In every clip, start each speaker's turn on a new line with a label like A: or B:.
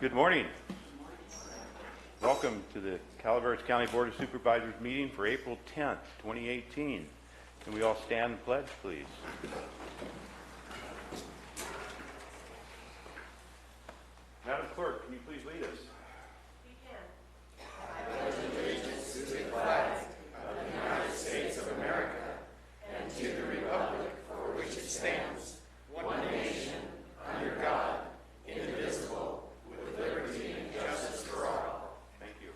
A: Good morning. Welcome to the Calaveras County Board of Supervisors meeting for April 10th, 2018. Can we all stand and pledge, please? Madam Clerk, can you please lead us?
B: We can. I pledge allegiance to the flag of the United States of America and to the republic for which it stands, one nation, under God, indivisible, with liberty and justice for all.
A: Thank you.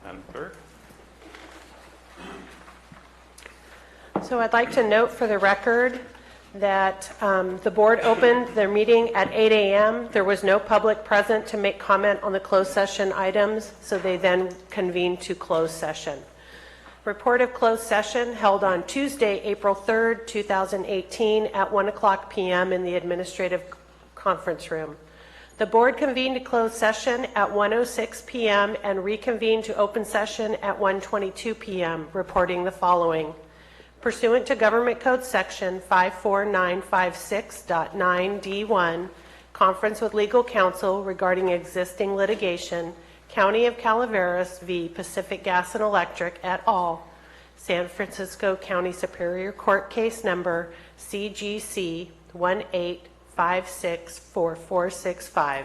A: Madam Clerk?
C: So I'd like to note for the record that the board opened their meeting at 8 a.m. There was no public present to make comment on the closed session items, so they then convened to closed session. Report of closed session held on Tuesday, April 3rd, 2018 at 1:00 p.m. in the administrative conference room. The board convened to closed session at 1:06 p.m. and reconvened to open session at 1:22 p.m., reporting the following. Pursuant to Government Code Section 54956.9D1, conference with legal counsel regarding existing litigation, County of Calaveras v. Pacific Gas and Electric et al., San Francisco County Superior Court case number CGC 18564465.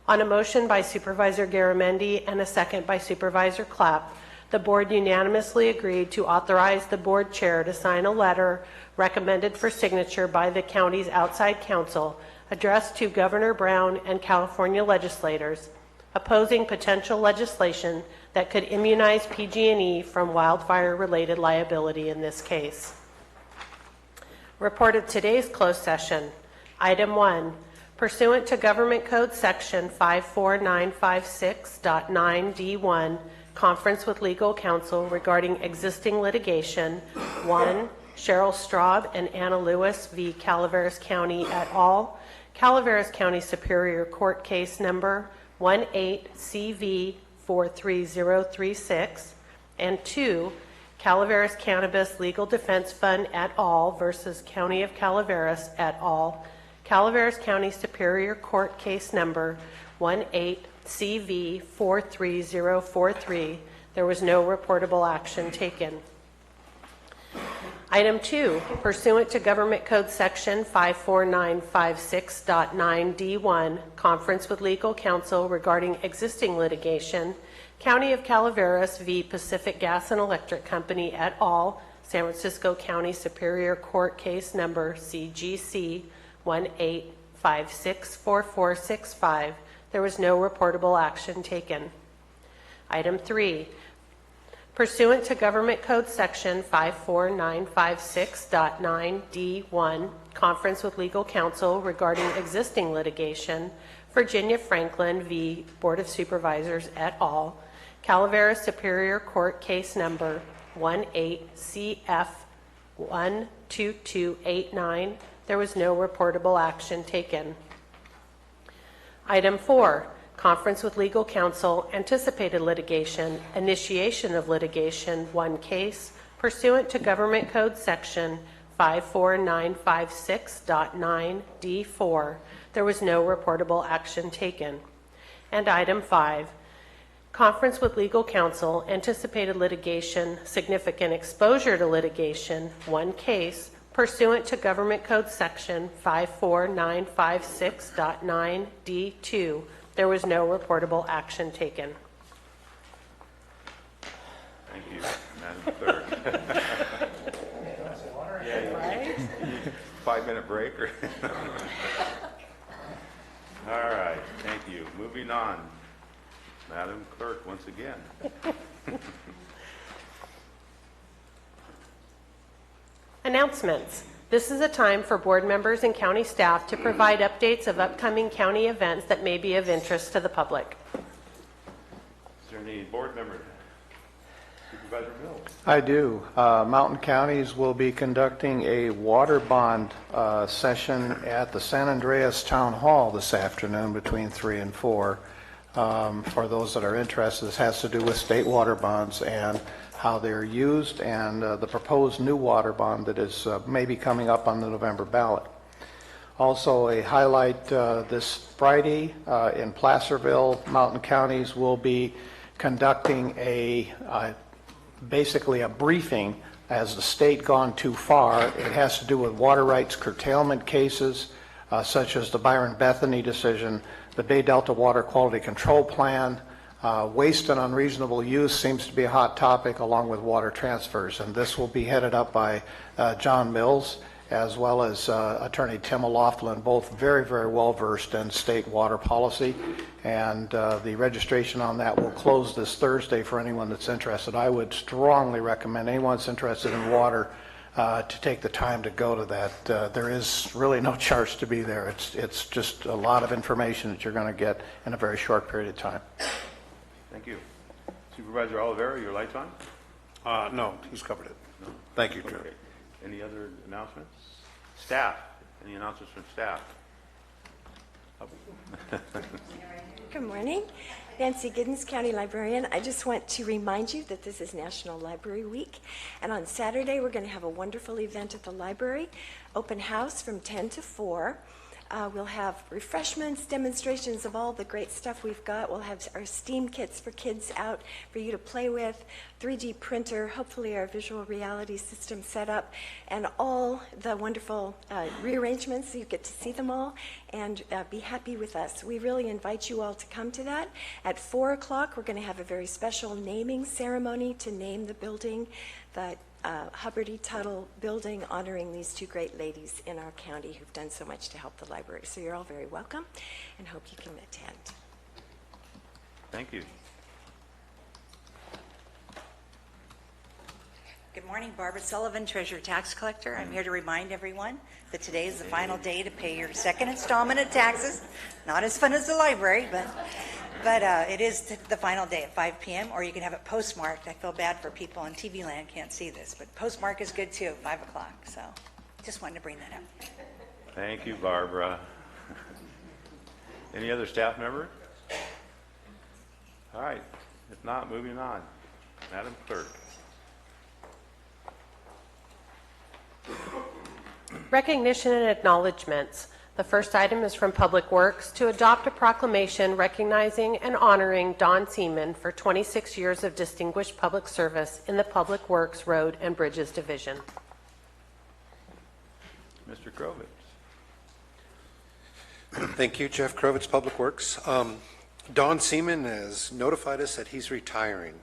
C: On a motion by Supervisor Garamendi and a second by Supervisor Clapp, the board unanimously agreed to authorize the board chair to sign a letter recommended for signature by the county's outside counsel addressed to Governor Brown and California legislators opposing potential legislation that could immunize PG&E from wildfire-related liability in this case. Report of today's closed session. Item 1. Pursuant to Government Code Section 54956.9D1, conference with legal counsel regarding existing litigation. 1. Cheryl Straub and Anna Lewis v. Calaveras County et al., Calaveras County Superior Court case number 18CV43036. And 2. Calaveras Cannabis Legal Defense Fund et al. Versus County of Calaveras et al., Calaveras County Superior Court case number 18CV43043. There was no reportable action taken. Item 2, pursuant to Government Code Section 54956.9D1, conference with legal counsel regarding existing litigation, County of Calaveras v. Pacific Gas and Electric Company et al., San Francisco County Superior Court case number CGC 18564465. There was no reportable action taken. Item 3, pursuant to Government Code Section 54956.9D1, conference with legal counsel regarding existing litigation, Virginia Franklin v. Board of Supervisors et al., Calaveras Superior Court case number 18CF12289. There was no reportable action taken. Item 4, conference with legal counsel, anticipated litigation, initiation of litigation, one case, pursuant to Government Code Section 54956.9D4. There was no reportable action taken. And item 5, conference with legal counsel, anticipated litigation, significant exposure to litigation, one case, pursuant to Government Code Section 54956.9D2. There was no reportable action taken.
A: Thank you, Madam Clerk.
C: Right?
A: 5-minute break? Or all right, thank you. Moving on. Madam Clerk, once again.
C: Announcements. This is a time for board members and county staff to provide updates of upcoming county events that may be of interest to the public.
A: Is there any board member? Supervisor Mills.
D: I do. Mountain Counties will be conducting a water bond session at the San Andreas Town Hall this afternoon between 3 and 4. For those that are interested, this has to do with state water bonds and how they're used, and the proposed new water bond that is maybe coming up on the November ballot. Also, a highlight this Friday in Placerville, Mountain Counties will be conducting basically a briefing. Has the state gone too far? It has to do with water rights curtailment cases, such as the Byron Bethany decision, the Bay Delta Water Quality Control Plan. Waste and unreasonable use seems to be a hot topic, along with water transfers. And this will be headed up by John Mills, as well as Attorney Tim O'Loughlin, both very, very well versed in state water policy. And the registration on that will close this Thursday for anyone that's interested. I would strongly recommend anyone that's interested in water to take the time to go to that. There is really no charge to be there. It's just a lot of information that you're going to get in a very short period of time.
A: Thank you. Supervisor Oliveira, your light's on?
E: No, he's covered it. No. Thank you, Chair.
A: Okay. Any other announcements? Staff, any announcements from staff?
F: Good morning. Nancy Giddens, County Librarian. I just want to remind you that this is National Library Week, and on Saturday we're going to have a wonderful event at the library, open house from 10 to 4. We'll have refreshments, demonstrations of all the great stuff we've got. We'll have our STEAM kits for kids out for you to play with, 3D printer, hopefully our visual reality system set up, and all the wonderful rearrangements so you get to see them all and be happy with us. We really invite you all to come to that. At 4 o'clock, we're going to have a very special naming ceremony to name the building, the Hubbard E. Tuttle building, honoring these two great ladies in our county who've done so much to help the library. So you're all very welcome and hope you can attend.
A: Thank you.
G: Good morning, Barbara Sullivan, Treasurer Tax Collector. I'm here to remind everyone that today is the final day to pay your second installment of taxes. Not as fun as the library, but it is the final day at 5 p.m., or you can have it postmarked. I feel bad for people in TV land can't see this, but postmark is good too, 5 o'clock. So just wanted to bring that up.
A: Thank you, Barbara. Any other staff member? All right. If not, moving on. Madam Clerk.
C: Recognition and acknowledgements. The first item is from Public Works to adopt a proclamation recognizing and honoring Don Seaman for 26 years of distinguished public service in the Public Works Road and Bridges Division.
A: Mr. Krovitz.
E: Thank you, Jeff Krovitz, Public Works. Don Seaman has notified us that he's retiring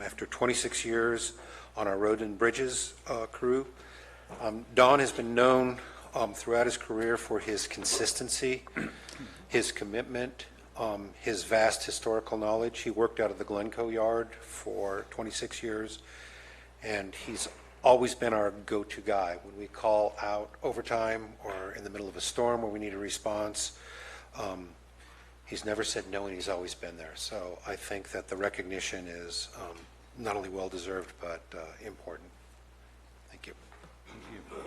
E: after 26 years on our Road and Bridges crew. Don has been known throughout his career for his consistency, his commitment, his vast historical knowledge. He worked out of the Glencoe yard for 26 years, and he's always been our go-to guy. When we call out overtime or in the middle of a storm where we need a response, he's never said no, and he's always been there. So I think that the recognition is not only well-deserved, but important. Thank you.
A: Thank you.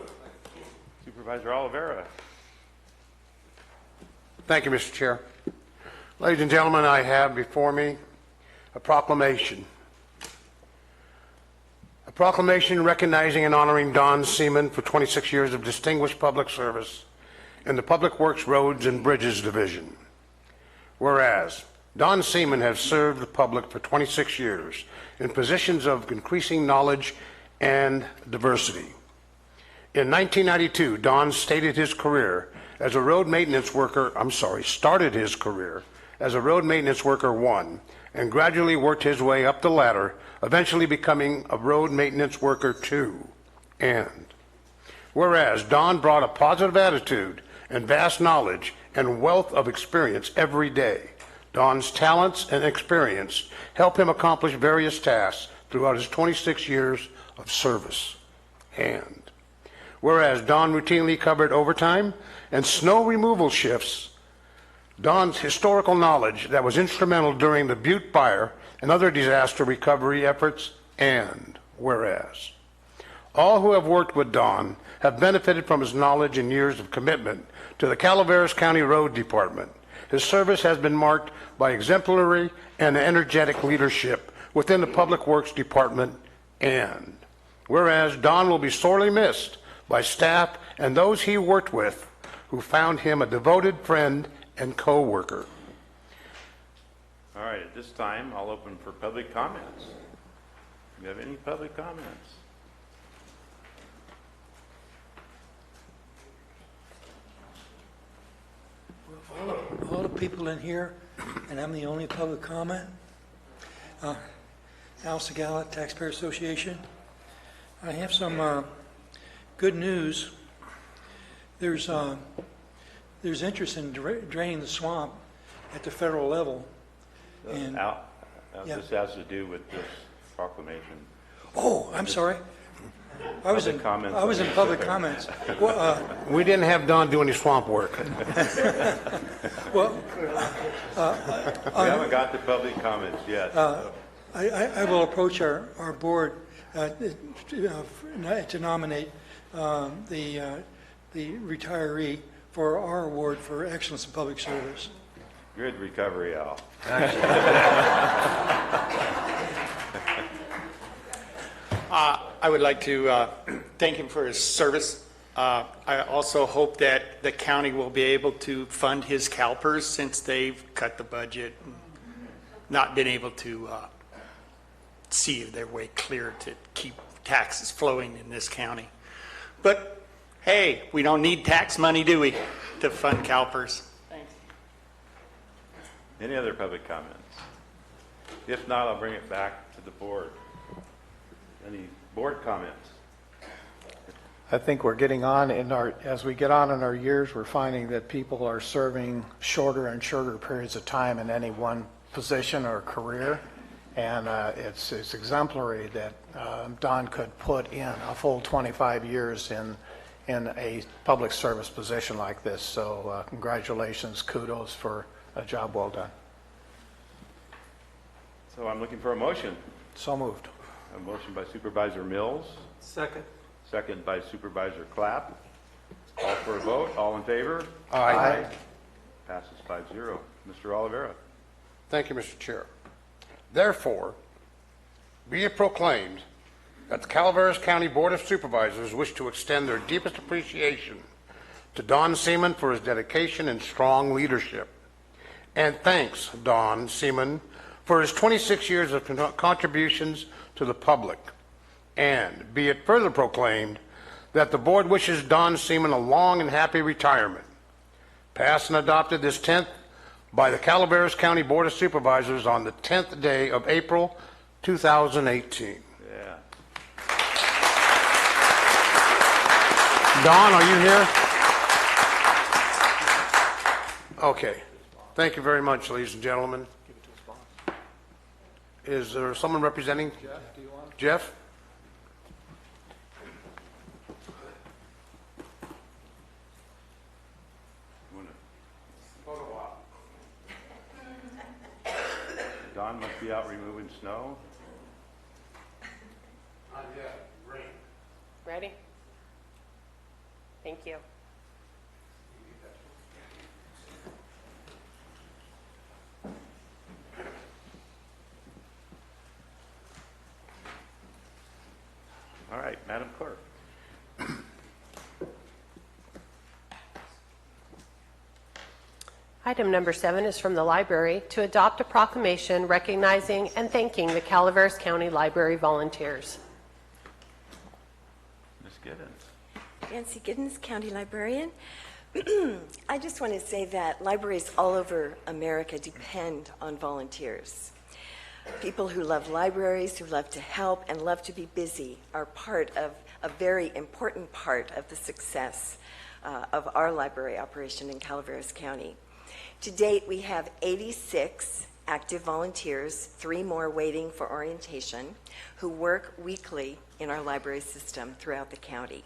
A: Supervisor Oliveira.
H: Thank you, Mr. Chair. Ladies and gentlemen, I have before me a proclamation. A proclamation recognizing and honoring Don Seaman for 26 years of distinguished public service in the Public Works Roads and Bridges Division. Whereas, Don Seaman has served the public for 26 years in positions of increasing knowledge and diversity. In 1992, Don started his career as a road maintenance worker 1 and gradually worked his way up the ladder, eventually becoming a road maintenance worker 2. And whereas Don brought a positive attitude and vast knowledge and wealth of experience every day, Don's talents and experience help him accomplish various tasks throughout his 26 years of service. And whereas Don routinely covered overtime and snow removal shifts, Don's historical knowledge that was instrumental during the Butte fire and other disaster recovery efforts. And whereas all who have worked with Don have benefited from his knowledge and years of commitment to the Calaveras County Road Department. His service has been marked by exemplary and energetic leadership within the Public Works Department. And whereas Don will be sorely missed by staff and those he worked with who found him a devoted friend and co-worker.
A: All right, at this time, I'll open for public comments. Do you have any public comments?
I: All the people in here, and I'm the only public comment. Al Segala, Taxpayer Association. I have some good news. There's interest in draining the swamp at the federal level. And
A: Al,
I: yeah.
A: This has to do with this proclamation.
I: oh, I'm sorry. I was in
A: comments.
I: public comments. Well,
H: We didn't have Don do any swamp work.
I: well,
A: We haven't got to public comments yet.
I: I will approach our board to nominate the retiree for our award for excellence in public service.
A: Good recovery, Al.
J: I would like to thank him for his service. I also hope that the county will be able to fund his CalPERS since they've cut the budget and not been able to see their way clear to keep taxes flowing in this county. But hey, we don't need tax money, do we, to fund CalPERS? Thanks.
A: Any other public comments? If not, I'll bring it back to the board. Any board comments?
D: I think we're getting on as we get on in our years, we're finding that people are serving shorter and shorter periods of time in any one position or career. And it's exemplary that Don could put in a full 25 years in a public service position like this. So congratulations, kudos for a job well done.
A: So I'm looking for a motion.
D: So moved.
A: A motion by Supervisor Mills,
I: Second.
A: second by Supervisor Clapp. Call for a vote. All in favor?
H: Aye.
A: Passes 5-0. Mr. Oliveira.
H: Thank you, Mr. Chair. Therefore, be it proclaimed that the Calaveras County Board of Supervisors wish to extend their deepest appreciation to Don Seaman for his dedication and strong leadership. And thanks, Don Seaman, for his 26 years of contributions to the public. And be it further proclaimed that the board wishes Don Seaman a long and happy retirement. Passed and adopted this 10th by the Calaveras County Board of Supervisors on the 10th day of April, 2018.
A: Yeah.
H: Don, are you here? Okay. Thank you very much, ladies and gentlemen. Is there someone representing? Jeff?
A: Don must be out removing snow.
C: Ready? Thank you.
A: All right, Madam Clerk.
C: Item number 7 is from the library to adopt a proclamation recognizing and thanking the Calaveras County Library volunteers.
A: Ms. Giddens.
F: Nancy Giddens, County Librarian. I just want to say that libraries all over America depend on volunteers. People who love libraries, who love to help and love to be busy are part of a very important part of the success of our library operation in Calaveras County. To date, we have 86 active volunteers, 3 more waiting for orientation, who work weekly in our library system throughout the county.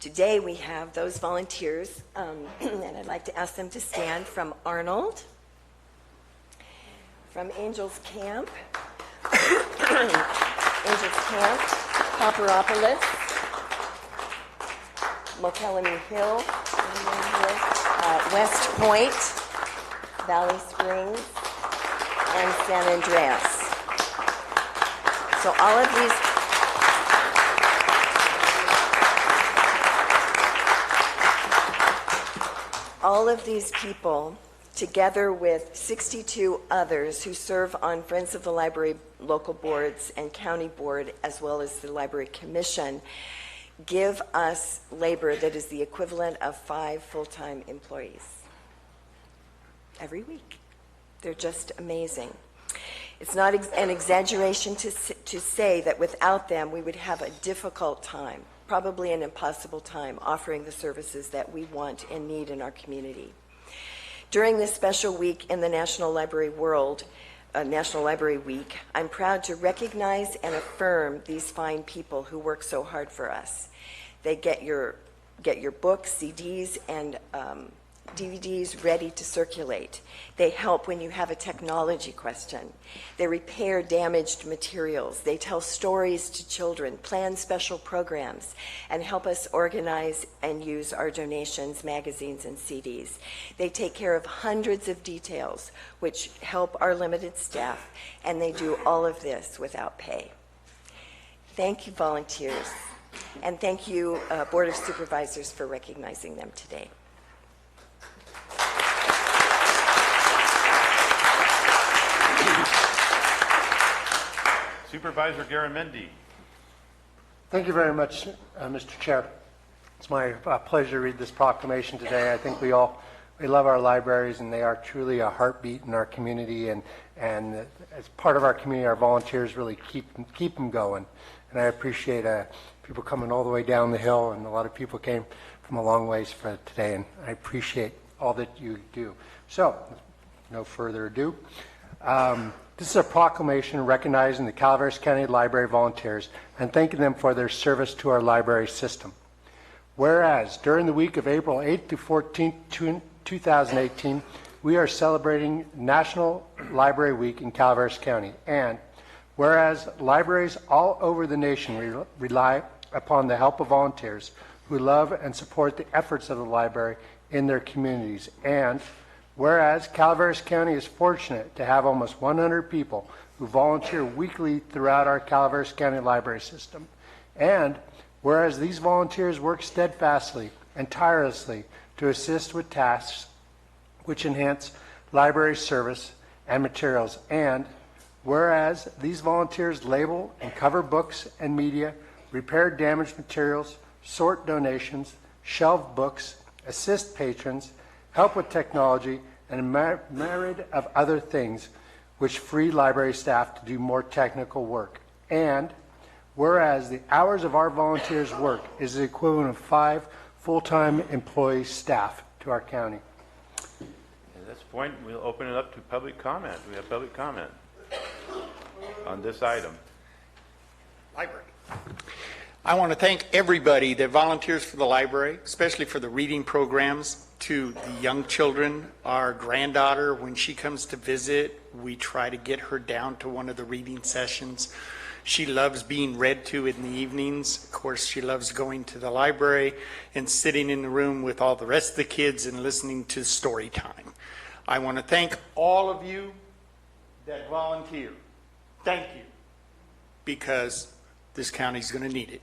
F: Today, we have those volunteers, and I'd like to ask them to stand, from Arnold, from Angels Camp, Copperopolis, Mokelumne Hill, West Point, Valley Springs, and San Andreas. So all of these All of these people, together with 62 others who serve on Friends of the Library local boards and county board, as well as the Library Commission, give us labor that is the equivalent of 5 full-time employees every week. They're just amazing. It's not an exaggeration to say that without them, we would have a difficult time, probably an impossible time, offering the services that we want and need in our community. During this special week in the National Library World, National Library Week, I'm proud to recognize and affirm these fine people who work so hard for us. They get your books, CDs, and DVDs ready to circulate. They help when you have a technology question. They repair damaged materials. They tell stories to children, plan special programs, and help us organize and use our donations, magazines, and CDs. They take care of hundreds of details, which help our limited staff, and they do all of this without pay. Thank you, volunteers, and thank you, Board of Supervisors, for recognizing them today.
A: Supervisor Garamendi.
K: Thank you very much, Mr. Chair. It's my pleasure to read this proclamation today. I think we love our libraries, and they are truly a heartbeat in our community, and as part of our community, our volunteers really keep them going. And I appreciate people coming all the way down the hill, and a lot of people came from a long ways for today, and I appreciate all that you do. So, no further ado. This is a proclamation recognizing the Calaveras County Library volunteers and thanking them for their service to our library system. Whereas, during the week of April 8th to 14th, 2018, we are celebrating National Library Week in Calaveras County. And whereas libraries all over the nation rely upon the help of volunteers who love and support the efforts of the library in their communities. And whereas Calaveras County is fortunate to have almost 100 people who volunteer weekly throughout our Calaveras County library system. And whereas these volunteers work steadfastly and tirelessly to assist with tasks which enhance library service and materials. And whereas these volunteers label and cover books and media, repair damaged materials, sort donations, shelve books, assist patrons, help with technology, and a myriad of other things which free library staff to do more technical work. And whereas the hours of our volunteers' work is the equivalent of 5 full-time employee staff to our county.
A: At this point, we'll open it up to public comment. We have public comment on this item.
J: Library. I want to thank everybody that volunteers for the library, especially for the reading programs. To the young children, our granddaughter, when she comes to visit, we try to get her down to one of the reading sessions. She loves being read to in the evenings. Of course, she loves going to the library and sitting in the room with all the rest of the kids and listening to story time. I want to thank all of you that volunteer. Thank you, because this county's going to need it.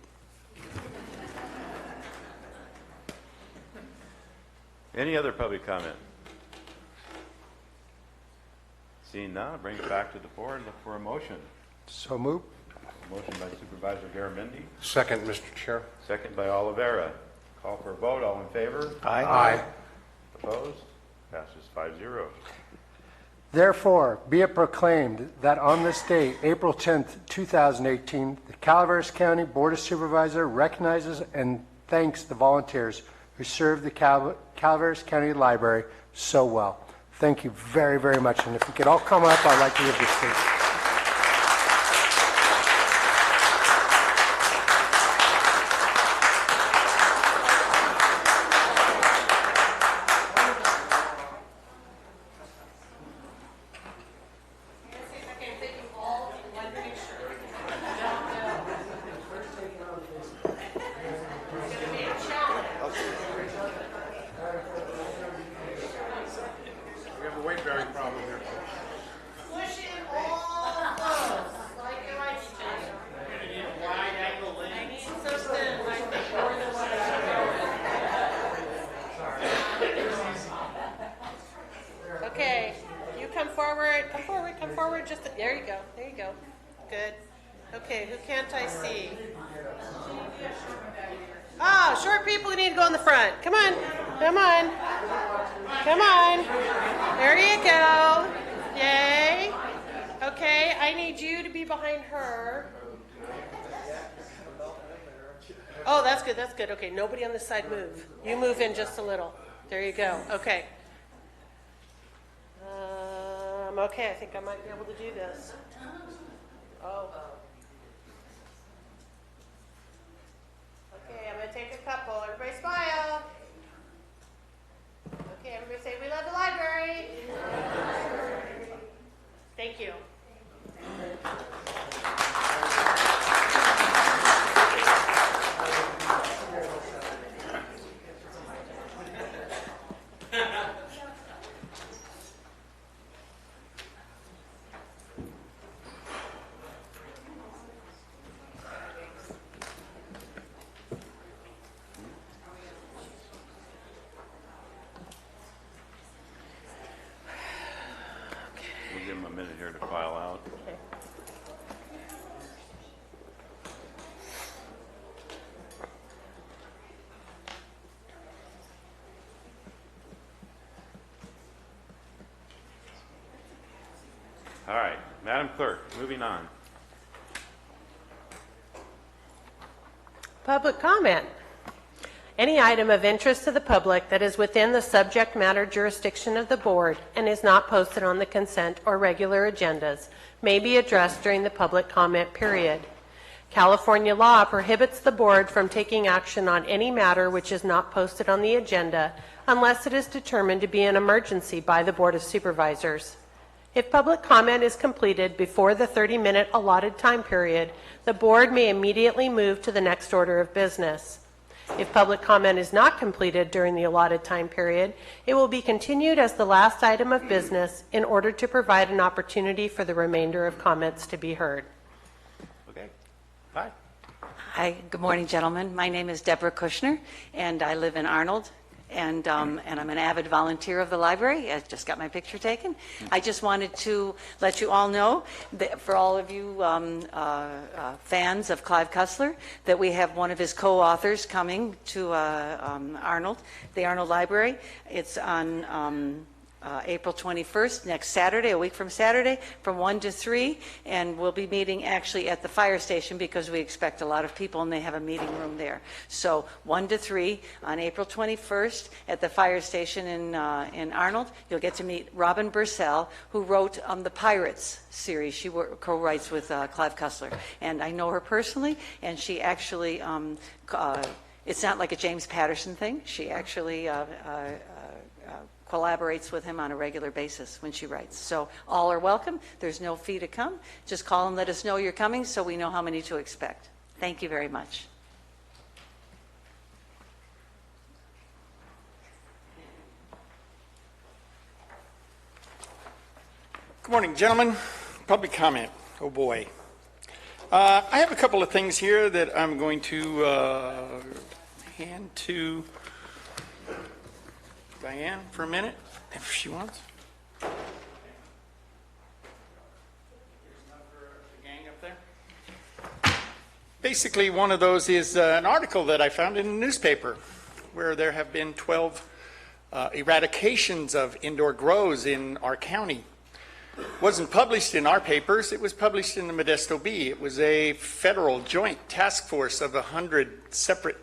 A: Any other public comment? Seeing none, bring it back to the board. Look for a motion.
K: So move.
A: Motion by Supervisor Garamendi,
H: Second, Mr. Chair.
A: second by Oliveira. Call for a vote. All in favor?
H: Aye.
A: Opposed? Passes 5-0.
K: Therefore, be it proclaimed that on this day, April 10th, 2018, the Calaveras County Board of Supervisors recognizes and thanks the volunteers who serve the Calaveras County Library so well. Thank you very, very much. And if we could all come up, I'd like to give this speech.
H: We have a weight bearing problem here.
B: Push it all
C: forward, come forward, come forward. Just there you go. There you go. Good. Okay, who can't I see? Ah, short people need to go in the front. Come on, come on, come on. There you go. Yay. Okay, I need you to be behind her. Oh, that's good, that's good. Okay, nobody on this side move. You move in just a little. There you go. Okay. Okay, I think I might be able to do this. Oh. Okay, I'm going to take a couple. Everybody smile. Okay, everybody say, we love the library. Thank you.
A: We'll give them a minute here to file out.
C: Okay.
A: All right, Madam Clerk, moving on.
C: Public comment. Any item of interest to the public that is within the subject matter jurisdiction of the board and is not posted on the consent or regular agendas may be addressed during the public comment period. California law prohibits the board from taking action on any matter which is not posted on the agenda unless it is determined to be an emergency by the Board of Supervisors. If public comment is completed before the 30-minute allotted time period, the board may immediately move to the next order of business. If public comment is not completed during the allotted time period, it will be continued as the last item of business in order to provide an opportunity for the remainder of comments to be heard.
A: Okay, bye.
L: Hi, good morning, gentlemen. My name is Deborah Kushner, and I live in Arnold, and I'm an avid volunteer of the library. I just got my picture taken. I just wanted to let you all know that for all of you fans of Clive Cussler, that we have one of his co-authors coming to Arnold, the Arnold Library. It's on April 21st, next Saturday, a week from Saturday, from 1 to 3, and we'll be meeting actually at the fire station because we expect a lot of people and they have a meeting room there. So 1 to 3 on April 21st at the fire station in Arnold. You'll get to meet Robin Bursell, who wrote the Pirates series. She co-writes with Clive Cussler, and I know her personally, and she actually, it's not like a James Patterson thing. She actually collaborates with him on a regular basis when she writes. So all are welcome. There's no fee to come. Just call and let us know you're coming so we know how many to expect. Thank you very much.
J: Good morning, gentlemen. Public comment. Oh, boy. I have a couple of things here that I'm going to hand to Diane for a minute, if she wants. Here's enough for the gang up there. Basically, one of those is an article that I found in a newspaper where there have been 12 eradications of indoor grows in our county. It wasn't published in our papers. It was published in the Modesto Bee. It was a federal joint task force of 100 separate,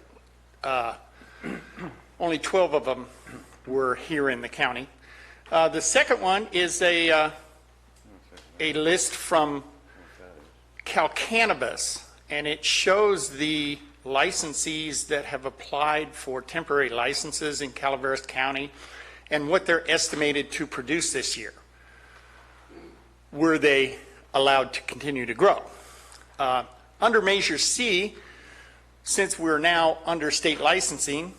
J: only 12 of them were here in the county. The second one is a list from Calaveras, and it shows the licensees that have applied for temporary licenses in Calaveras County and what they're estimated to produce this year. Were they allowed to continue to grow? Under Measure C, since we're now under state licensing,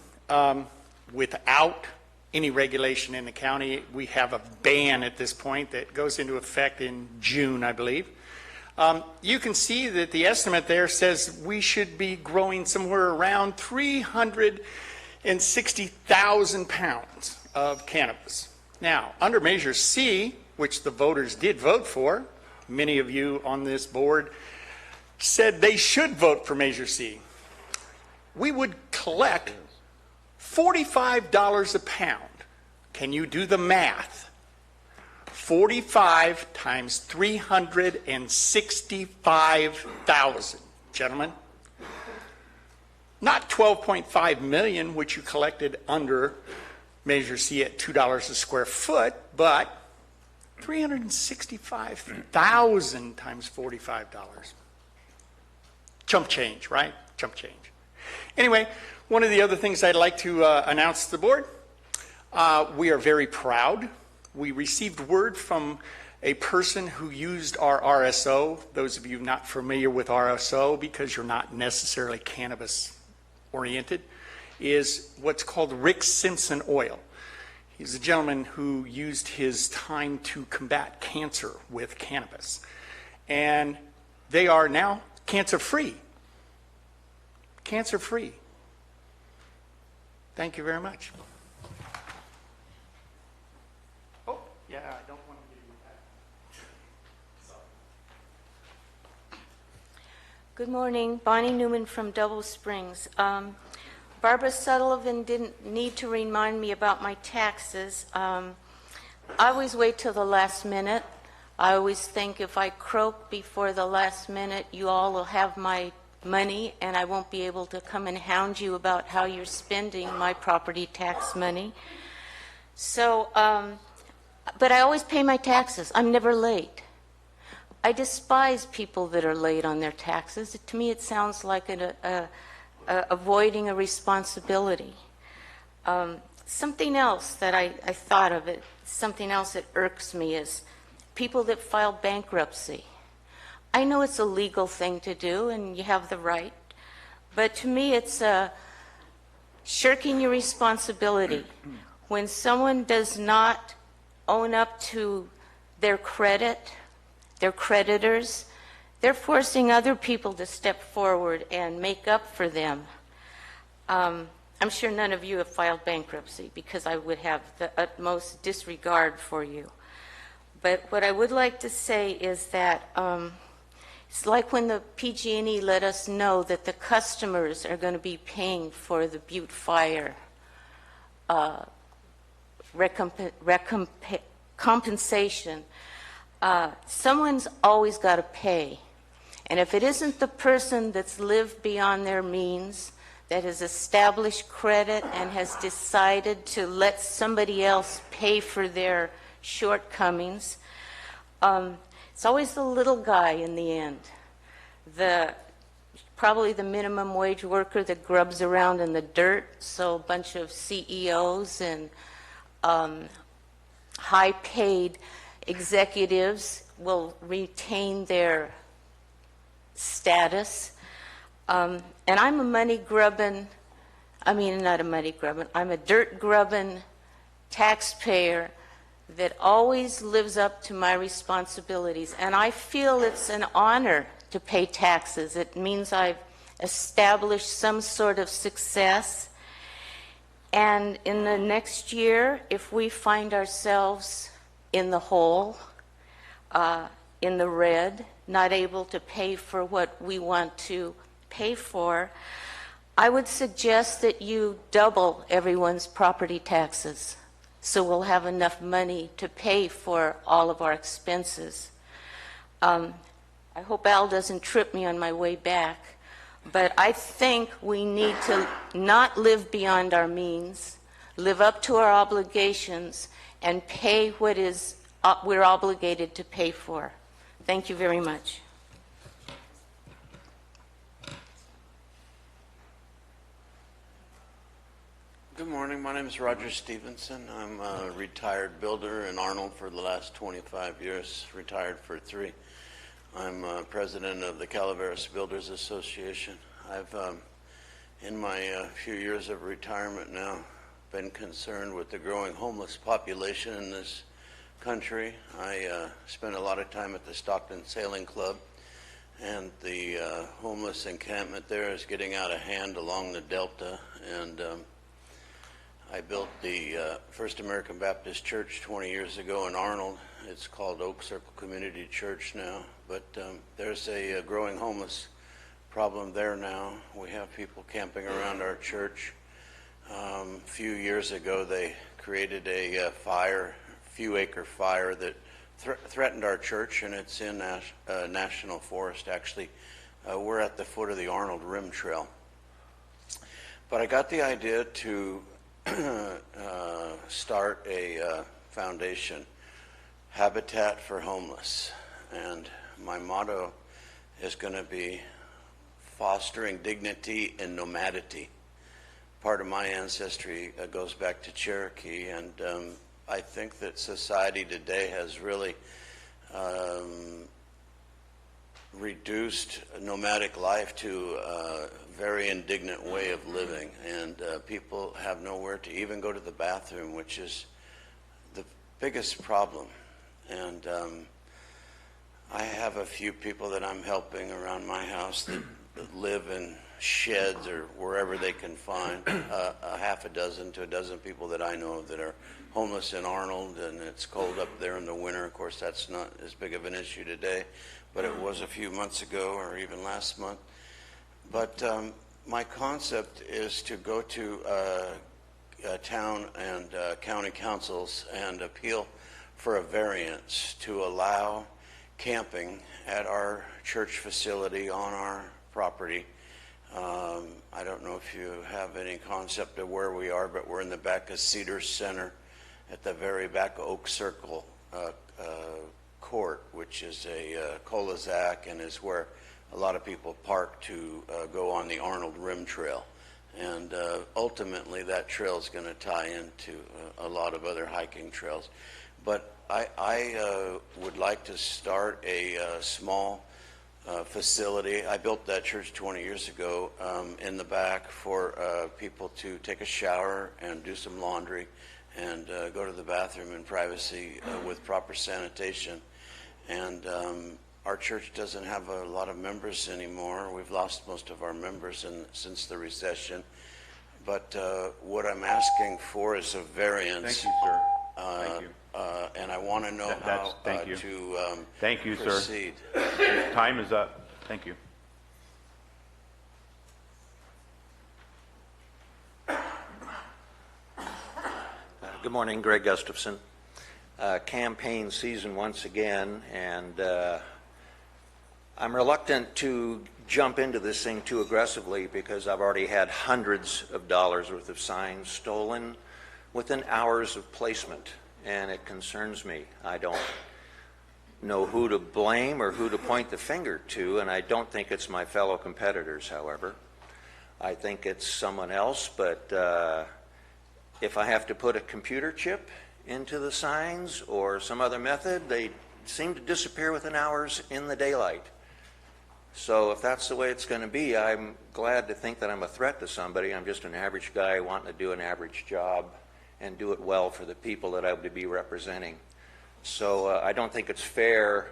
J: without any regulation in the county, we have a ban at this point that goes into effect in June, I believe. You can see that the estimate there says we should be growing somewhere around 360,000 pounds of cannabis. Now, under Measure C, which the voters did vote for, many of you on this board said they should vote for Measure C, we would collect $45 a pound. Can you do the math? 45 times 365,000, gentlemen. Not 12.5 million, which you collected under Measure C at $2 a square foot, but 365,000 times $45. Chump change, right? Chump change. Anyway, one of the other things I'd like to announce to the board, we are very proud. We received word from a person who used our RSO. Those of you not familiar with RSO, because you're not necessarily cannabis oriented, is what's called Rick Simpson oil. He's a gentleman who used his time to combat cancer with cannabis. And they are now cancer-free. Cancer-free. Thank you very much. Oh, yeah, I don't want to get you that.
M: Good morning, Bonnie Newman from Double Springs. Barbara Sullivan didn't need to remind me about my taxes. I always wait till the last minute. I always think if I croak before the last minute, you all will have my money and I won't be able to come and hound you about how you're spending my property tax money. So, but I always pay my taxes. I'm never late. I despise people that are late on their taxes. To me, it sounds like avoiding a responsibility. Something else that I thought of, something else that irks me is people that file bankruptcy. I know it's a legal thing to do and you have the right, but to me it's shirking your responsibility. When someone does not own up to their credit, their creditors, they're forcing other people to step forward and make up for them. I'm sure none of you have filed bankruptcy because I would have the utmost disregard for you. But what I would like to say is that it's like when the PG&E let us know that the customers are going to be paying for the Butte Fire compensation. Someone's always got to pay. And if it isn't the person that's lived beyond their means, that has established credit and has decided to let somebody else pay for their shortcomings, it's always the little guy in the end. Probably the minimum wage worker that grubs around in the dirt, so a bunch of CEOs and high-paid executives will retain their status. And I'm a money-grubbing, I'm a dirt-grubbing taxpayer that always lives up to my responsibilities. And I feel it's an honor to pay taxes. It means I've established some sort of success. And in the next year, if we find ourselves in the hole, in the red, not able to pay for what we want to pay for, I would suggest that you double everyone's property taxes so we'll have enough money to pay for all of our expenses. I hope Al doesn't trip me on my way back, but I think we need to not live beyond our means, live up to our obligations, and pay what is we're obligated to pay for. Thank you very much.
N: Good morning. My name is Roger Stevenson. I'm a retired builder in Arnold for the last 25 years, retired for 3. I'm president of the Calaveras Builders Association. I've, in my few years of retirement now, been concerned with the growing homeless population in this country. I spent a lot of time at the Stockton Sailing Club, and the homeless encampment there is getting out of hand along the Delta, and I built the First American Baptist Church 20 years ago in Arnold. It's called Oak Circle Community Church now, but there's a growing homeless problem there now. We have people camping around our church. A few years ago, they created a few acre fire that threatened our church, and it's in National Forest. Actually, we're at the foot of the Arnold Rim Trail. But I got the idea to start a foundation, Habitat for Homeless, and my motto is going to be fostering dignity and nomadity. Part of my ancestry goes back to Cherokee, and I think that society today has really reduced nomadic life to a very indignant way of living, and people have nowhere to even go to the bathroom, which is the biggest problem. And I have a few people that I'm helping around my house that live in sheds or wherever they can find, a half a dozen to a dozen people that I know of that are homeless in Arnold, and it's cold up there in the winter. Of course, that's not as big of an issue today, but it was a few months ago or even last month. But my concept is to go to town and county councils and appeal for a variance to allow camping at our church facility on our property. I don't know if you have any concept of where we are, but we're in the back of Cedar Center at the very back of Oak Circle Court, which is a cul-de-sac and is where a lot of people park to go on the Arnold Rim Trail. And ultimately that trail is going to tie into a lot of other hiking trails. But I would like to start a small facility. I built that church 20 years ago in the back for people to take a shower and do some laundry and go to the bathroom in privacy with proper sanitation. And our church doesn't have a lot of members anymore. We've lost most of our members since the recession. But what I'm asking for is a variance.
A: Thank you, sir. Thank you.
N: And I want to know how
A: thank you.
N: to
A: Thank you,
N: proceed.
A: Sir. Time is up. Thank you.
O: Good morning, Greg Gustafson. Campaign season once again, and I'm reluctant to jump into this thing too aggressively because I've already had hundreds of dollars worth of signs stolen within hours of placement, and it concerns me. I don't know who to blame or who to point the finger to, and I don't think it's my fellow competitors, however. I think it's someone else, but if I have to put a computer chip into the signs or some other method, they seem to disappear within hours in the daylight. So if that's the way it's going to be, I'm glad to think that I'm a threat to somebody. I'm just an average guy wanting to do an average job and do it well for the people that I would be representing. So I don't think it's fair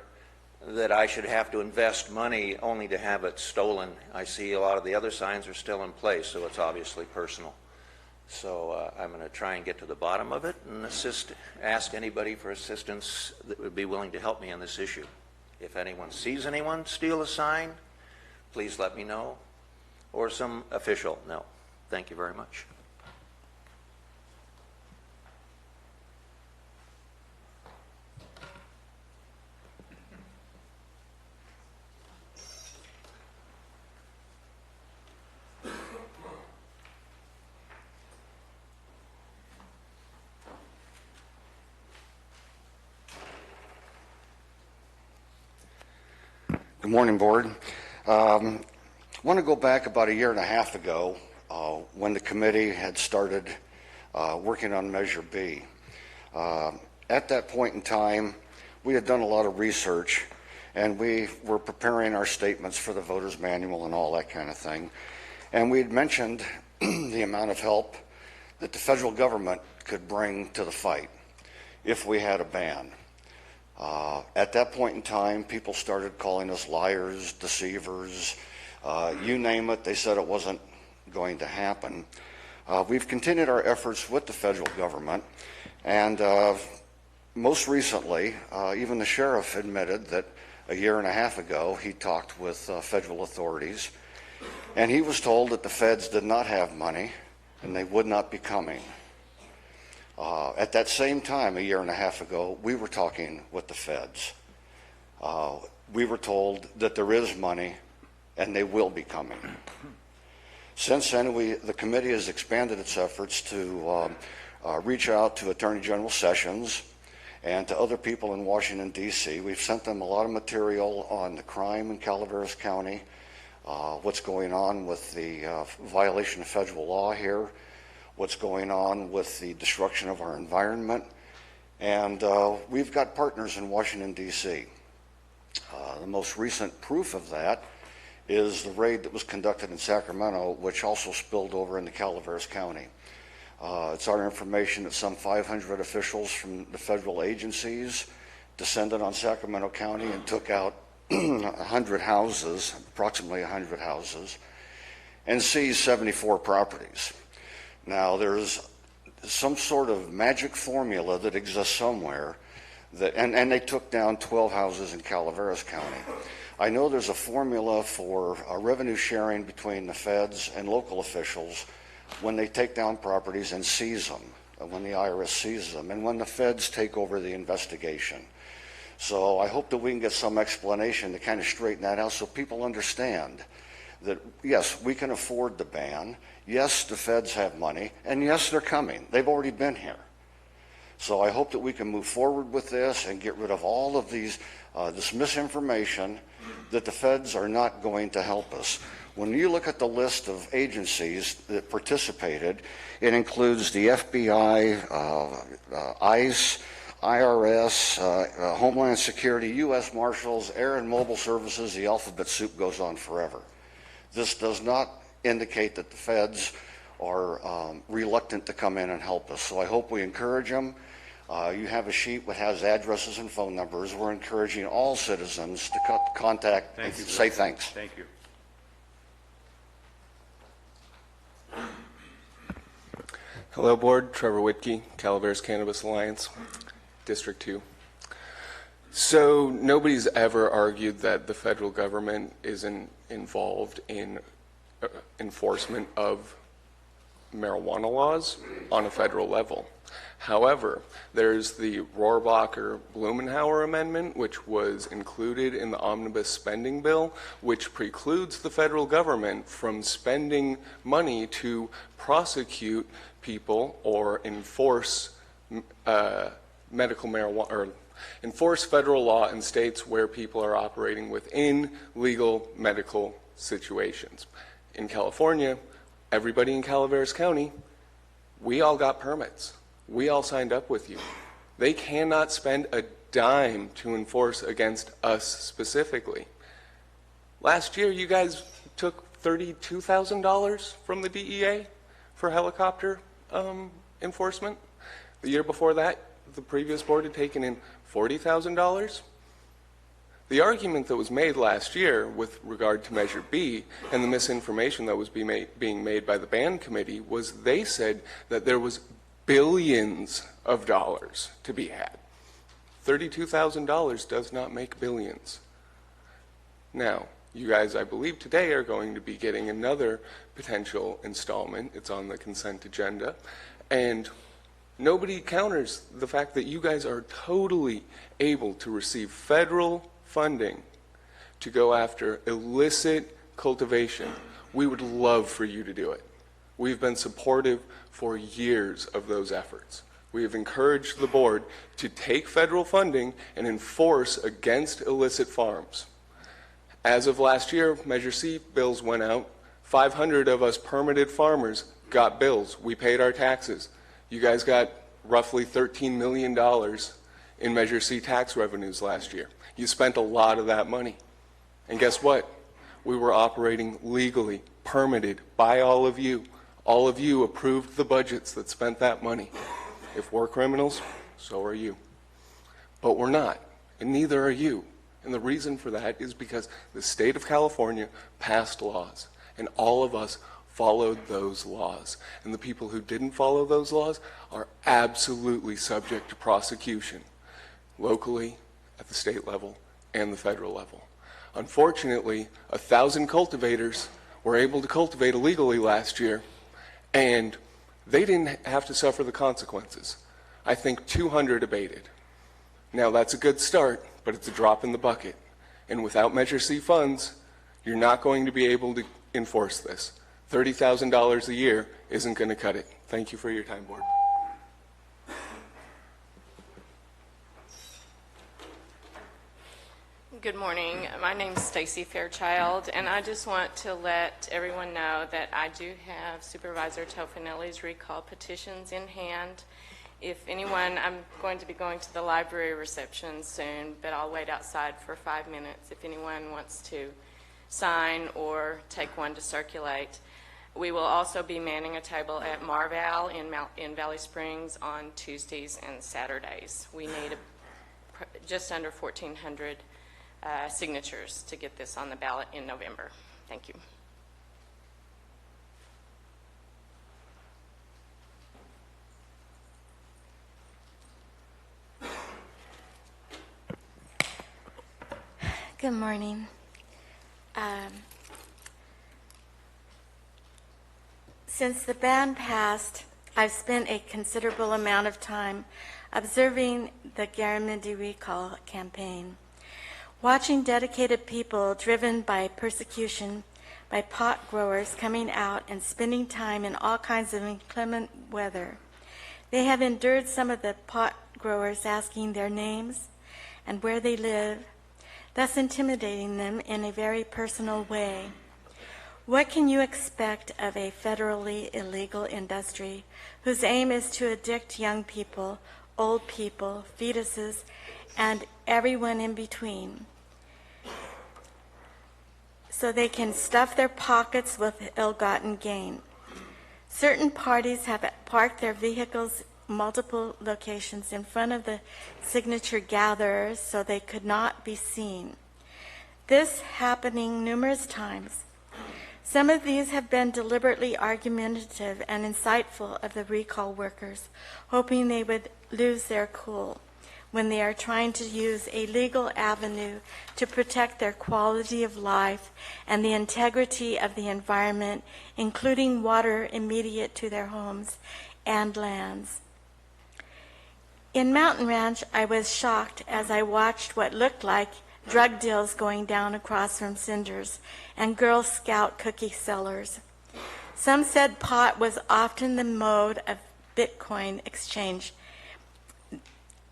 O: that I should have to invest money only to have it stolen. I see a lot of the other signs are still in place, so it's obviously personal. So I'm going to try and get to the bottom of it and ask anybody for assistance that would be willing to help me on this issue. If anyone sees anyone steal a sign, please let me know, or some official know. Thank you very much.
P: Good morning, Board. I want to go back about a year and a half ago when the committee had started working on Measure B. At that point in time, we had done a lot of research, and we were preparing our statements for the voter's manual and all that kind of thing. And we had mentioned the amount of help that the federal government could bring to the fight if we had a ban. At that point in time, people started calling us liars, deceivers, you name it. They said it wasn't going to happen. We've continued our efforts with the federal government, and most recently, even the sheriff admitted that a year and a half ago he talked with federal authorities, and he was told that the feds did not have money and they would not be coming. At that same time, a year and a half ago, we were talking with the feds. We were told that there is money and they will be coming. Since then, the committee has expanded its efforts to reach out to Attorney General Sessions and to other people in Washington, D.C. We've sent them a lot of material on the crime in Calaveras County, what's going on with the violation of federal law here, what's going on with the destruction of our environment, and we've got partners in Washington, D.C. The most recent proof of that is the raid that was conducted in Sacramento, which also spilled over into Calaveras County. It's our information that some 500 officials from the federal agencies descended on Sacramento County and took out 100 houses, approximately 100 houses, and seized 74 properties. Now, there's some sort of magic formula that exists somewhere, that, and they took down 12 houses in Calaveras County. I know there's a formula for revenue sharing between the feds and local officials when they take down properties and seize them, when the IRS seizes them, and when the feds take over the investigation. So I hope that we can get some explanation to kind of straighten that out so people understand that, yes, we can afford the ban, yes, the feds have money, and yes, they're coming. They've already been here. So I hope that we can move forward with this and get rid of all of these, this misinformation that the feds are not going to help us. When you look at the list of agencies that participated, it includes the FBI, ICE, IRS, Homeland Security, U.S. Marshals, Air and Mobile Services. The alphabet soup goes on forever. This does not indicate that the feds are reluctant to come in and help us. So I hope we encourage them. You have a sheet that has addresses and phone numbers. We're encouraging all citizens to contact and say thanks.
A: Thank you.
Q: Hello, Board. Trevor Whitkey, Calaveras Cannabis Alliance, District 2. So nobody's ever argued that the federal government isn't involved in enforcement of marijuana laws on a federal level. However, there's the Rohrabacher-Blumenauer Amendment, which was included in the omnibus spending bill, which precludes the federal government from spending money to prosecute people or enforce medical marijuana, or enforce federal law in states where people are operating within legal medical situations. In California, everybody in Calaveras County, we all got permits. We all signed up with you. They cannot spend a dime to enforce against us specifically. Last year, you guys took $32,000 from the DEA for helicopter enforcement. The year before that, the previous board had taken in $40,000. The argument that was made last year with regard to Measure B and the misinformation that was being made by the ban committee was they said that there was billions of dollars to be had. $32,000 does not make billions. Now, you guys, I believe, today are going to be getting another potential installment. It's on the consent agenda. And nobody counters the fact that you guys are totally able to receive federal funding to go after illicit cultivation. We would love for you to do it. We've been supportive for years of those efforts. We have encouraged the board to take federal funding and enforce against illicit farms. As of last year, Measure C bills went out. 500 of us permitted farmers got bills. We paid our taxes. You guys got roughly $13 million in Measure C tax revenues last year. You spent a lot of that money. And guess what? We were operating legally, permitted by all of you. All of you approved the budgets that spent that money. If we're criminals, so are you. But we're not, and neither are you. And the reason for that is because the state of California passed laws, and all of us followed those laws. And the people who didn't follow those laws are absolutely subject to prosecution, locally, at the state level, and the federal level. Unfortunately, 1,000 cultivators were able to cultivate illegally last year, and they didn't have to suffer the consequences. I think 200 abated. Now, that's a good start, but it's a drop in the bucket. And without Measure C funds, you're not going to be able to enforce this. $30,000 a year isn't going to cut it. Thank you for your time, Board.
R: Good morning. My name is Stacy Fairchild, and I just want to let everyone know that I do have Supervisor Tofinelli's recall petitions in hand. If anyone, I'm going to be going to the library reception soon, but I'll wait outside for 5 minutes if anyone wants to sign or take one to circulate. We will also be manning a table at Marval in Valley Springs on Tuesdays and Saturdays. We need just under 1,400 signatures to get this on the ballot in November. Thank you.
M: Good morning. Since the ban passed, I've spent a considerable amount of time observing the Garamendi recall campaign, watching dedicated people driven by persecution by pot growers coming out and spending time in all kinds of inclement weather. They have endured some of the pot growers asking their names and where they live, thus intimidating them in a very personal way. What can you expect of a federally illegal industry whose aim is to addict young people, old people, fetuses, and everyone in between, so they can stuff their pockets with ill-gotten gain? Certain parties have parked their vehicles multiple locations in front of the signature gatherers so they could not be seen. This happening numerous times. Some of these have been deliberately argumentative and insightful of the recall workers, hoping they would lose their cool when they are trying to use a legal avenue to protect their quality of life and the integrity of the environment, including water immediate to their homes and lands. In Mountain Ranch, I was shocked as I watched what looked like drug deals going down across from Cinders and Girl Scout cookie sellers. Some said pot was often the mode of Bitcoin exchange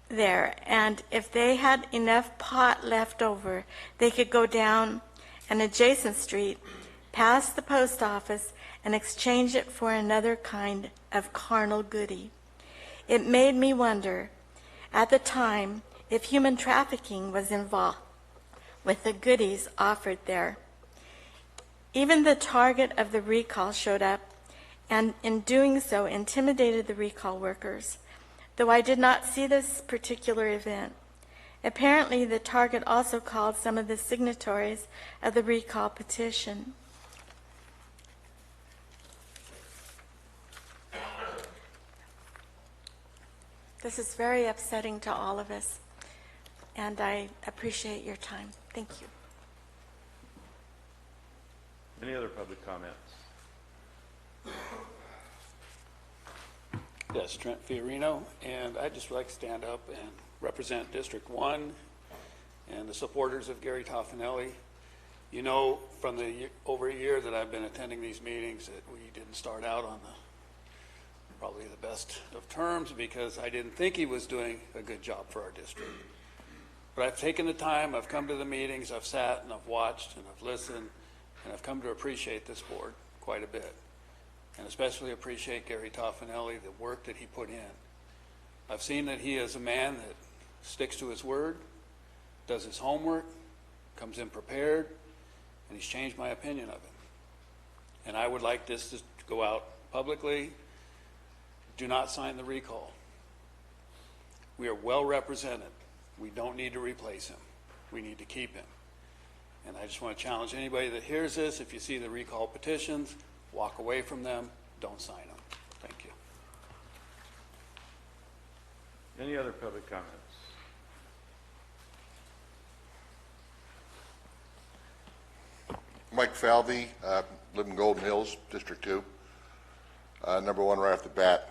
M: there, and if they had enough pot left over, they could go down an adjacent street, past the post office, and exchange it for another kind of carnal goodie. It made me wonder, at the time, if human trafficking was involved with the goodies offered there. Even the target of the recall showed up, and in doing so intimidated the recall workers, though I did not see this particular event. Apparently, the target also called some of the signatories of the recall petition. This is very upsetting to all of us, and I appreciate your time. Thank you.
A: Any other public comments?
S: Yes, Trent Fiorino, and I'd just like to stand up and represent District 1 and the supporters of Gary Tofinelli. You know, from the over a year that I've been attending these meetings, that we didn't start out on probably the best of terms, because I didn't think he was doing a good job for our district. But I've taken the time, I've come to the meetings, I've sat and I've watched and I've listened, and I've come to appreciate this board quite a bit, and especially appreciate Gary Tofinelli, the work that he put in. I've seen that he is a man that sticks to his word, does his homework, comes in prepared, and he's changed my opinion of him. And I would like this to go out publicly. Do not sign the recall. We are well represented. We don't need to replace him. We need to keep him. And I just want to challenge anybody that hears this, if you see the recall petitions, walk away from them, don't sign them. Thank you.
A: Any other public comments?
T: Mike Falvey, live in Golden Hills, District 2. Number one right off the bat.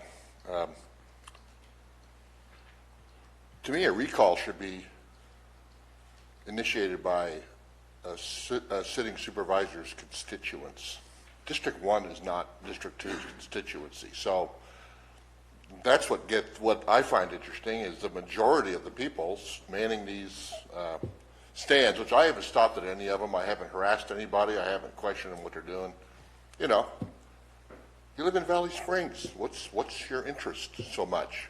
T: To me, a recall should be initiated by a sitting supervisor's constituents. District 1 is not District 2's constituency. So that's what I find interesting is the majority of the people manning these stands, which I haven't stopped at any of them. I haven't harassed anybody. I haven't questioned them what they're doing. You know, you live in Valley Springs. What's your interest so much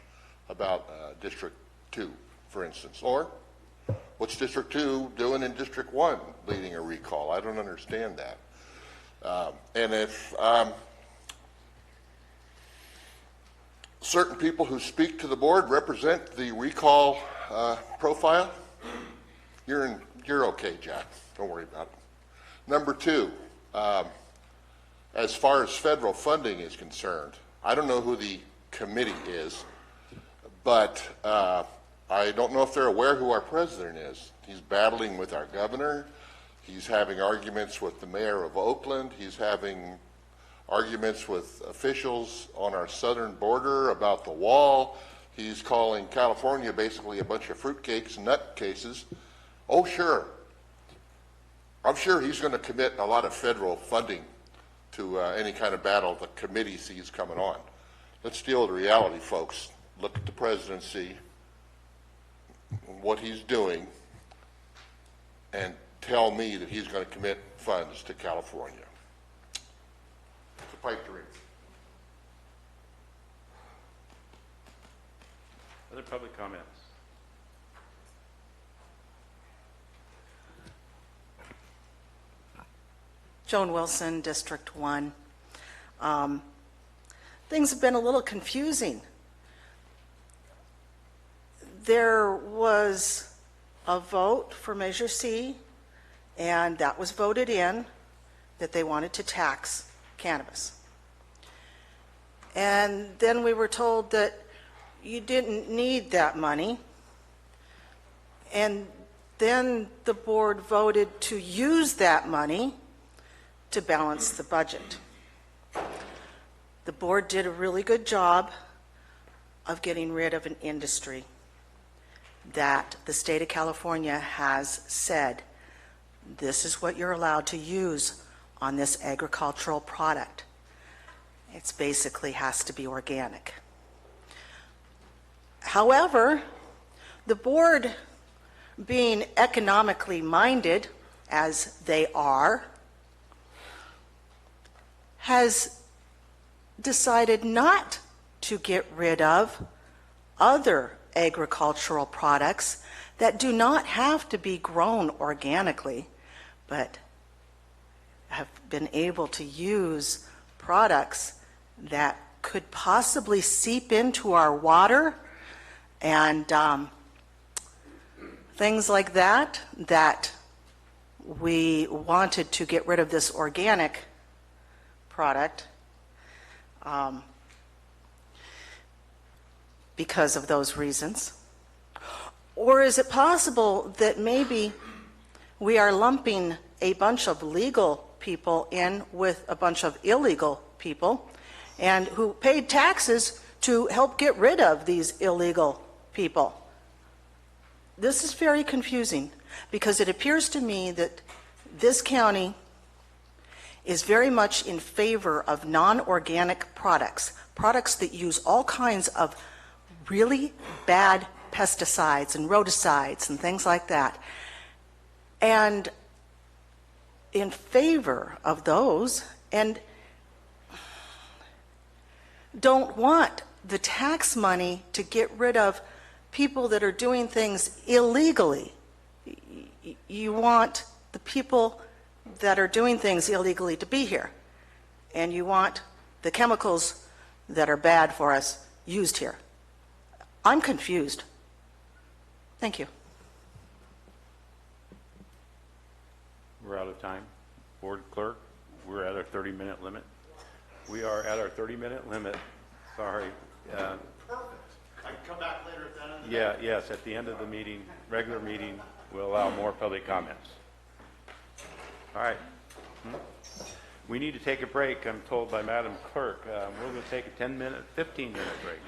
T: about District 2, for instance? Or what's District 2 doing in District 1 leading a recall? I don't understand that. And if certain people who speak to the board represent the recall profile, you're okay, Jack. Don't worry about it. Number two, as far as federal funding is concerned, I don't know who the committee is, but I don't know if they're aware who our president is. He's battling with our governor. He's having arguments with the mayor of Oakland. He's having arguments with officials on our southern border about the wall. He's calling California basically a bunch of fruitcakes and nutcases. Oh, sure. I'm sure he's going to commit a lot of federal funding to any kind of battle the committee sees coming on. Let's deal with reality, folks. Look at the presidency, what he's doing, and tell me that he's going to commit funds to California. It's a pipe dream.
A: Other public comments?
U: Joan Wilson, District 1. Things have been a little confusing. There was a vote for Measure C, and that was voted in, that they wanted to tax cannabis. And then we were told that you didn't need that money. And then the board voted to use that money to balance the budget. The board did a really good job of getting rid of an industry that the state of California has said, this is what you're allowed to use on this agricultural product. It basically has to be organic. However, the board, being economically minded, as they are, has decided not to get rid of other agricultural products that do not have to be grown organically, but have been able to use products that could possibly seep into our water and things like that, that we wanted to get rid of this organic product because of those reasons? Or is it possible that maybe we are lumping a bunch of legal people in with a bunch of illegal people and who paid taxes to help get rid of these illegal people? This is very confusing because it appears to me that this county is very much in favor of non-organic products, products that use all kinds of really bad pesticides and rodicides and things like that, and in favor of those, and don't want the tax money to get rid of people that are doing things illegally. You want the people that are doing things illegally to be here, and you want the chemicals that are bad for us used here. I'm confused. Thank you.
A: We're out of time. Board clerk, we're at our 30-minute limit. We are at our 30-minute limit. Sorry.
J: Perfect. I can come back later at the end of the
A: Yeah, yes, at the end of the meeting, regular meeting, we'll allow more public comments. All right. We need to take a break, I'm told by Madam Clerk. We're going to take a 15-minute break.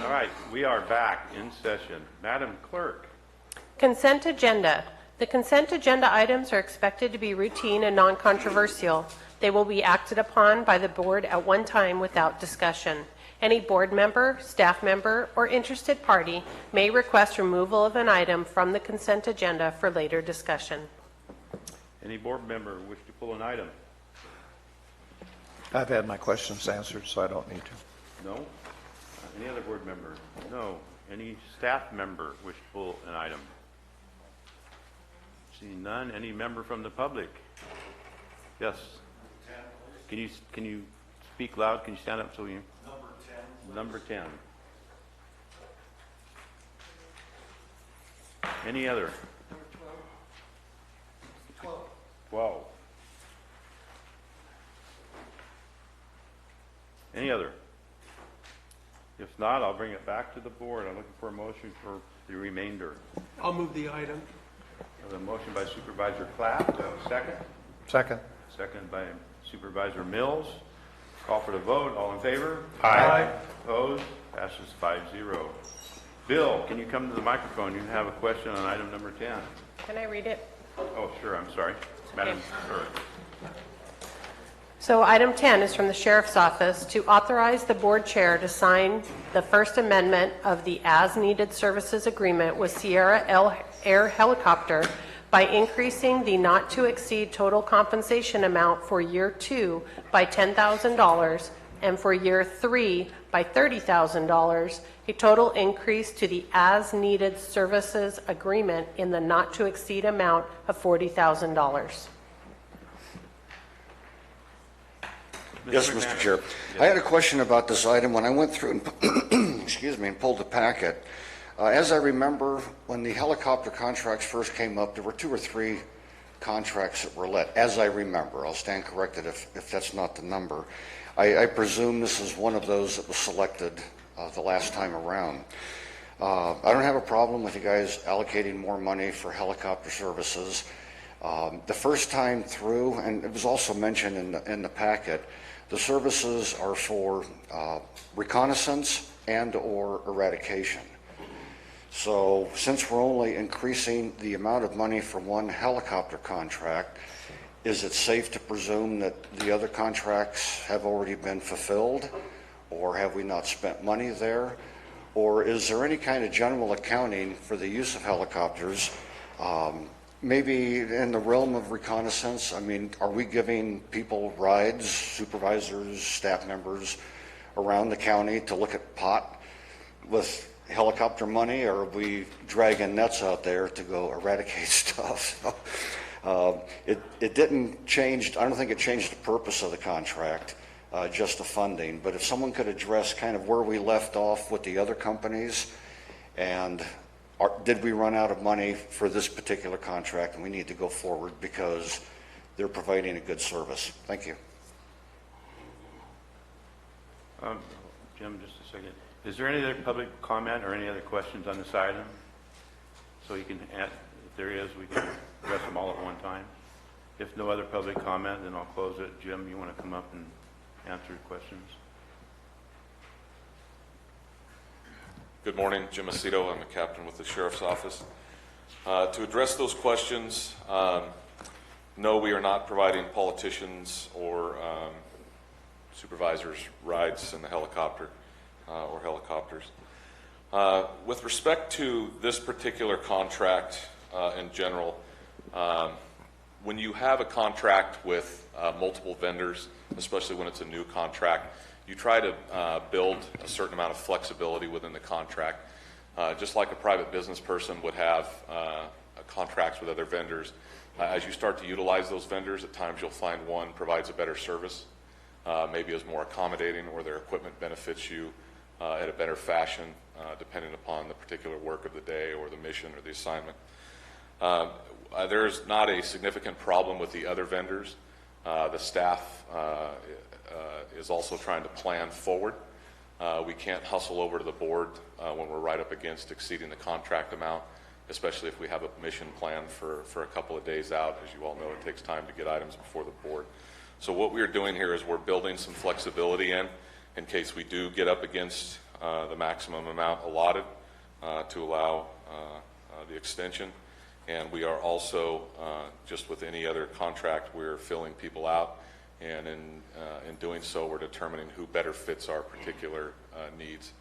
A: All right, we are back in session. Madam Clerk.
C: Consent agenda. The consent agenda items are expected to be routine and non-controversial. They will be acted upon by the board at one time without discussion. Any board member, staff member, or interested party may request removal of an item from the consent agenda for later discussion.
A: Any board member wish to pull an item?
D: I've had my questions answered, so I don't need to.
A: No? Any other board member? No. Any staff member wish to pull an item? Seeing none. Any member from the public? Yes. Can you speak loud? Can you stand up so you? Number 10. Any other?
B: Number
A: 12. Any other? If not, I'll bring it back to the board. I'm looking for a motion for the remainder.
B: I'll move the item.
A: I have a motion by Supervisor Clapp. Do I have a second?
D: Second.
A: Second by Supervisor Mills. Call for the vote. All in favor?
D: Aye.
A: Opposed? Passes 5-0. Bill, can you come to the microphone? You have a question on item number 10.
C: Can I read it?
A: Oh, sure. I'm sorry. Madam Clerk.
C: So item 10 is from the Sheriff's Office to authorize the board chair to sign the First Amendment of the As-Needed Services Agreement with Sierra Air Helicopter by increasing the not-to-exceed total compensation amount for year 2 by $10,000 and for year 3 by $30,000, a total increase to the As-Needed Services Agreement in the not-to-exceed amount of $40,000.
P: Yes, Mr. Chair. I had a question about this item when I went through and, excuse me, and pulled the packet. As I remember, when the helicopter contracts first came up, there were 2 or 3 contracts that were let, as I remember. I'll stand corrected if that's not the number. I presume this is one of those that was selected the last time around. I don't have a problem with you guys allocating more money for helicopter services. The first time through, and it was also mentioned in the packet, the services are for reconnaissance and or eradication. So since we're only increasing the amount of money for one helicopter contract, is it safe to presume that the other contracts have already been fulfilled? Or have we not spent money there? Or is there any kind of general accounting for the use of helicopters? Maybe in the realm of reconnaissance, I mean, are we giving people rides, supervisors, staff members around the county to look at pot with helicopter money, or are we dragging nets out there to go eradicate stuff? It didn't change, I don't think it changed the purpose of the contract, just the funding. But if someone could address kind of where we left off with the other companies, and did we run out of money for this particular contract and we need to go forward because they're providing a good service? Thank you.
A: Jim, just a second. Is there any other public comment or any other questions on this item? So you can add, if there is, we can address them all at one time. If no other public comment, then I'll close it. Jim, you want to come up and answer questions?
G: Good morning, Jim Aceto. I'm the captain with the Sheriff's Office. To address those questions, no, we are not providing politicians or supervisors rides in the helicopter or helicopters. With respect to this particular contract in general, when you have a contract with multiple vendors, especially when it's a new contract, you try to build a certain amount of flexibility within the contract. Just like a private business person would have contracts with other vendors. As you start to utilize those vendors, at times you'll find one provides a better service maybe is more accommodating, or their equipment benefits you at a better fashion, depending upon the particular work of the day or the mission or the assignment. There's not a significant problem with the other vendors. The staff is also trying to plan forward. We can't hustle over to the board when we're right up against exceeding the contract amount, especially if we have a mission plan for a couple of days out. As you all know, it takes time to get items before the board. So what we're doing here is we're building some flexibility in case we do get up against the maximum amount allotted to allow the extension. And we are also, just with any other contract, we're filling people out, and in doing so, we're determining who better fits our particular needs.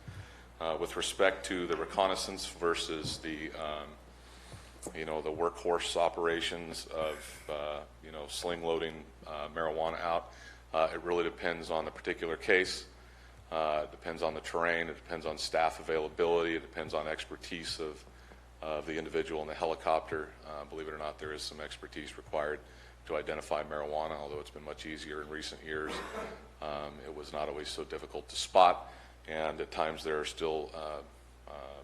G: With respect to the reconnaissance versus the the workhorse operations of sling loading marijuana out, it really depends on the particular case. It depends on the terrain. It depends on staff availability. It depends on expertise of the individual in the helicopter. Believe it or not, there is some expertise required to identify marijuana, although it's been much easier in recent years. It was not always so difficult to spot, and at times there are still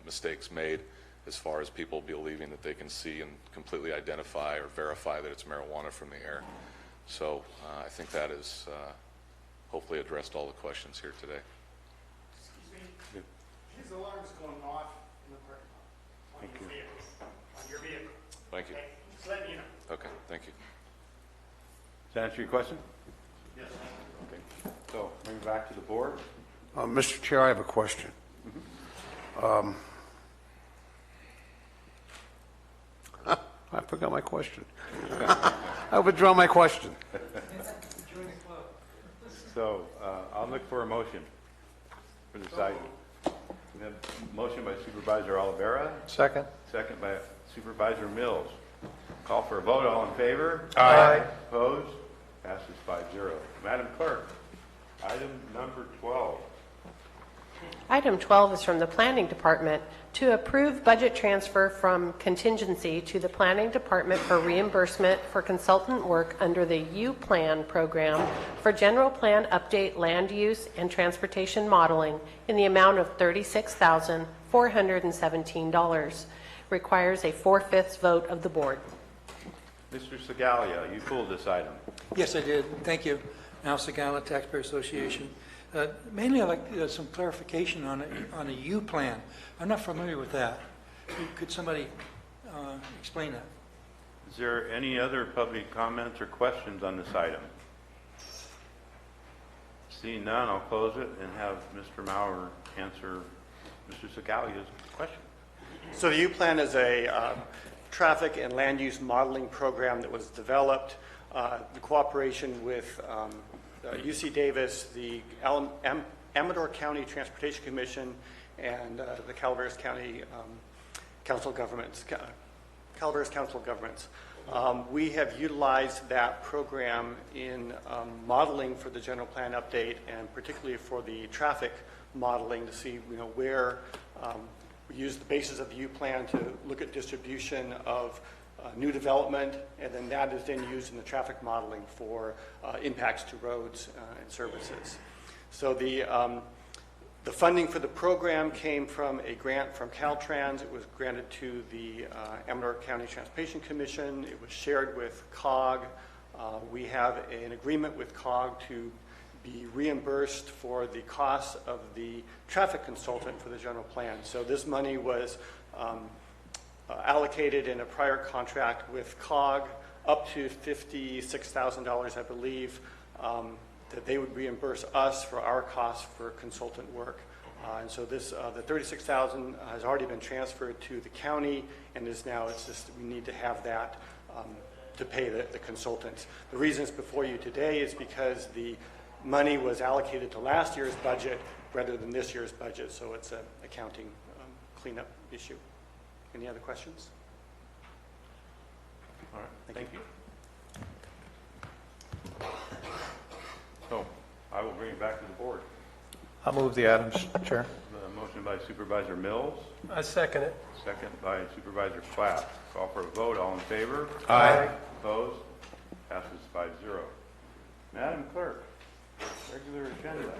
G: mistakes made as far as people believing that they can see and completely identify or verify that it's marijuana from the air. So I think that has hopefully addressed all the questions here today.
J: Excuse me. His alarm's going off in the parking lot on your vehicle. On your vehicle.
G: Thank you.
J: Okay. Just letting you know.
G: Okay, thank you.
A: Does that answer your question?
J: Yes.
A: Okay. So bring it back to the board.
H: Mr. Chair, I have a question. I forgot my question. I withdraw my question.
A: So I'll look for a motion for this item. We have a motion by Supervisor Calaveras.
D: Second.
A: Second by Supervisor Mills. Call for a vote. All in favor?
D: Aye.
A: Opposed? Passes 5-0. Madam Clerk, item number 12.
C: Item 12 is from the Planning Department to approve budget transfer from contingency to the Planning Department for reimbursement for consultant work under the U-Plan program for general plan update, land use, and transportation modeling in the amount of $36,417. Requires a 4/5 vote of the board.
A: Mr. Segalia, you pulled this item.
I: Yes, I did. Thank you. Al Segala, Taxpayer Association. Mainly, I'd like some clarification on a U plan. I'm not familiar with that. Could somebody explain that?
A: Is there any other public comments or questions on this item? Seeing none, I'll close it and have Mr. Maurer answer Mr. Segalia's question.
J: So the U-Plan is a traffic and land use modeling program that was developed in cooperation with UC Davis, the Amador County Transportation Commission, and the Calaveras County Council of Governments. Calaveras Council of Governments. We have utilized that program in modeling for the general plan update, and particularly for the traffic modeling to see where we use the basis of the U-Plan to look at distribution of new development, and then that is then used in the traffic modeling for impacts to roads and services. So the funding for the program came from a grant from Caltrans. It was granted to the Amador County Transportation Commission. It was shared with COG. We have an agreement with COG to be reimbursed for the cost of the traffic consultant for the general plan. So this money was allocated in a prior contract with COG up to $56,000, I believe, that they would reimburse us for our costs for consultant work. And so this, the $36,000 has already been transferred to the county, and is now, it's just, we need to have that to pay the consultants. The reason it's before you today is because the money was allocated to last year's budget rather than this year's budget, so it's an accounting cleanup issue. Any other questions?
A: All right, thank you. So I will bring it back to the board.
D: I'll move the items, Chair.
A: A motion by Supervisor Mills.
K: I second it.
A: Second by Supervisor Platt. Call for a vote. All in favor?
D: Aye.
A: Opposed? Passes 5-0. Madam Clerk. Regular agenda.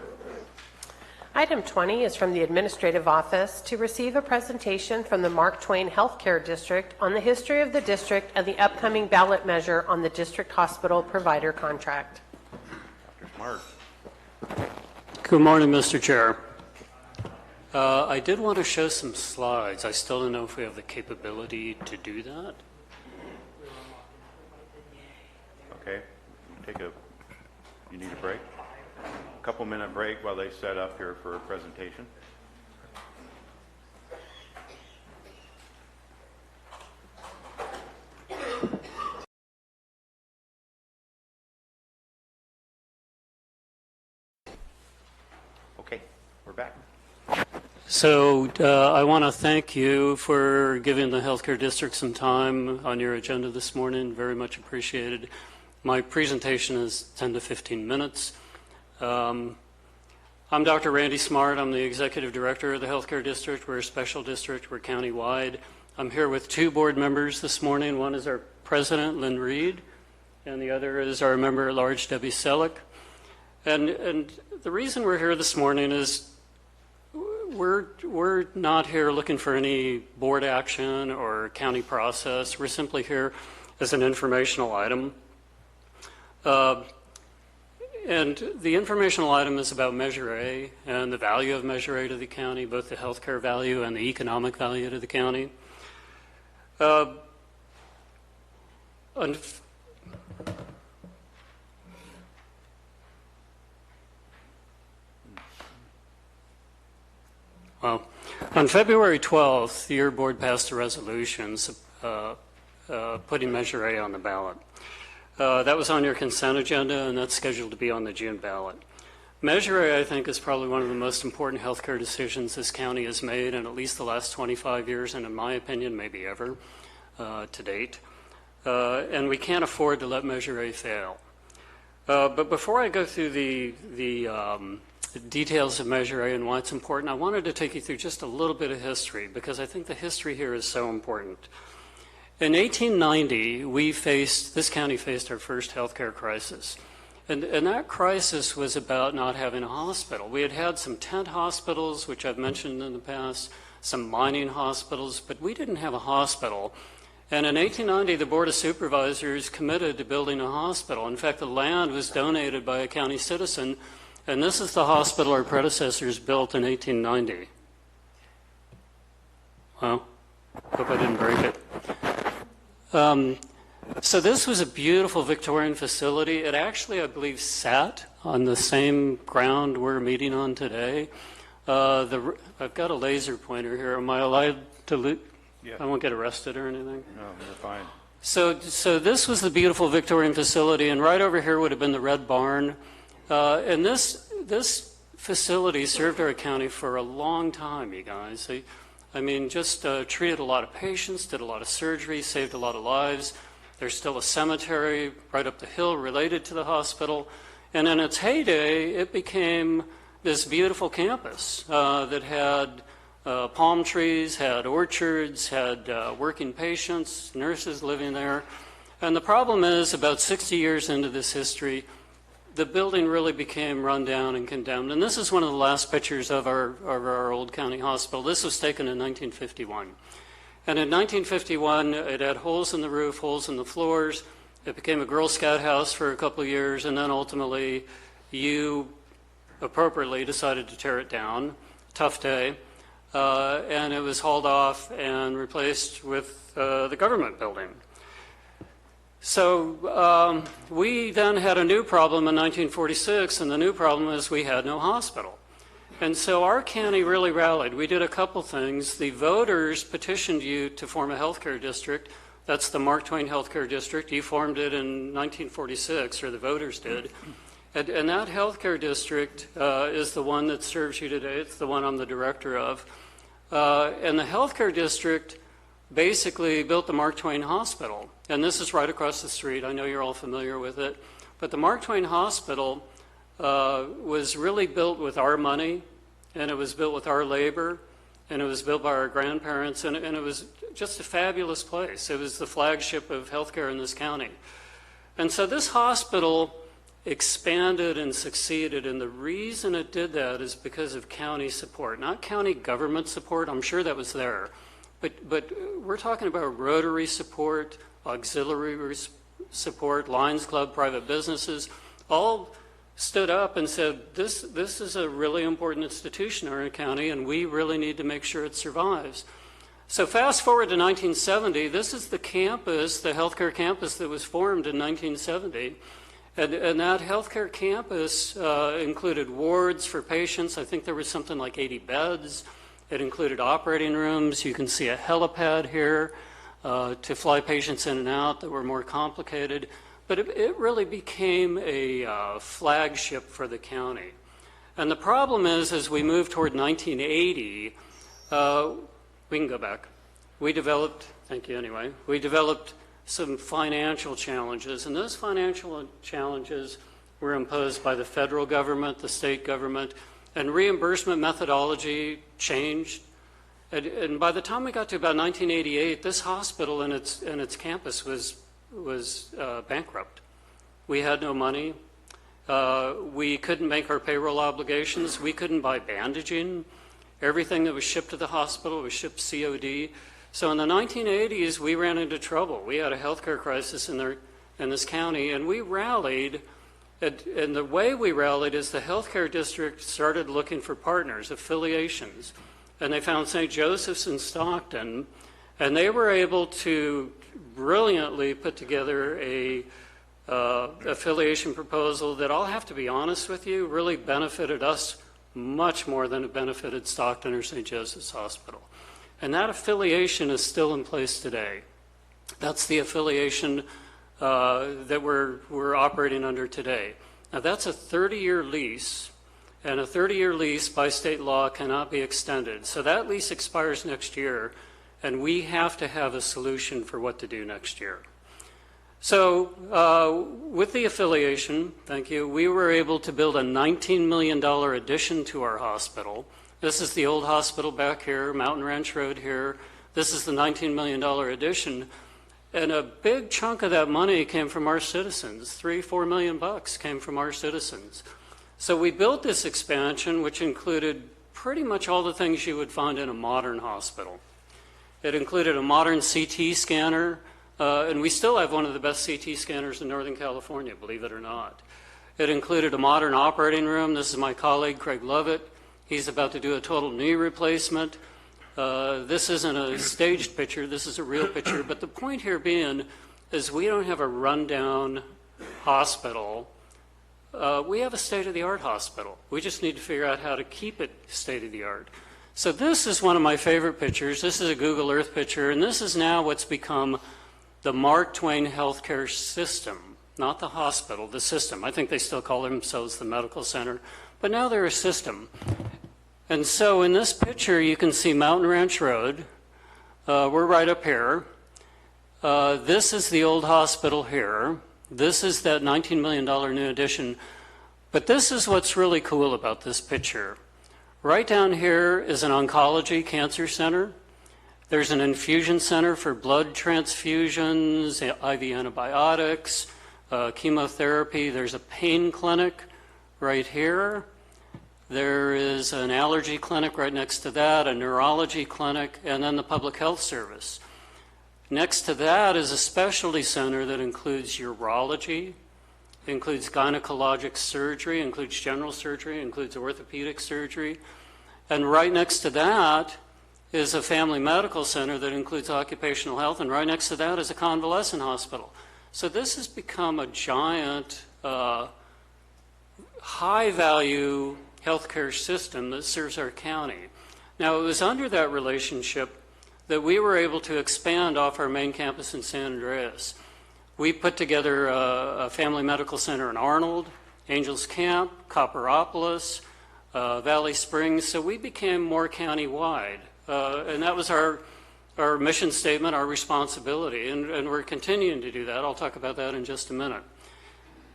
C: Item 20 is from the Administrative Office to receive a presentation from the Mark Twain Healthcare District on the history of the district and the upcoming ballot measure on the district hospital provider contract.
A: Dr. Smart.
E: Good morning, Mr. Chair. I did want to show some slides. I still don't know if we have the capability to do that.
A: Okay, you need a break? A couple minute break while they set up here for a presentation. Okay, we're back.
E: So I want to thank you for giving the healthcare district some time on your agenda this morning. Very much appreciated. My presentation is 10 to 15 minutes. I'm Dr. Randy Smart. I'm the Executive Director of the Healthcare District. We're a special district. We're countywide. I'm here with two board members this morning. One is our President, Lynn Reed, and the other is our Member at Large, Debbie Selleck. And the reason we're here this morning is we're not here looking for any board action or county process. We're simply here as an informational item. And the informational item is about Measure A and the value of Measure A to the county, both the healthcare value and the economic value to the county. Well, on February 12th, your board passed a resolution putting Measure A on the ballot. That was on your consent agenda, and that's scheduled to be on the June ballot. Measure A, I think, is probably one of the most important healthcare decisions this county has made in at least the last 25 years, and in my opinion, maybe ever to date. And we can't afford to let Measure A fail. But before I go through the details of Measure A and why it's important, I wanted to take you through just a little bit of history, because I think the history here is so important. In 1890, this county faced our first healthcare crisis. And that crisis was about not having a hospital. We had had some tent hospitals, which I've mentioned in the past, some mining hospitals, but we didn't have a hospital. And in 1890, the Board of Supervisors committed to building a hospital. In fact, the land was donated by a county citizen, and this is the hospital our predecessors built in 1890. Well, hope I didn't break it. So this was a beautiful Victorian facility. It actually, I believe, sat on the same ground we're meeting on today. I've got a laser pointer here. Am I allowed to
A: Yeah.
E: I won't get arrested or anything?
A: No, you're fine.
E: So this was the beautiful Victorian facility, and right over here would have been the Red Barn. And this facility served our county for a long time, you guys. Just treated a lot of patients, did a lot of surgery, saved a lot of lives. There's still a cemetery right up the hill related to the hospital. And in its heyday, it became this beautiful campus that had palm trees, had orchards, had working patients, nurses living there. And the problem is, about 60 years into this history, the building really became run down and condemned. And this is one of the last pictures of our old county hospital. This was taken in 1951. And in 1951, it had holes in the roof, holes in the floors. It became a Girl Scout house for a couple of years, and then ultimately you appropriately decided to tear it down. Tough day. And it was hauled off and replaced with the government building. So we then had a new problem in 1946, and the new problem is we had no hospital. And so our county really rallied. We did a couple things. The voters petitioned you to form a healthcare district. That's the Mark Twain Healthcare District. You formed it in 1946, or the voters did. And that healthcare district is the one that serves you today. It's the one I'm the director of. And the healthcare district basically built the Mark Twain Hospital. And this is right across the street. I know you're all familiar with it. But the Mark Twain Hospital was really built with our money, and it was built with our labor, and it was built by our grandparents, and it was just a fabulous place. It was the flagship of healthcare in this county. And so this hospital expanded and succeeded, and the reason it did that is because of county support, not county government support. I'm sure that was there, but we're talking about Rotary support, auxiliary support, Lions Club, private businesses, all stood up and said, this is a really important institution in our county, and we really need to make sure it survives. So fast forward to 1970, this is the campus, the healthcare campus that was formed in 1970. And that healthcare campus included wards for patients. I think there was something like 80 beds. It included operating rooms. You can see a helipad here to fly patients in and out that were more complicated. But it really became a flagship for the county. And the problem is, as we move toward 1980, we can go back. We developed, thank you anyway, we developed some financial challenges, and those financial challenges were imposed by the federal government, the state government, and reimbursement methodology changed. And by the time we got to about 1988, this hospital and its campus was bankrupt. We had no money. We couldn't make our payroll obligations. We couldn't buy bandaging. Everything that was shipped to the hospital was shipped COD. So in the 1980s, we ran into trouble. We had a healthcare crisis in this county, and we rallied. And the way we rallied is the healthcare district started looking for partners, affiliations. And they found St. Joseph's in Stockton, and they were able to brilliantly put together a affiliation proposal that, I'll have to be honest with you, really benefited us much more than it benefited Stockton or St. Joseph's Hospital. And that affiliation is still in place today. That's the affiliation that we're operating under today. Now that's a 30-year lease, and a 30-year lease by state law cannot be extended. So that lease expires next year, and we have to have a solution for what to do next year. So with the affiliation, thank you, we were able to build a $19 million addition to our hospital. This is the old hospital back here, Mountain Ranch Road here. This is the $19 million addition. And a big chunk of that money came from our citizens. $3-4 million came from our citizens. So we built this expansion, which included pretty much all the things you would find in a modern hospital. It included a modern CT scanner, and we still have one of the best CT scanners in Northern California, believe it or not. It included a modern operating room. This is my colleague, Craig Lovett. He's about to do a total knee replacement. This isn't a staged picture, this is a real picture, but the point here being is we don't have a rundown hospital. We have a state-of-the-art hospital. We just need to figure out how to keep it state-of-the-art. So this is one of my favorite pictures. This is a Google Earth picture, and this is now what's become the Mark Twain healthcare system, not the hospital, the system. I think they still call themselves the medical center, but now they're a system. And so in this picture, you can see Mountain Ranch Road. We're right up here. This is the old hospital here. This is that $19 million new addition. But this is what's really cool about this picture. Right down here is an oncology cancer center. There's an infusion center for blood transfusions, IV antibiotics, chemotherapy. There's a pain clinic right here. There is an allergy clinic right next to that, a neurology clinic, and then the public health service. Next to that is a specialty center that includes urology, includes gynecologic surgery, includes general surgery, includes orthopedic surgery. And right next to that is a family medical center that includes occupational health, and right next to that is a convalescent hospital. So this has become a giant, high-value healthcare system that serves our county. Now, it was under that relationship that we were able to expand off our main campus in San Andreas. We put together a family medical center in Arnold, Angels Camp, Copperopolis, Valley Springs, so we became more county-wide. And that was our mission statement, our responsibility, and we're continuing to do that. I'll talk about that in just a minute.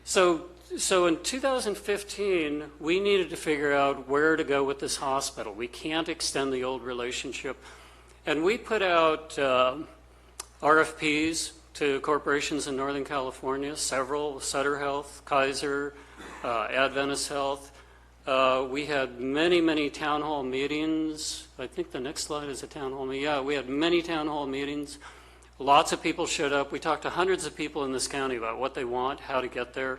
E: So in 2015, we needed to figure out where to go with this hospital. We can't extend the old relationship. And we put out RFPs to corporations in Northern California, several, Sutter Health, Kaiser, Adventist Health. We had many, many town hall meetings. I think the next slide is a town hall meeting. Yeah, we had many town hall meetings. Lots of people showed up. We talked to hundreds of people in this county about what they want, how to get there.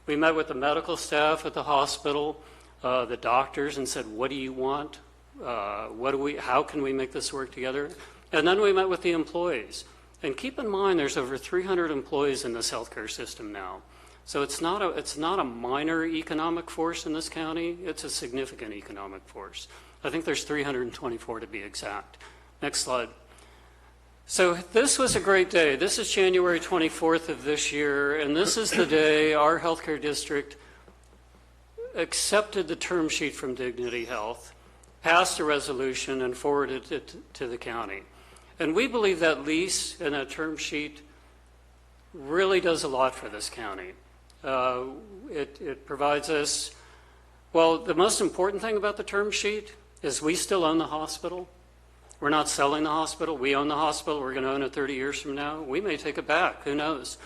E: We met with the medical staff at the hospital, the doctors, and said, what do you want? How can we make this work together? And then we met with the employees. And keep in mind, there's over 300 employees in this healthcare system now. So it's not a minor economic force in this county. It's a significant economic force. I think there's 324 to be exact. Next slide. So this was a great day. This is January 24th of this year, and this is the day our healthcare district accepted the term sheet from Dignity Health, passed a resolution, and forwarded it to the county. And we believe that lease and that term sheet really does a lot for this county. It provides us, well, the most important thing about the term sheet is we still own the hospital. We're not selling the hospital. We own the hospital. We're going to own it 30 years from now. We may take it back. Who knows?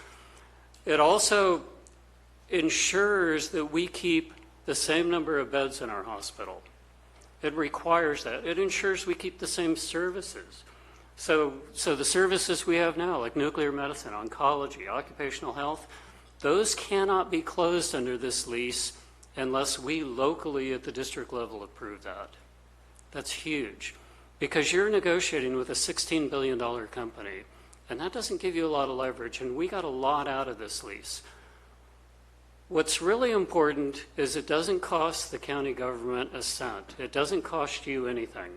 E: It also ensures that we keep the same number of beds in our hospital. It requires that. It ensures we keep the same services. So the services we have now, like nuclear medicine, oncology, occupational health, those cannot be closed under this lease unless we locally at the district level approve that. That's huge, because you're negotiating with a $16 billion company, and that doesn't give you a lot of leverage, and we got a lot out of this lease. What's really important is it doesn't cost the county government a cent. It doesn't cost you anything.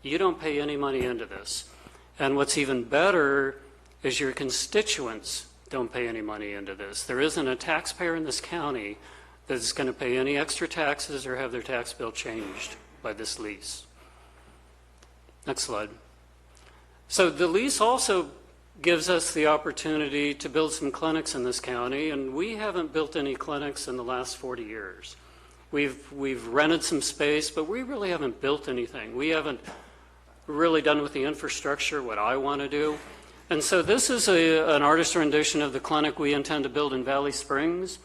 E: You don't pay any money into this. And what's even better is your constituents don't pay any money into this. There isn't a taxpayer in this county that's going to pay any extra taxes or have their tax bill changed by this lease. Next slide. So the lease also gives us the opportunity to build some clinics in this county, and we haven't built any clinics in the last 40 years. We've rented some space, but we really haven't built anything. We haven't really done with the infrastructure what I want to do. And so this is an artist rendition of the clinic we intend to build in Valley Springs.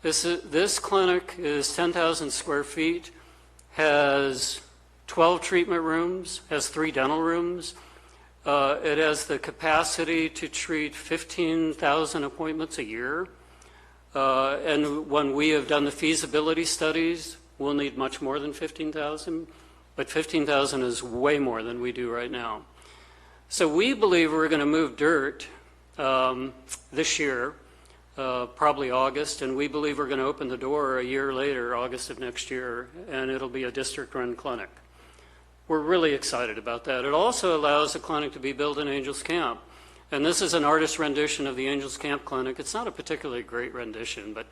E: This clinic is 10,000 square feet, has 12 treatment rooms, has 3 dental rooms. It has the capacity to treat 15,000 appointments a year. And when we have done the feasibility studies, we'll need much more than 15,000, but 15,000 is way more than we do right now. So we believe we're going to move dirt this year, probably August, and we believe we're going to open the door a year later, August of next year, and it'll be a district-run clinic. We're really excited about that. It also allows the clinic to be built in Angels Camp. And this is an artist rendition of the Angels Camp clinic. It's not a particularly great rendition, but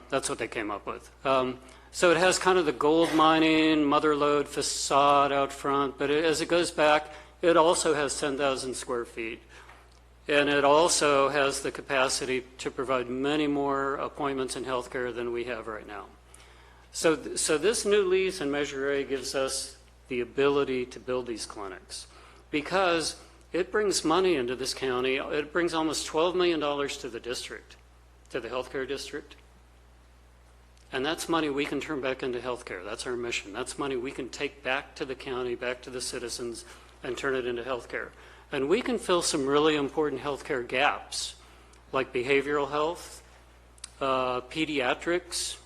E: that's what they came up with. So it has kind of the gold mining, mother lode facade out front, but as it goes back, it also has 10,000 square feet. And it also has the capacity to provide many more appointments in healthcare than we have right now. So this new lease in Measure A gives us the ability to build these clinics because it brings money into this county. It brings almost $12 million to the district, to the healthcare district. And that's money we can turn back into healthcare. That's our mission. That's money we can take back to the county, back to the citizens, and turn it into healthcare. And we can fill some really important healthcare gaps, like behavioral health, pediatrics,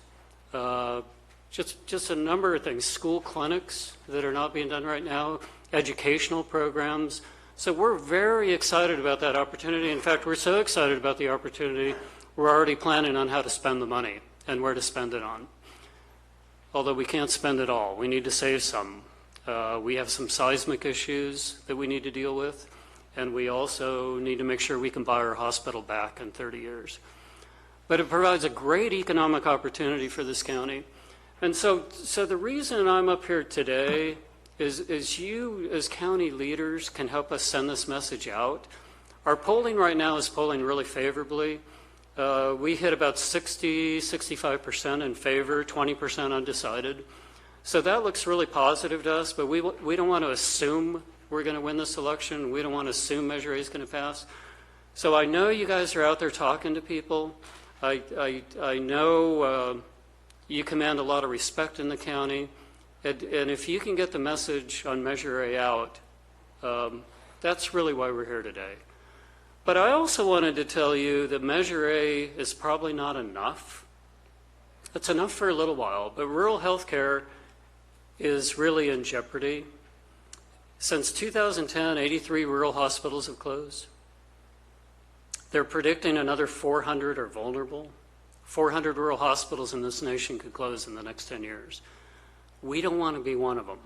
E: just a number of things, school clinics that are not being done right now, educational programs. So we're very excited about that opportunity. In fact, we're so excited about the opportunity, we're already planning on how to spend the money and where to spend it on. Although we can't spend it all. We need to save some. We have some seismic issues that we need to deal with, and we also need to make sure we can buy our hospital back in 30 years. But it provides a great economic opportunity for this county. And so the reason I'm up here today is you as county leaders can help us send this message out. Our polling right now is polling really favorably. We hit about 65% in favor, 20% undecided. So that looks really positive to us, but we don't want to assume we're going to win this election. We don't want to assume Measure A is going to pass. So I know you guys are out there talking to people. I know you command a lot of respect in the county. And if you can get the message on Measure A out, that's really why we're here today. But I also wanted to tell you that Measure A is probably not enough. It's enough for a little while, but rural health care is really in jeopardy. Since 2010, 83 rural hospitals have closed. They're predicting another 400 are vulnerable. 400 rural hospitals in this nation could close in the next 10 years. We don't want to be one of them.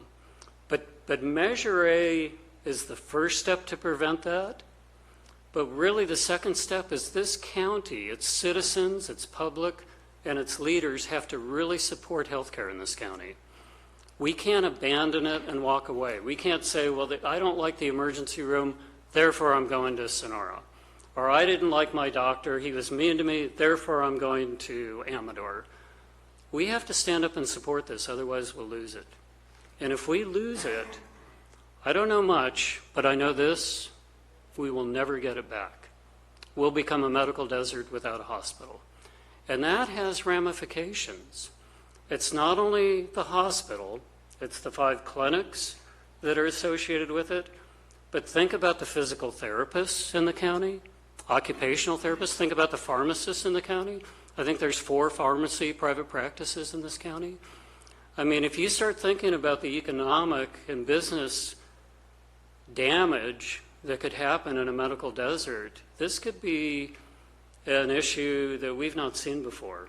E: But Measure A is the first step to prevent that. But really the second step is this county, its citizens, its public, and its leaders have to really support healthcare in this county. We can't abandon it and walk away. We can't say, well, I don't like the emergency room, therefore I'm going to Sonora. Or I didn't like my doctor, he was mean to me, therefore I'm going to Amador. We have to stand up and support this, otherwise we'll lose it. And if we lose it, I don't know much, but I know this, we will never get it back. We'll become a medical desert without a hospital. And that has ramifications. It's not only the hospital, it's the 5 clinics that are associated with it, but think about the physical therapists in the county, occupational therapists, think about the pharmacists in the county. I think there's 4 pharmacy private practices in this county. I mean, if you start thinking about the economic and business damage that could happen in a medical desert, this could be an issue that we've not seen before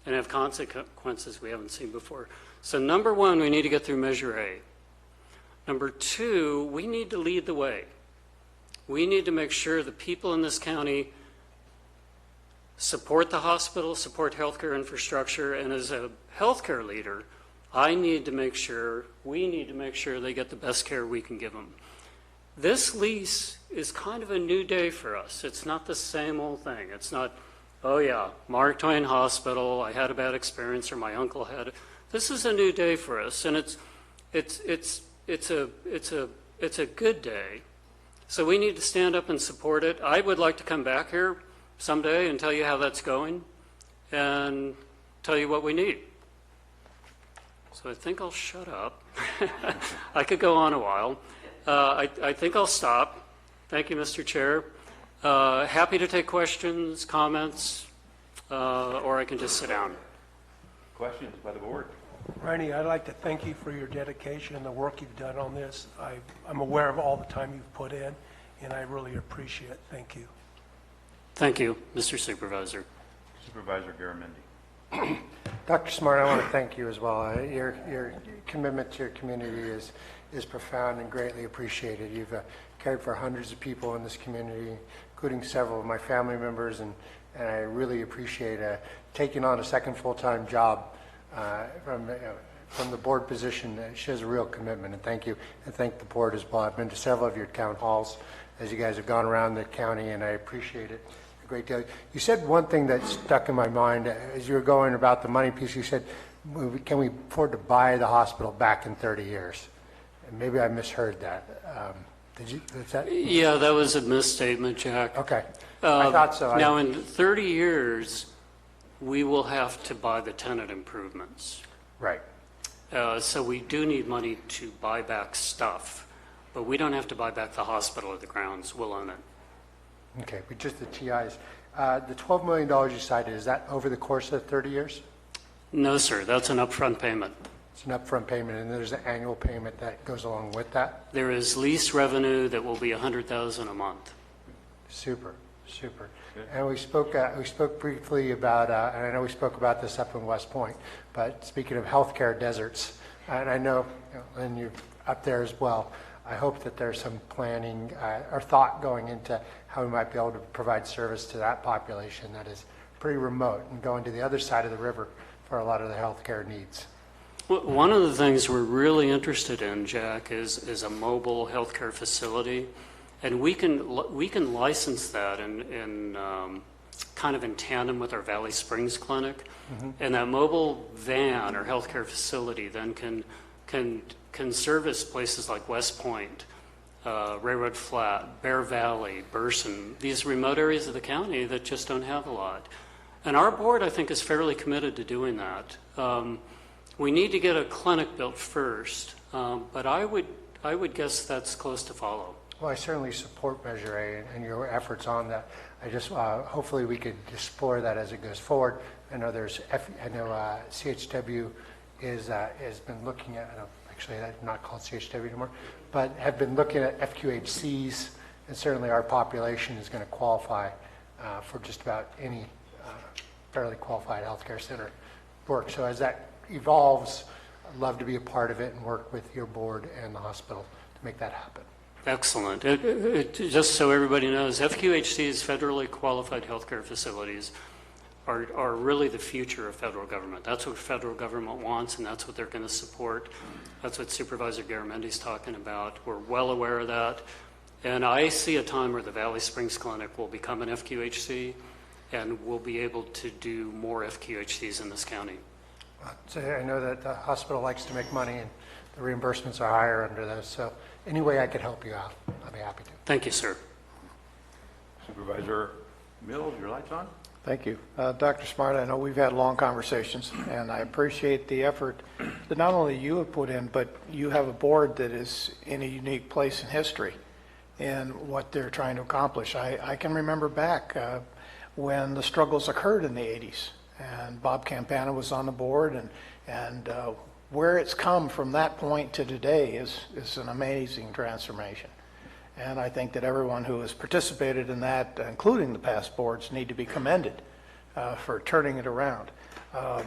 E: and have consequences we haven't seen before. So number 1, we need to get through Measure A. Number 2, we need to lead the way. We need to make sure the people in this county support the hospital, support healthcare infrastructure, and as a healthcare leader, we need to make sure they get the best care we can give them. This lease is kind of a new day for us. It's not the same old thing. It's not, oh yeah, Mark Twain Hospital, I had a bad experience, or my uncle had it. This is a new day for us, and it's a good day. So we need to stand up and support it. I would like to come back here someday and tell you how that's going and tell you what we need. So I think I'll shut up. I could go on a while. I think I'll stop. Thank you, Mr. Chair. Happy to take questions, comments, or I can just sit down.
A: Questions by the board?
F: Ronnie, I'd like to thank you for your dedication and the work you've done on this. I'm aware of all the time you've put in, and I really appreciate it. Thank you.
E: Thank you, Mr. Supervisor.
A: Supervisor Garamendi.
K: Dr. Smart, I want to thank you as well. Your commitment to your community is profound and greatly appreciated. You've cared for hundreds of people in this community, including several of my family members, and I really appreciate taking on a second full-time job from the board position. It shows a real commitment, and thank you, and thank the board as well. I've been to several of your town halls as you guys have gone around the county, and I appreciate it a great deal. You said one thing that stuck in my mind as you were going about the money piece. You said, can we afford to buy the hospital back in 30 years? And maybe I misheard that.
E: Yeah, that was a misstatement, Jack.
K: Okay, I thought so.
E: Now, in 30 years, we will have to buy the tenant improvements.
K: Right.
E: So we do need money to buy back stuff, but we don't have to buy back the hospital or the grounds. We'll own it.
K: Okay, but just the TIs. The $12 million you cited, is that over the course of 30 years?
E: No, sir. That's an upfront payment.
K: It's an upfront payment, and there's an annual payment that goes along with that?
E: There is lease revenue that will be $100,000 a month.
K: Super, super. And we spoke briefly about, and I know we spoke about this up in West Point, but speaking of healthcare deserts, and I know, and you're up there as well, I hope that there's some planning or thought going into how we might be able to provide service to that population that is pretty remote and going to the other side of the river for a lot of the healthcare needs.
E: One of the things we're really interested in, Jack, is a mobile healthcare facility, and we can license that in kind of in tandem with our Valley Springs clinic, and that mobile van or healthcare facility then can service places like West Point, Railroad Flat, Bear Valley, Burson, these remote areas of the county that just don't have a lot. And our board, I think, is fairly committed to doing that. We need to get a clinic built first, but I would guess that's close to follow.
K: Well, I certainly support Measure A and your efforts on that. I just, hopefully we could explore that as it goes forward. I know CHW has been looking at, actually that's not called CHW anymore, but have been looking at FQHCs, and certainly our population is going to qualify for just about any fairly qualified healthcare center work. So as that evolves, I'd love to be a part of it and work with your board and the hospital to make that happen.
E: Excellent. Just so everybody knows, FQHCs, federally qualified healthcare facilities, are really the future of federal government. That's what federal government wants, and that's what they're going to support. That's what Supervisor Garamendi's talking about. We're well aware of that. And I see a time where the Valley Springs Clinic will become an FQHC, and we'll be able to do more FQHCs in this county.
K: So I know that the hospital likes to make money, and the reimbursements are higher under those. So any way I could help you out, I'd be happy to.
E: Thank you, sir.
A: Supervisor Mills, your light's on?
D: Thank you. Dr. Smart, I know we've had long conversations, and I appreciate the effort that not only you have put in, but you have a board that is in a unique place in history in what they're trying to accomplish. I can remember back when the struggles occurred in the 80s, and Bob Campana was on the board, and where it's come from that point to today is an amazing transformation. And I think that everyone who has participated in that, including the past boards, need to be commended for turning it around. A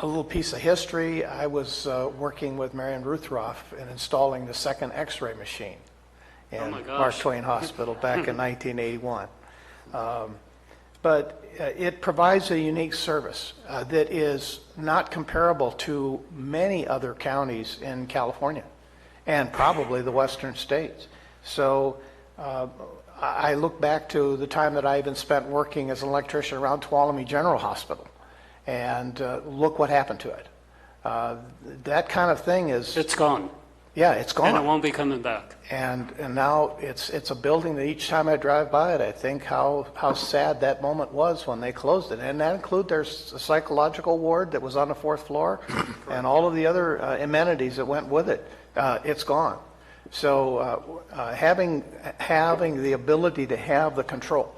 D: little piece of history, I was working with Marion Ruthroff in installing the second x-ray machine in Mark Twain Hospital back in 1981. But it provides a unique service that is not comparable to many other counties in California and probably the western states. So I look back to the time that I even spent working as an electrician around Tuolumne General Hospital, and look what happened to it. That kind of thing is...
E: It's gone.
D: Yeah, it's gone.
E: And it won't be coming back.
D: And now it's a building that each time I drive by it, I think how sad that moment was when they closed it. And that includes their psychological ward that was on the 4th floor and all of the other amenities that went with it. It's gone. So having the ability to have the control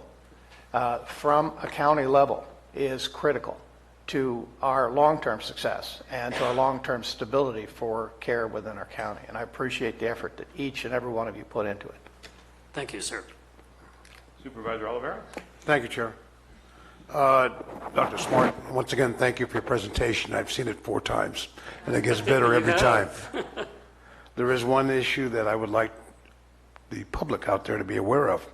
D: from a county level is critical to our long-term success and to our long-term stability for care within our county. And I appreciate the effort that each and every one of you put into it.
E: Thank you, sir.
A: Supervisor Oliveira?
H: Thank you, Chair. Dr. Smart, once again, thank you for your presentation. I've seen it 4 times, and it gets better every time. There is one issue that I would like the public out there to be aware of.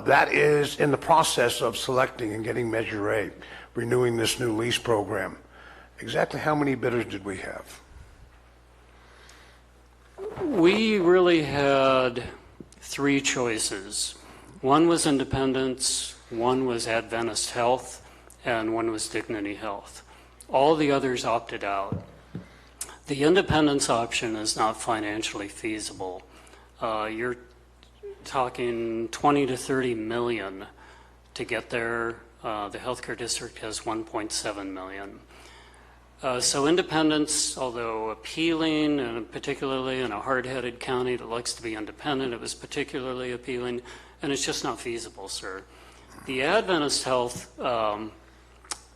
H: That is in the process of selecting and getting Measure A, renewing this new lease program. Exactly how many bidders did we have?
E: We really had 3 choices. One was Independence, one was Adventist Health, and one was Dignity Health. All the others opted out. The Independence option is not financially feasible. You're talking 20 to 30 million to get there. The healthcare district has 1.7 million. So Independence, although appealing, and particularly in a hard-headed county that likes to be independent, it was particularly appealing, and it's just not feasible, sir. The Adventist Health,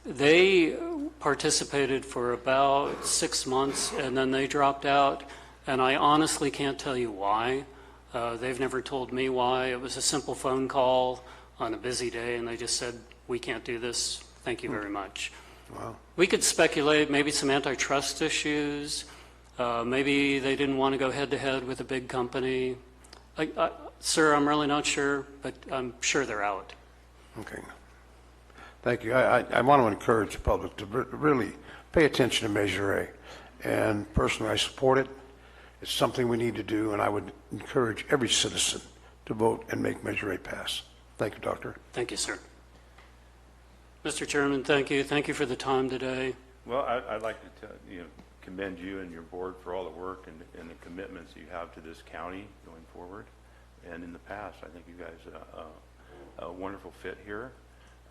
E: they participated for about 6 months, and then they dropped out, and I honestly can't tell you why. They've never told me why. It was a simple phone call on a busy day, and they just said, we can't do this. Thank you very much.
H: Wow.
E: We could speculate maybe some antitrust issues. Maybe they didn't want to go head-to-head with a big company. Sir, I'm really not sure, but I'm sure they're out.
H: Okay. Thank you. I want to encourage the public to really pay attention to Measure A. And personally, I support it. It's something we need to do, and I would encourage every citizen to vote and make Measure A pass. Thank you, Doctor.
E: Thank you, sir. Mr. Chairman, thank you. Thank you for the time today.
A: Well, I'd like to commend you and your board for all the work and the commitments you have to this county going forward. And in the past, I think you guys are a wonderful fit here.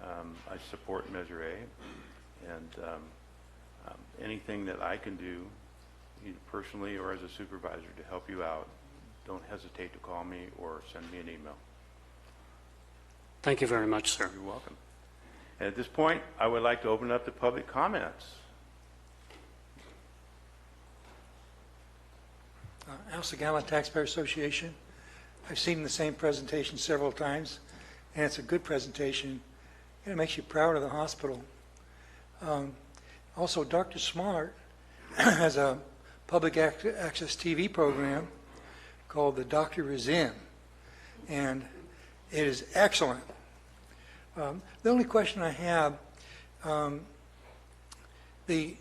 A: I support Measure A, and anything that I can do, either personally or as a supervisor, to help you out, don't hesitate to call me or send me an email.
E: Thank you very much, sir.
A: You're welcome. And at this point, I would like to open up to public comments.
I: House of Gallant Taxpayer Association. I've seen the same presentation several times, and it's a good presentation, and it makes you proud of the hospital. Also, Dr. Smart has a public access TV program called The Doctor Is In, and it is excellent. The only question I have, the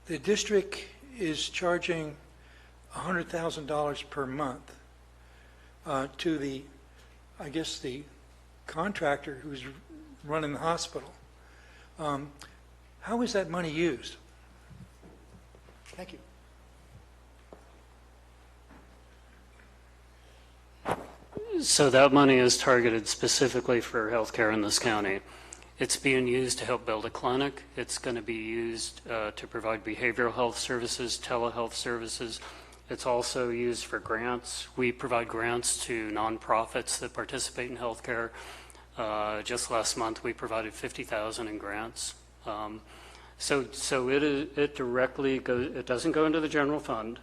I: district is charging $100,000 per month to the, I guess, the contractor who's running the hospital. How is that money used? Thank you.
E: So that money is targeted specifically for healthcare in this county. It's being used to help build a clinic. It's going to be used to provide behavioral health services, telehealth services. It's also used for grants. We provide grants to nonprofits that participate in healthcare. Just last month, we provided $50,000 in grants. So it directly goes. It doesn't go into the general fund.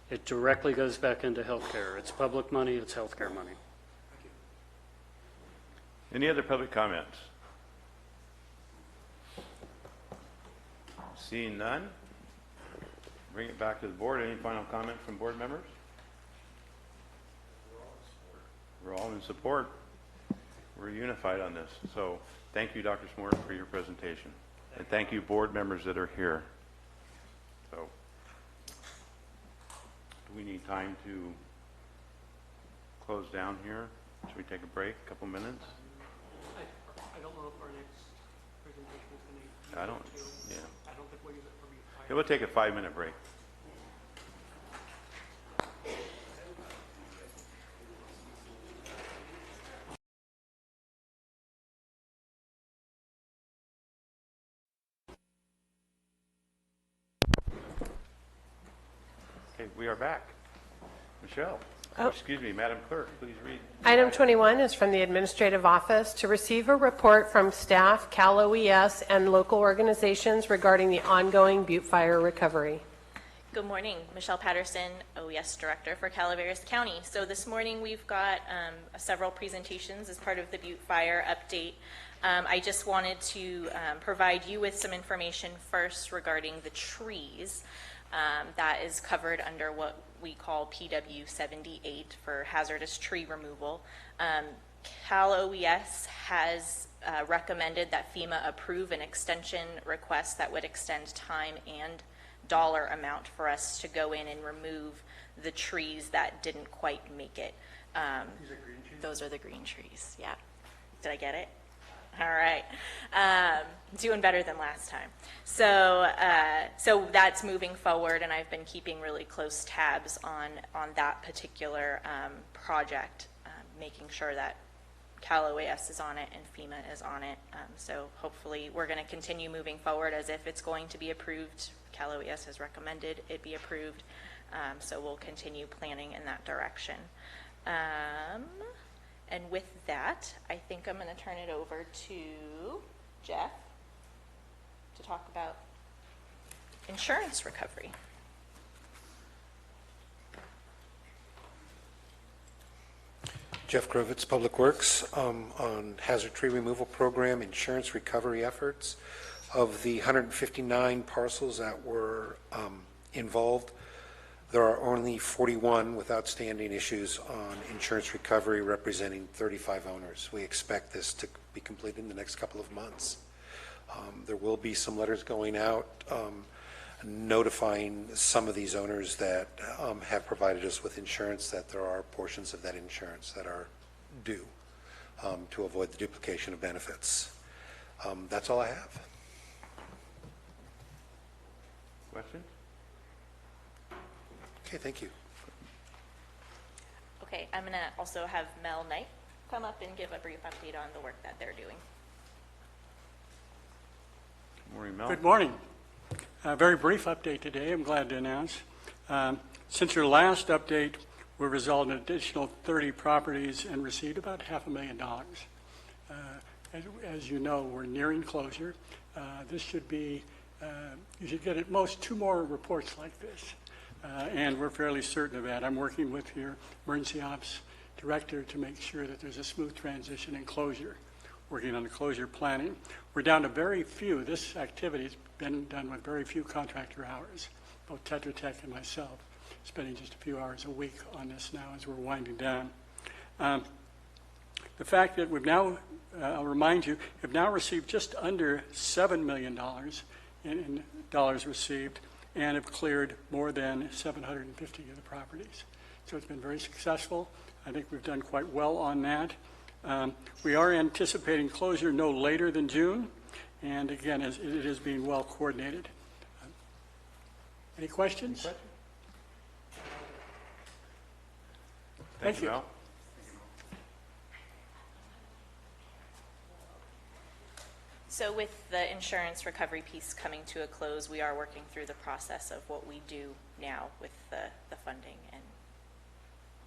E: It directly goes back into healthcare. It's public money. It's healthcare money.
A: Any other public comments? Seeing none, bring it back to the board. Any final comment from board members? We're all in support. We're unified on this. So thank you, Dr. Smort, for your presentation. And thank you, board members that are here. So do we need time to close down here? Should we take a break, a couple minutes?
F: I don't know if our next presentation is going to be.
A: I don't, yeah.
F: I don't think we'll use it for me.
A: Yeah, we'll take a 5-minute break. Okay, we are back. Michelle.
C: Oh.
A: Excuse me, Madam Clerk, please read.
C: Item 21 is from the Administrative Office to receive a report from staff, Cal OES, and local organizations regarding the ongoing Butte Fire recovery.
L: Good morning, Michelle Patterson, OES Director for Calaveras County. So this morning we've got several presentations as part of the Butte Fire update. I just wanted to provide you with some information first regarding the trees. That is covered under what we call PW 78 for hazardous tree removal. Cal OES has recommended that FEMA approve an extension request that would extend time and dollar amount for us to go in and remove the trees that didn't quite make it.
F: These are green trees?
L: Those are the green trees, yeah. Did I get it? All right. Doing better than last time. So that's moving forward, and I've been keeping really close tabs on that particular project, making sure that Cal OAS is on it and FEMA is on it. So hopefully we're going to continue moving forward as if it's going to be approved. Cal OAS has recommended it be approved. So we'll continue planning in that direction. And with that, I think I'm going to turn it over to Jeff to talk about insurance recovery.
V: Jeff Grovitz, Public Works, on hazard tree removal program insurance recovery efforts. Of the 159 parcels that were involved, there are only 41 with outstanding issues on insurance recovery, representing 35 owners. We expect this to be completed in the next couple of months. There will be some letters going out notifying some of these owners that have provided us with insurance that there are portions of that insurance that are due to avoid the duplication of benefits. That's all I have.
A: Questions?
V: Okay, thank you.
L: Okay, I'm going to also have Mel Knight come up and give a brief update on the work that they're doing.
A: Good morning, Mel.
N: Good morning. A very brief update today, I'm glad to announce. Since your last update, we've resolved an additional 30 properties and received about $500,000. As you know, we're nearing closure. This should be, you should get at most 2 more reports like this. And we're fairly certain of that. I'm working with your emergency ops director to make sure that there's a smooth transition and closure, working on the closure planning. We're down to very few. This activity has been done with very few contractor hours, both Tetra Tech and myself, spending just a few hours a week on this now as we're winding down. The fact that we've now, I'll remind you, have now received just under $7 million in dollars received, and have cleared more than 750 of the properties. So it's been very successful. I think we've done quite well on that. We are anticipating closure no later than June, and again, it is being well coordinated. Any questions? Thank you.
A: Mel.
L: So with the insurance recovery piece coming to a close, we are working through the process of what we do now with the funding and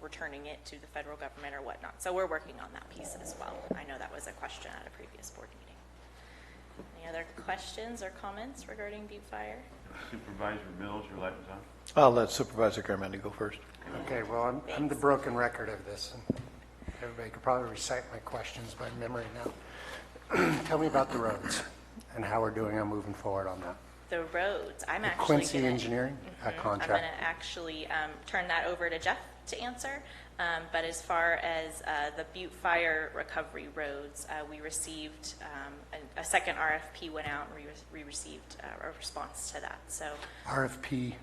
L: returning it to the federal government or whatnot. So we're working on that piece as well. I know that was a question at a previous board meeting. Any other questions or comments regarding Butte Fire?
A: Supervisor Mills, your light is on.
D: I'll let Supervisor Garamendi go first.
K: Okay, well, I'm the broken record of this, and everybody could probably recite my questions by memory now. Tell me about the roads and how we're doing on moving forward on that.
L: The roads, I'm actually
K: Quincy
L: gonna,
K: Engineering contract.
L: I'm going to actually turn that over to Jeff to answer. But as far as the Butte Fire recovery roads, we received a second RFP went out, and we received a response to that. So
K: RFP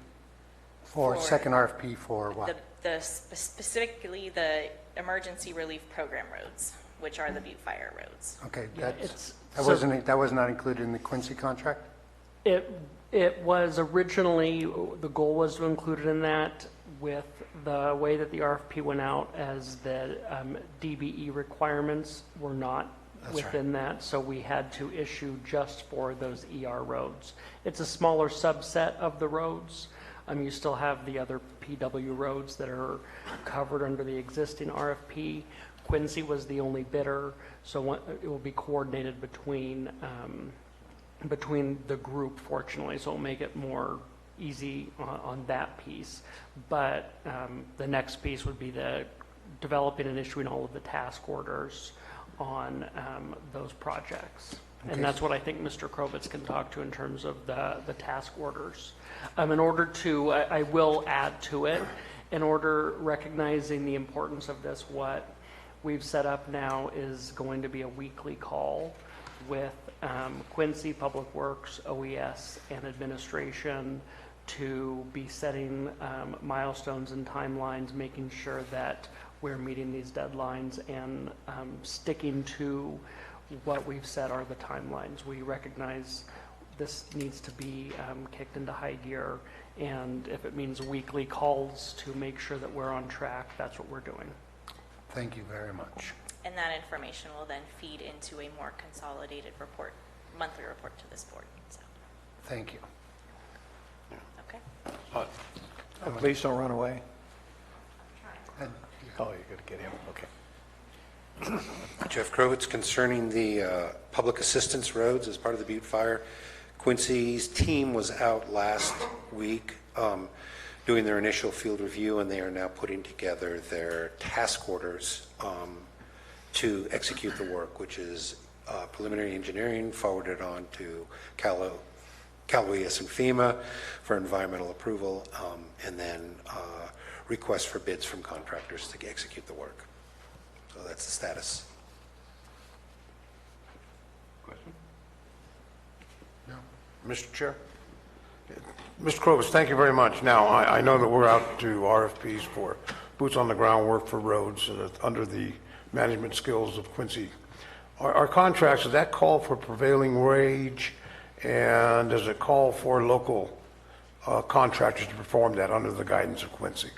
K: for second RFP for what?
L: Specifically the emergency relief program roads, which are the Butte Fire roads.
K: Okay, that was not included in the Quincy contract?
O: It was originally, the goal was to include it in that. With the way that the RFP went out, as the DBE requirements were not within that, so we had to issue just for those ER roads. It's a smaller subset of the roads. You still have the other PW roads that are covered under the existing RFP. Quincy was the only bidder, so it will be coordinated between the group, fortunately, so it'll make it more easy on that piece. But the next piece would be the developing and issuing all of the task orders on those projects. Okay. And that's what I think Mr. Krovitz can talk to in terms of the task orders. In order to, I will add to it, in order recognizing the importance of this, what we've set up now is going to be a weekly call with Quincy, Public Works, OES, and administration to be setting milestones and timelines, making sure that we're meeting these deadlines and sticking to what we've said are the timelines. We recognize this needs to be kicked into high gear, and if it means weekly calls to make sure that we're on track, that's what we're doing.
K: Thank you very much.
L: And that information will then feed into a more consolidated report, monthly report to this board. So.
K: Thank you.
L: Okay.
D: Please don't run away. Oh, you're going to get him. Okay.
V: Jeff Krovitz, concerning the public assistance roads as part of the Butte Fire. Quincy's team was out last week doing their initial field review, and they are now putting together their task orders to execute the work, which is preliminary engineering forwarded on to Calaveras and FEMA for environmental approval, and then requests for bids from contractors to execute the work. So that's the status.
A: Question?
H: No. Mr. Chair? Mr. Krovitz, thank you very much. Now, I know that we're out to RFPs for boots on the ground work for roads under the management skills of Quincy. Our contracts, does that call for prevailing wage, and does it call for local contractors to perform that under the guidance of Quincy?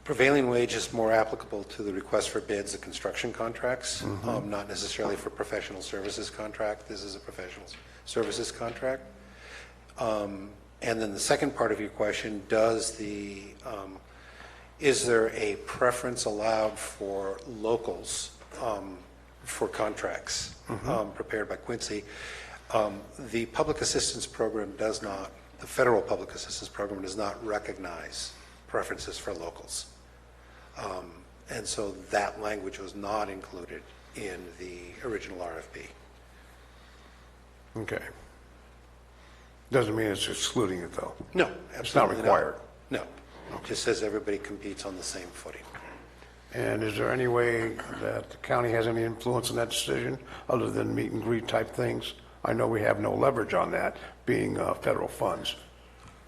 V: Prevailing wage is more applicable to the request for bids, the construction contracts,
H: Mhm.
V: not necessarily for professional services contract. This is a professional services contract. And then the second part of your question, is there a preference allowed for locals for contracts prepared by Quincy? The public assistance program does not, the federal public assistance program does not recognize preferences for locals. And so that language was not included in the original RFP.
H: Okay. Doesn't mean it's excluding it, though.
V: No,
H: It's not
V: absolutely not.
H: required.
V: No, it just says everybody competes on the same footing.
H: And is there any way that the county has any influence in that decision, other than meet and greet type things? I know we have no leverage on that, being federal funds.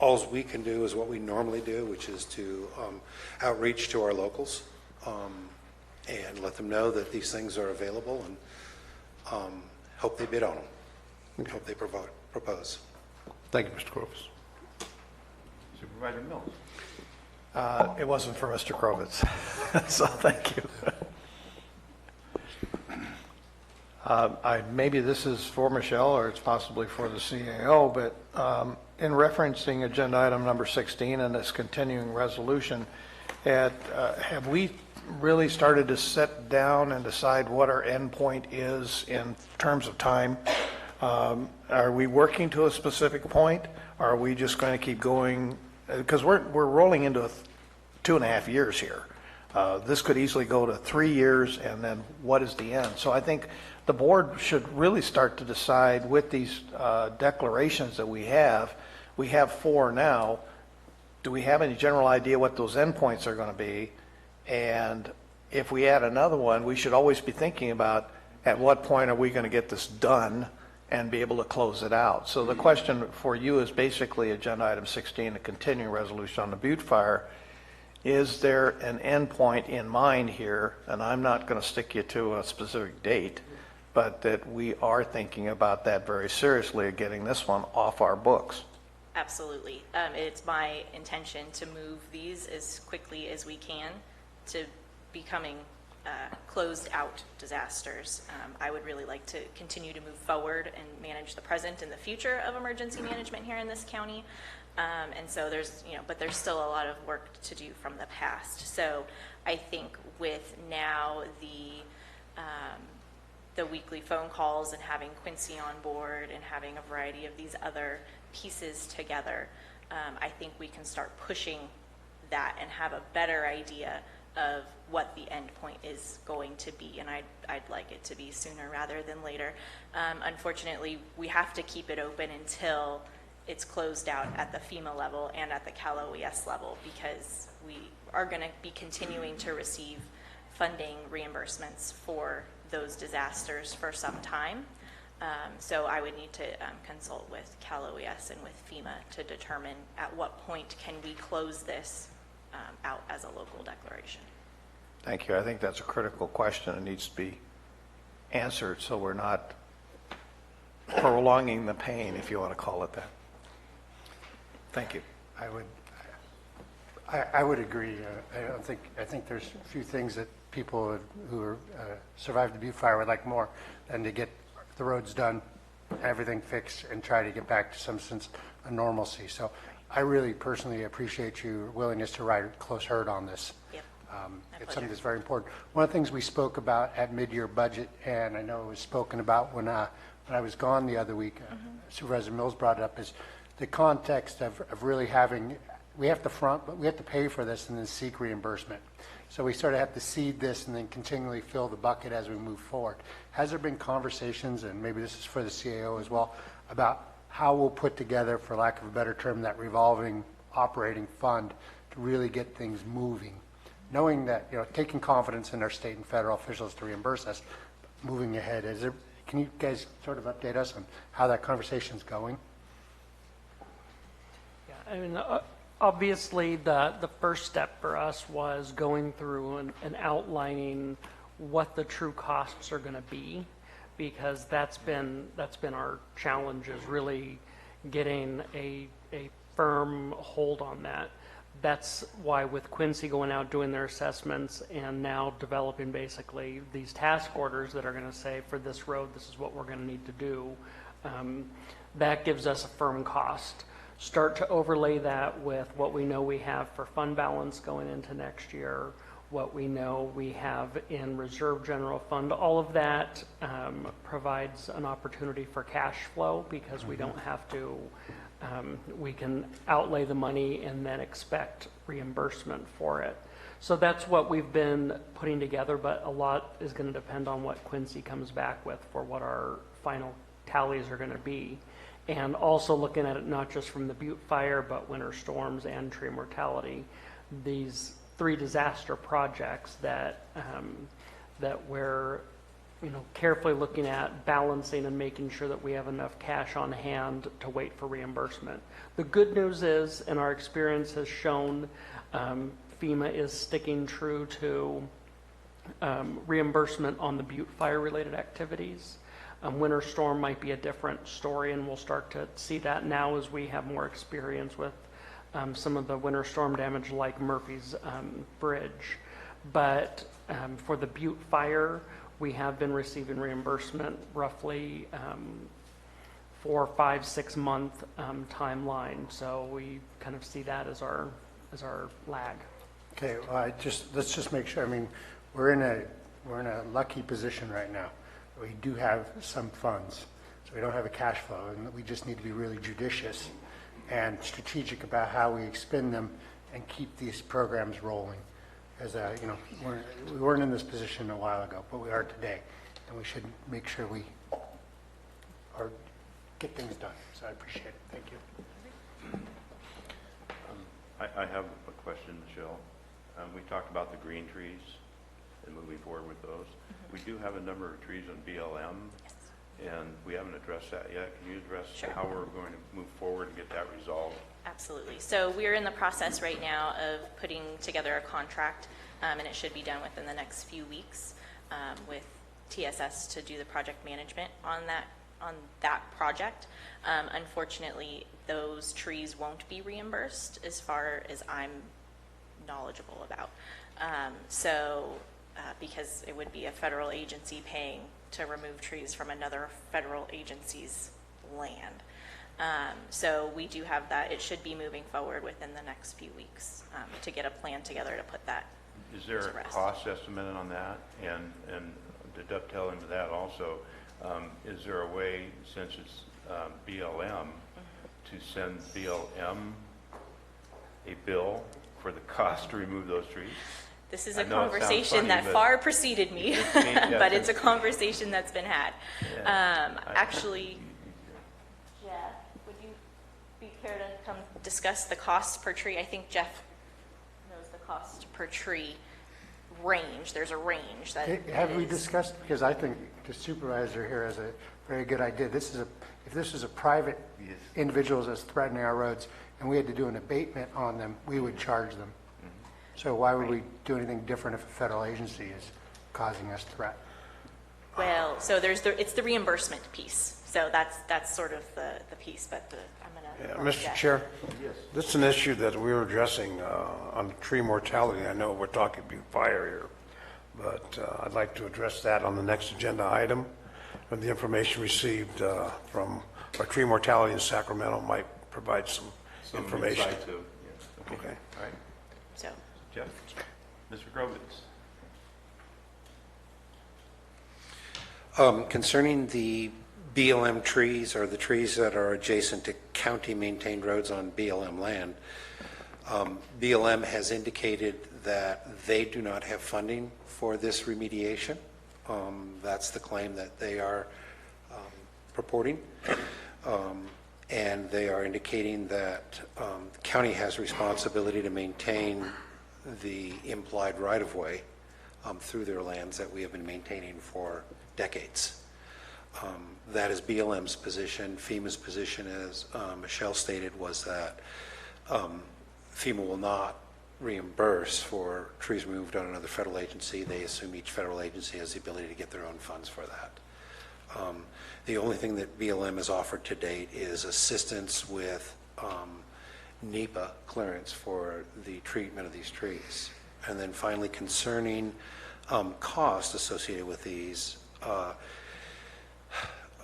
V: All we can do is what we normally do, which is to outreach to our locals and let them know that these things are available, and hope they bid on them, hope they propose.
H: Thank you, Mr. Crovitz.
A: Supervisor Mills.
D: It wasn't for Mr. Krovitz, so thank you. Maybe this is for Michelle, or it's possibly for the CAO, but in referencing agenda item number 16 and this continuing resolution, have we really started to sit down and decide what our endpoint is in terms of time? Are we working to a specific point? Or are we just going to keep going? Because we're rolling into 2.5 years here. This could easily go to 3 years, and then what is the end? So I think the board should really start to decide with these declarations that we have 4 now. Do we have any general idea what those endpoints are going to be? And if we add another one, we should always be thinking about at what point are we going to get this done and be able to close it out. So the question for you is basically agenda item 16, a continuing resolution on the Butte Fire. Is there an endpoint in mind here? And I'm not going to stick you to a specific date, but that we are thinking about that very seriously, of getting this one off our books.
L: Absolutely. It's my intention to move these as quickly as we can to becoming closed out disasters. I would really like to continue to move forward and manage the present and the future of emergency management here in this county. And so but there's still a lot of work to do from the past. So I think with now the weekly phone calls and having Quincy on board and having a variety of these other pieces together, I think we can start pushing that and have a better idea of what the end point is going to be, and I'd like it to be sooner rather than later. Unfortunately, we have to keep it open until it's closed out at the FEMA level and at the CalOES level, because we are going to be continuing to receive funding reimbursements for those disasters for some time. So I would need to consult with CalOES and with FEMA to determine at what point can we close this out as a local declaration.
D: Thank you. I think that's a critical question. It needs to be answered so we're not prolonging the pain, if you want to call it that. Thank you.
K: I would agree. I think there's a few things that people who survived the Butte Fire would like more than to get the roads done, everything fixed, and try to get back to some sense of normalcy. So I really personally appreciate your willingness to ride close herd on this.
L: Yep.
K: It's something that's very important. One of the things we spoke about at mid-year budget, and I know it was spoken about when I was gone the other week, Supervisor Mills brought it up, is the context of really having, we have to front, but we have to pay for this and then seek reimbursement. So we sort of have to seed this and then continually fill the bucket as we move forward. Has there been conversations, and maybe this is for the CAO as well, about how we'll put together, for lack of a better term, that revolving operating fund to really get things moving? Knowing that, taking confidence in our state and federal officials to reimburse us, moving ahead. Can you guys sort of update us on how that conversation's going?
O: Yeah, I mean, obviously, the first step for us was going through and outlining what the true costs are going to be, because that's been our challenge, is really getting a a firm hold on that. That's why with Quincy going out doing their assessments and now developing basically these task orders that are going to say for this road, this is what we're going to need to do, that gives us a firm cost. Start to overlay that with what we know we have for fund balance going into next year, what we know we have in reserve general fund. All of that provides an opportunity for cash flow because we don't have to, we can outlay the money and then expect reimbursement for it. So that's what we've been putting together, but a lot is going to depend on what Quincy comes back with for what our final tallies are going to be. And also looking at it not just from the Butte fire, but winter storms and tree mortality. These 3 disaster projects that that we're carefully looking at balancing and making sure that we have enough cash on hand to wait for reimbursement. The good news is, and our experience has shown, FEMA is sticking true to reimbursement on the Butte fire related activities. Winter storm might be a different story, and we'll start to see that now as we have more experience with some of the winter storm damage like Murphy's Bridge. But for the Butte fire, we have been receiving reimbursement roughly 4, 5, 6 month timeline. So we kind of see that as our lag.
K: Okay, well, let's just make sure. I mean, we're in a lucky position right now. We do have some funds, so we don't have a cash flow, and we just need to be really judicious and strategic about how we expend them and keep these programs rolling. As we weren't in this position a while ago, but we are today, and we should make sure we get things done. So I appreciate it. Thank you.
A: I have a question, Michelle. We talked about the green trees and moving forward with those. We do have a number of trees on BLM, and we haven't addressed that yet. Can you address how we're going to move forward and get that resolved?
L: Absolutely. So we're in the process right now of putting together a contract, and it should be done within the next few weeks with TSS to do the project management on that project. Unfortunately, those trees won't be reimbursed as far as I'm knowledgeable about. Because it would be a federal agency paying to remove trees from another federal agency's land. So we do have that. It should be moving forward within the next few weeks to get a plan together to put that
A: Is there
L: to
A: a
L: rest.
A: cost estimate on that? And to dovetail into that also, is there a way, since it's BLM, to send BLM a bill for the cost to remove those trees?
L: This is a conversation that far preceded me, but it's a conversation that's been had. Actually, Jeff, would you be care to come discuss the cost per tree? I think Jeff knows the cost per tree range. There's a range that
K: Have we discussed, because I think the supervisor here has a very good idea. If this is a private individual that's threatening our roads and we had to do an abatement on them, we would charge them. So why would we do anything different if a federal agency is causing us threat?
L: Well, so it's the reimbursement piece. So that's sort of the piece, but I'm going to...
H: Mr. Chair, this is an issue that we were addressing on tree mortality. I know we're talking Butte fire here, but I'd like to address that on the next agenda item. And the information received from our tree mortality in Sacramento might provide some information.
A: Insight too. Yes. Okay. All right.
L: So,
A: Jeff, Mr. Grovitz.
V: Concerning the BLM trees, or the trees that are adjacent to county-maintained roads on BLM land, BLM has indicated that they do not have funding for this remediation. That's the claim that they are purporting. And they are indicating that the county has responsibility to maintain the implied right-of-way through their lands that we have been maintaining for decades. That is BLM's position. FEMA's position, as Michelle stated, was that FEMA will not reimburse for trees removed on another federal agency. They assume each federal agency has the ability to get their own funds for that. The only thing that BLM has offered to date is assistance with NEPA clearance for the treatment of these trees. And then finally, concerning cost associated with these,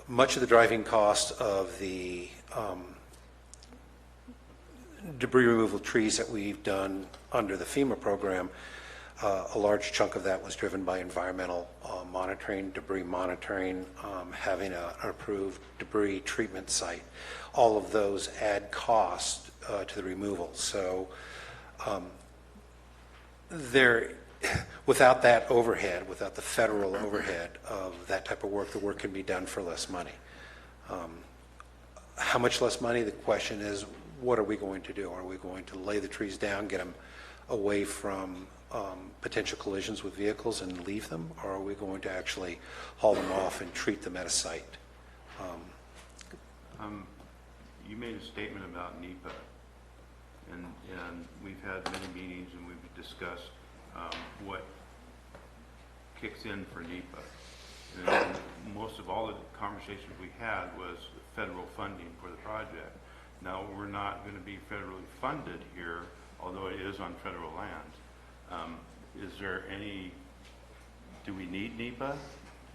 V: much of the driving cost of the debris removal trees that we've done under the FEMA program, a large chunk of that was driven by environmental monitoring, debris monitoring, having an approved debris treatment site. All of those add cost to the removal. So without that overhead, without the federal overhead of that type of work, the work can be done for less money. How much less money? The question is, what are we going to do? Are we going to lay the trees down, get them away from potential collisions with vehicles and leave them, or are we going to actually haul them off and treat them at a site?
A: You made a statement about NEPA, and we've had many meetings and we've discussed what kicks in for NEPA. And most of all the conversations we had was federal funding for the project. Now, we're not going to be federally funded here, although it is on federal lands. Is there any, do we need NEPA,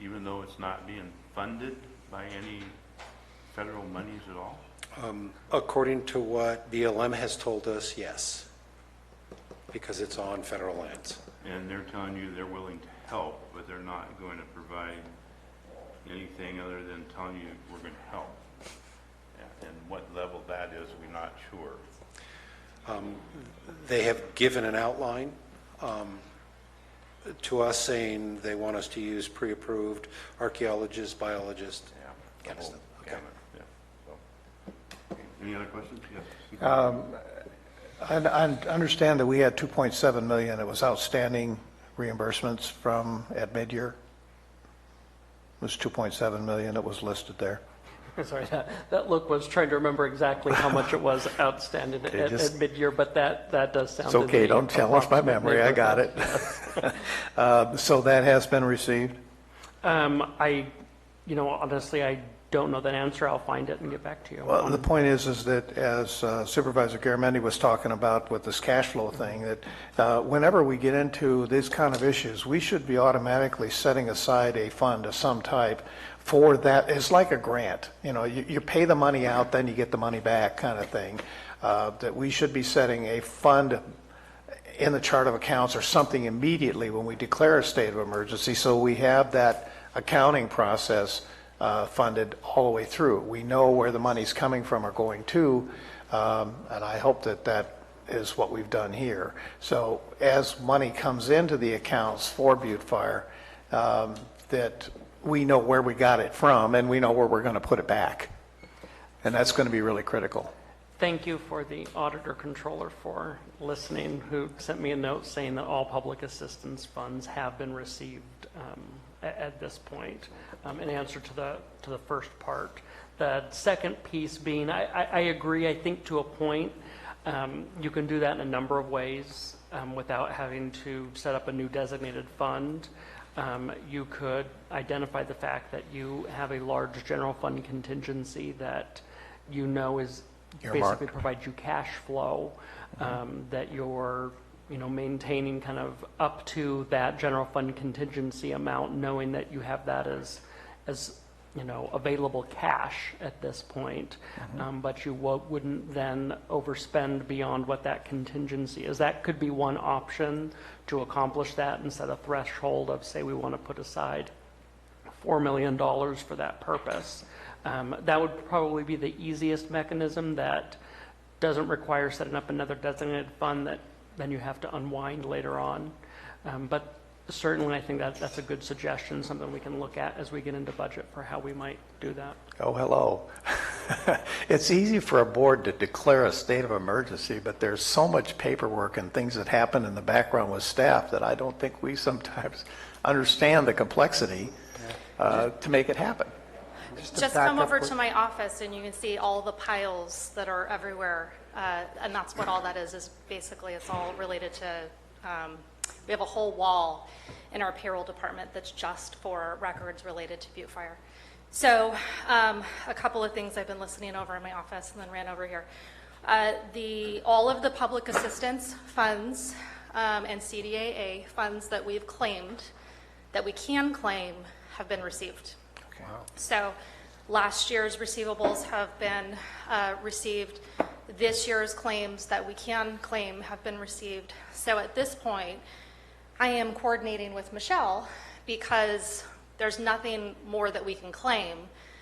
A: even though it's not being funded by any federal monies at all?
V: According to what BLM has told us, yes, because it's on federal lands.
A: And they're telling you they're willing to help, but they're not going to provide anything other than telling you we're going to help. And what level that is, we're not sure.
V: They have given an outline to us saying they want us to use pre-approved archaeologists, biologists, kind of stuff. Okay.
A: Yeah. So, any other questions? Yes.
D: I understand that we had 2.7 million that was outstanding reimbursements from at mid-year. It was 2.7 million that was listed there.
O: Sorry, that look was trying to remember exactly how much it was outstanding at mid-year, but that does sound.
D: It's okay, don't challenge my memory, I got it. So that has been received?
O: Honestly, I don't know that answer. I'll find it and get back to you.
D: Well, the point is that as Supervisor Garamendi was talking about with this cash flow thing, that whenever we get into these kind of issues, we should be automatically setting aside a fund of some type for that. It's like a grant. You pay the money out, then you get the money back kind of thing. That we should be setting a fund in the chart of accounts or something immediately when we declare a state of emergency, so we have that accounting process funded all the way through. We know where the money's coming from or going to, and I hope that is what we've done here. So as money comes into the accounts for Butte Fire, that we know where we got it from and we know where we're going to put it back. And that's going to be really critical.
O: Thank you for the auditor controller for listening, who sent me a note saying that all public assistance funds have been received at this point. In answer to the first part, the second piece being, I agree. I think to a point, you can do that in a number of ways without having to set up a new designated fund. You could identify the fact that you have a large general fund contingency that is basically provides you cash flow, that you're maintaining kind of up to that general fund contingency amount, knowing that you have that as available cash at this point, but you wouldn't then overspend beyond what that contingency is. That could be one option to accomplish that, and set a threshold of, say, we want to put aside $4 million for that purpose. That would probably be the easiest mechanism that doesn't require setting up another designated fund that then you have to unwind later on. But certainly I think that's a good suggestion, something we can look at as we get into budget for how we might do that.
D: Oh, hello. It's easy for a board to declare a state of emergency, but there's so much paperwork and things that happen in the background with staff that I don't think we sometimes understand the complexity to make it happen.
Q: Just come over to my office and you can see all the piles that are everywhere. And that's what all that is basically it's all related to, we have a whole wall in our payroll department that's just for records related to Butte Fire. So a couple of things I've been listening over in my office and then ran over here. All of the public assistance funds and CDAA funds that we've claimed, that we can claim, have been received.
D: Okay.
Q: So last year's receivables have been received. This year's claims that we can claim have been received. So at this point, I am coordinating with Michelle because there's nothing more that we can claim,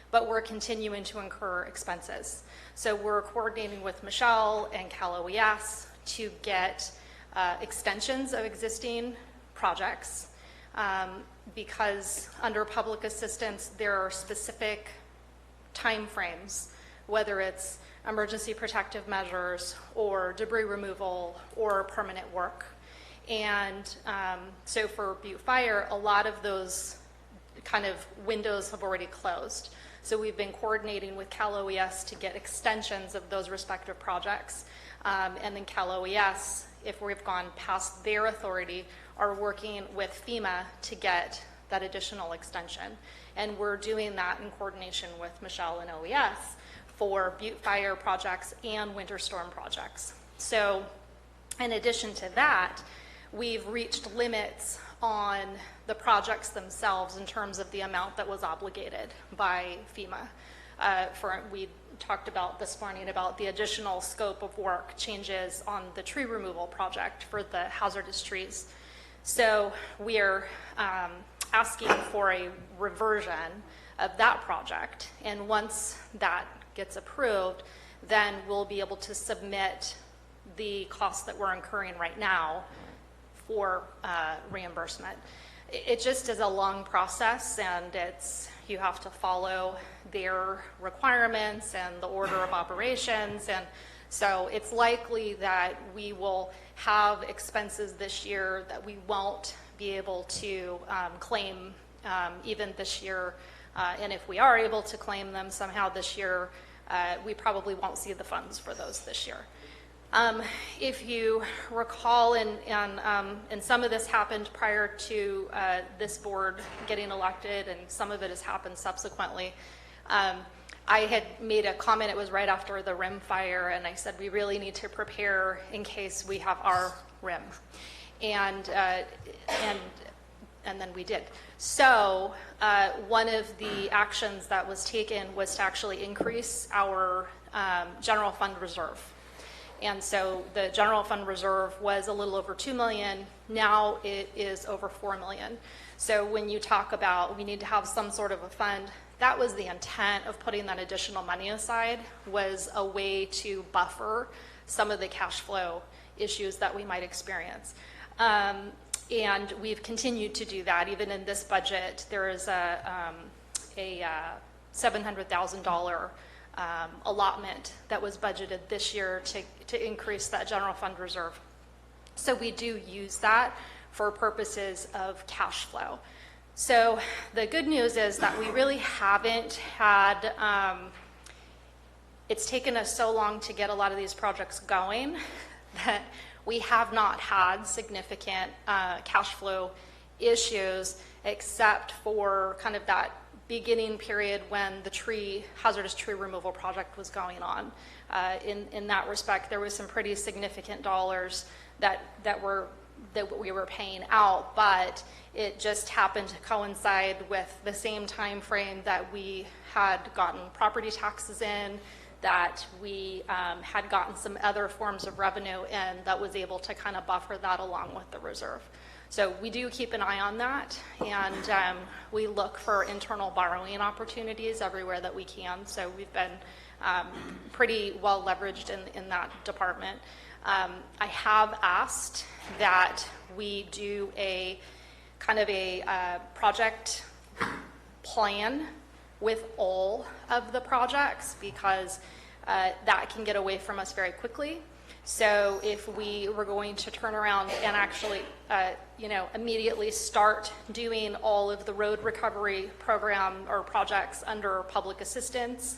Q: but we're continuing to incur expenses. So we're coordinating with Michelle and Calaveras to get extensions of existing projects because under public assistance, there are specific timeframes, whether it's emergency protective measures or debris removal or permanent work. And so for Butte Fire, a lot of those kind of windows have already closed. So we've been coordinating with Cal OES to get extensions of those respective projects. And then Cal OES, if we've gone past their authority, are working with FEMA to get that additional extension. And we're doing that in coordination with Michelle and OES for Butte Fire projects and winter storm projects. So in addition to that, we've reached limits on the projects themselves in terms of the amount that was obligated by FEMA. We talked about this morning about the additional scope of work changes on the tree removal project for the hazardous trees. So we are asking for a reversion of that project. And once that gets approved, then we'll be able to submit the costs that we're incurring right now for reimbursement. It just is a long process, and you have to follow their requirements and the order of operations, and so it's likely that we will have expenses this year that we won't be able to claim even this year, and if we are able to claim them somehow this year, we probably won't see the funds for those this year. If you recall, and some of this happened prior to this board getting elected, and some of it has happened subsequently, I had made a comment, it was right after the rim fire, and I said we really need to prepare in case we have our rim. And then we did. So one of the actions that was taken was to actually increase our general fund reserve. And so the general fund reserve was a little over $2 million. Now it is over $4 million. So when you talk about we need to have some sort of a fund, that was the intent of putting that additional money aside, was a way to buffer some of the cash flow issues that we might experience. And we've continued to do that. Even in this budget, there is a $700,000 allotment that was budgeted this year to increase that general fund reserve. So we do use that for purposes of cash flow. So the good news is that we really haven't had, it's taken us so long to get a lot of these projects going that we have not had significant cash flow issues except for kind of that beginning period when the hazardous tree removal project was going on. In that respect, there was some pretty significant dollars that we were paying out, but it just happened to coincide with the same time frame that we had gotten property taxes in, that we had gotten some other forms of revenue, and that was able to kind of buffer that along with the reserve. So we do keep an eye on that, and we look for internal borrowing opportunities everywhere that we can. So we've been pretty well leveraged in that department. I have asked that we do a kind of a project plan with all of the projects, because that can get away from us very quickly. So if we were going to turn around and actually, immediately start doing all of the road recovery program or projects under public assistance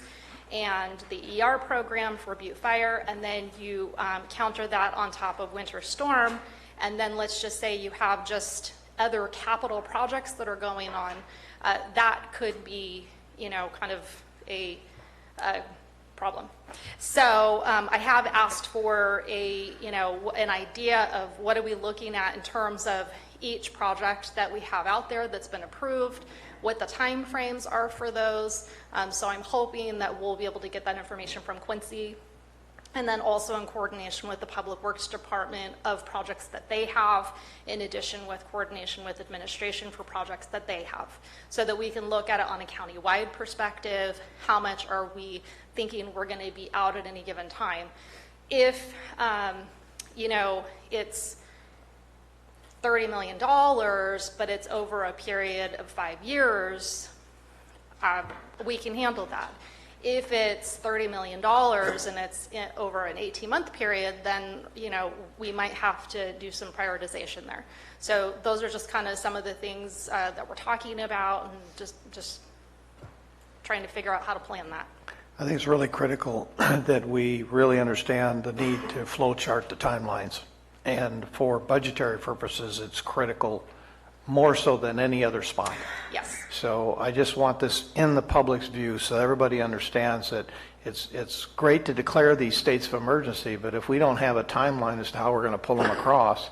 Q: and the ER program for Butte Fire, and then you counter that on top of winter storm, and then let's just say you have just other capital projects that are going on, that could be, kind of a problem. So I have asked for an idea of what are we looking at in terms of each project that we have out there that's been approved, what the time frames are for those. So I'm hoping that we'll be able to get that information from Quincy, and then also in coordination with the Public Works Department of projects that they have, in addition with coordination with administration for projects that they have, so that we can look at it on a county-wide perspective. How much are we thinking we're going to be out at any given time? If, it's $30 million, but it's over a period of 5 years, we can handle that. If it's $30 million and it's over an 18-month period, then, we might have to do some prioritization there. So those are just kind of some of the things that we're talking about, and just trying to figure out how to plan that.
D: I think it's really critical that we really understand the need to flow chart the timelines. And for budgetary purposes, it's critical more so than any other spot.
Q: Yes.
D: So I just want this in the public's view so everybody understands that it's great to declare these states of emergency, but if we don't have a timeline as to how we're going to pull them across,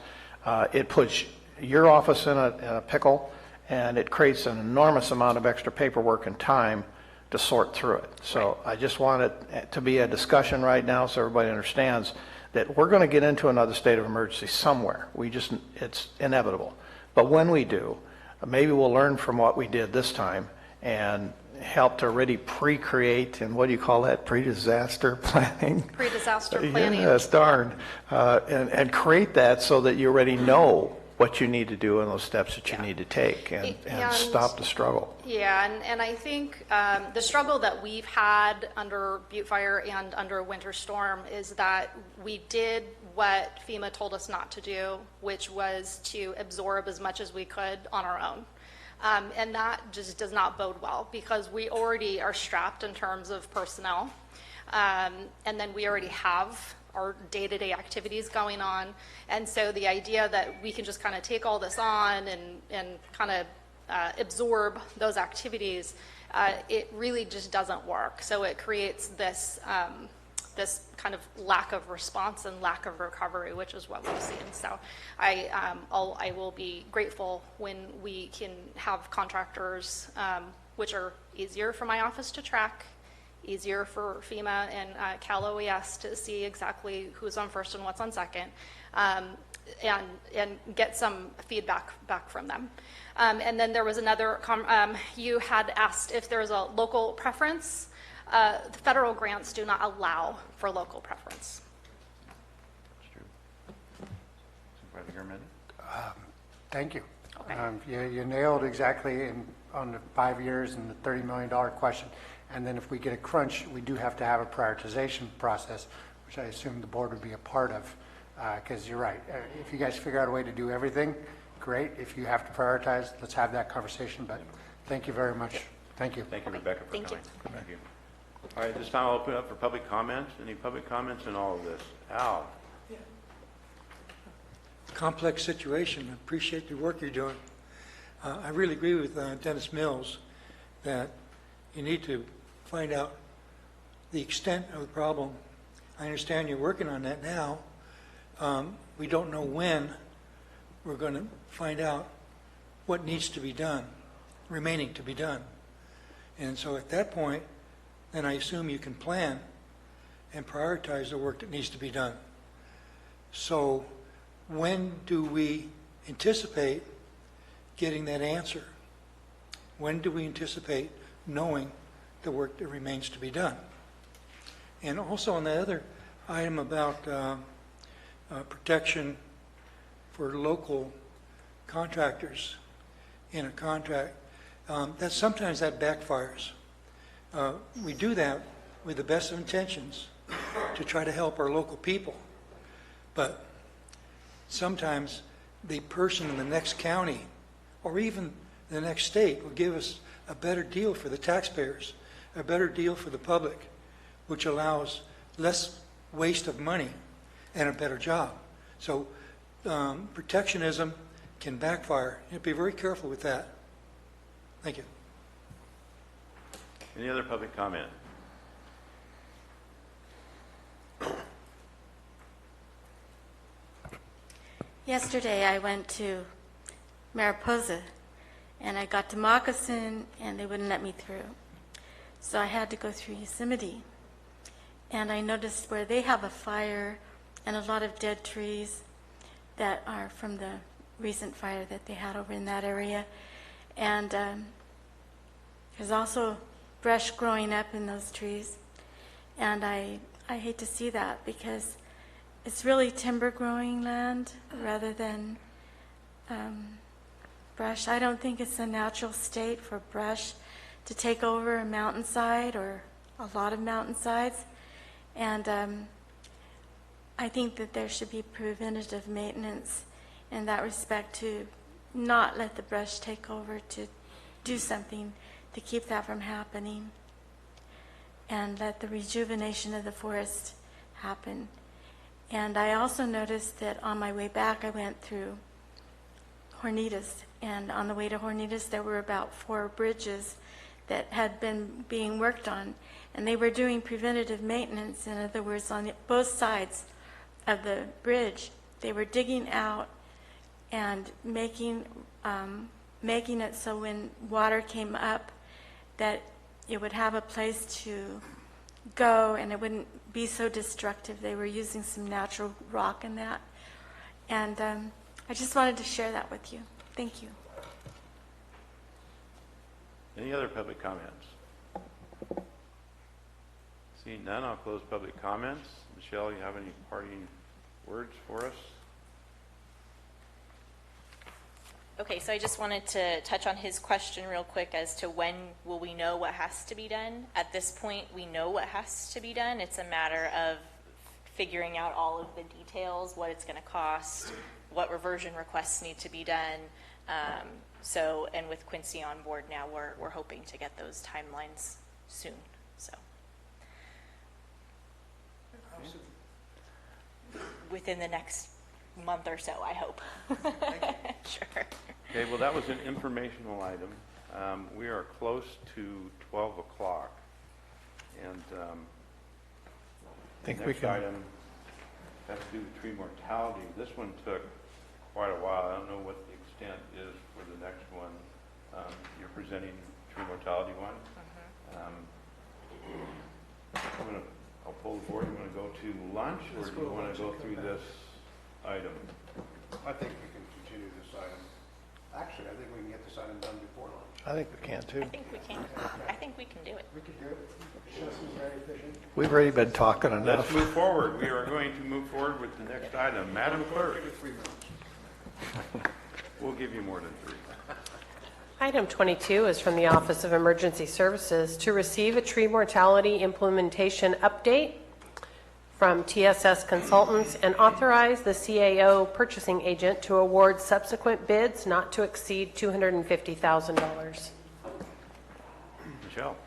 D: it puts your office in a pickle, and it creates an enormous amount of extra paperwork and time to sort through it. So I just want it to be a discussion right now so everybody understands that we're going to get into another state of emergency somewhere. It's inevitable. But when we do, maybe we'll learn from what we did this time and help to already pre-create, and what do you call that, pre-disaster planning?
Q: Pre-disaster planning.
D: Yes, darn. And create that so that you already know what you need to do and those steps that you need to take and stop the struggle.
Q: Yeah, and I think the struggle that we've had under Butte Fire and under Winter Storm is that we did what FEMA told us not to do, which was to absorb as much as we could on our own. And that just does not bode well, because we already are strapped in terms of personnel. And then we already have our day-to-day activities going on. And so the idea that we can just kind of take all this on and kind of absorb those activities, it really just doesn't work. So it creates this this kind of lack of response and lack of recovery, which is what we've seen. So I will be grateful when we can have contractors, which are easier for my office to track, easier for FEMA and Cal OES to see exactly who's on first and what's on second, and get some feedback back from them. And then there was another, you had asked if there's a local preference. The federal grants do not allow for local preference.
K: Thank you.
Q: Okay.
K: You nailed exactly on the 5 years and the $30 million question. And then if we get a crunch, we do have to have a prioritization process, which I assume the board would be a part of, because you're right. If you guys figure out a way to do everything, great. If you have to prioritize, let's have that conversation. But thank you very much. Thank you.
A: Thank you, Rebecca, for
Q: Thank
A: coming. Thank you. All right, this time I'll open it up for public comments. Any public comments in all of this? Al?
I: Complex situation. I appreciate the work you're doing. I really agree with Dennis Mills that you need to find out the extent of the problem. I understand you're working on that now. We don't know when we're going to find out what needs to be done, remaining to be done. And so at that point, then I assume you can plan and prioritize the work that needs to be done. So when do we anticipate getting that answer? When do we anticipate knowing the work that remains to be done? And also on the other item about protection for local contractors in a contract, that sometimes that backfires. We do that with the best of intentions to try to help our local people, but sometimes the person in the next county or even the next state will give us a better deal for the taxpayers, a better deal for the public, which allows less waste of money and a better job. So protectionism can backfire. You have to be very careful with that. Thank you.
A: Any other public comment?
M: Yesterday I went to Mariposa and I got to Moccasin and they wouldn't let me through. So I had to go through Yosemite. And I noticed where they have a fire and a lot of dead trees that are from the recent fire that they had over in that area. And there's also brush growing up in those trees. And I hate to see that because it's really timber growing land rather than brush. I don't think it's a natural state for brush to take over a mountainside or a lot of mountainsides. And I think that there should be preventative maintenance in that respect to not let the brush take over, to do something to keep that from happening and let the rejuvenation of the forest happen. And I also noticed that on my way back I went through Hornitas, and on the way to Hornitas there were about 4 bridges that had been being worked on, and they were doing preventative maintenance. In other words, on both sides of the bridge they were digging out and making it so when water came up that it would have a place to go and it wouldn't be so destructive. They were using some natural rock in that. And I just wanted to share that with you. Thank you.
A: Any other public comments? Seeing none, I'll close public comments. Michelle, you have any parting words for us?
L: Okay, so I just wanted to touch on his question real quick as to when will we know what has to be done. At this point, we know what has to be done. It's a matter of figuring out all of the details, what it's going to cost, what reversion requests need to be done. And with Quincy on board now, we're hoping to get those timelines soon. So within the next month or so, I hope. Sure.
A: Okay, well, that was an informational item. We are close to 12 o'clock. And
D: I think
A: next
D: we can.
A: item has to do with tree mortality. This one took quite a while. I don't know what the extent is for the next one. You're presenting tree mortality one. I'll pull the board. You want to go to lunch, or do you want to go through this item?
H: I think we can continue this item. Actually, I think we can get this item done before lunch.
D: I think we can too.
L: I think we can. I think we can do it.
H: We can do it. Justin's very efficient.
D: We've already been talking enough.
A: Let's move forward. We are going to move forward with the next item. Madam Clerk. We'll give you more than 3.
C: Item 22 is from the Office of Emergency Services to receive a tree mortality implementation update from TSS Consultants and authorize the CAO purchasing agent to award subsequent bids not to exceed $250,000.
A: Michelle.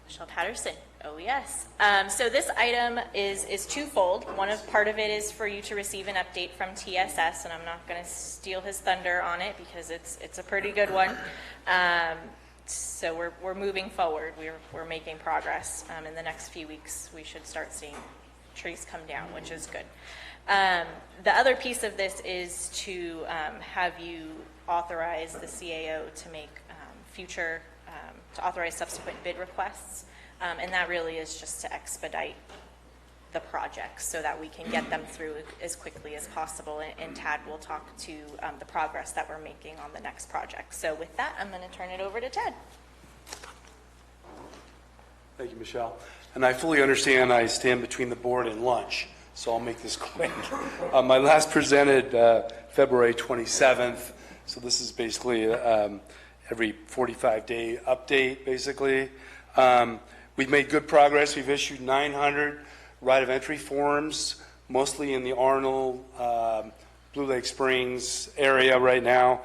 L: Michelle Patterson, OES. So this item is twofold. Part of it is for you to receive an update from TSS, and I'm not going to steal his thunder on it because it's a pretty good one. So we're moving forward. We're making progress. In the next few weeks, we should start seeing trees come down, which is good. The other piece of this is to have you authorize the CAO to make to authorize subsequent bid requests. And that really is just to expedite the projects so that we can get them through as quickly as possible. And Tad will talk to the progress that we're making on the next project. So with that, I'm going to turn it over to Ted.
R: Thank you, Michelle. And I fully understand I stand between the board and lunch, so I'll make this quick. My last presented February 27th, so this is basically every 45-day update, basically. We've made good progress. We've issued 900 right of entry forms, mostly in the Arnold, Blue Lake Springs area right now.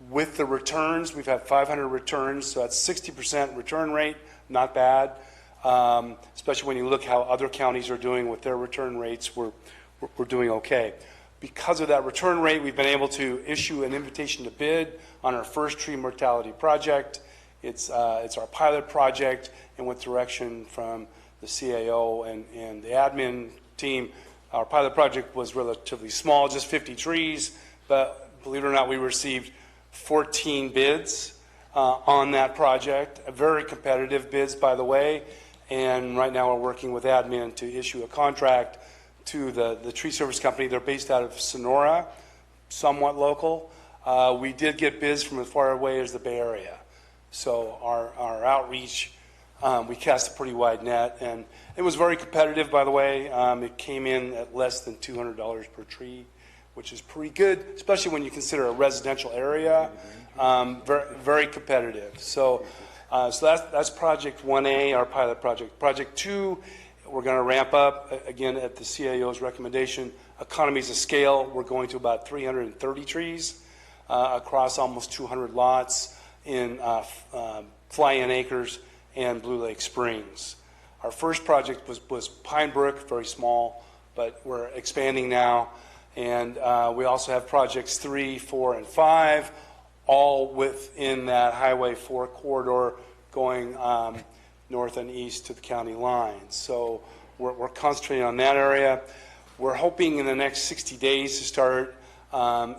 R: With the returns, we've had 500 returns, so that's 60% return rate, not bad. Especially when you look how other counties are doing with their return rates, we're doing okay. Because of that return rate, we've been able to issue an invitation to bid on our first tree mortality project. It's our pilot project, and with direction from the CAO and the admin team, Our pilot project was relatively small, just 50 trees, but believe it or not, we received 14 bids on that project, very competitive bids, by the way, and right now we're working with admin to issue a contract to the tree service company. They're based out of Sonora, somewhat local. We did get bids from as far away as the Bay Area, so our outreach, we cast a pretty wide net, and it was very competitive, by the way. It came in at less than $200 per tree, which is pretty good, especially when you consider a residential area. Very, very competitive. So that's project 1A, our pilot project. Project 2, we're going to ramp up, again, at the CIO's recommendation, economies of scale. We're going to about 330 trees across almost 200 lots in Fly-In Acres and Blue Lake Springs. Our first project was Pine Brook, very small, but we're expanding now. And we also have projects 3, 4, and 5, all within that Highway 4 corridor going north and east to the county lines. So we're concentrating on that area. We're hoping in the next 60 days to start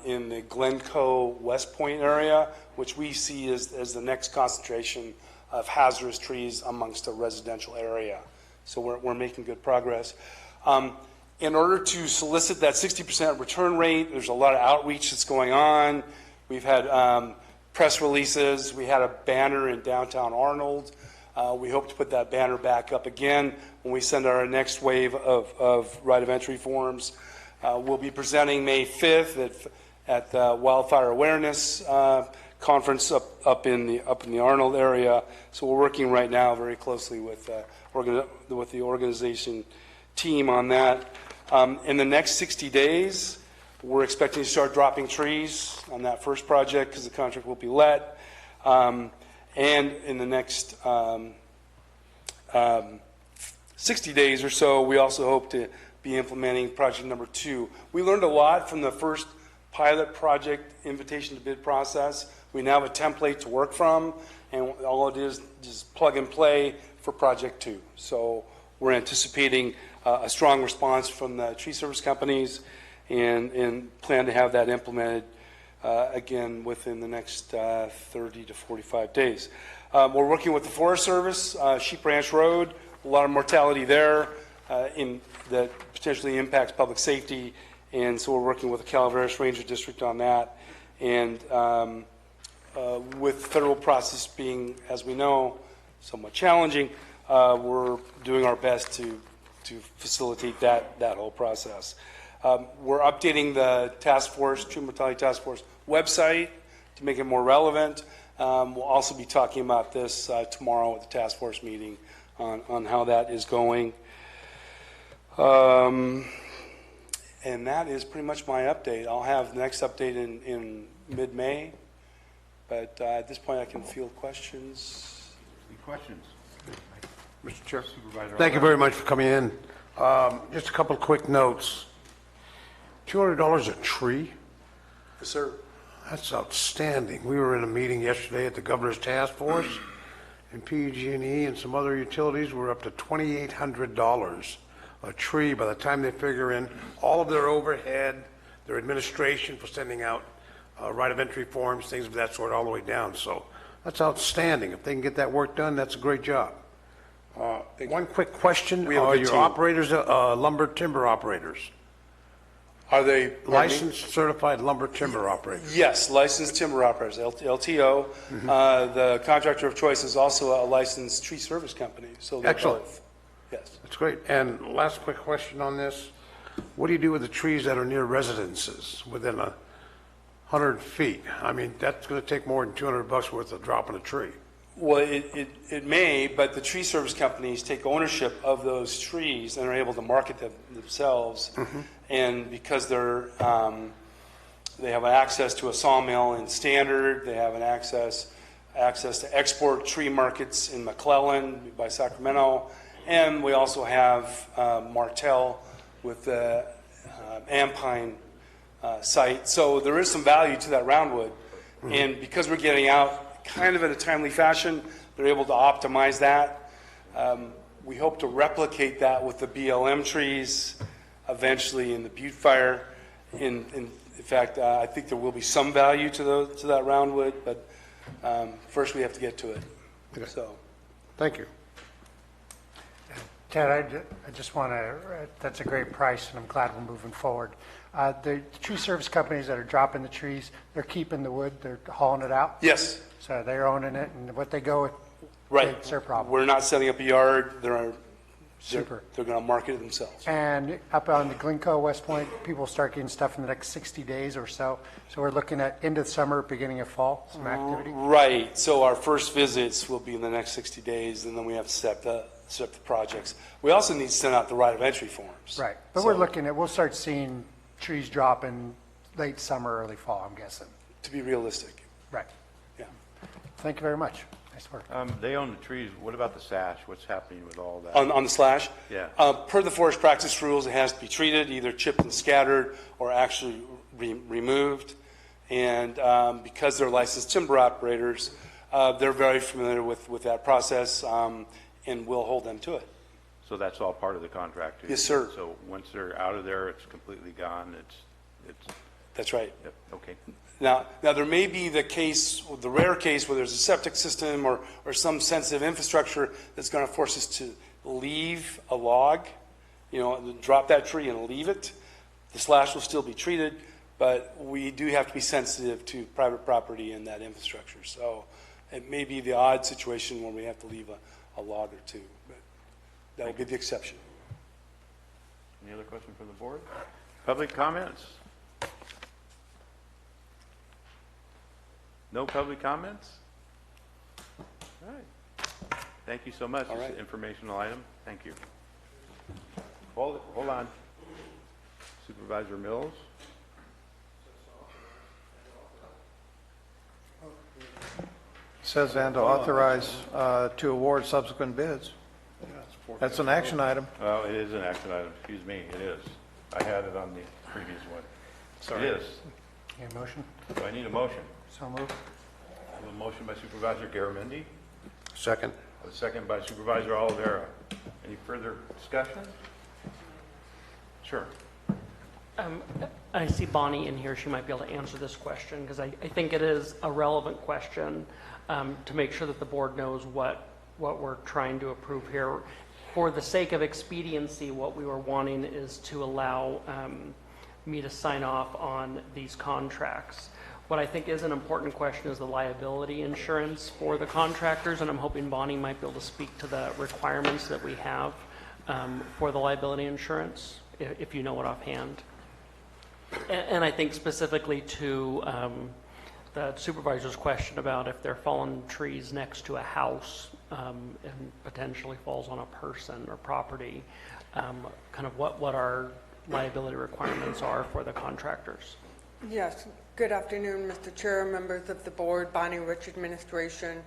R: in the Glencoe West Point area, which we see as the next concentration of hazardous trees amongst a residential area. So we're making good progress. In order to solicit that 60% return rate, there's a lot of outreach that's going on. We've had press releases. We had a banner in downtown Arnold. We hope to put that banner back up again when we send our next wave of right of entry forms. We'll be presenting May 5th at the Wildfire Awareness Conference up in the Arnold area. So we're working right now very closely with the organization team on that. In the next 60 days, we're expecting to start dropping trees on that first project because the contract will be let. And in the next 60 days or so, we also hope to be implementing project number 2. We learned a lot from the first pilot project invitation to bid process. We now have a template to work from, and all it is just plug and play for project 2. So we're anticipating a strong response from the tree service companies and plan to have that implemented again within the next 30 to 45 days. We're working with the Forest Service, Sheep Ranch Road, a lot of mortality there that potentially impacts public safety, and so we're working with the Calaveras Ranger District on that. And with federal process being, as we know, somewhat challenging, we're doing our best to facilitate that whole process. We're updating the task force, Tree Mortality Task Force website to make it more relevant. We'll also be talking about this tomorrow at the task force meeting on how that is going. And that is pretty much my update. I'll have the next update in mid-May, but at this point I can field questions.
A: Any questions?
H: Mr. Chair.
A: Supervisor.
H: Thank you very much for coming in. Just a couple of quick notes. $200 a tree?
R: Yes, sir.
H: That's outstanding. We were in a meeting yesterday at the Governor's Task Force, and PG&E and some other utilities were up to $2,800 a tree by the time they figure in all of their overhead, their administration for sending out right of entry forms, things of that sort, all the way down. So that's outstanding. If they can get that work done, that's a great job. One quick question. Are your operators lumber timber operators?
R: Are they
H: licensed, certified lumber timber operators?
R: Yes, licensed timber operators, LTO. The contractor of choice is also a licensed tree service company. So they're
H: Excellent.
R: both. Yes.
H: That's great. And last quick question on this. What do you do with the trees that are near residences within 100 feet? I mean, that's going to take more than $200 worth of dropping a tree.
R: Well, it may, but the tree service companies take ownership of those trees and are able to market them themselves. And because they have access to a sawmill in Standard, they have an access to export tree markets in McClellan by Sacramento, and we also have Martell with the Ampine site. So there is some value to that roundwood, and because we're getting out kind of in a timely fashion, they're able to optimize that. We hope to replicate that with the BLM trees eventually in the Butte Fire. In fact, I think there will be some value to that roundwood, but first we have to get to it.
H: Okay.
R: So,
H: Thank you.
K: Ted, I just want to, that's a great price, and I'm glad we're moving forward. The tree service companies that are dropping the trees, they're keeping the wood, they're hauling it out?
R: yes,
K: So they're owning it, and what they go with,
R: right.
K: it's their problem.
R: We're not setting up a yard.
K: Super.
R: They're going to market it themselves.
K: And up on the Glencoe, West Point, people start getting stuff in the next 60 days or so. So we're looking at end of summer, beginning of fall, some activity.
R: Right. So our first visits will be in the next 60 days, and then we have to set up the projects. We also need to send out the right of entry forms.
K: Right. But
R: So,
K: we're looking at, we'll start seeing trees drop in late summer, early fall, I'm guessing.
R: to be realistic.
K: Right.
R: Yeah.
K: Thank you very much. Nice work.
A: They own the trees. What about the sash? What's happening with all that?
R: On the slash?
A: Yeah.
R: Per the forest practice rules, it has to be treated, either chipped and scattered or actually removed. And because they're licensed timber operators, they're very familiar with that process, and we'll hold them to it.
A: So that's all part of the contract? Too?
R: Yes, sir.
A: So once they're out of there, it's completely gone? It's.
R: That's right.
A: Yep, okay.
R: Now there may be the rare case where there's a septic system or some sensitive infrastructure that's going to force us to leave a log, drop that tree and leave it. The slash will still be treated, but we do have to be sensitive to private property and that infrastructure. So it may be the odd situation where we have to leave a log or two, but that will be the exception.
A: Any other question from the board? Public comments? No public comments? All right. Thank you so much.
R: All right.
A: It's an informational item. Thank you. Hold on. Supervisor Mills?
D: Says and to authorize to award subsequent bids. That's an action item.
A: Well, it is an action item. Excuse me, it is. I had it on the previous one.
D: Sorry.
A: It is.
K: Any motion?
A: Do I need a motion?
K: So moved.
A: I have a motion by Supervisor Garamendi,
H: Second.
A: a second by Supervisor Oliveira. Any further discussion? Sure.
O: I see Bonnie in here. She might be able to answer this question because I think it is a relevant question to make sure that the board knows what we're trying to approve here. For the sake of expediency, what we were wanting is to allow me to sign off on these contracts. What I think is an important question is the liability insurance for the contractors, and I'm hoping Bonnie might be able to speak to the requirements that we have for the liability insurance, if you know it offhand. And I think specifically to the supervisor's question about if they're fallen trees next to a house and potentially falls on a person or property, kind of what our liability requirements are for the contractors.
S: Yes. Good afternoon, Mr. Chair, members of the board, Bonnie Rich Administration.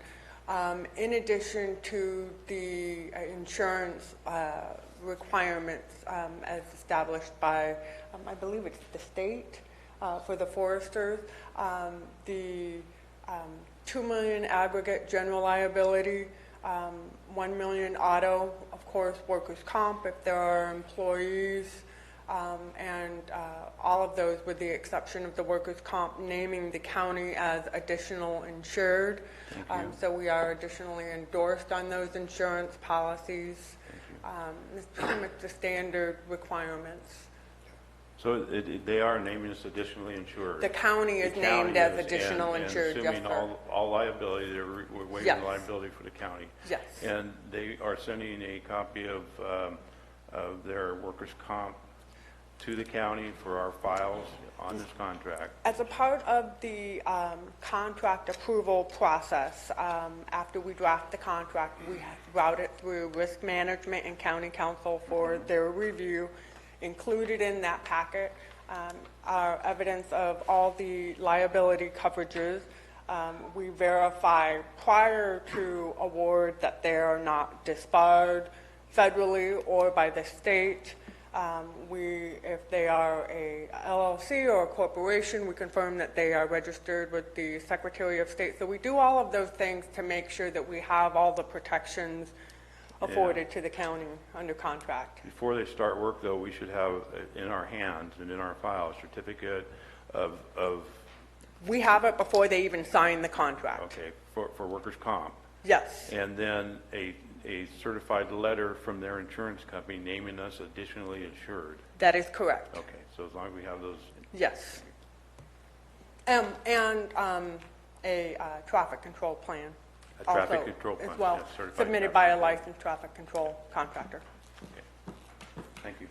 S: In addition to the insurance requirements as established by, I believe it's the state for the foresters, the $2 million aggregate general liability, $1 million auto, of course, workers' comp if there are employees, and all of those with the exception of the workers' comp naming the county as additional insured. So we are additionally endorsed on those insurance policies. It's pretty much the standard requirements.
A: So they are naming us additionally insured?
S: The county is named as additional insured, yes,
A: assuming
S: sir.
A: all liability, we're waiving
S: Yes.
A: liability for the county?
S: Yes.
A: And they are sending a copy of their workers' comp to the county for our files on this contract?
S: As a part of the contract approval process, after we draft the contract, we route it through risk management and county council for their review. Included in that packet are evidence of all the liability coverages. We verify prior to award that they are not disbarred federally or by the state. If they are a LLC or a corporation, we confirm that they are registered with the Secretary of State. So we do all of those things to make sure that we have all the protections afforded to the county under contract.
A: Before they start work, though, we should have in our hands and in our file a certificate of
S: We have it before they even sign the contract.
A: okay, for workers' comp.
S: Yes.
A: And then a certified letter from their insurance company naming us additionally insured.
S: That is correct.
A: Okay, so as long as we have those.
S: Yes. And a traffic control plan.
A: A traffic
S: also,
A: control plan,
S: as well,
A: yes, certified
S: submitted
A: traffic
S: by a
A: control.
S: licensed traffic control contractor.
A: Okay, thank you.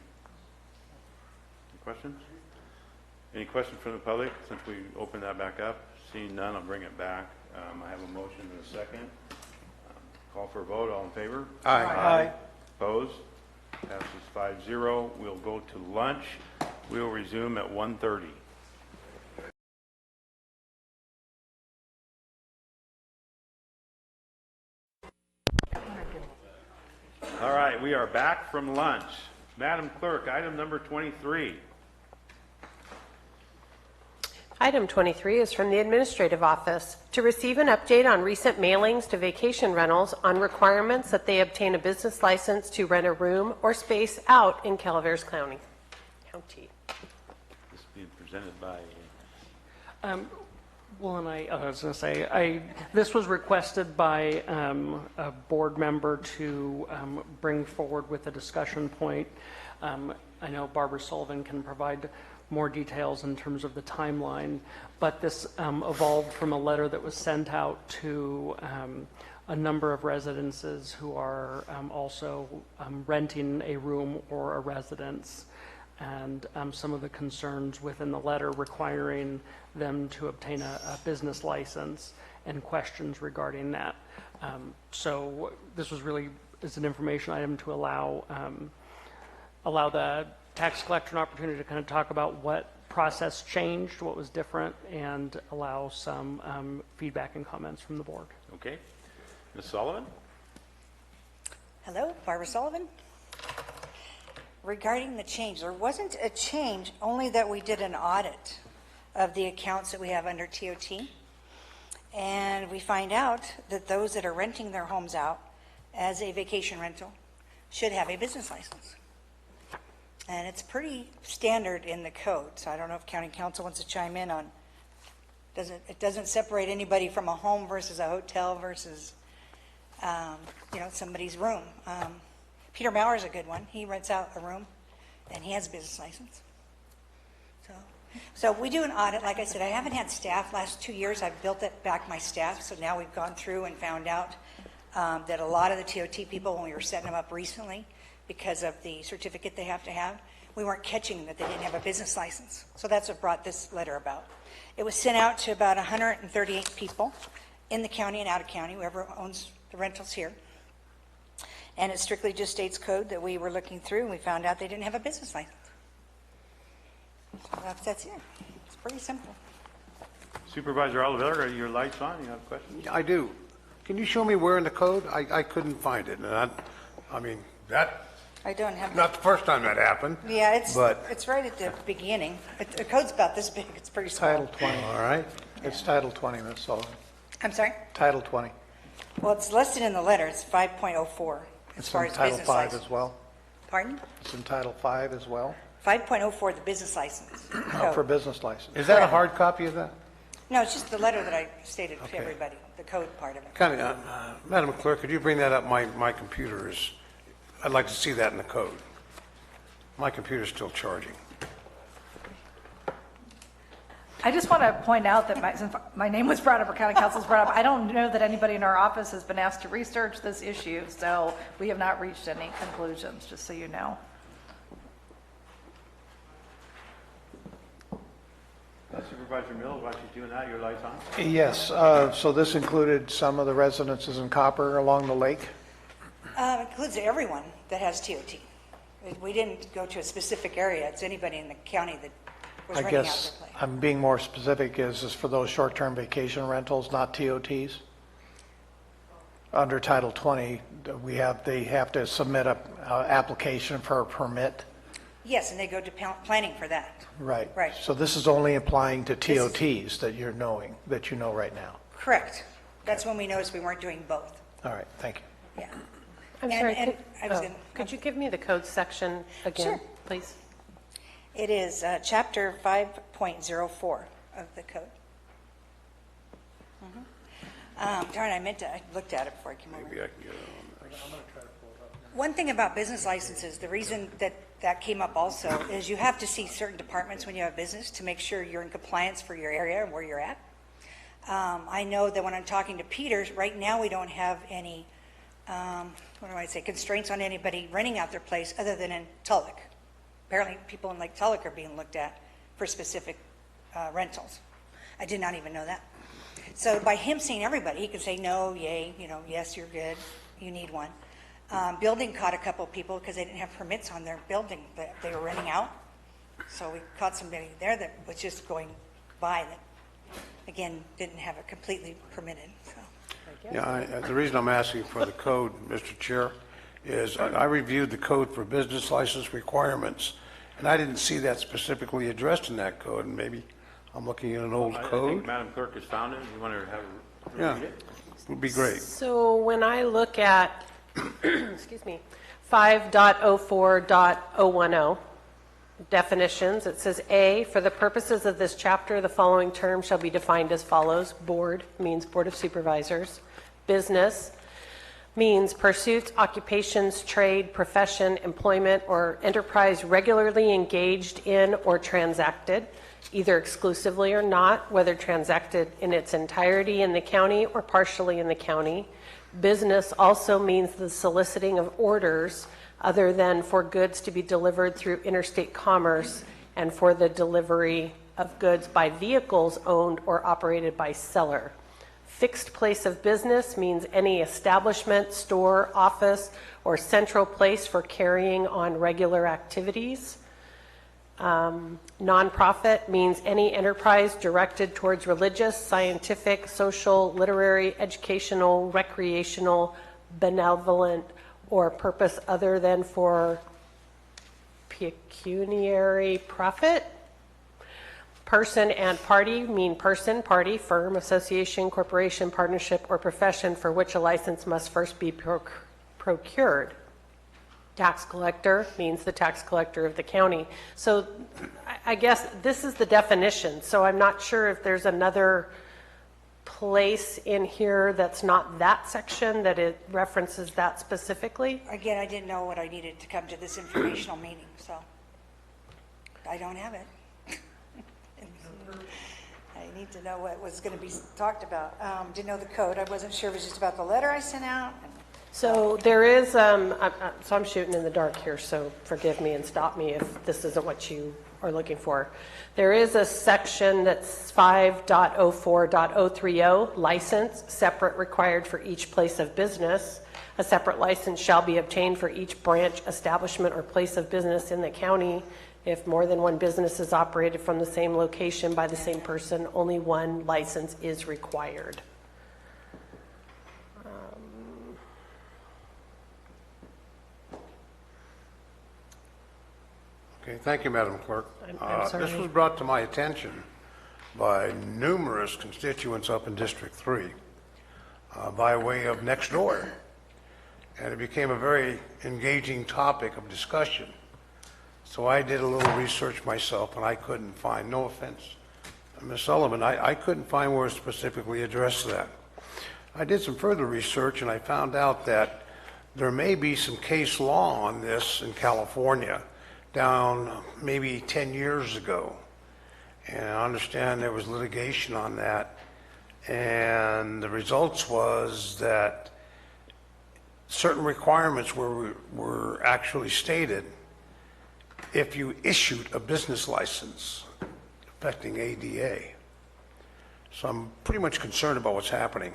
A: Any questions? Any questions from the public since we opened that back up? Seeing none, I'll bring it back. I have a motion and a second. Call for a vote. All in favor?
H: Aye.
S: Aye.
A: Opposed? Passes 5-0. We'll go to lunch. We will resume at 1:30. All right, we are back from lunch. Madam Clerk, item number 23.
C: Item 23 is from the Administrative Office to receive an update on recent mailings to vacation rentals on requirements that they obtain a business license to rent a room or space out in Calaveras County.
A: This is being presented by...
O: Well, and I was going to say, this was requested by a board member to bring forward with a discussion point. I know Barbara Sullivan can provide more details in terms of the timeline, but this evolved from a letter that was sent out to a number of residences who are also renting a room or a residence, and some of the concerns within the letter requiring them to obtain a business license and questions regarding that. So this was really is an information item to allow the tax collector an opportunity to kind of talk about what process changed, what was different, and allow some feedback and comments from the board.
A: Okay. Ms. Sullivan?
T: Hello, Barbara Sullivan. Regarding the change, there wasn't a change, only that we did an audit of the accounts that we have under TOT. And we find out that those that are renting their homes out as a vacation rental should have a business license. And it's pretty standard in the code. So I don't know if County Council wants to chime in on, it doesn't separate anybody from a home versus a hotel versus, somebody's room. Peter Mauer's a good one. He rents out a room and he has a business license. So we do an audit. Like I said, I haven't had staff last 2 years. I've built it back my staff. So now we've gone through and found out that a lot of the TOT people, when we were setting them up recently, because of the certificate they have to have, we weren't catching that they didn't have a business license. So that's what brought this letter about. It was sent out to about 138 people in the county and out of county, whoever owns the rentals here. And it strictly just states code that we were looking through, and we found out they didn't have a business license. So that's it. It's pretty simple.
A: Supervisor Oliveira, are your lights on? You have questions?
H: I do. Can you show me where in the code? I couldn't find it. And that,
T: I don't have.
H: not the first time that happened.
T: Yeah,
H: but
T: it's right at the beginning. The code's about this big. It's pretty small.
D: Title 20.
H: All right.
D: It's Title 20, Ms. Sullivan.
T: I'm sorry?
D: Title 20.
T: Well, it's listed in the letter. It's 5.04 as
D: It's
T: far
D: in
T: as
D: Title
T: business
D: 5
T: license.
D: as well.
T: Pardon?
D: It's in Title 5 as well.
T: 5.04, the business license.
D: For
T: code.
D: business license.
H: Is that a hard copy of that?
T: No, it's just the letter that I stated to
H: Okay.
T: everybody, the code part of it.
H: Kind of, Madam Clerk, could you bring that up? My computer is, I'd like to see that in the code. My computer's still charging.
U: I just want to point out that since my name was brought up, or County Council's brought up, I don't know that anybody in our office has been asked to research this issue, so we have not reached any conclusions, just so you know.
A: Supervisor Mills, while she's doing that, your lights on?
D: Yes, so this included some of the residences in Copper along the lake?
T: It includes everyone that has TOT. We didn't go to a specific area. It's anybody in the county that was
D: I
T: renting out
D: guess
T: their place.
D: I'm being more specific, is for those short-term vacation rentals, not TOTs? Under Title 20, they have to submit a application for a permit?
T: Yes, and they go to planning for that.
D: Right.
T: Right.
D: So this is only applying to
T: This is-
D: TOTs that you know right now?
T: Correct. That's when we noticed we weren't doing both.
D: All right, thank you.
T: Yeah.
C: I'm
T: And-
C: sorry,
T: and
C: could,
T: I was
C: oh,
T: gonna-
C: could you give me the code section again,
T: Sure.
C: please?
T: It is Chapter 5.04 of the code. Darn, I looked at it before I came over.
H: Maybe I can get it on there.
T: One thing about business licenses, the reason that came up also is you have to see certain departments when you have business to make sure you're in compliance for your area and where you're at. I know that when I'm talking to Peters, right now we don't have any, what do I say, constraints on anybody renting out their place other than in Tulloch. Apparently people in Lake Tulloch are being looked at for specific rentals. I did not even know that. So by him seeing everybody, he could say no, yay, yes, you're good, you need one. Building caught a couple of people because they didn't have permits on their building that they were renting out. So we caught somebody there that was just going by that, again, didn't have it completely permitted. So.
H: Yeah, the reason I'm asking for the code, Mr. Chair, is I reviewed the code for business license requirements, and I didn't see that specifically addressed in that code, and maybe I'm looking at an old
A: I
H: code.
A: think Madam Clerk has found it. You want her to have her
H: Yeah,
A: read it?
H: would be great.
C: So when I look at, excuse me, 5.04.010, definitions, it says A, for the purposes of this chapter, the following term shall be defined as follows. Board means Board of Supervisors. Business means pursuits, occupations, trade, profession, employment, or enterprise regularly engaged in or transacted, either exclusively or not, whether transacted in its entirety in the county or partially in the county. Business also means the soliciting of orders other than for goods to be delivered through interstate commerce and for the delivery of goods by vehicles owned or operated by seller. Fixed place of business means any establishment, store, office, or central place for carrying on regular activities. Nonprofit means any enterprise directed towards religious, scientific, social, literary, educational, recreational, benevolent, or purpose other than for pecuniary profit. Person and party mean person, party, firm, association, corporation, partnership, or profession for which a license must first be procured. Tax collector means the tax collector of the county. So I guess this is the definition. So I'm not sure if there's another place in here that's not that section that it references that specifically.
T: Again, I didn't know what I needed to come to this informational meeting, so I don't have it. I need to know what was going to be talked about. Didn't know the code. I wasn't sure if it was just about the letter I sent out.
C: So there is, so I'm shooting in the dark here, so forgive me and stop me if this isn't what you are looking for. There is a section that's 5.04.030, license, separate required for each place of business. A separate license shall be obtained for each branch, establishment, or place of business in the county. If more than one business is operated from the same location by the same person, only one license is required.
H: Okay, thank you, Madam Clerk.
C: I'm sorry.
H: This was brought to my attention by numerous constituents up in District 3 by way of next door. And it became a very engaging topic of discussion. So I did a little research myself, and I couldn't find, no offense, Ms. Sullivan, I couldn't find where it specifically addressed that. I did some further research, and I found out that there may be some case law on this in California down maybe 10 years ago. And I understand there was litigation on that. And the results was that certain requirements were actually stated if you issued a business license affecting ADA. So I'm pretty much concerned about what's happening.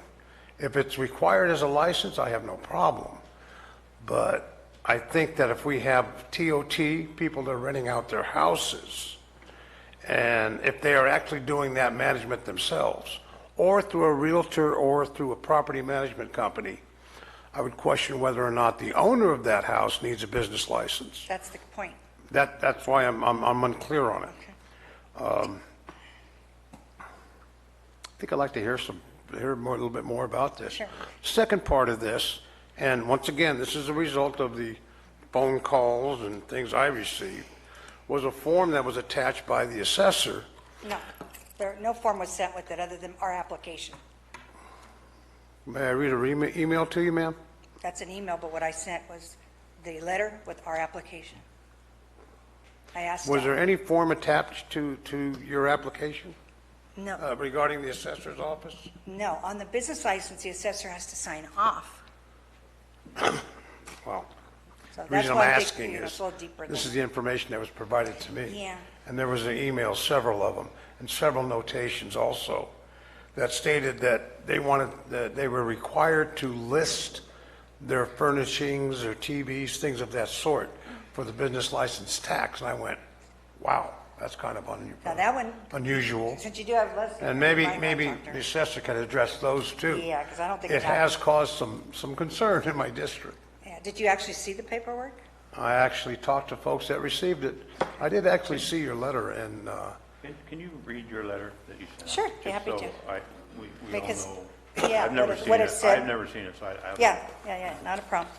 H: If it's required as a license, I have no problem. But I think that if we have TOT, people that are renting out their houses, and if they are actually doing that management themselves, or through a realtor or through a property management company, I would question whether or not the owner of that house needs a business license.
T: That's the point.
H: That's why I'm unclear on it. I think I'd like to hear a little bit more about this.
T: Sure.
H: Second part of this, And once again, this is a result of the phone calls and things I received, was a form that was attached by the assessor.
T: No, no form was sent with it other than our application.
H: May I read an email to you, ma'am?
T: That's an email, but what I sent was the letter with our application. I asked.
H: Was there any form attached to your application?
T: No.
H: Regarding the assessor's office?
T: No, on the business license, the assessor has to sign off.
H: Well,
T: So
H: the
T: that's
H: reason I'm
T: why
H: asking
T: it's
H: is,
T: a little deeper
H: this
T: than-
H: is the information that was provided to me.
T: Yeah.
H: And there was an email, several of them, and several notations also, that stated that they were required to list their furnishings or TVs, things of that sort, for the business license tax. And I went, wow, that's kind of
T: Now that one,
H: unusual.
T: since you do have less.
H: And maybe the assessor can address those too.
T: Yeah, because I don't think.
H: It has caused some concern in my district.
T: Yeah, did you actually see the paperwork?
H: I actually talked to folks that received it. I did actually see your letter, and
A: Can you read your letter that you sent?
T: Sure,
A: Just
T: be happy
A: so
T: to.
A: we
T: Because-
A: all know.
T: yeah,
A: I've never
T: what it-
A: seen
T: what
A: it.
T: it said.
A: I've never seen it, so I don't.
T: Yeah, not a problem.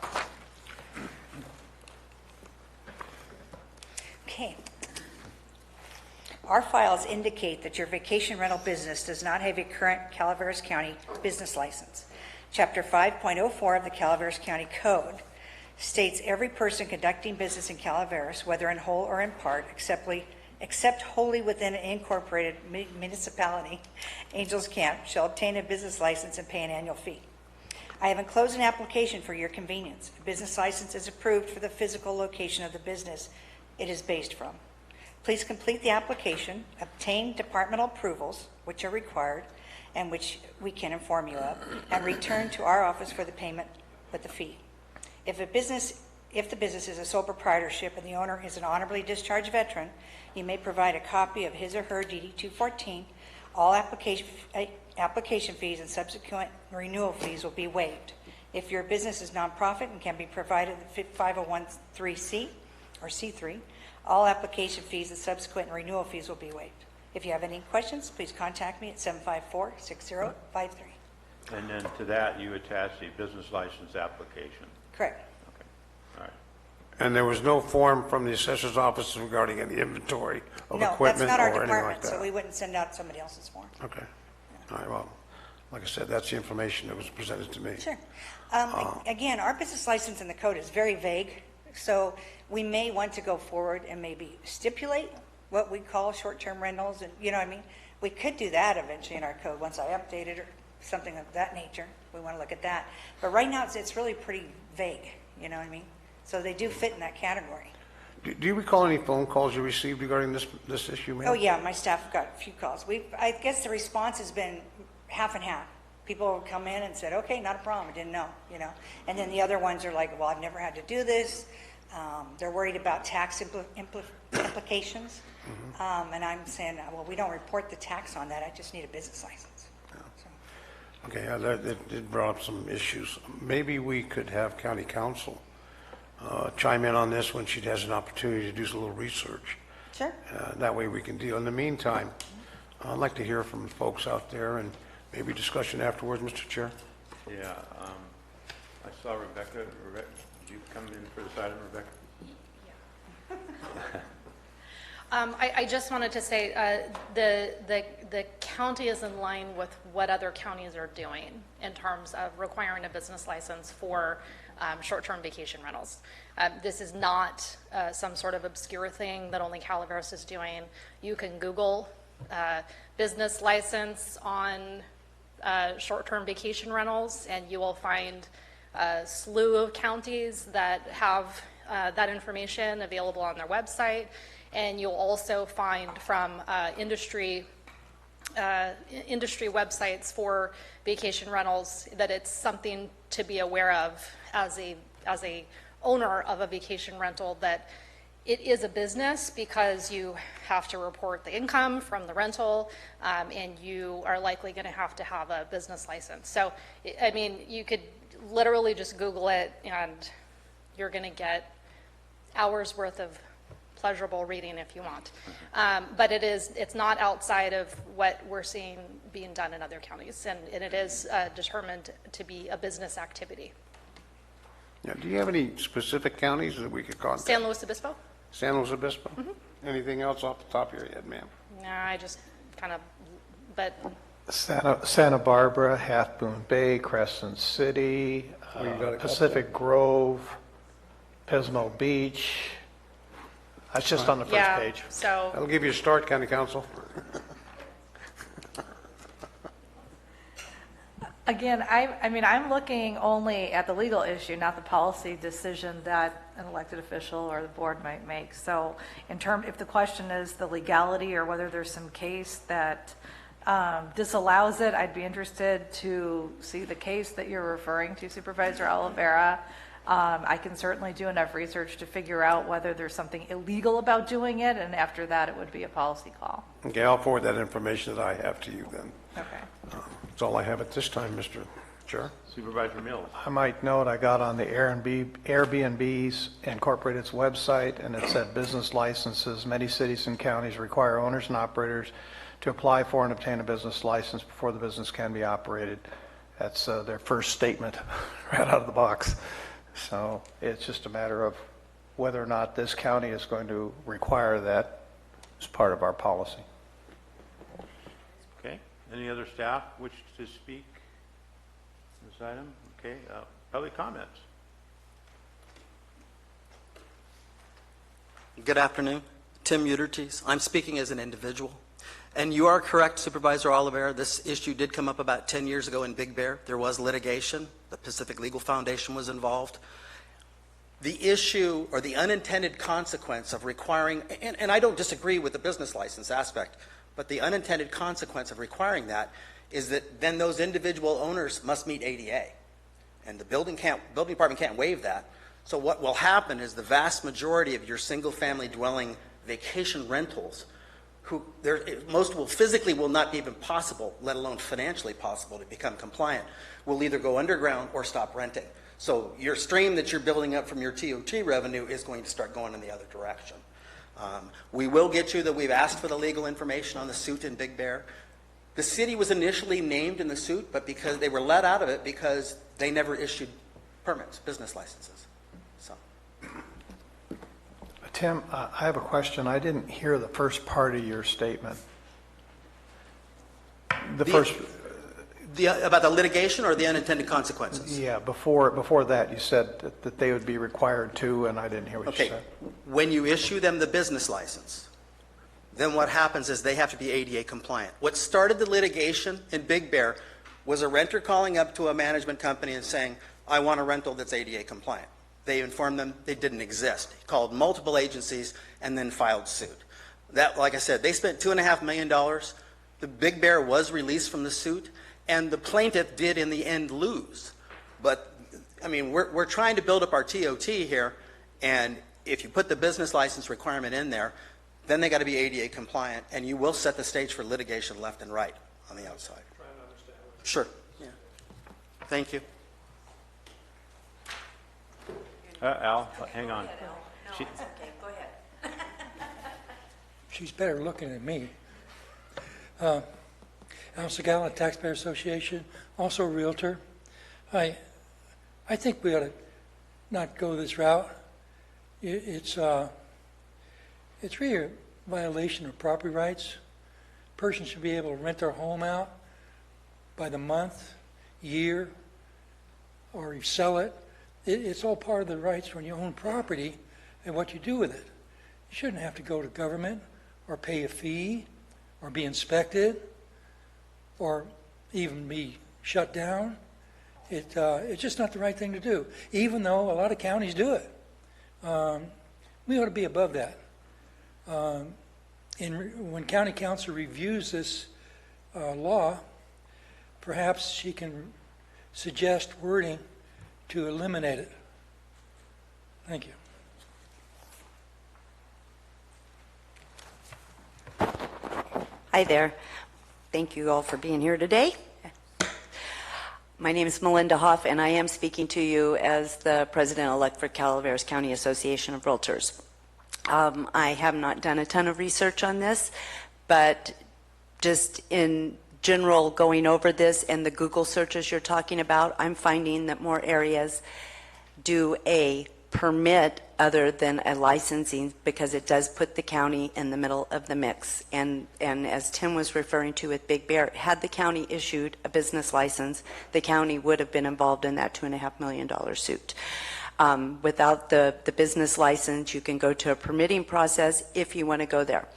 T: Okay. Our files indicate that your vacation rental business does not have a current Calaveras County business license. Chapter 5.04 of the Calaveras County Code states every person conducting business in Calaveras, whether in whole or in part, except wholly within an incorporated municipality, Angels Camp, shall obtain a business license and pay an annual fee. I have enclosed an application for your convenience. A business license is approved for the physical location of the business it is based from. Please complete the application, obtain departmental approvals, which are required and which we can inform you of, and return to our office for the payment with the fee. If the business is a sole proprietorship and the owner is an honorably discharged veteran, you may provide a copy of his or her DD 214. All application fees and subsequent renewal fees will be waived. If your business is nonprofit and can be provided the 501(c) or C3, all application fees and subsequent renewal fees will be waived. If you have any questions, please contact me at 754-6053.
A: And then to that, you attach the business license application.
T: Correct.
A: Okay, all right.
H: and there was no form from the assessor's office regarding any inventory of
T: No, that's
H: equipment
T: not
H: or
T: our
H: anything like
T: department,
H: that.
T: so we wouldn't send out somebody else's form.
H: Okay. All right, well, like I said, that's the information that was presented to me.
T: Sure. Again, our business license in the code is very vague, so we may want to go forward and maybe stipulate what we call short-term rentals, and, you know what I mean? We could do that eventually in our code, once I update it or something of that nature. We want to look at that. But right now, it's really pretty vague, you know what I mean? So they do fit in that category.
H: Do you recall any phone calls you received regarding this issue, ma'am?
T: Oh, yeah, my staff got a few calls. I guess the response has been half and half. People have come in and said, okay, not a problem, I didn't know, you know. And then the other ones are like, well, I've never had to do this. They're worried about tax implications. And I'm saying, well, we don't report the tax on that, I just need a business license.
H: Okay, it brought up some issues. Maybe we could have county council chime in on this when she has an opportunity to do a little research.
T: Sure.
H: That way we can deal. In the meantime, I'd like to hear from folks out there and maybe discussion afterwards, Mr. Chair.
A: Yeah, I saw Rebecca. Did you come in for this item, Rebecca?
Q: I just wanted to say the county is in line with what other counties are doing in terms of requiring a business license for short-term vacation rentals. This is not some sort of obscure thing that only Calaveras is doing. You can Google business license on short-term vacation rentals, and you will find a slew of counties that have that information available on their website. And you'll also find from industry websites for vacation rentals that it's something to be aware of as a owner of a vacation rental, that it is a business because you have to report the income from the rental, and you are likely going to have a business license. So, I mean, you could literally just Google it and you're going to get hours worth of pleasurable reading if you want. But it's not outside of what we're seeing being done in other counties, and it is determined to be a business activity.
H: Yeah, do you have any specific counties that we could contact?
Q: San Luis Obispo?
H: San Luis Obispo? Anything else off the top of your head, ma'am?
Q: No, I just kind of, but
D: Santa Barbara, Half Moon Bay, Crescent City,
H: Well, you got a couple.
D: Pacific Grove, Pismo Beach. That's just on the first
Q: yeah,
D: page.
Q: so,
H: That'll give you a start, County Council.
U: Again, I mean, I'm looking only at the legal issue, not the policy decision that an elected official or the board might make. So if the question is the legality or whether there's some case that disallows it, I'd be interested to see the case that you're referring to, Supervisor Oliveira. I can certainly do enough research to figure out whether there's something illegal about doing it, and after that, it would be a policy call.
H: Okay, I'll forward that information that I have to you then.
U: Okay.
H: That's all I have at this time, Mr. Chair.
A: Supervisor Mills.
D: I might note, I got on the Airbnb's Incorporated's website, and it said business licenses. Many cities and counties require owners and operators to apply for and obtain a business license before the business can be operated. That's their first statement right out of the box. So it's just a matter of whether or not this county is going to require that as part of our policy.
A: Okay, any other staff wish to speak on this item? Okay, public comments.
B: Good afternoon. Tim Utertes. I'm speaking as an individual. And you are correct, Supervisor Oliveira. This issue did come up about 10 years ago in Big Bear. There was litigation. The Pacific Legal Foundation was involved. The issue or the unintended consequence of requiring, and I don't disagree with the business license aspect, but the unintended consequence of requiring that is that then those individual owners must meet ADA. And the building department can't waive that. So what will happen is the vast majority of your single-family dwelling vacation rentals, most will physically will not be even possible, let alone financially possible, to become compliant, will either go underground or stop renting. So your stream that you're building up from your TOT revenue is going to start going in the other direction. We will get you that we've asked for the legal information on the suit in Big Bear. The city was initially named in the suit, but because they were let out of it because they never issued permits, business licenses. So.
D: Tim, I have a question. I didn't hear the first part of your statement.
B: About the litigation or the unintended consequences?
D: Yeah, before that, you said that they would be required to, and I didn't hear what you said.
B: When you issue them the business license, then what happens is they have to be ADA compliant. What started the litigation in Big Bear was a renter calling up to a management company and saying, I want a rental that's ADA compliant. They informed them they didn't exist. He called multiple agencies and then filed suit. That, like I said, they spent $2.5 million. The Big Bear was released from the suit, and the plaintiff did in the end lose. But, I mean, we're trying to build up our TOT here, and if you put the business license requirement in there, then they got to be ADA compliant, and you will set the stage for litigation left and right on the outside. Sure. Yeah. Thank you.
A: Al, hang on.
U: Okay, go ahead.
I: She's better looking than me. Al Segala, Taxpayer Association, also a realtor. I think we ought to not go this route. It's really a violation of property rights. A person should be able to rent their home out by the month, year, or you sell it. It's all part of the rights when you own property and what you do with it. You shouldn't have to go to government or pay a fee or be inspected or even be shut down. It's just not the right thing to do, even though a lot of counties do it. We ought to be above that. When county council reviews this law, perhaps she can suggest wording to eliminate it. Thank you.
P: Hi there. Thank you all for being here today. My name is Melinda Hoff, and I am speaking to you as the president-elect for Calaveras County Association of Realtors. I have not done a ton of research on this, but just in general going over this and the Google searches you're talking about, I'm finding that more areas do a permit other than a licensing, because it does put the county in the middle of the mix. And as Tim was referring to with Big Bear, had the county issued a business license, the county would have been involved in that $2.5 million suit. Without the business license, you can go to a permitting process if you want to go there.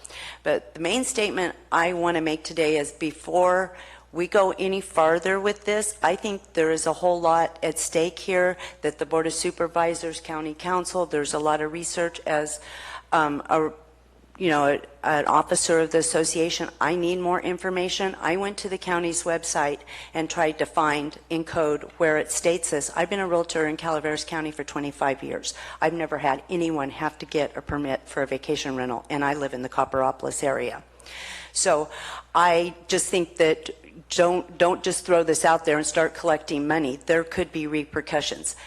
P: But the main statement I want to make today is, before we go any farther with this, I think there is a whole lot at stake here, that the Board of Supervisors, County Council, there's a lot of research. As an officer of the association, I need more information. I went to the county's website and tried to find in code where it states this. I've been a realtor in Calaveras County for 25 years. I've never had anyone have to get a permit for a vacation rental, and I live in the Copperopolis area. So I just think that don't just throw this out there and start collecting money. There could be repercussions.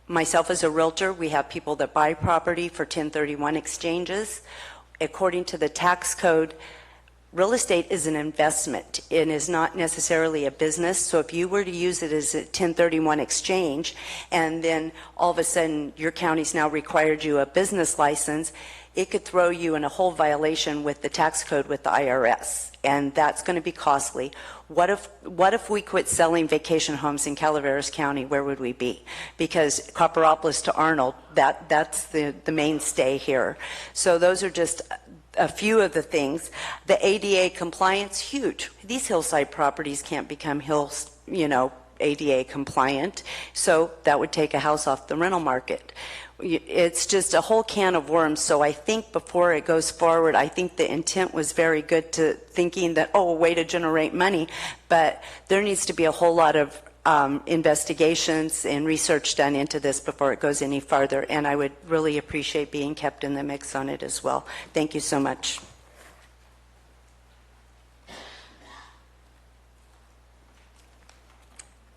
P: Myself as a realtor, we have people that buy property for 1031 exchanges. According to the tax code, real estate is an investment and is not necessarily a business. So if you were to use it as a 1031 exchange, and then all of a sudden your county's now required you a business license, it could throw you in a whole violation with the tax code with the IRS, and that's going to be costly. What if we quit selling vacation homes in Calaveras County? Where would we be? Because Copperopolis to Arnold, that's the mainstay here. So those are just a few of the things. The ADA compliance, huge. These hillside properties can't become ADA compliant, so that would take a house off the rental market. It's just a whole can of worms. So I think before it goes forward, I think the intent was very good, to thinking that, a way to generate money, but there needs to be a whole lot of investigations and research done into this before it goes any farther, and I would really appreciate being kept in the mix on it as well. Thank you so much.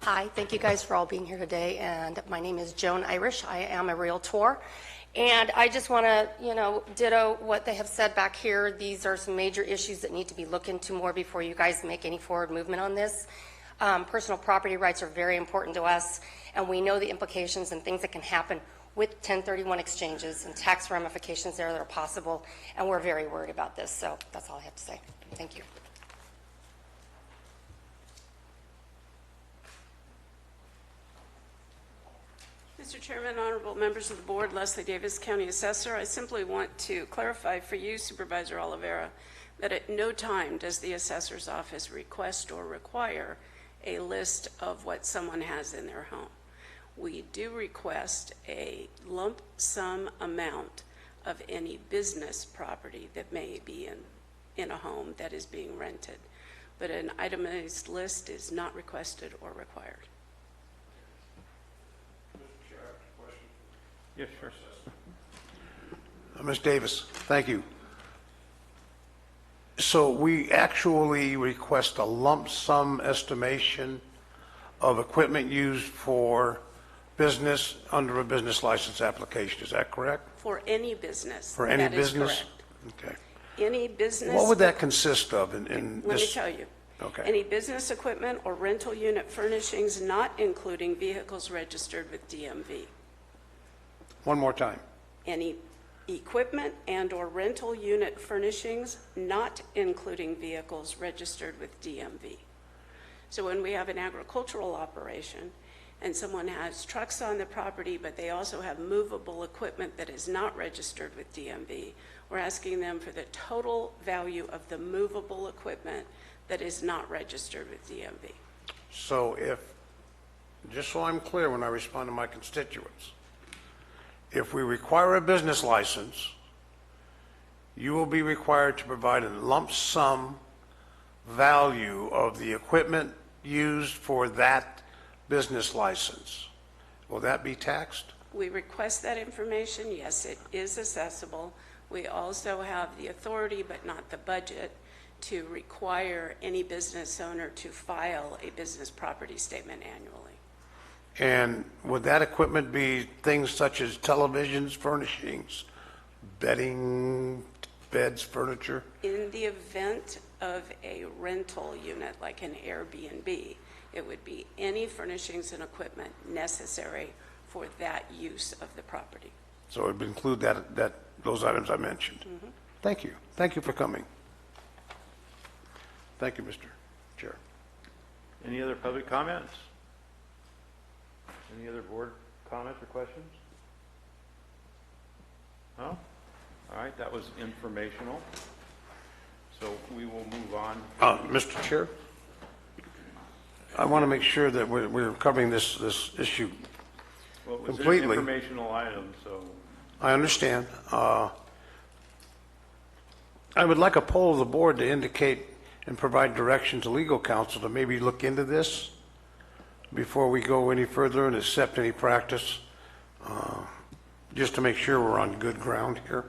G: Hi, thank you guys for all being here today, and my name is Joan Irish. I am a realtor, and I just want to, ditto what they have said back here. These are some major issues that need to be looked into more before you guys make any forward movement on this. Personal property rights are very important to us, and we know the implications and things that can happen with 1031 exchanges and tax ramifications there that are possible, and we're very worried about this. So that's all I have to say. Thank you.
J: Mr. Chairman, honorable members of the board, Leslie Davis, County Assessor. I simply want to clarify for you, Supervisor Oliveira, that at no time does the Assessor's Office request or require a list of what someone has in their home. We do request a lump sum amount of any business property that may be in a home that is being rented, but an itemized list is not requested or required.
A: Yes, sure.
H: Ms. Davis, thank you. So we actually request a lump sum estimation of equipment used for business under a business license application. Is that correct?
J: For any business.
H: For any
J: that is
H: business?
J: correct.
H: Okay.
J: Any business.
H: What would that consist of in this?
J: Let me tell you.
H: Okay.
J: Any business equipment or rental unit furnishings not including vehicles registered with DMV.
H: One more time.
J: Any equipment and or rental unit furnishings not including vehicles registered with DMV. So when we have an agricultural operation and someone has trucks on the property, but they also have movable equipment that is not registered with DMV, we're asking them for the total value of the movable equipment that is not registered with DMV.
H: So just so I'm clear when I respond to my constituents, if we require a business license, you will be required to provide a lump sum value of the equipment used for that business license. Will that be taxed?
J: We request that information. Yes, it is accessible. We also have the authority, but not the budget, to require any business owner to file a business property statement annually.
H: And would that equipment be things such as televisions, furnishings, bedding, beds, furniture?
J: In the event of a rental unit, like an Airbnb, it would be any furnishings and equipment necessary for that use of the property.
H: So it would include those items I mentioned. Thank you. Thank you for coming. Thank you, Mr. Chair.
A: Any other public comments? Any other board comments or questions? No? All right, that was informational. So we will move on.
H: Mr. Chair, I want to make sure that we're covering this issue
A: Well, it was an
H: completely.
A: informational item, so
H: I understand. I would like a poll of the board to indicate and provide direction to legal counsel to maybe look into this before we go any further and accept any practice, just to make sure we're on good ground here.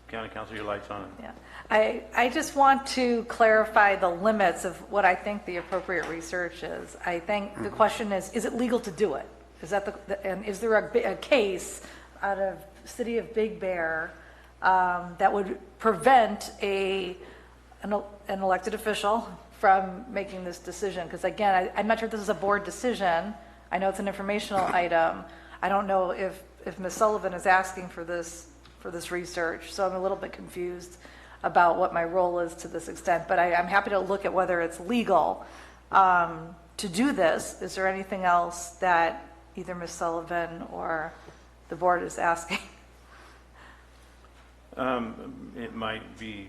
A: County Council, your light's on.
U: Yeah. I just want to clarify the limits of what I think the appropriate research is. I think the question is it legal to do it? Is that and is there a case out of city of Big Bear that would prevent an elected official from making this decision? Because again, I'm not sure this is a board decision. I know it's an informational item. I don't know if Ms. Sullivan is asking for this research, so I'm a little bit confused about what my role is to this extent. But I'm happy to look at whether it's legal to do this. Is there anything else that either Ms. Sullivan or the board is asking?
A: It might be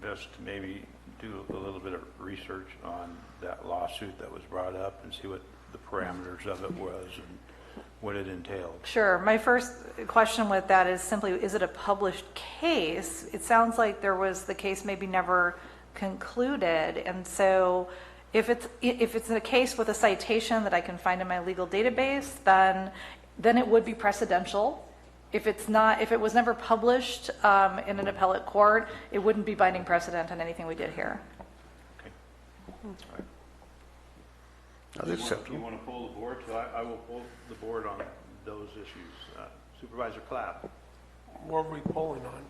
A: best to maybe do a little bit of research on that lawsuit that was brought up and see what the parameters of it was and what it entailed.
U: Sure. My first question with that is simply, is it a published case? It sounds like the case maybe never concluded. And so if it's a case with a citation that I can find in my legal database, then it would be precedential. If it was never published in an appellate court, it wouldn't be binding precedent on anything we did here.
A: Okay. All right.
H: That's acceptable.
A: You want to poll the board? So I will poll the board on those issues. Supervisor Clapp.
E: What are we polling on?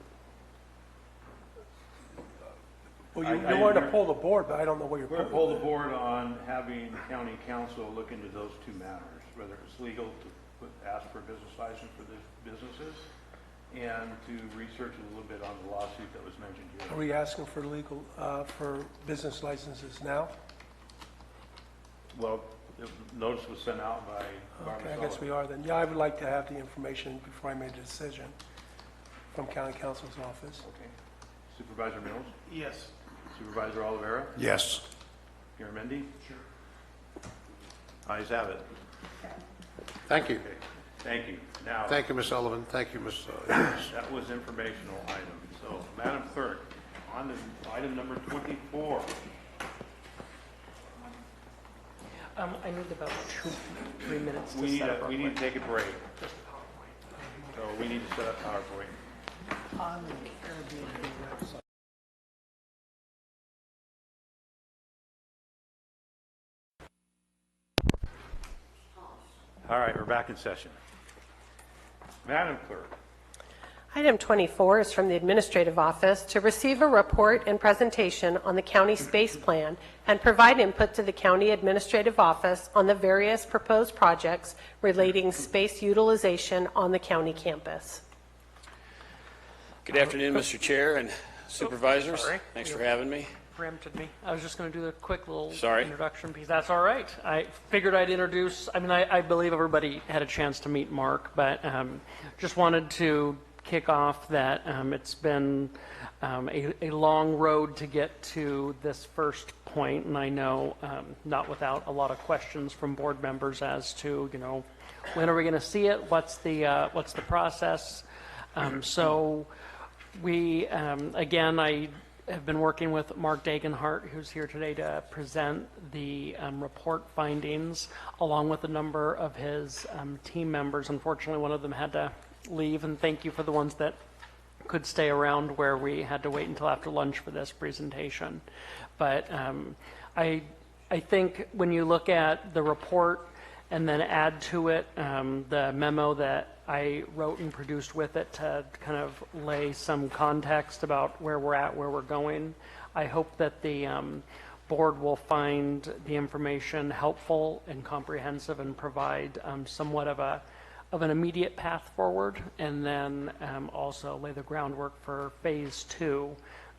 E: Well,
A: I
E: you want to poll the board, but I don't know what you're
A: We're
E: polling.
A: poll the board on having county council look into those two matters, whether it's legal to ask for a business license for the businesses and to research a little bit on the lawsuit that was mentioned here.
E: Are we asking for legal, for business licenses now?
A: Well, the notice was sent out by Barbara
E: Okay, I guess we are then. Yeah, I would like to have the information before I made a decision from county council's office.
A: Okay. Supervisor Mills?
E: Yes.
A: Supervisor Oliveira?
H: Yes.
A: Garamendi? Sure. Ayes have it.
H: Thank you.
A: Okay. Thank you. Now,
H: Thank you, Ms. Sullivan. Thank you, Ms.
A: that was informational item. So, Madam Clerk, on to item number 24.
O: I need about 3 minutes to
A: We
O: set up.
A: need to take a break. So we need to set up PowerPoint.
E: On the Caribbean website.
A: All right, we're back in session. Madam Clerk.
C: Item 24 is from the Administrative Office to receive a report and presentation on the county space plan and provide input to the County Administrative Office on the various proposed projects relating space utilization on the county campus.
F: Good afternoon, Mr. Chair and Supervisors.
O: Sorry.
F: Thanks for having me.
O: Preempted me. I was just going to do a quick little
F: Sorry.
O: introduction piece. That's all right. I figured I'd introduce, I believe everybody had a chance to meet Mark, but just wanted to kick off that it's been a long road to get to this first point, and I know not without a lot of questions from board members as to, when are we going to see it? What's the process? So we, again, I have been working with Mark Dagenhart, who's here today to present the report findings, along with a number of his team members. Unfortunately, one of them had to leave, and thank you for the ones that could stay around where we had to wait until after lunch for this presentation. But I think when you look at the report and then add to it the memo that I wrote and produced with it to kind of lay some context about where we're at, where we're going, I hope that the board will find the information helpful and comprehensive and provide somewhat of an immediate path forward, and then also lay the groundwork for phase 2,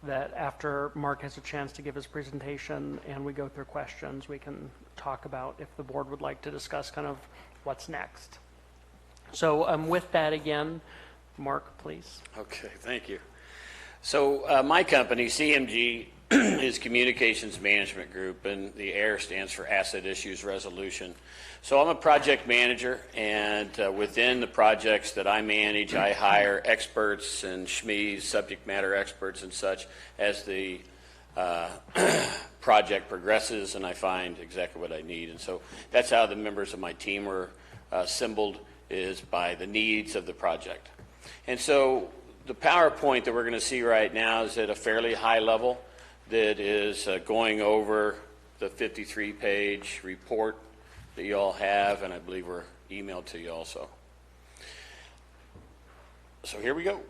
O: that after Mark has a chance to give his presentation and we go through questions, we can talk about if the board would like to discuss kind of what's next. So with that, again, Mark, please.
F: Okay, thank you. So my company, CMG, is Communications Management Group, and the AIR stands for Asset Issues Resolution. So I'm a project manager, and within the projects that I manage, I hire experts and SMEs, subject matter experts and such, as the project progresses, and I find exactly what I need. And so that's how the members of my team are assembled, is by the needs of the project. And so the PowerPoint that we're going to see right now is at a fairly high level, that is going over the 53-page report that you all have, and I believe were emailed to you also. So here we go.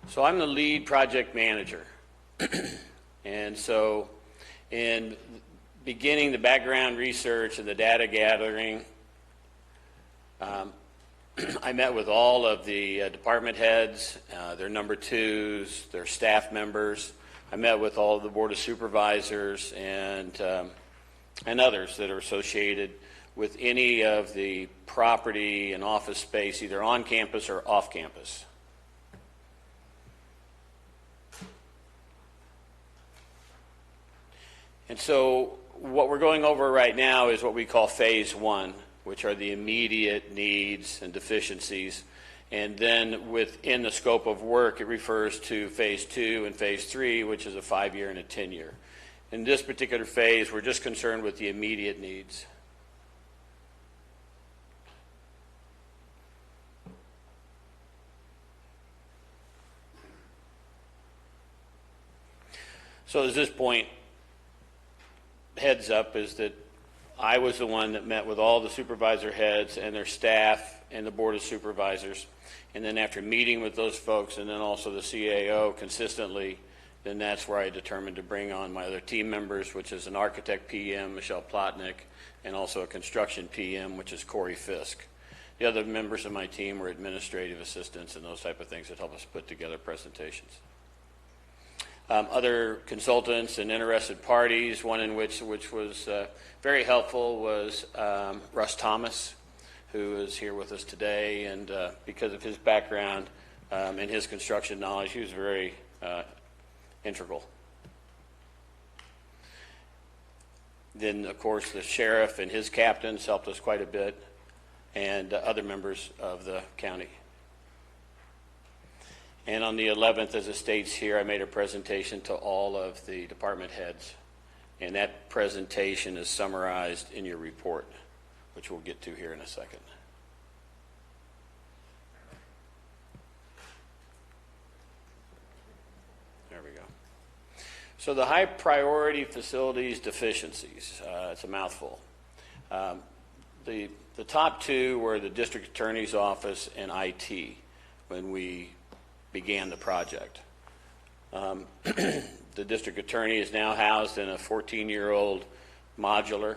F: So I'm the lead project manager. And so in beginning the background research and the data gathering, I met with all of the department heads, their number 2s, their staff members. I met with all of the Board of Supervisors and others that are associated with any of the property and office space, either on campus or off campus. And so what we're going over right now is what we call phase 1, which are the immediate needs and deficiencies. And then within the scope of work, it refers to phase 2 and phase 3, which is a 5-year and a 10-year. In this particular phase, we're just concerned with the immediate needs. So at this point, heads up is that I was the one that met with all the supervisor heads and their staff and the Board of Supervisors. And then after meeting with those folks and then also the CAO consistently, then that's where I determined to bring on my other team members, which is an architect PM, Michelle Plotnick, and also a construction PM, which is Corey Fisk. The other members of my team were administrative assistants and those type of things that help us put together presentations. Other consultants and interested parties, one in which was very helpful was Russ Thomas, who is here with us today, and because of his background and his construction knowledge, he was very integral. Then, of course, the sheriff and his captains helped us quite a bit, and other members of the county. And on the 11th, as it states here, I made a presentation to all of the department heads. And that presentation is summarized in your report, which we'll get to here in a second. There we go. So the high priority facilities deficiencies, it's a mouthful. The top 2 were the district attorney's office and IT when we began the project. The district attorney is now housed in a 14-year-old modular,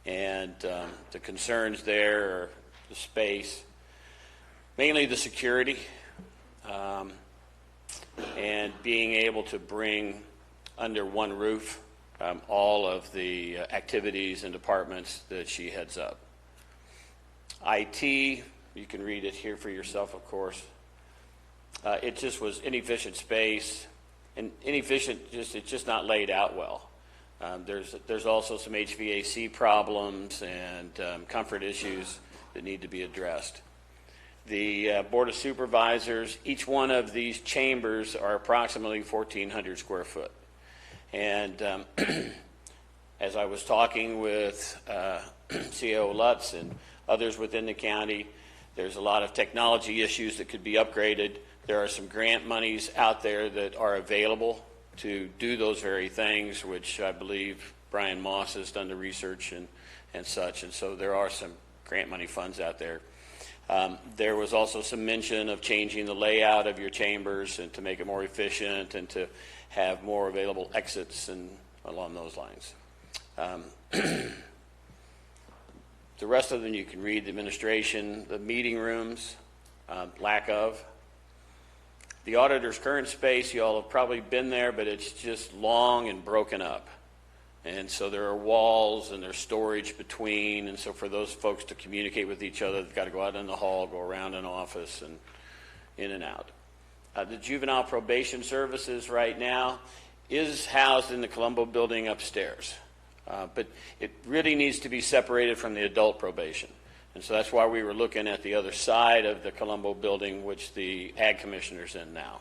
F: and the concerns there are the space, mainly the security, and being able to bring under one roof all of the activities and departments that she heads up. IT, you can read it here for yourself, of course. It just was inefficient space, and inefficient, it's just not laid out well. There's also some HVAC problems and comfort issues that need to be addressed. The Board of Supervisors, each one of these chambers are approximately 1,400 square foot. And as I was talking with CEO Lutz and others within the county, there's a lot of technology issues that could be upgraded. There are some grant monies out there that are available to do those very things, which I believe Brian Moss has done the research and such. And so there are some grant money funds out there. There was also some mention of changing the layout of your chambers and to make it more efficient and to have more available exits and along those lines. The rest of them you can read, the administration, the meeting rooms, lack of. The auditor's current space, you all have probably been there, but it's just long and broken up. And so there are walls and there's storage between, and so for those folks to communicate with each other, they've got to go out in the hall, go around an office, and in and out. The juvenile probation services right now is housed in the Colombo building upstairs. But it really needs to be separated from the adult probation. And so that's why we were looking at the other side of the Colombo building, which the Ag Commissioner's in now.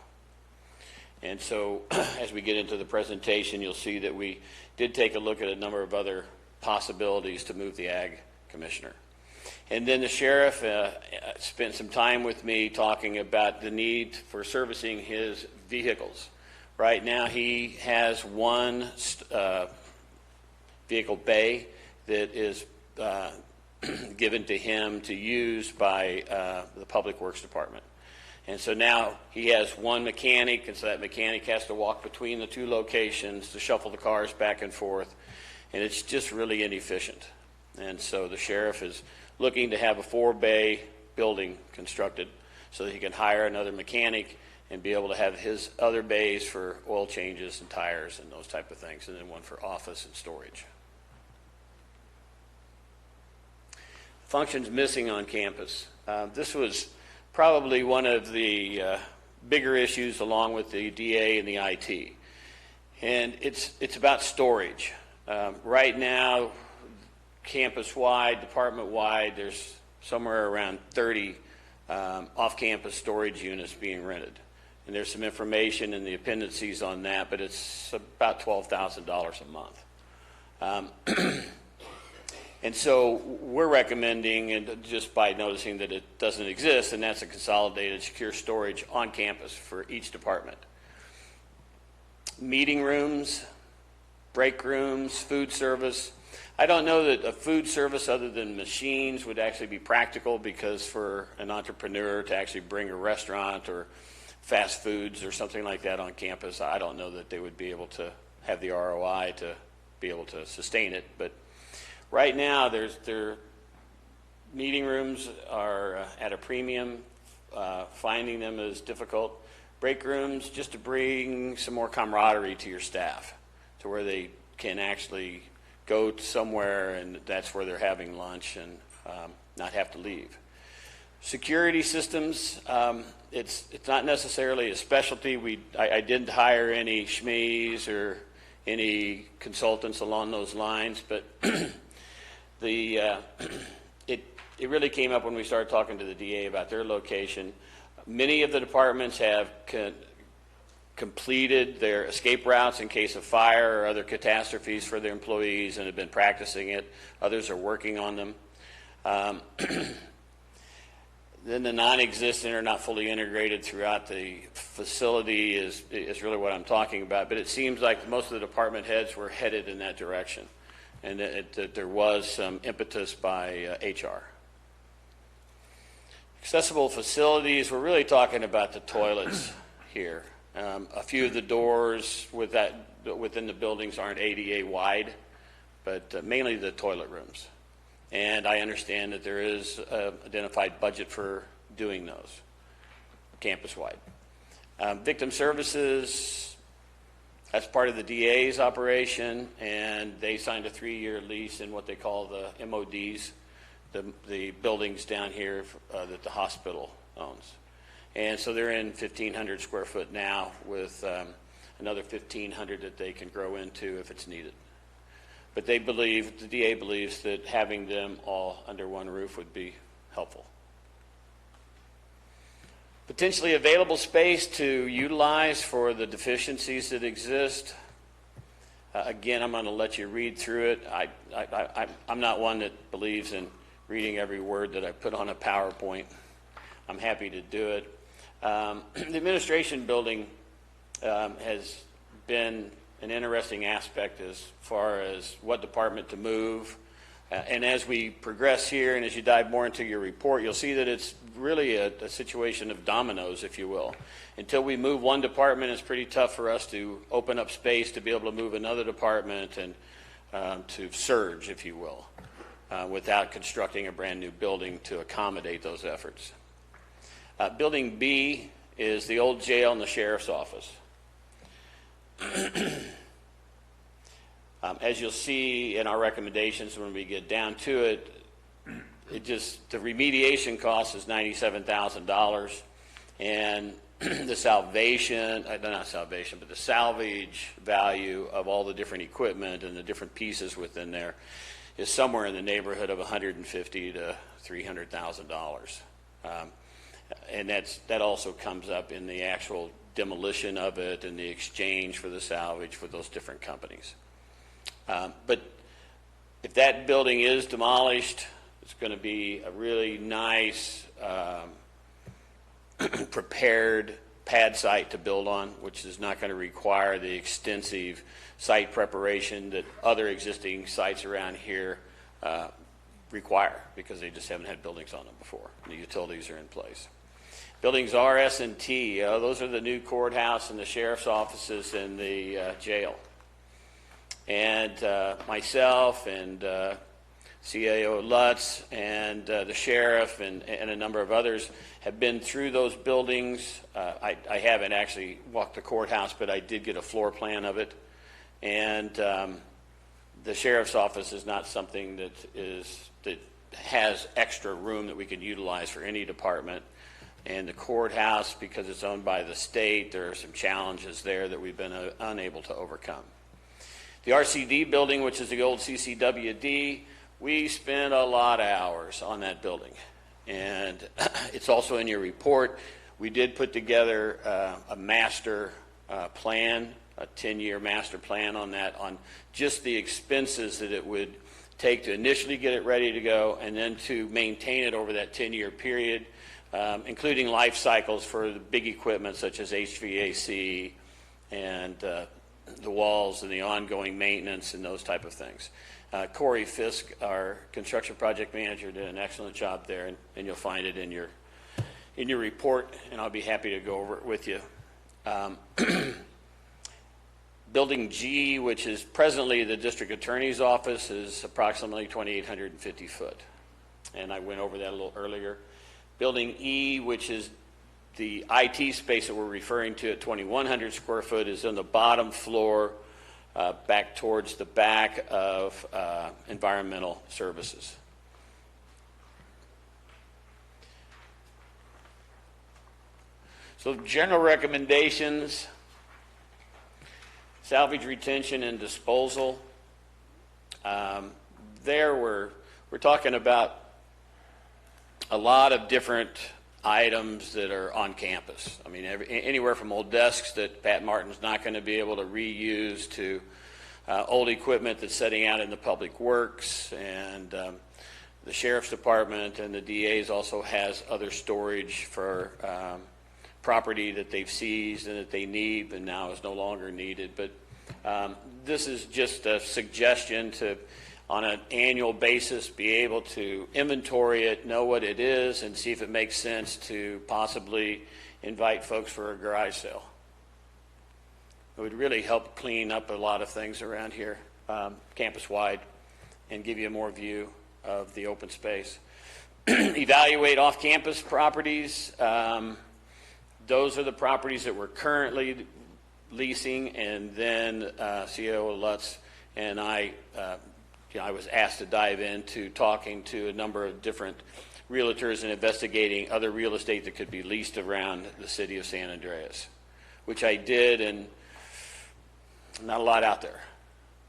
F: And so as we get into the presentation, you'll see that we did take a look at a number of other possibilities to move the Ag Commissioner. And then the Sheriff spent some time with me talking about the need for servicing his vehicles. Right now he has one vehicle bay that is given to him to use by the Public Works Department. And so now he has one mechanic, and so that mechanic has to walk between the two locations to shuffle the cars back and forth, and it's just really inefficient. And so the sheriff is looking to have a 4-bay building constructed so that he can hire another mechanic and be able to have his other bays for oil changes and tires and those type of things, and then one for office and storage. Functions missing on campus. This was probably one of the bigger issues along with the DA and the IT. And it's about storage. Right now, campus-wide, department-wide, there's somewhere around 30 off-campus storage units being rented. And there's some information in the appendices on that, but it's about $12,000 a month. And so we're recommending, and just by noticing that it doesn't exist, and that's a consolidated secure storage on campus for each department. Meeting rooms, break rooms, food service. I don't know that a food service other than machines would actually be practical, because for an entrepreneur to actually bring a restaurant or fast foods or something like that on campus, I don't know that they would be able to have the ROI to be able to sustain it. But right now, their meeting rooms are at a premium. Finding them is difficult. Break rooms, just to bring some more camaraderie to your staff, to where they can actually go somewhere and that's where they're having lunch and not have to leave. Security systems, it's not necessarily a specialty. I didn't hire any SMEs or any consultants along those lines, but it really came up when we started talking to the DA about their location. Many of the departments have completed their escape routes in case of fire or other catastrophes for their employees and have been practicing it. Others are working on them. Then the non-existent or not fully integrated throughout the facility is really what I'm talking about. But it seems like most of the department heads were headed in that direction, and that there was some impetus by HR. Accessible facilities, we're really talking about the toilets here. A few of the doors within the buildings aren't ADA wide, but mainly the toilet rooms. And I understand that there is an identified budget for doing those campus-wide. Victim services, that's part of the DA's operation, and they signed a 3-year lease in what they call the MODs, the buildings down here that the hospital owns. And so they're in 1,500 square foot now with another 1,500 that they can grow into if it's needed. But they believe, the DA believes, that having them all under one roof would be helpful. Potentially available space to utilize for the deficiencies that exist. Again, I'm going to let you read through it. I'm not one that believes in reading every word that I put on a PowerPoint. I'm happy to do it. The administration building has been an interesting aspect as far as what department to move. And as we progress here and as you dive more into your report, you'll see that it's really a situation of dominoes, if you will. Until we move one department, it's pretty tough for us to open up space to be able to move another department and to surge, if you will, without constructing a brand new building to accommodate those efforts. Building B is the old jail and the sheriff's office. As you'll see in our recommendations when we get down to it, the remediation cost is $97,000, and the the salvage value of all the different equipment and the different pieces within there is somewhere in the neighborhood of $150,000 to $300,000. And that also comes up in the actual demolition of it and the exchange for the salvage for those different companies. But if that building is demolished, it's going to be a really nice, prepared pad site to build on, which is not going to require the extensive site preparation that other existing sites around here require, because they just haven't had buildings on them before. The utilities are in place. Buildings R, S, and T, those are the new courthouse and the sheriff's offices and the jail. And myself and CAO Lutz and the sheriff and a number of others have been through those buildings. I haven't actually walked the courthouse, but I did get a floor plan of it. And the sheriff's office is not something that has extra room that we can utilize for any department. And the courthouse, because it's owned by the state, there are some challenges there that we've been unable to overcome. The RCD building, which is the old CCWD, we spent a lot of hours on that building. And it's also in your report. We did put together a master plan, a 10-year master plan on that, on just the expenses that it would take to initially get it ready to go and then to maintain it over that 10-year period, including life cycles for the big equipment such as HVAC and the walls and the ongoing maintenance and those type of things. Corey Fisk, our construction project manager, did an excellent job there, and you'll find it in your report, and I'll be happy to go over it with you. Building G, which is presently the district attorney's office, is approximately 2,850 foot, and I went over that a little earlier. Building E, which is the IT space that we're referring to at 2,100 square foot, is on the bottom floor back towards the back of environmental services. So general recommendations: salvage, retention, and disposal. There we're talking about a lot of different items that are on campus. I mean, anywhere from old desks that Pat Martin's not going to be able to reuse to old equipment that's setting out in the public works, and the sheriff's department and the DA's also has other storage for property that they've seized and that they need but now is no longer needed. But this is just a suggestion to, on an annual basis, be able to inventory it, know what it is, and see if it makes sense to possibly invite folks for a garage sale. It would really help clean up a lot of things around here, campus-wide, and give you more view of the open space. Evaluate off-campus properties. Those are the properties that we're currently leasing, and then CEO Lutz and I was asked to dive into talking to a number of different realtors and investigating other real estate that could be leased around the city of San Andreas, which I did, and not a lot out there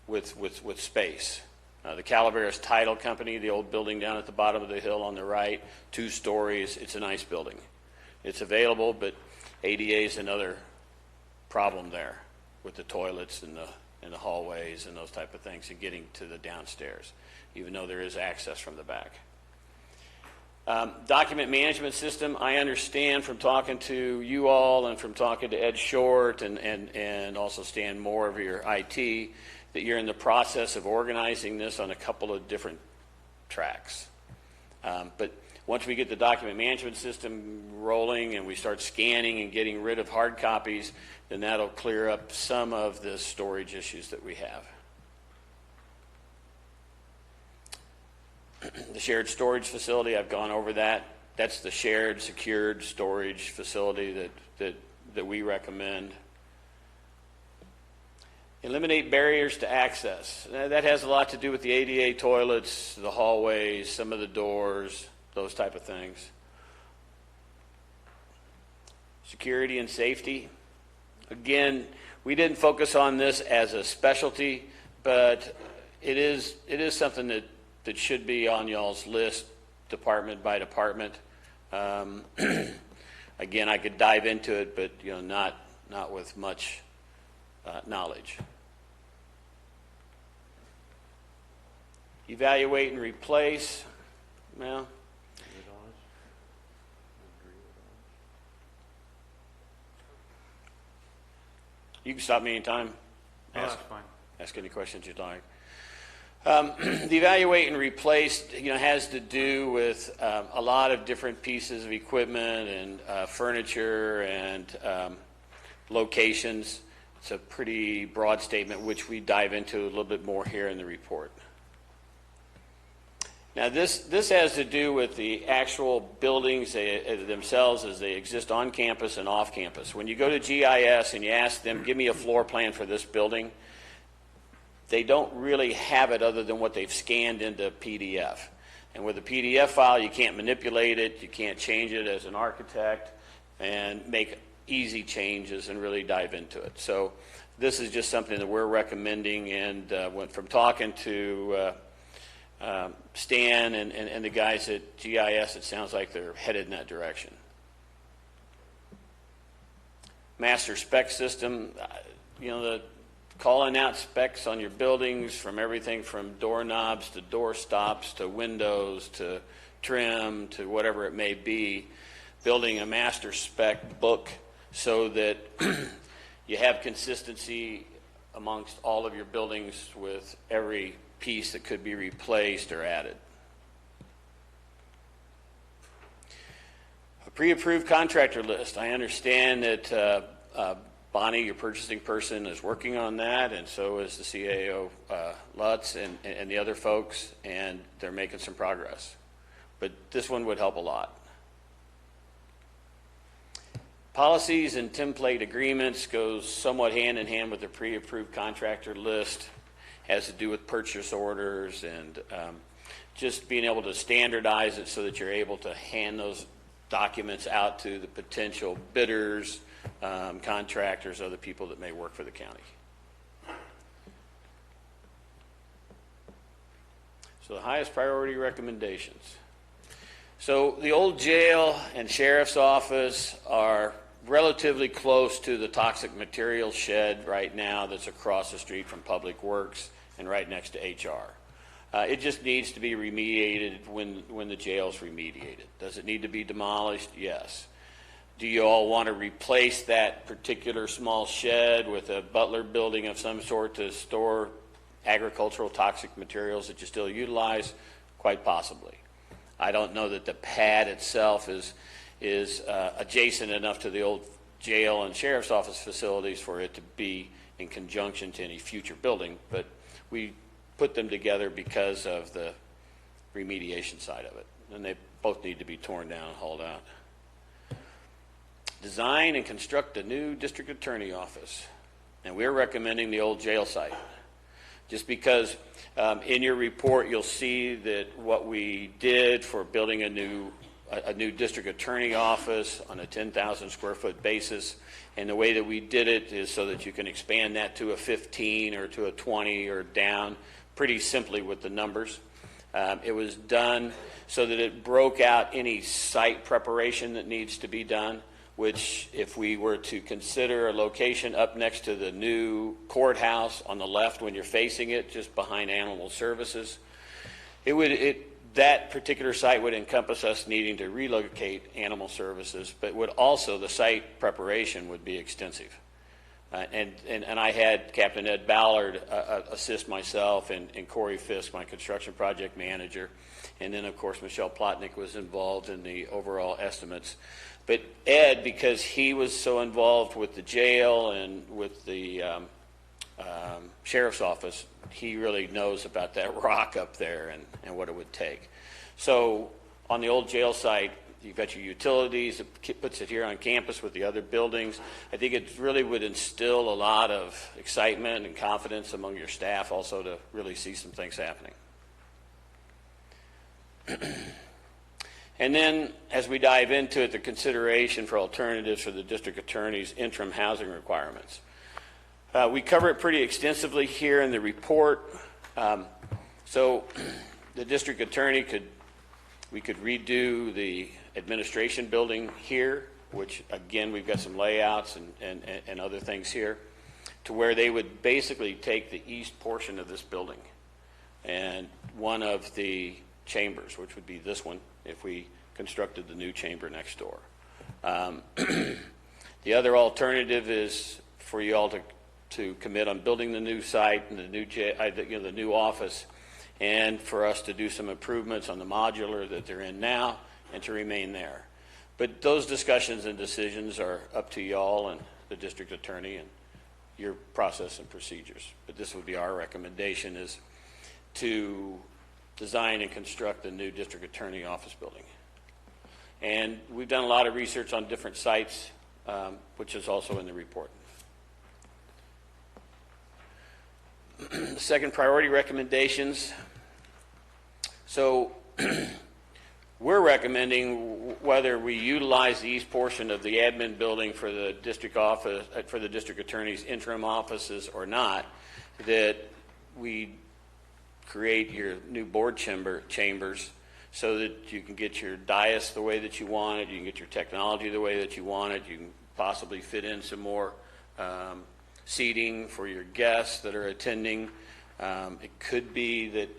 F: with space. The Calaveras Title Company, the old building down at the bottom of the hill on the right, 2 stories. It's a nice building. It's available, but ADA is another problem there with the toilets and the hallways and those type of things, and getting to the downstairs, even though there is access from the back. Document management system, I understand from talking to you all and from talking to Ed Short and also Stan Moore of your IT, that you're in the process of organizing this on a couple of different tracks. But once we get the document management system rolling and we start scanning and getting rid of hard copies, then that'll clear up some of the storage issues that we have. The shared storage facility, I've gone over that. That's the shared secured storage facility that we recommend. Eliminate barriers to access. That has a lot to do with the ADA toilets, the hallways, some of the doors, those type of things. Security and safety. Again, we didn't focus on this as a specialty, but it is something that should be on y'all's list, department by department. Again, I could dive into it, but not with much knowledge. Evaluate and replace. Well, you can stop me anytime.
A: That's fine.
F: Ask any questions you'd like. The evaluate and replace, has to do with a lot of different pieces of equipment and furniture and locations. It's a pretty broad statement, which we dive into a little bit more here in the report. Now, this has to do with the actual buildings themselves as they exist on campus and off campus. When you go to GIS and you ask them, give me a floor plan for this building, they don't really have it other than what they've scanned into PDF. And with a PDF file, you can't manipulate it, you can't change it as an architect and make easy changes and really dive into it. So this is just something that we're recommending, and went from talking to Stan and the guys at GIS, it sounds like they're headed in that direction. Master spec system, the calling out specs on your buildings, from everything from doorknobs to door stops to windows to trim to whatever it may be, building a master spec book so that you have consistency amongst all of your buildings with every piece that could be replaced or added. A pre-approved contractor list. I understand that Bonnie, your purchasing person, is working on that, and so is the CAO Lutz and the other folks, and they're making some progress. But this one would help a lot. Policies and template agreements goes somewhat hand in hand with the pre-approved contractor list. Has to do with purchase orders and just being able to standardize it so that you're able to hand those documents out to the potential bidders, contractors, other people that may work for the county. So the highest priority recommendations. So the old jail and sheriff's office are relatively close to the toxic materials shed right now that's across the street from Public Works and right next to HR. It just needs to be remediated when the jail's remediated. Does it need to be demolished? Yes. Do you all want to replace that particular small shed with a Butler building of some sort to store agricultural toxic materials that you still utilize? Quite possibly. I don't know that the pad itself is adjacent enough to the old jail and sheriff's office facilities for it to be in conjunction to any future building, but we put them together because of the remediation side of it, and they both need to be torn down and hauled out. Design and construct a new district attorney office, and we're recommending the old jail site, just because in your report you'll see that what we did for building a new district attorney office on a 10,000 square foot basis, and the way that we did it is so that you can expand that to a 15 or to a 20 or down pretty simply with the numbers. It was done so that it broke out any site preparation that needs to be done, which if we were to consider a location up next to the new courthouse on the left when you're facing it, just behind Animal Services, that particular site would encompass us needing to relocate Animal Services, but would also, the site preparation would be extensive. And I had Captain Ed Ballard assist myself, and Corey Fisk, my construction project manager. And then, of course, Michelle Plotnick was involved in the overall estimates. But Ed, because he was so involved with the jail and with the sheriff's office, he really knows about that rock up there and what it would take. So on the old jail site, you've got your utilities. It puts it here on campus with the other buildings. I think it really would instill a lot of excitement and confidence among your staff also to really see some things happening. And then, as we dive into it, the consideration for alternatives for the district attorney's interim housing requirements. We cover it pretty extensively here in the report. So the district attorney we could redo the administration building here, which again, we've got some layouts and other things here, to where they would basically take the east portion of this building and one of the chambers, which would be this one, if we constructed the new chamber next door. The other alternative is for you all to commit on building the new site and the new office, and for us to do some improvements on the modular that they're in now and to remain there. But those discussions and decisions are up to y'all and the district attorney and your process and procedures. But this would be our recommendation, is to design and construct a new district attorney office building. And we've done a lot of research on different sites, which is also in the report. Second priority recommendations. So we're recommending whether we utilize the east portion of the admin building for the district office, for the district attorney's interim offices or not, that we create your new board chambers so that you can get your dais the way that you want it, you can get your technology the way that you want it, you can possibly fit in some more seating for your guests that are attending. It could be that,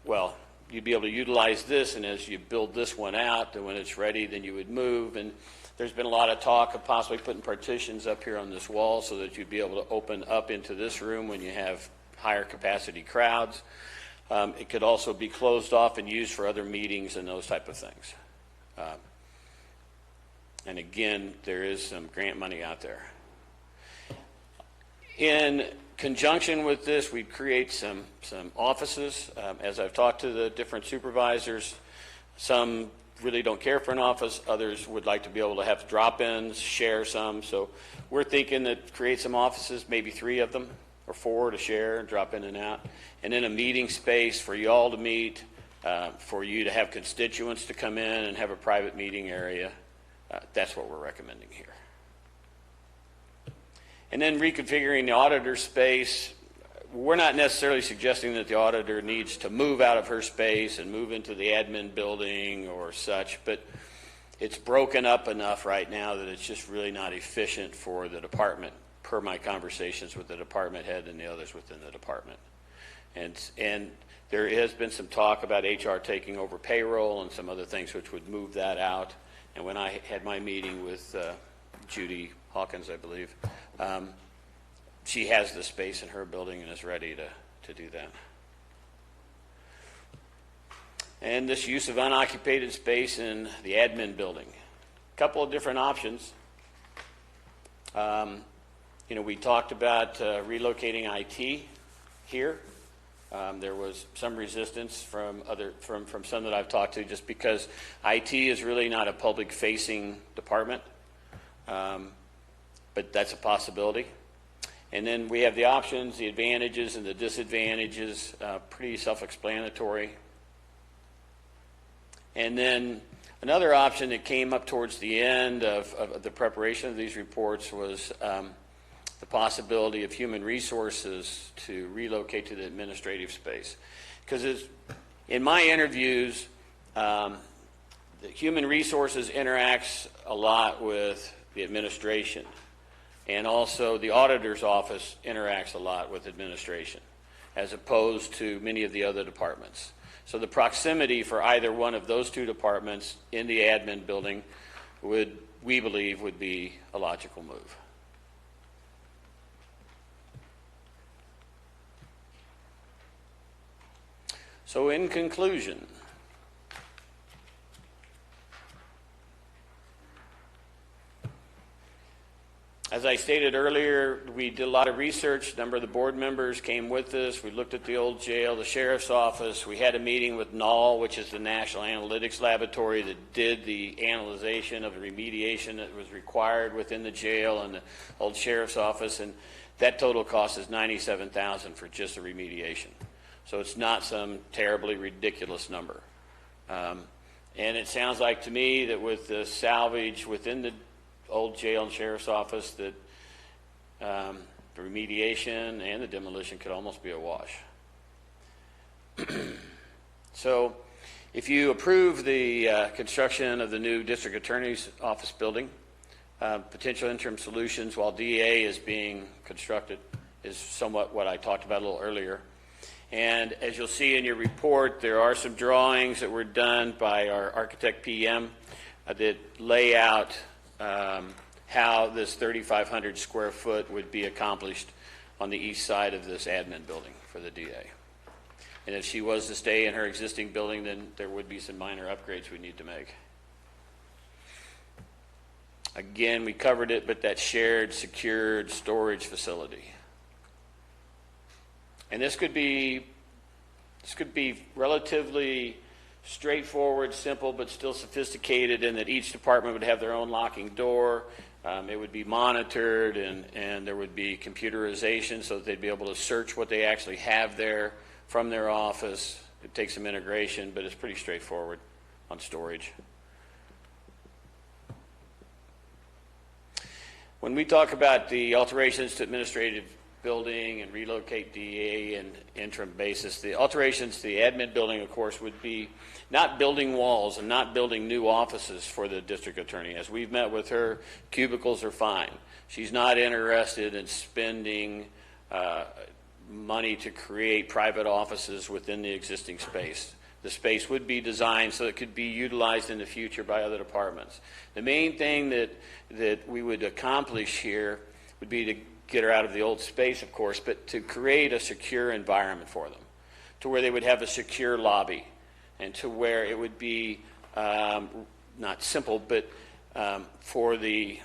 F: well, you'd be able to utilize this, and as you build this one out, then when it's ready, then you would move. And there's been a lot of talk of possibly putting partitions up here on this wall so that you'd be able to open up into this room when you have higher capacity crowds. It could also be closed off and used for other meetings and those type of things. And again, there is some grant money out there. In conjunction with this, we'd create some offices. As I've talked to the different supervisors, some really don't care for an office. Others would like to be able to have drop-ins, share some. So we're thinking that create some offices, maybe 3 of them or 4 to share and drop in and out. And then a meeting space for you all to meet, for you to have constituents to come in and have a private meeting area. That's what we're recommending here. And then reconfiguring the auditor space. We're not necessarily suggesting that the auditor needs to move out of her space and move into the admin building or such, but it's broken up enough right now that it's just really not efficient for the department, per my conversations with the department head and the others within the department. And there has been some talk about HR taking over payroll and some other things which would move that out. And when I had my meeting with Judy Hawkins, I believe, she has the space in her building and is ready to do that. And this use of unoccupied space in the admin building. A couple of different options. We talked about relocating IT here. There was some resistance from some that I've talked to, just because IT is really not a public-facing department. But that's a possibility. And then we have the options, the advantages and the disadvantages, pretty self-explanatory. And then another option that came up towards the end of the preparation of these reports was the possibility of human resources to relocate to the administrative space. Because in my interviews, the human resources interacts a lot with the administration. And also the auditor's office interacts a lot with administration, as opposed to many of the other departments. So the proximity for either one of those 2 departments in the admin building we believe would be a logical move. So in conclusion, as I stated earlier, we did a lot of research. A number of the board members came with us. We looked at the old jail, the sheriff's office. We had a meeting with NAL, which is the National Analytics Laboratory that did the analyzation of the remediation that was required within the jail and the old sheriff's office. And that total cost is $97,000 for just the remediation. So it's not some terribly ridiculous number. And it sounds like to me that with the salvage within the old jail and sheriff's office that the remediation and the demolition could almost be a wash. So if you approve the construction of the new district attorney's office building, potential interim solutions while DA is being constructed is somewhat what I talked about a little earlier. And as you'll see in your report, there are some drawings that were done by our architect PM that lay out how this 3,500 square foot would be accomplished on the east side of this admin building for the DA. And if she was to stay in her existing building, then there would be some minor upgrades we need to make. Again, we covered it, but that shared, secured storage facility. And this could be relatively straightforward, simple, but still sophisticated in that each department would have their own locking door. It would be monitored, and there would be computerization so that they'd be able to search what they actually have there from their office. It takes some integration, but it's pretty straightforward on storage. When we talk about the alterations to administrative building and relocate DA and interim basis, the alterations to the admin building, of course, would be not building walls and not building new offices for the district attorney. As we've met with her, cubicles are fine. She's not interested in spending money to create private offices within the existing space. The space would be designed so it could be utilized in the future by other departments. The main thing that we would accomplish here would be to get her out of the old space, of course, but to create a secure environment for them, to where they would have a secure lobby, and to where it would be not simple, but for the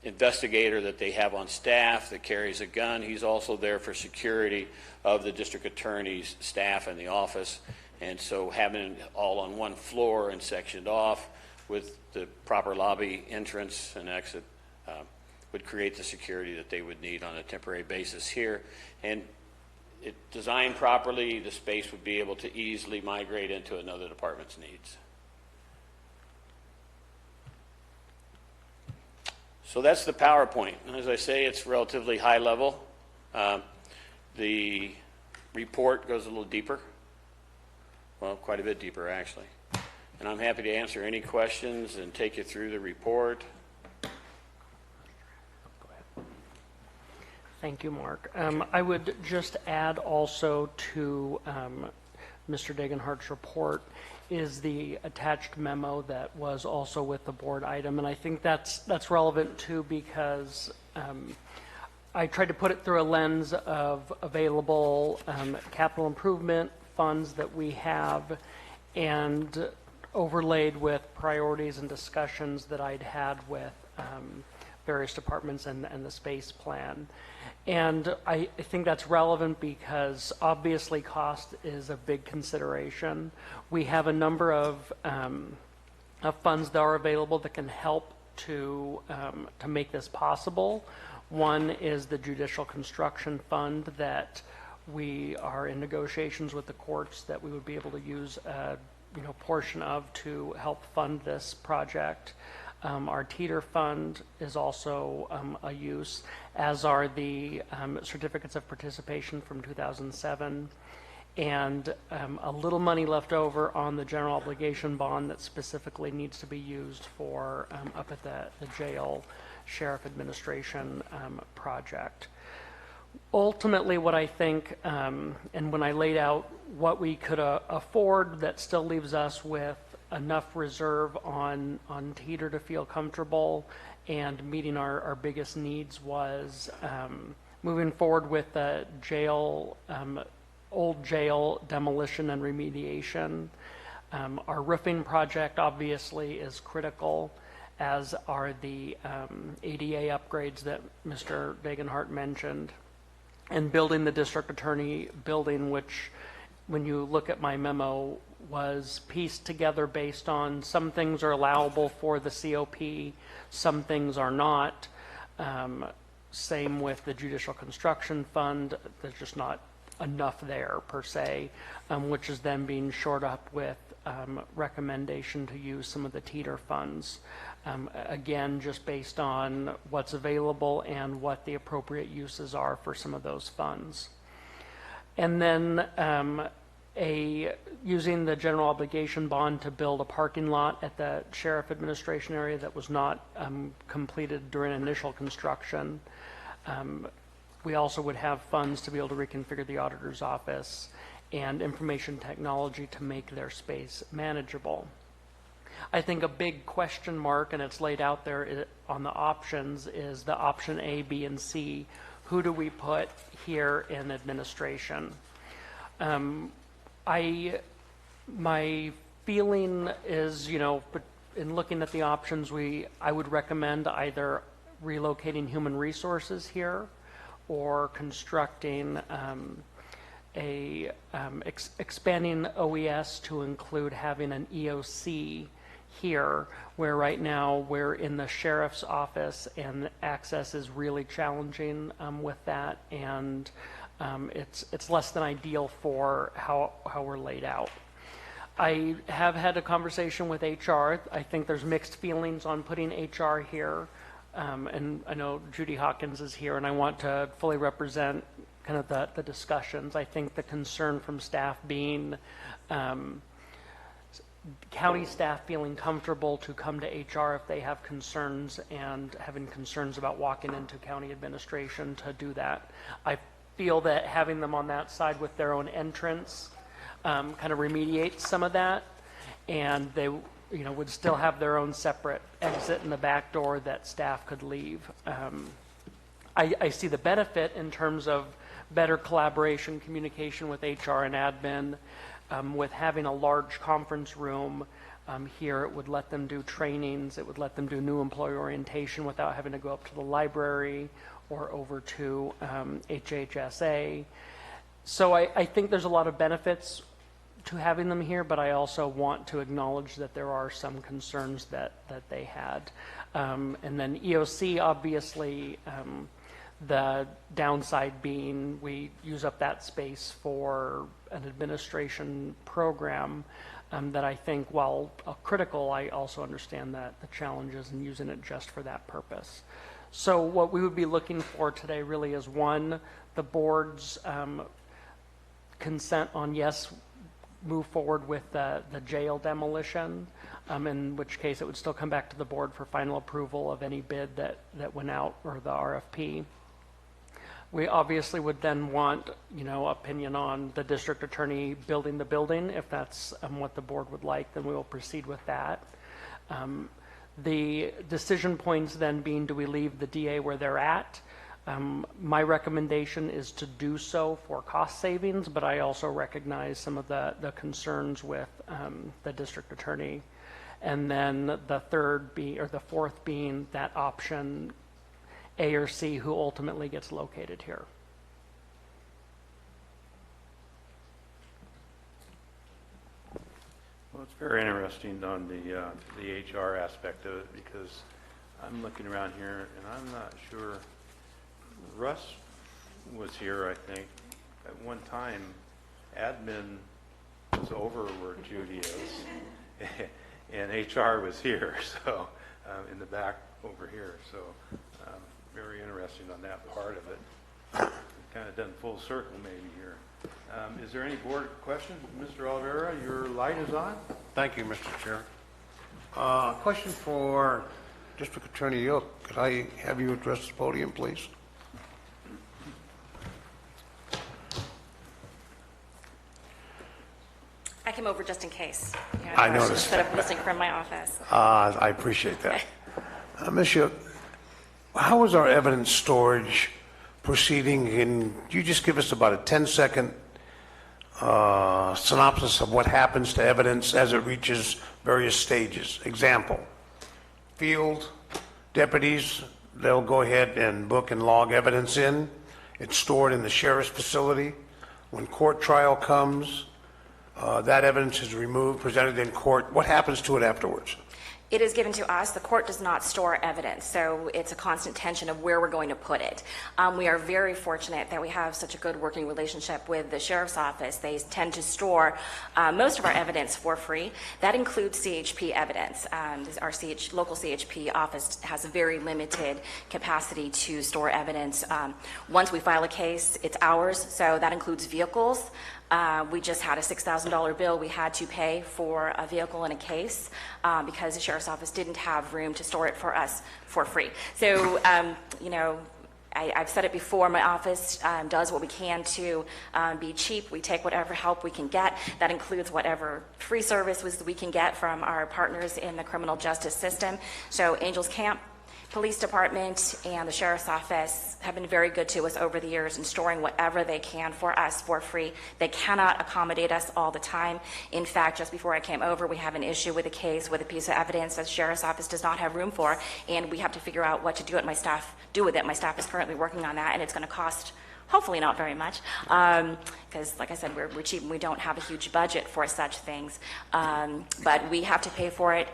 F: investigator that they have on staff that carries a gun, he's also there for security of the district attorney's staff in the office. And so having it all on one floor and sectioned off with the proper lobby entrance and exit would create the security that they would need on a temporary basis here. And it designed properly, the space would be able to easily migrate into another department's needs. So that's the PowerPoint. And as I say, it's relatively high level. The report goes a little deeper. Well, quite a bit deeper, actually. And I'm happy to answer any questions and take you through the report.
O: Thank you, Mark. I would just add also to Mr. Degenhardt's report is the attached memo that was also with the board item. And I think that's relevant too, because I tried to put it through a lens of available capital improvement funds that we have, and overlaid with priorities and discussions that I'd had with various departments and the space plan. And I think that's relevant because obviously cost is a big consideration. We have a number of funds that are available that can help to make this possible. One is the Judicial Construction Fund that we are in negotiations with the courts that we would be able to use a portion of to help fund this project. Our Teeter Fund is also a use, as are the certificates of participation from 2007, and a little money left over on the general obligation bond that specifically needs to be used for up at the jail sheriff administration project. Ultimately, what I think, and when I laid out what we could afford, that still leaves us with enough reserve on Teeter to feel comfortable and meeting our biggest needs was moving forward with the jail old jail demolition and remediation. Our roofing project obviously is critical, as are the ADA upgrades that Mr. Dagenhart mentioned, and building the district attorney building, which, when you look at my memo, was pieced together based on some things are allowable for the COP, some things are not. Same with the Judicial Construction Fund. There's just not enough there per se, which is then being shored up with recommendation to use some of the teeter funds. Again, just based on what's available and what the appropriate uses are for some of those funds. And then using the general obligation bond to build a parking lot at the Sheriff Administration area that was not completed during initial construction. We also would have funds to be able to reconfigure the auditor's office and information technology to make their space manageable. I think a big question mark, and it's laid out there on the options, is the option A, B, and C. Who do we put here in administration? My feeling is, but in looking at the options, I would recommend either relocating human resources here or constructing expanding OES to include having an EOC here, where right now we're in the sheriff's office and access is really challenging with that, and it's less than ideal for how we're laid out. I have had a conversation with HR. I think there's mixed feelings on putting HR here, and I know Judy Hawkins is here, and I want to fully represent kind of the discussions. I think the concern from staff being county staff feeling comfortable to come to HR if they have concerns, and having concerns about walking into county administration to do that. I feel that having them on that side with their own entrance kind of remediates some of that, and they would still have their own separate exit in the back door that staff could leave. I see the benefit in terms of better collaboration, communication with HR and admin. With having a large conference room here, it would let them do trainings, it would let them do new employee orientation without having to go up to the library or over to HHSA. So I think there's a lot of benefits to having them here, but I also want to acknowledge that there are some concerns that they had. And then EOC, obviously, the downside being we use up that space for an administration program that I think, while critical, I also understand that the challenges in using it just for that purpose. So what we would be looking for today really is, one, the board's consent on, yes, move forward with the jail demolition, in which case it would still come back to the board for final approval of any bid that went out, or the RFP. We obviously would then want, opinion on the district attorney building the building. If that's what the board would like, then we will proceed with that. The decision points then being, do we leave the DA where they're at? My recommendation is to do so for cost savings, but I also recognize some of the concerns with the district attorney. And then the fourth being that option A or C, who ultimately gets located here.
A: Well, it's very interesting on the HR aspect of it, because I'm looking around here and I'm not sure. Russ was here, I think, at one time. Admin was over where Judy is, and HR was here, so in the back over here. So very interesting on that part of it. Kind of done full circle maybe here. Is there any board questions? Mr. Oliveira, your light is on.
H: Thank you, Mr. Chair. Question for District Attorney Yook. Could I have you address the podium, please?
N: I came over just in case.
H: I noticed.
N: Instead of listening from my office.
H: I appreciate that. Ms. Yook, how is our evidence storage proceeding? Can you just give us about a 10-second synopsis of what happens to evidence as it reaches various stages. Example, field deputies, they'll go ahead and book and log evidence in. It's stored in the sheriff's facility. When court trial comes, that evidence is removed, presented in court. What happens to it afterwards?
N: It is given to us. The court does not store evidence, so it's a constant tension of where we're going to put it. We are very fortunate that we have such a good working relationship with the sheriff's office. They tend to store most of our evidence for free. That includes CHP evidence. Our local CHP office has a very limited capacity to store evidence. Once we file a case, it's ours, so that includes vehicles. We just had a $6,000 bill we had to pay for a vehicle in a case because the sheriff's office didn't have room to store it for us for free. So, you know, I've said it before, my office does what we can to be cheap. We take whatever help we can get. That includes whatever free services we can get from our partners in the criminal justice system. So Angels Camp, Police Department, and the Sheriff's Office have been very good to us over the years in storing whatever they can for us for free. They cannot accommodate us all the time. In fact, just before I came over, we have an issue with a case with a piece of evidence that the Sheriff's Office does not have room for, and we have to figure out what to do with it. My staff is currently working on that, and it's going to cost hopefully not very much, because like I said, we're cheap and we don't have a huge budget for such things, but we have to pay for it.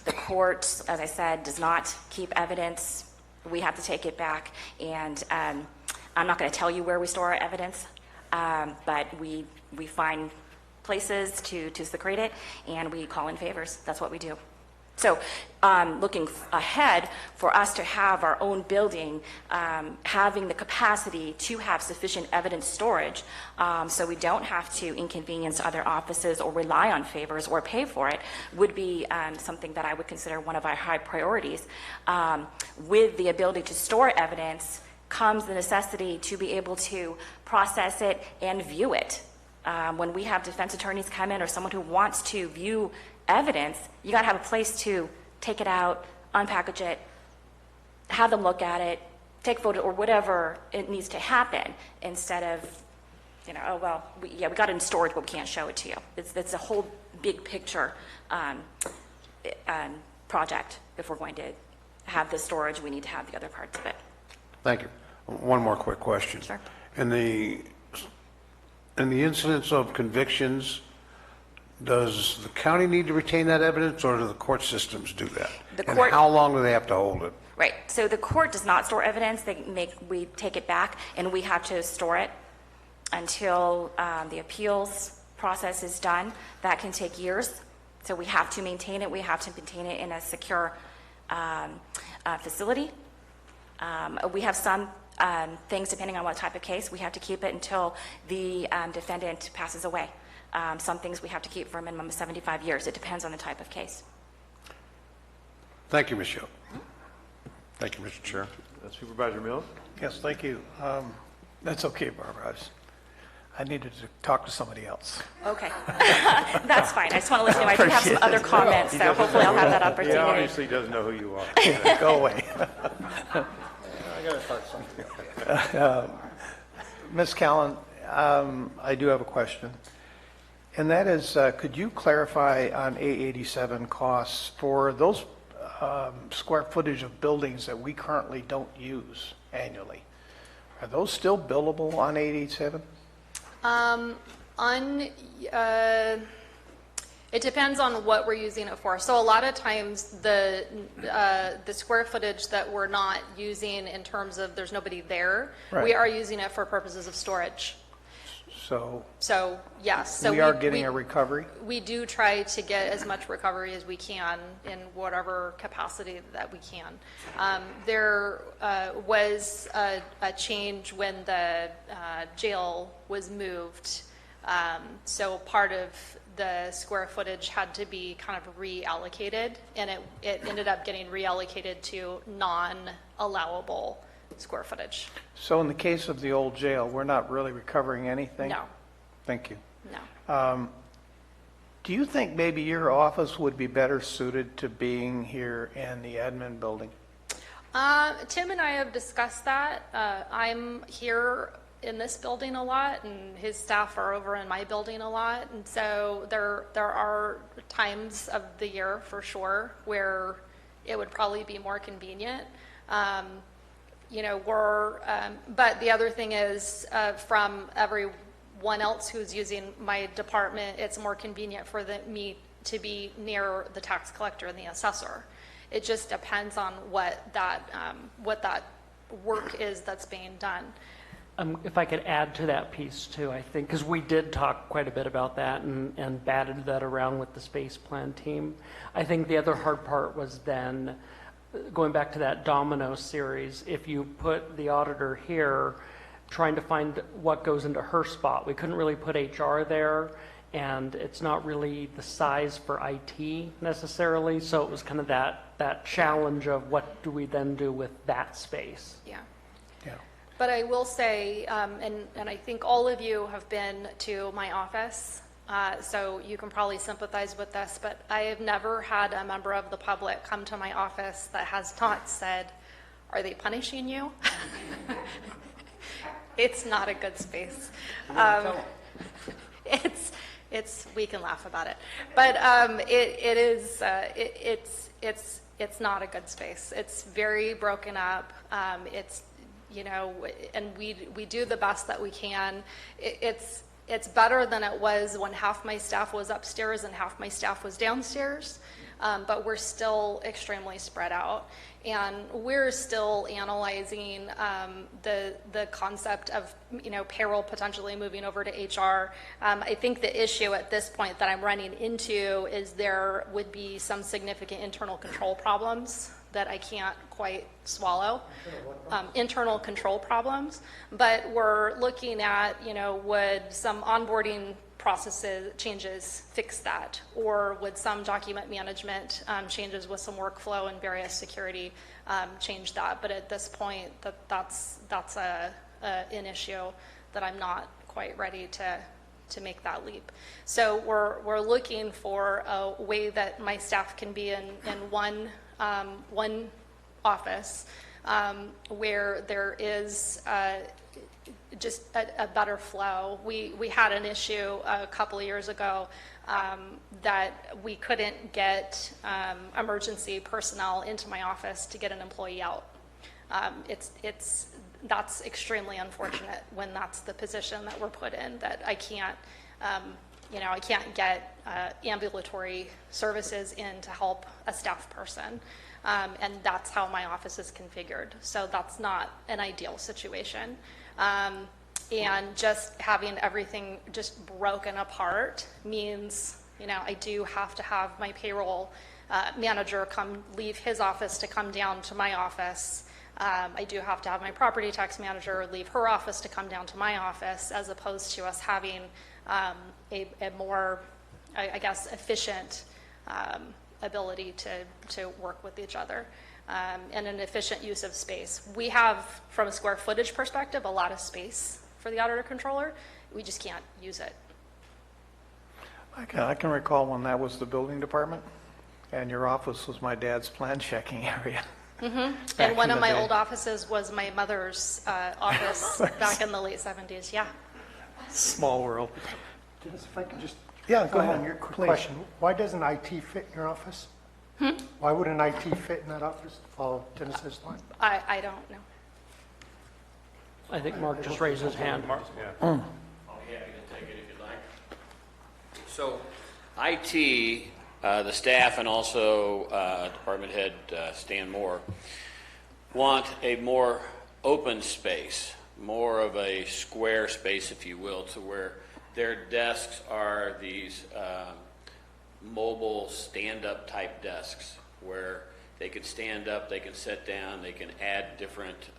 N: The court, as I said, does not keep evidence. We have to take it back, and I'm not going to tell you where we store our evidence, but we find places to secrete it, and we call in favors. That's what we do. So looking ahead, for us to have our own building, having the capacity to have sufficient evidence storage, so we don't have to inconvenience other offices or rely on favors or pay for it, would be something that I would consider one of our high priorities. With the ability to store evidence comes the necessity to be able to process it and view it. When we have defense attorneys come in or someone who wants to view evidence, you got to have a place to take it out, unpackage it, have them look at it, take photo or whatever it needs to happen, instead of, you know, oh, well, we got it in storage, but we can't show it to you. It's a whole big picture project. If we're going to have the storage, we need to have the other parts of it.
H: Thank you. One more quick question.
N: Sure.
H: In the incidence of convictions, does the county need to retain that evidence, or do the court systems do that? And how long do they have to hold it?
N: Right. So the court does not store evidence. We take it back, and we have to store it until the appeals process is done. That can take years. So we have to maintain it. We have to maintain it in a secure facility. We have some things, depending on what type of case, we have to keep it until the defendant passes away. Some things we have to keep for a minimum of 75 years. It depends on the type of case.
H: Thank you, Michelle. Thank you, Mr. Chair.
A: Supervisor Mills?
D: Yes, thank you. That's okay, Barbara. I needed to talk to somebody else.
N: Okay. That's fine. I just want to let you know I do have some other comments, so hopefully I'll have that opportunity.
A: He obviously doesn't know who you are.
D: Go away. I got to start something. Ms. Callan, I do have a question. And that is, could you clarify on A87 costs for those square footage of buildings that we currently don't use annually? Are those still billable on 887?
Q: It depends on what we're using it for. So a lot of times the square footage that we're not using in terms of there's nobody there,
D: right,
Q: we are using it for purposes of storage.
D: So
Q: yes. So
D: we are getting a recovery?
Q: We do try to get as much recovery as we can in whatever capacity that we can. There was a change when the jail was moved. So part of the square footage had to be kind of reallocated, and it ended up getting reallocated to non-allowable square footage.
D: So in the case of the old jail, we're not really recovering anything?
Q: No.
D: Thank you.
Q: No.
D: Do you think maybe your office would be better suited to being here in the admin building?
Q: Tim and I have discussed that. I'm here
U: in this building a lot, and his staff are over in my building a lot. And so there are times of the year, for sure, where it would probably be more convenient. But the other thing is, from everyone else who's using my department, it's more convenient for me to be near the tax collector and the assessor. It just depends on what that work is that's being done.
O: If I could add to that piece too, I think, because we did talk quite a bit about that and batted that around with the space plan team. I think the other hard part was then going back to that domino series. If you put the auditor here, trying to find what goes into her spot, we couldn't really put HR there, and it's not really the size for IT necessarily. So it was kind of that challenge of what do we then do with that space.
U: Yeah.
D: Yeah.
U: But I will say, and I think all of you have been to my office, so you can probably sympathize with this, but I have never had a member of the public come to my office that has not said, "Are they punishing you?" It's not a good space. We can laugh about it, but it's not a good space. It's very broken up. And we do the best that we can. It's better than it was when half my staff was upstairs and half my staff was downstairs, but we're still extremely spread out. And we're still analyzing the concept of payroll potentially moving over to HR. I think the issue at this point that I'm running into is there would be some significant internal control problems that I can't quite swallow, internal control problems. But we're looking at, would some onboarding processes changes fix that? Or would some document management changes with some workflow and various security change that? But at this point, that's an issue that I'm not quite ready to make that leap. So we're looking for a way that my staff can be in one office where there is just a better flow. We had an issue a couple of years ago that we couldn't get emergency personnel into my office to get an employee out. That's extremely unfortunate when that's the position that we're put in, that I can't get ambulatory services in to help a staff person. And that's how my office is configured. So that's not an ideal situation. And just having everything just broken apart means, I do have to have my payroll manager leave his office to come down to my office. I do have to have my property tax manager leave her office to come down to my office, as opposed to us having a more, I guess, efficient ability to work with each other and an efficient use of space. We have, from a square footage perspective, a lot of space for the auditor controller. We just can't use it.
D: I can recall when that was the building department, and your office was my dad's plan checking area.
U: Mm-hmm. And one of my old offices was my mother's office back in the late 70s, yeah.
D: Small world.
K: Dennis, if I could just...
D: Yeah, go ahead.
K: Your quick question. Why doesn't IT fit in your office? Why wouldn't IT fit in that office, to follow Dennis's line?
U: I don't know.
O: I think Mark just raised his hand.
F: Oh, yeah, I can take it if you'd like. So, IT, the staff, and also Department Head Stan Moore want a more open space, more of a square space, if you will, to where their desks are these mobile stand-up type desks where they can stand up, they can sit down, they can add different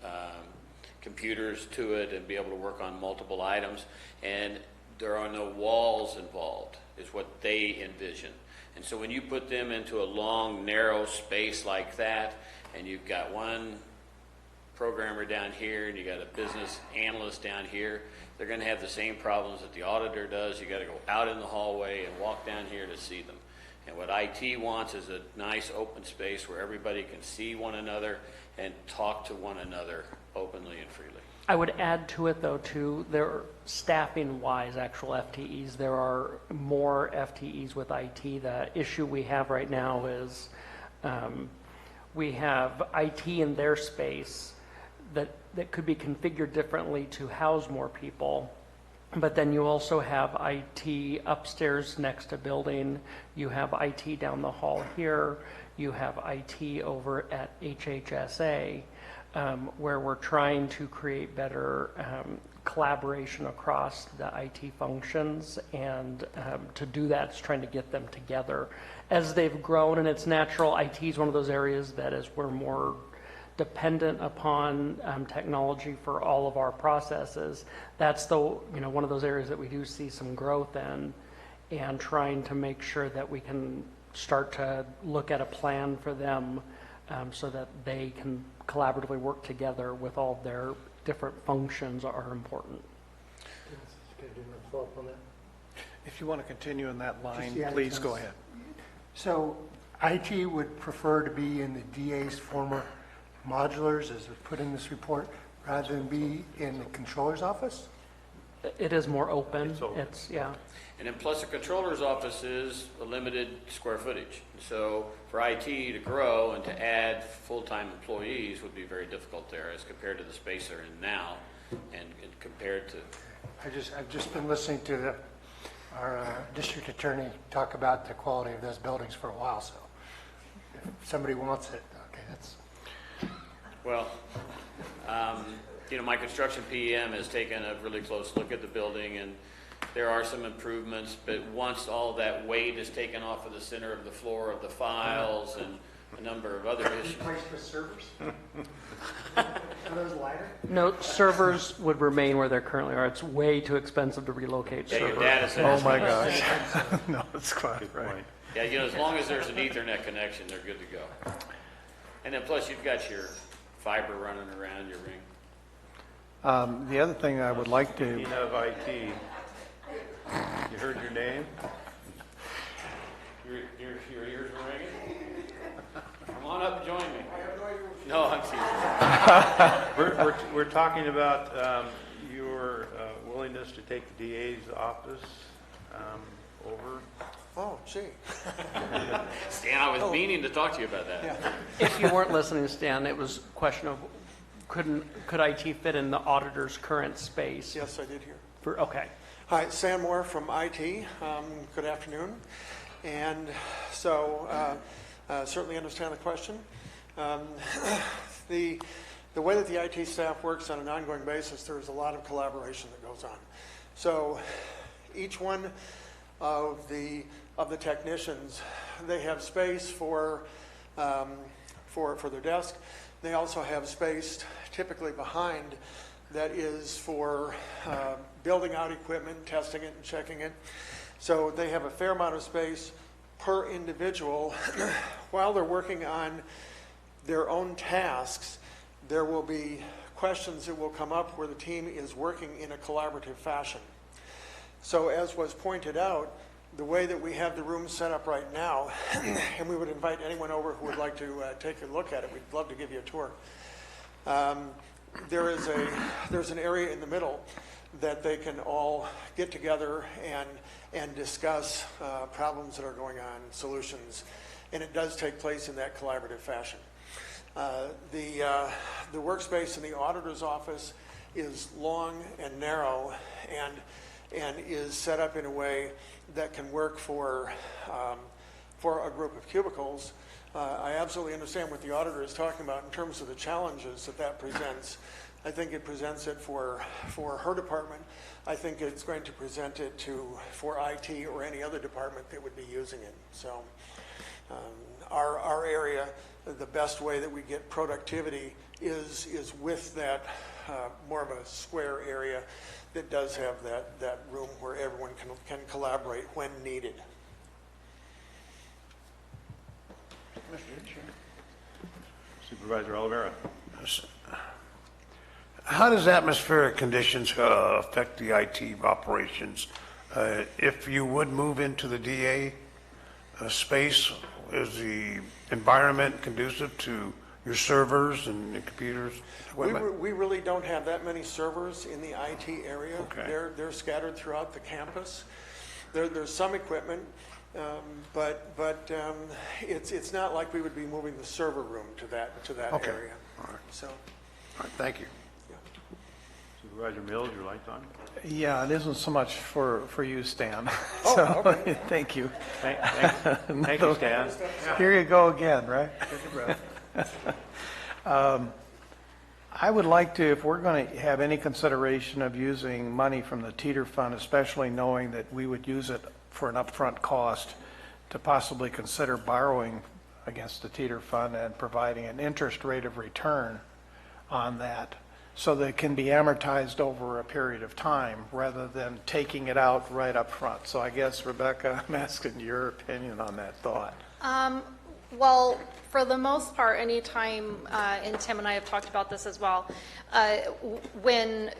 F: computers to it and be able to work on multiple items, and there are no walls involved, is what they envision. And so when you put them into a long, narrow space like that, and you've got one programmer down here and you got a business analyst down here, they're going to have the same problems that the auditor does. You got to go out in the hallway and walk down here to see them. And what IT wants is a nice open space where everybody can see one another and talk to one another openly and freely.
O: I would add to it, though, too, there are staffing-wise, actual FTEs, there are more FTEs with IT. The issue we have right now is we have IT in their space that could be configured differently to house more people. But then you also have IT upstairs next to building, you have IT down the hall here, you have IT over at HHSA, where we're trying to create better collaboration across the IT functions, and to do that, it's trying to get them together. As they've grown, and it's natural, IT is one of those areas that as we're more dependent upon technology for all of our processes, that's the, one of those areas that we do see some growth in, and trying to make sure that we can start to look at a plan for them so that they can collaboratively work together with all of their different functions are important.
D: If you want to continue in that line,
K: Just,
D: please go ahead.
K: So IT would prefer to be in the DA's former modulars, as was put in this report, rather than be in the controller's office?
O: It is more open. It's yeah.
F: And then plus the controller's office is a limited square footage. So for IT to grow and to add full-time employees would be very difficult there as compared to the space they're in now and compared to...
K: I've just been listening to our district attorney talk about the quality of those buildings for a while, so if somebody wants it, okay, that's...
F: Well, my construction PM has taken a really close look at the building, and there are some improvements, but once all that weight is taken off of the center of the floor of the files and a number of other issues.
K: Replaced with servers? Are those lighter?
O: No, servers would remain where they currently are. It's way too expensive to relocate
F: Yeah, your
O: servers.
F: data centers.
D: Oh my gosh. No, that's quite right.
F: Yeah, as long as there's an Ethernet connection, they're good to go. And then plus you've got your fiber running around your ring.
D: The other thing I would like to...
A: Speaking of IT, you heard your name?
F: Your ears are ringing? Come on up and join me. No, I'm teasing.
A: We're talking about your willingness to take the DA's office over.
M: Oh, gee.
F: Stan, I was meaning to talk to you about that.
M: Yeah.
O: If you weren't listening, Stan, it was a question of could IT fit in the auditor's current space?
M: Yes, I did hear.
O: Okay.
M: Hi, Sam Moore from IT. Good afternoon. And so certainly understand the question. The way that the IT staff works on an ongoing basis, there's a lot of collaboration that goes on. So each one of the technicians, they have space for their desk. They also have space typically behind that is for building out equipment, testing it and checking it. So they have a fair amount of space per individual. While they're working on their own tasks, there will be questions that will come up where the team is working in a collaborative fashion. So as was pointed out, the way that we have the room set up right now, and we would invite anyone over who would like to take a look at it, we'd love to give you a tour. There's an area in the middle that they can all get together and discuss problems that are going on, solutions, and it does take place in that collaborative fashion. The workspace in the auditor's office is long and narrow and is set up in a way that can work for a group of cubicles. I absolutely understand what the auditor is talking about in terms of the challenges that presents. I think it presents it for her department. I think it's going to present it for IT or any other department that would be using it. So our area, the best way that we get productivity is with that more of a square area that does have that room where everyone can collaborate when needed.
A: Supervisor Oliveira.
H: How does atmospheric conditions affect the IT operations? If you would move into the DA space, is the environment conducive to your servers and your computers?
M: We really don't have that many servers in the IT area.
H: Okay.
M: They're scattered throughout the campus. There's some equipment, but it's not like we would be moving the server room to that
H: Okay.
M: area.
H: All right.
M: So,
H: All right, thank you.
A: Supervisor Mills, your light's on?
D: Yeah, it isn't so much for you, Stan.
M: Oh,
D: So,
M: okay.
D: thank you.
A: Thank you, Stan.
D: Here you go again, right? I would like to, if we're going to have any consideration of using money from the Teeter Fund, especially knowing that we would use it for an upfront cost, to possibly consider borrowing against the Teeter Fund and providing an interest rate of return on that, so that it can be amortized over a period of time rather than taking it out right up front. So I guess, Rebecca, I'm asking your opinion on that thought.
U: Well, for the most part, anytime, and Tim and I have talked about this as well, when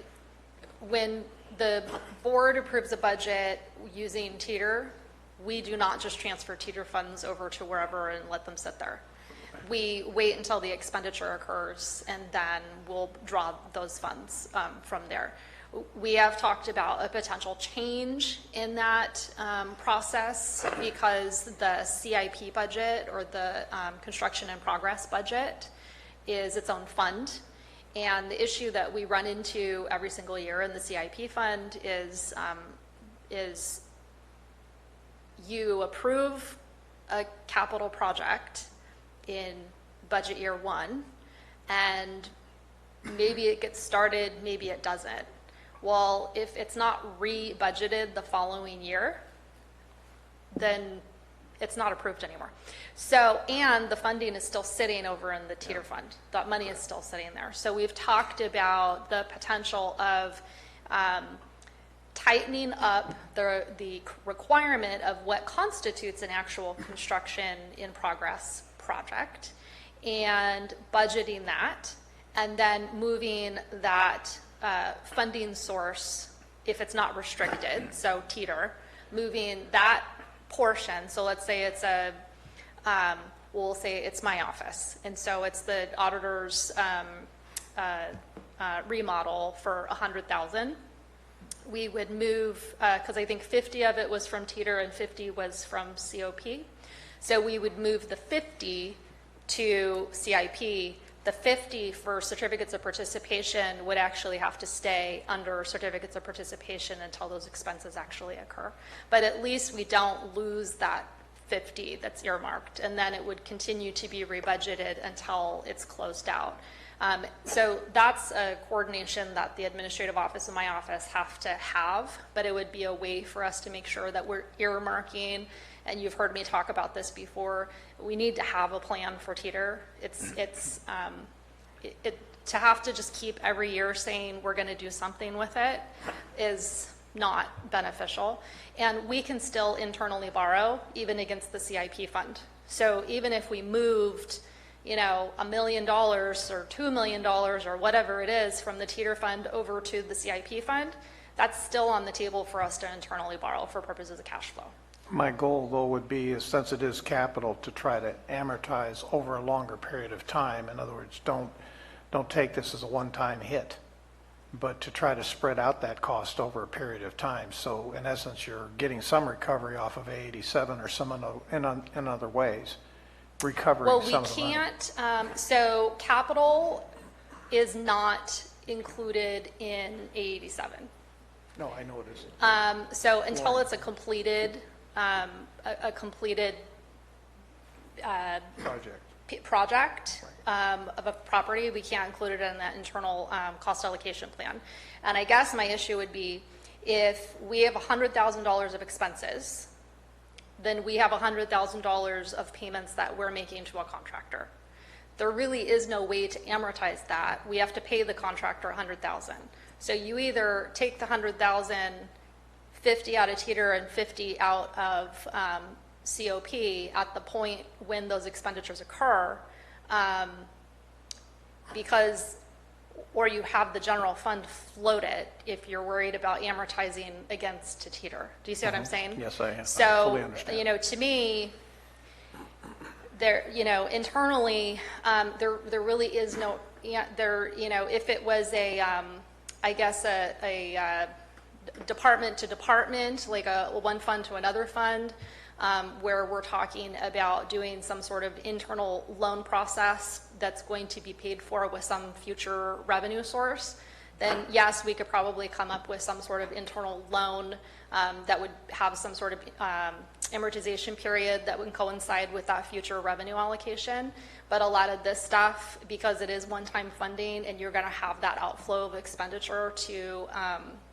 U: the board approves a budget using Teeter, we do not just transfer Teeter funds over to wherever and let them sit there. We wait until the expenditure occurs, and then we'll draw those funds from there. We have talked about a potential change in that process, because the CIP budget, or the construction in progress budget, is its own fund. And the issue that we run into every single year in the CIP fund is you approve a capital project in budget year 1, and maybe it gets started, maybe it doesn't. Well, if it's not re-budgeted the following year, then it's not approved anymore. So, and the funding is still sitting over in the Teeter Fund. That money is still sitting there. So we've talked about the potential of tightening up the requirement of what constitutes an actual construction in progress project, and budgeting that, and then moving that funding source, if it's not restricted, so Teeter, moving that portion. So let's say it's we'll say it's my office, and so it's the auditor's remodel for $100,000. We would move, because I think 50 of it was from Teeter and 50 was from COP. So we would move the 50 to CIP. The 50 for certificates of participation would actually have to stay under certificates of participation until those expenses actually occur. But at least we don't lose that 50 that's earmarked, and then it would continue to be rebudgeted until it's closed out. So that's a coordination that the administrative office and my office have to have, but it would be a way for us to make sure that we're earmarking, and you've heard me talk about this before, we need to have a plan for Teeter. To have to just keep every year saying we're going to do something with it is not beneficial. And we can still internally borrow even against the CIP fund. So even if we moved, $1 million or $2 million or whatever it is from the Teeter fund over to the CIP fund, that's still on the table for us to internally borrow for purposes of cash flow.
D: My goal, though, would be, since it is capital, to try to amortize over a longer period of time. In other words, don't take this as a one-time hit, but to try to spread out that cost over a period of time. So in essence, you're getting some recovery off of A87 or some in other ways, recovering some of the money.
U: Well, we can't, so capital is not included in A87.
D: No, I know it isn't.
U: So until it's a completed project of a property, we can't include it in that internal cost allocation plan. And I guess my issue would be, if we have $100,000 of expenses, then we have $100,000 of payments that we're making to a contractor. There really is no way to amortize that. We have to pay the contractor $100,000. So you either take the $100,000, 50 out of Teeter and 50 out of COP at the point when those expenditures occur, or you have the general fund floated if you're worried about amortizing against to Teeter. Do you see what I'm saying?
D: Yes, I
U: So,
D: fully understand.
U: to me,
Q: there, internally, there really is no, if it was I guess a department to department, like one fund to another fund, where we're talking about doing some sort of internal loan process that's going to be paid for with some future revenue source, then yes, we could probably come up with some sort of internal loan that would have some sort of amortization period that would coincide with that future revenue allocation. But a lot of this stuff, because it is one-time funding and you're going to have that outflow of expenditure to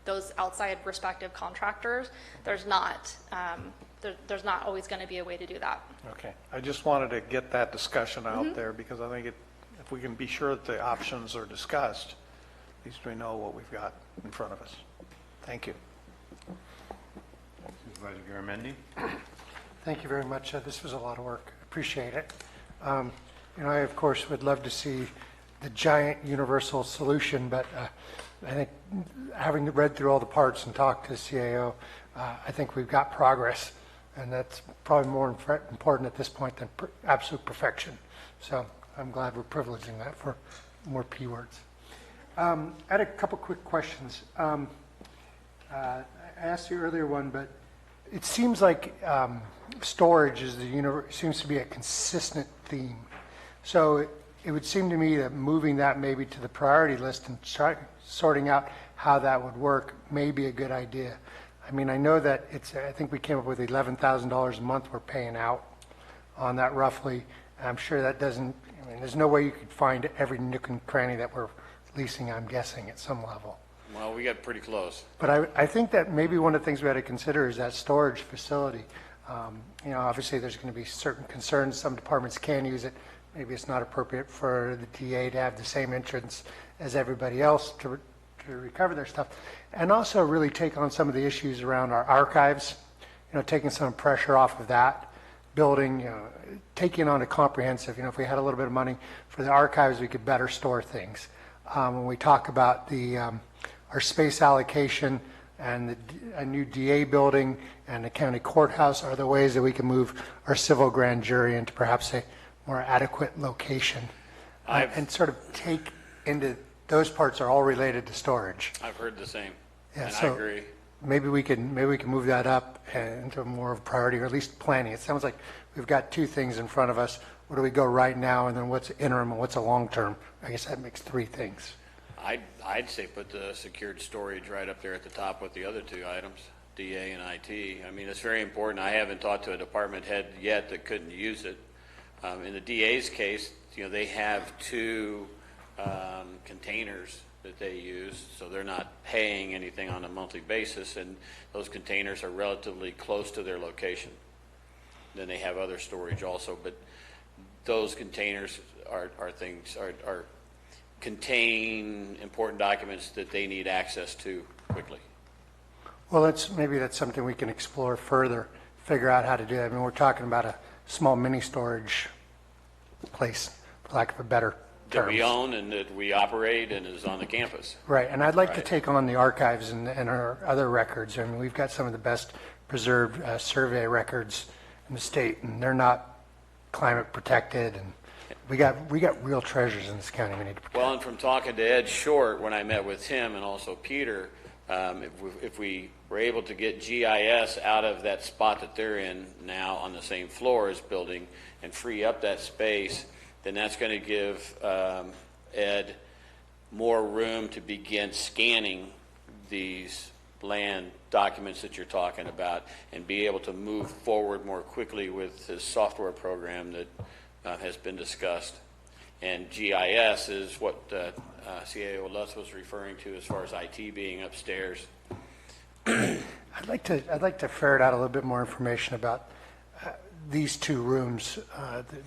Q: those outside respective contractors, there's not always going to be a way to do that.
D: Okay. I just wanted to get that discussion out there because I think if we can be sure that the options are discussed, at least we know what we've got in front of us. Thank you.
A: Supervisor Garamendi.
K: Thank you very much. This was a lot of work. Appreciate it. I, of course, would love to see the giant universal solution, but I think having read through all the parts and talked to the CAO, I think we've got progress, and that's probably more important at this point than absolute perfection. So I'm glad we're privileging that for more P words. I had a couple quick questions. I asked you earlier one, but it seems like storage is seems to be a consistent theme. So it would seem to me that moving that maybe to the priority list and sorting out how that would work may be a good idea. I mean, I know that I think we came up with $11,000 a month we're paying out on that roughly. I'm sure that doesn't, there's no way you could find every nook and cranny that we're leasing, I'm guessing, at some level.
F: Well, we got pretty close.
K: But I think that maybe one of the things we had to consider is that storage facility. Obviously there's going to be certain concerns. Some departments can use it. Maybe it's not appropriate for the DA to have the same entrance as everybody else to recover their stuff. And also really take on some of the issues around our archives, taking some pressure off of that building, taking on a comprehensive, if we had a little bit of money for the archives, we could better store things. When we talk about our space allocation and a new DA building and the county courthouse are the ways that we can move our civil grand jury into perhaps a more adequate location and sort of take into those parts are all related to storage.
F: I've heard the same,
K: Yeah,
F: and
K: so
F: I agree.
K: Maybe we can move that up into more of a priority, or at least planning. It sounds like we've got two things in front of us. Where do we go right now, and then what's interim and what's a long term? I guess that makes three things.
F: I'd say put the secured storage right up there at the top with the other two items, DA and IT. I mean, it's very important. I haven't talked to a department head yet that couldn't use it. In the DA's case, they have two containers that they use, so they're not paying anything on a monthly basis, and those containers are relatively close to their location. Then they have other storage also, but those containers are contain important documents that they need access to quickly.
K: Well, maybe that's something we can explore further, figure out how to do that. I mean, we're talking about a small mini storage place, for lack of a better term.
F: That we own and that we operate and is on the campus.
K: Right, and I'd like to take on the archives and our other records. I mean, we've got some of the best preserved survey records in the state, and they're not climate protected, and we got real treasures in this county we need to protect.
F: Well, and from talking to Ed Short when I met with him and also Peter, if we were able to get GIS out of that spot that they're in now on the same floor as building and free up that space, then that's going to give Ed more room to begin scanning these land documents that you're talking about and be able to move forward more quickly with his software program that has been discussed. And GIS is what CAO Lutz was referring to as far as IT being upstairs.
K: I'd like to ferret out a little bit more information about these two rooms,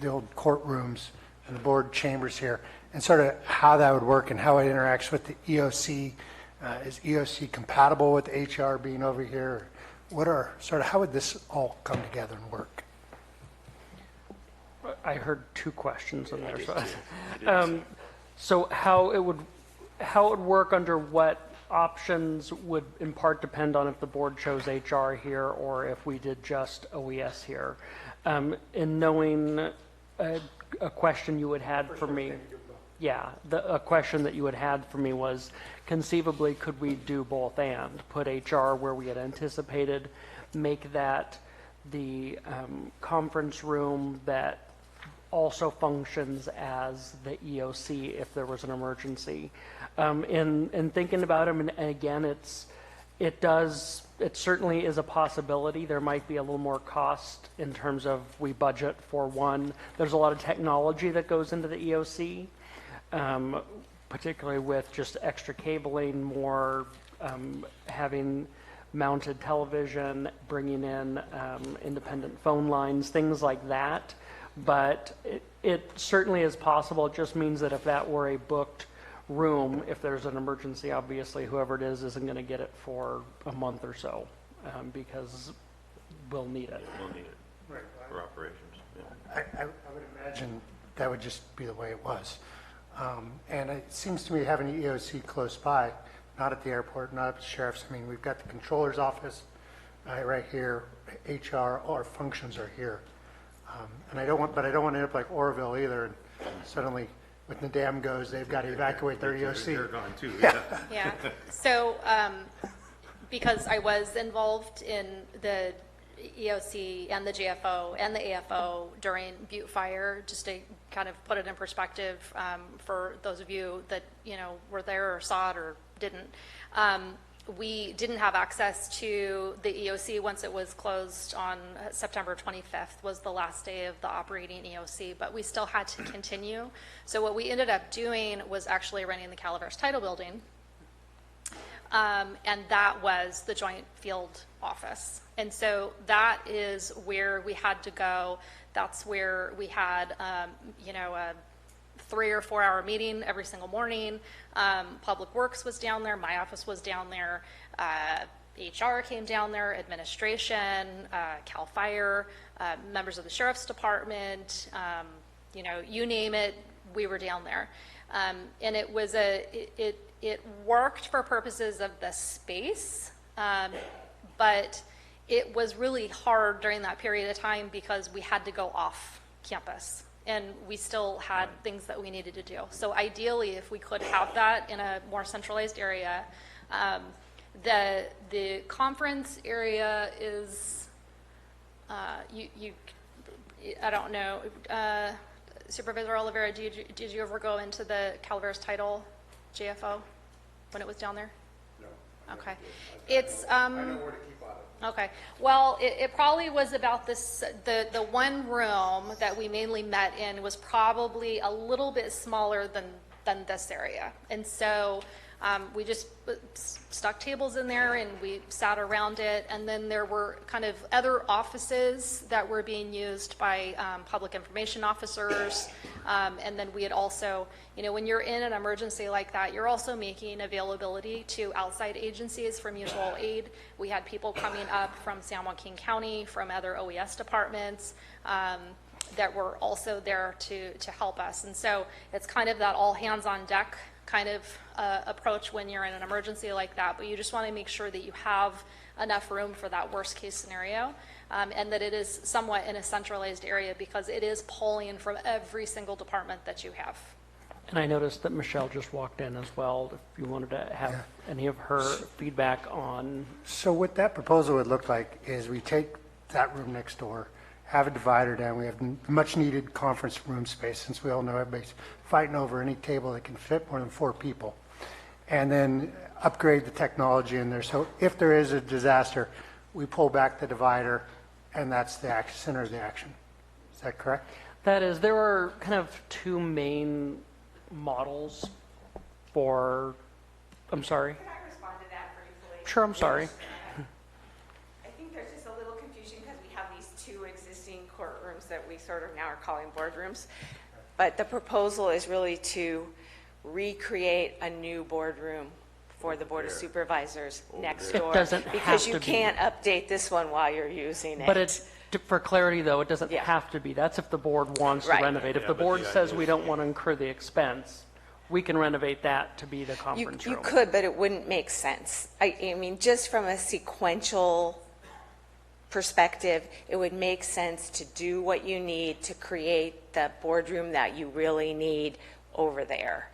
K: the old courtrooms and the board chambers here, and sort of how that would work and how it interacts with the EOC. Is EOC compatible with HR being over here? How would this all come together and work?
O: I heard two questions in there. So how it would work under what options would in part depend on if the board chose HR here or if we did just OES here. In knowing a question you had had for me. Yeah, a question that you had for me was, conceivably, could we do both and put HR where we had anticipated, make that the conference room that also functions as the EOC if there was an emergency. In thinking about them, and again, it certainly is a possibility. There might be a little more cost in terms of we budget for one. There's a lot of technology that goes into the EOC, particularly with just extra cabling, more having mounted television, bringing in independent phone lines, things like that. But it certainly is possible. It just means that if that were a booked room, if there's an emergency, obviously whoever it is isn't going to get it for a month or so, because we'll need it.
A: We'll need it for operations. Yeah.
K: I would imagine that would just be the way it was. And it seems to me having the EOC close by, not at the airport, not at the sheriff's. I mean, we've got the controller's office right here. HR, our functions are here. And I don't want to end up like Oroville either. And suddenly, when the dam goes, they've got to evacuate their EOC.
A: They're gone too.
U: Yeah. So, because I was involved in the EOC and the GFO and the AFO during Butte Fire, just to kind of put it in perspective for those of you that were there or saw it or didn't. We didn't have access to the EOC once it was closed on September 25th was the last day of the operating EOC, but we still had to continue. So what we ended up doing was actually renting the Calaveras Title Building, and that was the Joint Field Office. And so that is where we had to go. That's where we had, a 3 or 4 hour meeting every single morning. Public Works was down there. My office was down there. HR came down there. Administration, Cal Fire, members of the Sheriff's Department. You name it, we were down there. And it was it worked for purposes of the space, but it was really hard during that period of time because we had to go off campus. And we still had things that we needed to do. So ideally, if we could have that in a more centralized area, the conference area is, I don't know, Supervisor Oliveira, did you ever go into the Calaveras Title GFO when it was down there? No. Okay. It's, I know where to keep on it. Okay. Well, it probably was about this, the one room that we mainly met in was probably a little bit smaller than this area. And so we just stuck tables in there and we sat around it. And then there were kind of other offices that were being used by public information officers. And then we had also, when you're in an emergency like that, you're also making availability to outside agencies for mutual aid. We had people coming up from San Joaquin County, from other OES departments, that were also there to help us. And so it's kind of that all hands on deck kind of approach when you're in an emergency like that, but you just want to make sure that you have enough room for that worst case scenario, and that it is somewhat in a centralized area because it is pulling from every single department that you have.
O: And I noticed that Michelle just walked in as well, if you wanted to have any of her feedback on.
K: So what that proposal would look like is we take that room next door, have a divider down. We have much needed conference room space since we all know everybody's fighting over any table that can fit more than 4 people. And then upgrade the technology in there. So if there is a disaster, we pull back the divider and that's the center of the action. Is that correct?
O: That is, there are kind of 2 main models for, I'm sorry.
L: Can I respond to that briefly?
O: Sure, I'm sorry.
L: I think there's just a little confusion because we have these 2 existing courtrooms that we sort of now are calling boardrooms. But the proposal is really to recreate a new boardroom for the Board of Supervisors next door.
O: It doesn't
L: because
O: have
L: you
O: to be.
L: can't update this one while you're using it.
O: But it's, for clarity though, it doesn't have to be. That's if the board wants to renovate. If the board says we don't want to incur the expense, we can renovate that to be the conference room.
L: You could, but it wouldn't make sense. I mean, just from a sequential perspective, it would make sense to do what you need to create the boardroom that you really need over there.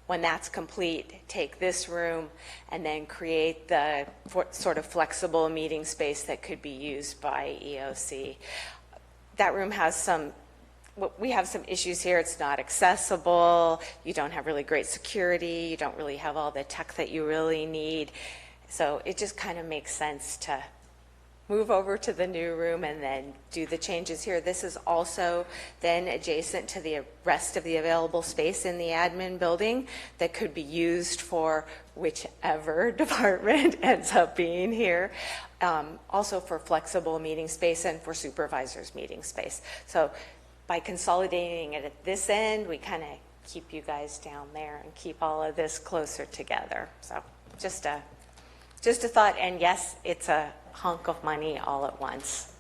L: When that's complete, take this room and then create the sort of flexible meeting space that could be used by EOC. That room has we have some issues here. It's not accessible. You don't have really great security. You don't really have all the tech that you really need. So it just kind of makes sense to move over to the new room and then do the changes here. This is also then adjacent to the rest of the available space in the admin building that could be used for whichever department ends up being here. Also for flexible meeting space and for supervisors meeting space. So by consolidating it at this end, we kind of keep you guys down there and keep all of this closer together. So just a thought, and yes, it's a hunk of money all at once.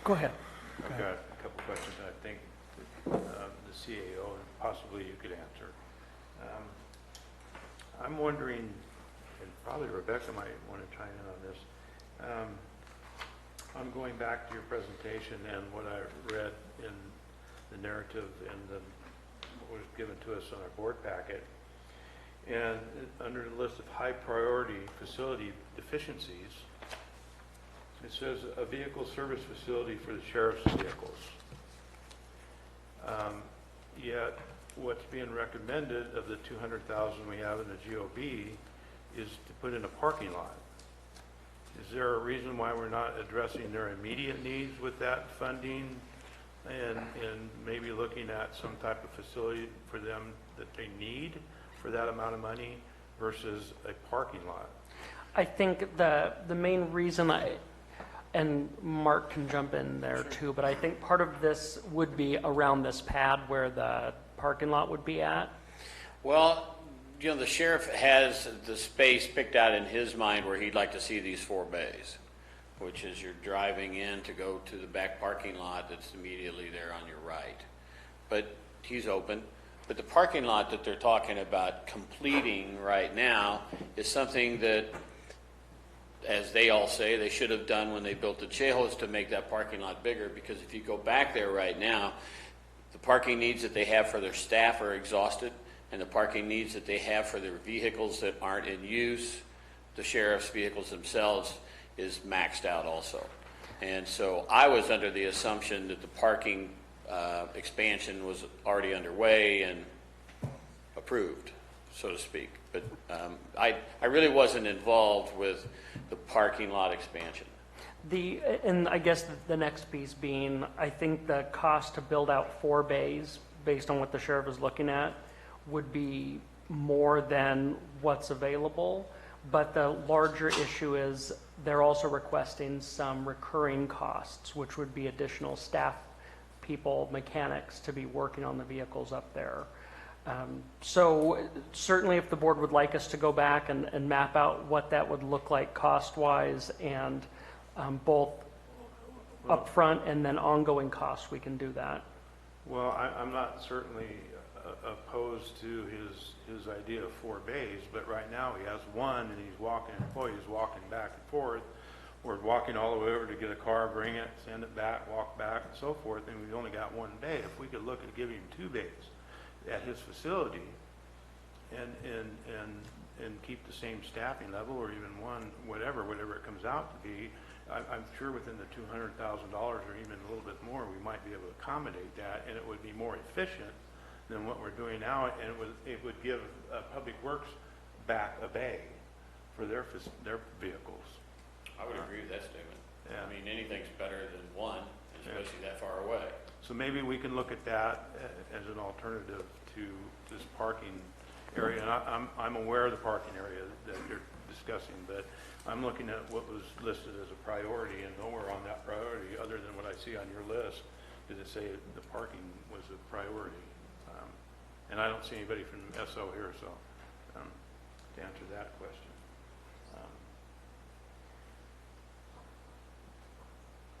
E: Go ahead.
A: I've got a couple questions that I think the CAO and possibly you could answer. I'm wondering, and probably Rebecca might want to chime in on this. I'm going back to your presentation and what I read in the narrative and what was given to us on our board packet. And under the list of high priority facility deficiencies, it says a vehicle service facility for the sheriff's vehicles. Yet what's being recommended of the $200,000 we have in the GOB is to put in a parking lot. Is there a reason why we're not addressing their immediate needs with that funding and maybe looking at some type of facility for them that they need for that amount of money versus a parking lot?
O: I think the main reason and Mark can jump in there too, but I think part of this would be around this pad where the parking lot would be at.
F: Well, you know, the sheriff has the space picked out in his mind where he'd like to see these 4 bays, which is you're driving in to go to the back parking lot that's immediately there on your right. But he's open. But the parking lot that they're talking about completing right now is something that, as they all say, they should have done when they built the jail, is to make that parking lot bigger, because if you go back there right now, the parking needs that they have for their staff are exhausted, and the parking needs that they have for their vehicles that aren't in use, the sheriff's vehicles themselves, is maxed out also. And so I was under the assumption that the parking expansion was already underway and approved, so to speak. But I really wasn't involved with the parking lot expansion.
O: And I guess the next piece being, I think the cost to build out 4 bays, based on what the sheriff is looking at, would be more than what's available. But the larger issue is they're also requesting some recurring costs, which would be additional staff people, mechanics, to be working on the vehicles up there. So certainly if the board would like us to go back and map out what that would look like cost-wise and both upfront and then ongoing costs, we can do that.
A: Well, I'm not certainly opposed to his idea of 4 bays, but right now he has 1 and he's walking, employees walking back and forth, or walking all the way over to get a car, bring it, send it back, walk back, and so forth, and we've only got 1 bay. If we could look at giving him 2 bays at his facility and keep the same staffing level, or even 1, whatever it comes out to be, I'm sure within the $200,000 or even a little bit more, we might be able to accommodate that, and it would be more efficient than what we're doing now, and it would give Public Works back a bay for their vehicles.
F: I would agree with that statement.
A: Yeah.
F: I mean, anything's better than 1, especially that far away.
A: So maybe we can look at that as an alternative to this parking area. And I'm aware of the parking area that you're discussing, but I'm looking at what was listed as a priority, and nowhere on that priority, other than what I see on your list, did it say the parking was a priority. And I don't see anybody from SO here, so to answer that question.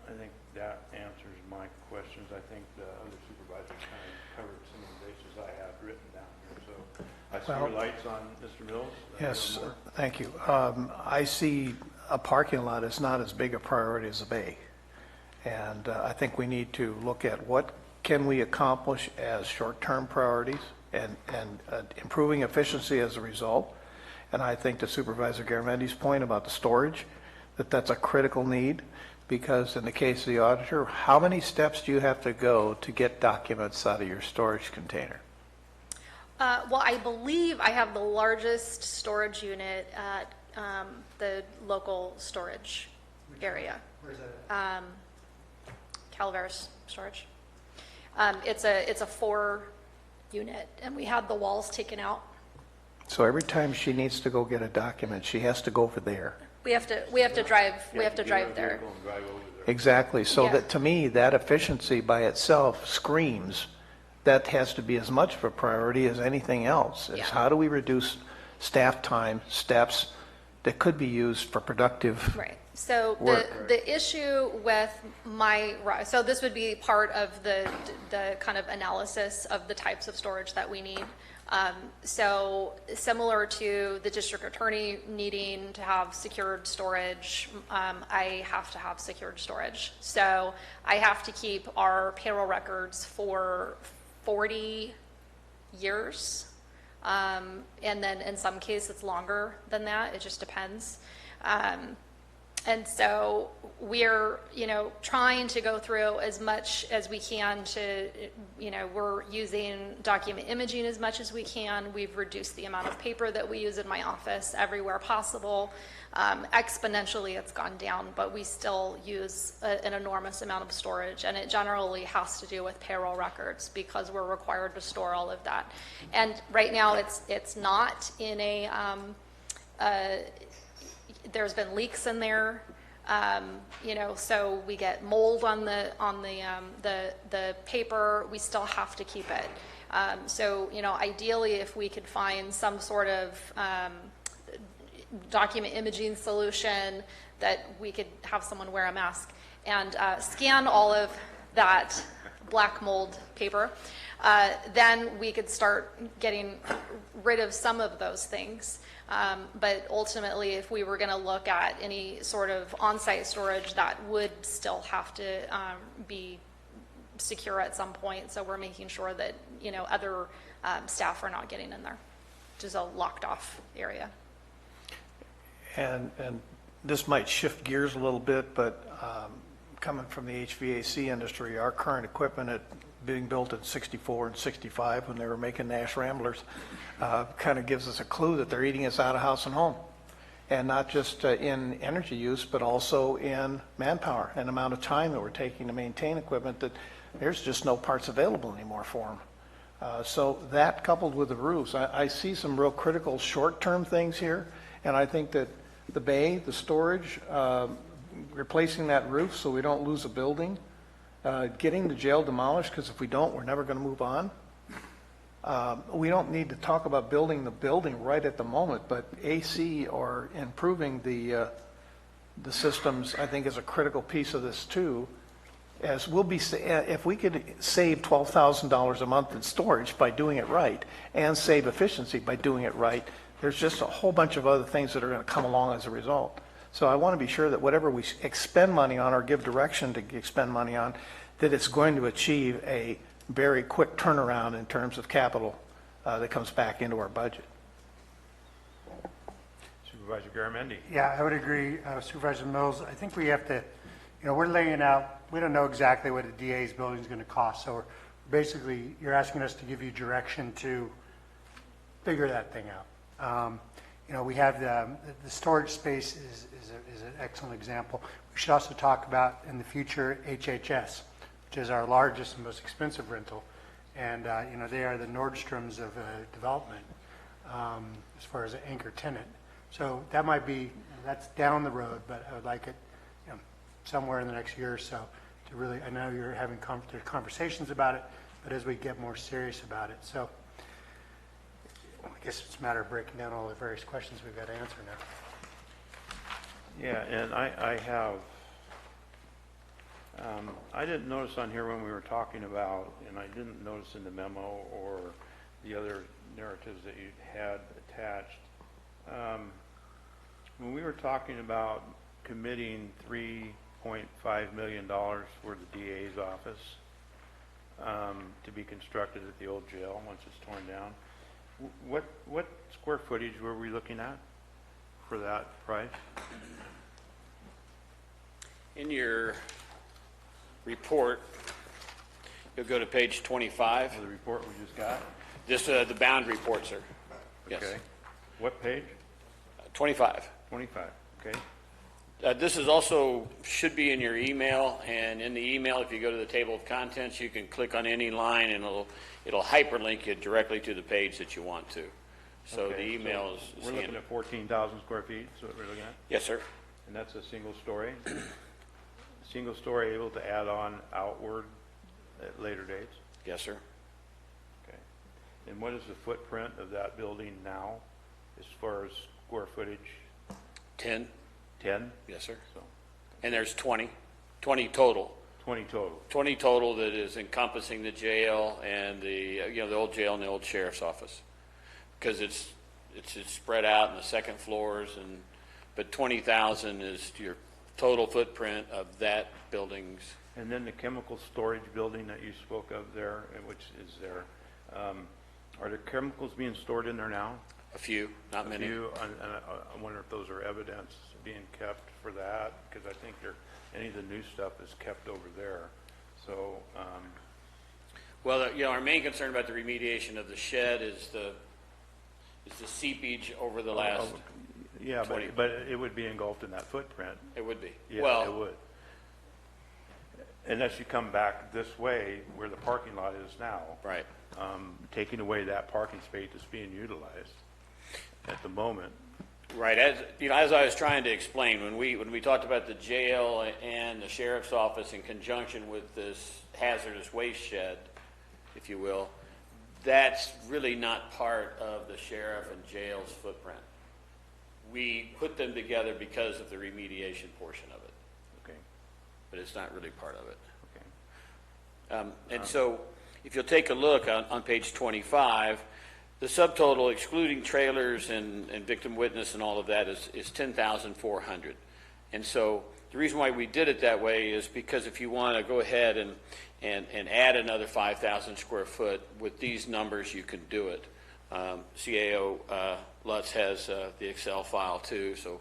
A: I think that answers my questions. I think the other supervisors kind of covered some of the bases I had written down here. So I your lights on Mr. Mills?
D: Yes, thank you. I see a parking lot as not as big a priority as a bay. And I think we need to look at what can we accomplish as short-term priorities and improving efficiency as a result. And I think to Supervisor Garamendi's point about the storage, that's a critical need, because in the case of the auditor, how many steps do you have to go to get documents out of your storage container?
U: Well, I believe I have the largest storage unit at the local storage area.
K: Where's that?
U: Calaveras storage. It's a 4 unit, and we had the walls taken out.
D: So every time she needs to go get a document, she has to go over there.
U: We have to drive there.
D: Exactly. So
U: Yeah.
D: that, to me, that efficiency by itself screams that has to be as much of a priority as anything else. Is
U: Yeah.
D: how do we reduce staff time, steps that could be used for productive
U: Right. So
D: work.
U: the issue with so this would be part of the kind of analysis of the types of storage that we need. So similar to the district attorney needing to have secured storage, I have to have secured storage. So I have to keep our payroll records for 40 years. And then in some cases it's longer than that. It just depends. And so we're, trying to go through as much as we can to, we're using document imaging as much as we can. We've reduced the amount of paper that we use in my office everywhere possible. Exponentially, it's gone down, but we still use an enormous amount of storage, and it generally has to do with payroll records because we're required to store all of that. And right now, it's not in there's been leaks in there, so we get mold on the paper. We still have to keep it. So ideally, if we could find some sort of document imaging solution that we could have someone wear a mask and scan all of that black mold paper, then we could start getting rid of some of those things. But ultimately, if we were going to look at any sort of on-site storage, that would still have to be secure at some point. So we're making sure that other staff are not getting in there, which is a locked-off area.
D: And this might shift gears a little bit, but coming from the HVAC industry, our current equipment being built in 64 and 65 when they were making Nash Ramblers kind of gives us a clue that they're eating us out of house and home. And not just in energy use, but also in manpower and amount of time that we're taking to maintain equipment that there's just no parts available anymore for them. So that coupled with the roofs, I see some real critical short-term things here. And I think that the bay, the storage, replacing that roof so we don't lose a building, getting the jail demolished, because if we don't, we're never going to move on. We don't need to talk about building the building right at the moment, but AC or improving the systems, I think, is a critical piece of this too. As we'll be, if we could save $12,000 a month in storage by doing it right, and save efficiency by doing it right, there's just a whole bunch of other things that are going to come along as a result. So I want to be sure that whatever we expend money on or give direction to expend money on, that it's going to achieve a very quick turnaround in terms of capital that comes back into our budget.
A: Supervisor Garamendi.
K: Yeah, I would agree, Supervisor Mills. I think we have to, we're laying out, we don't know exactly what a DA's building is going to cost. So basically, you're asking us to give you direction to figure that thing out. We have the storage space is an excellent example. We should also talk about in the future HHS, which is our largest and most expensive rental. And, they are the Nordstroms of development as far as an anchor tenant. So that might be, that's down the road, but I would like it somewhere in the next year or so to really, I know you're having conversations about it, but as we get more serious about it. So I guess it's a matter of breaking down all the various questions we've got to answer now.
A: Yeah, and I have, I didn't notice on here when we were talking about, and I didn't notice in the memo or the other narratives that you had attached. When we were talking about committing $3.5 million for the DA's office to be constructed at the old jail once it's torn down, what square footage were we looking at for that price?
F: In your report, you'll go to page 25.
A: The report we just got?
F: This, the bound report, sir. Yes.
A: Okay. What page?
F: 25.
A: 25, okay.
F: This is also, should be in your email, and in the email, if you go to the table of contents, you can click on any line and it'll hyperlink you directly to the page that you want to. So
A: Okay,
F: the email
A: so
F: is
A: we're looking
F: handy.
A: at 14,000 square feet, is what we're looking at?
F: Yes, sir.
A: And that's a single story? Single story able to add on outward at later dates?
F: Yes, sir.
A: Okay. And what is the footprint of that building now as far as square footage?
F: 10.
A: 10?
F: Yes, sir.
A: So
F: And there's 20 total.
A: 20 total.
F: 20 total that is encompassing the jail and the, the old jail and the old sheriff's office. Because it's spread out in the second floors, but 20,000 is your total footprint of that building's.
A: And then the chemical storage building that you spoke of there, which is there, are there chemicals being stored in there now?
F: A few, not many.
A: A few, and I wonder if those are evidence being kept for that, because I think any of the new stuff is kept over there. So,
F: Well, our main concern about the remediation of the shed is the seepage over the last.
A: Yeah,
F: 20.
A: but it would be engulfed in that footprint.
F: It would be.
A: Yeah,
F: Well,
A: it would. Unless you come back this way where the parking lot is now.
F: Right.
A: Taking away that parking space that's being utilized at the moment.
F: Right, as I was trying to explain, when we talked about the jail and the sheriff's office in conjunction with this hazardous waste shed, if you will, that's really not part of the sheriff and jail's footprint. We put them together because of the remediation portion of it.
A: Okay.
F: But it's not really part of it.
A: Okay.
F: And so, if you'll take a look on page 25, the subtotal excluding trailers and victim witness and all of that is 10,400. And so the reason why we did it that way is because if you want to go ahead and add another 5,000 square foot with these numbers, you can do it. CAO Lutz has the Excel file too. So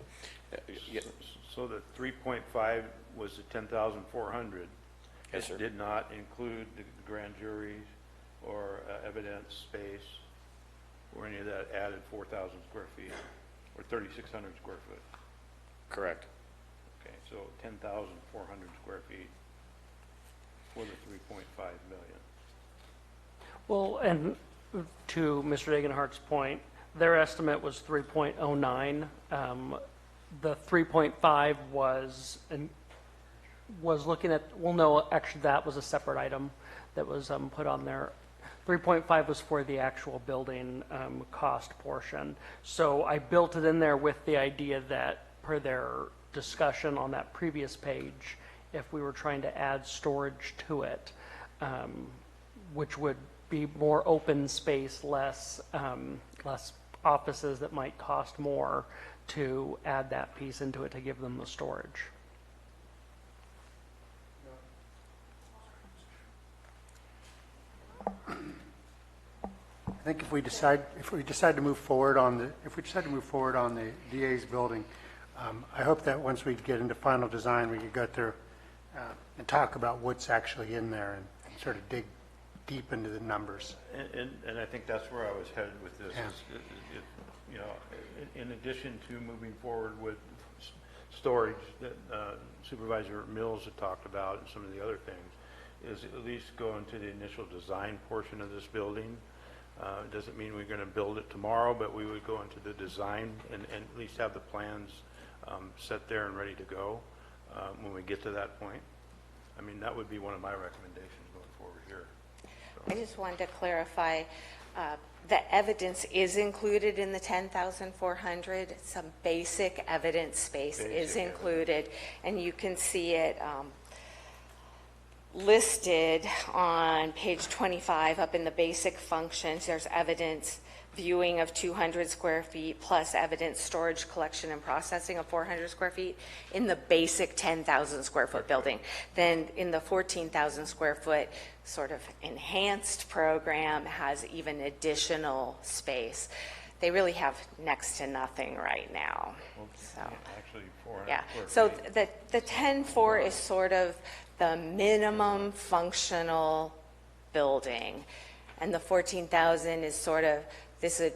A: the 3.5 was the 10,400.
F: Yes, sir.
A: It did not include the grand juries or evidence space or any of that added 4,000 square feet or 3,600 square foot.
F: Correct.
A: Okay, so 10,400 square feet for the 3.5 million.
O: Well, and to Mr. Degenhardt's point, their estimate was 3.09. The 3.5 was looking at, well, no, actually that was a separate item that was put on there. 3.5 was for the actual building cost portion. So I built it in there with the idea that per their discussion on that previous page, if we were trying to add storage to it, which would be more open space, less offices that might cost more, to add that piece into it to give them the storage.
K: I think if we decide to move forward on the DA's building, I hope that once we get into final design, we can go through and talk about what's actually in there and sort of dig deep into the numbers.
A: And I think that's where I was headed with this.
K: Yeah.
A: In addition to moving forward with storage that Supervisor Mills had talked about and some of the other things, is at least go into the initial design portion of this building. It doesn't mean we're going to build it tomorrow, but we would go into the design and at least have the plans set there and ready to go when we get to that point. I mean, that would be one of my recommendations going forward here.
L: I just wanted to clarify, the evidence is included in the 10,400. Some basic evidence space is included, and you can see it listed on page 25 up in the basic functions. There's evidence viewing of 200 square feet plus evidence storage, collection, and processing of 400 square feet in the basic 10,000 square foot building. Then in the 14,000 square foot sort of enhanced program has even additional space. They really have next to nothing right now. So,
A: Actually, 400
L: yeah.
A: square
L: So
A: feet.
L: the 10.4 is sort of the minimum functional building, and the 14,000 is sort of,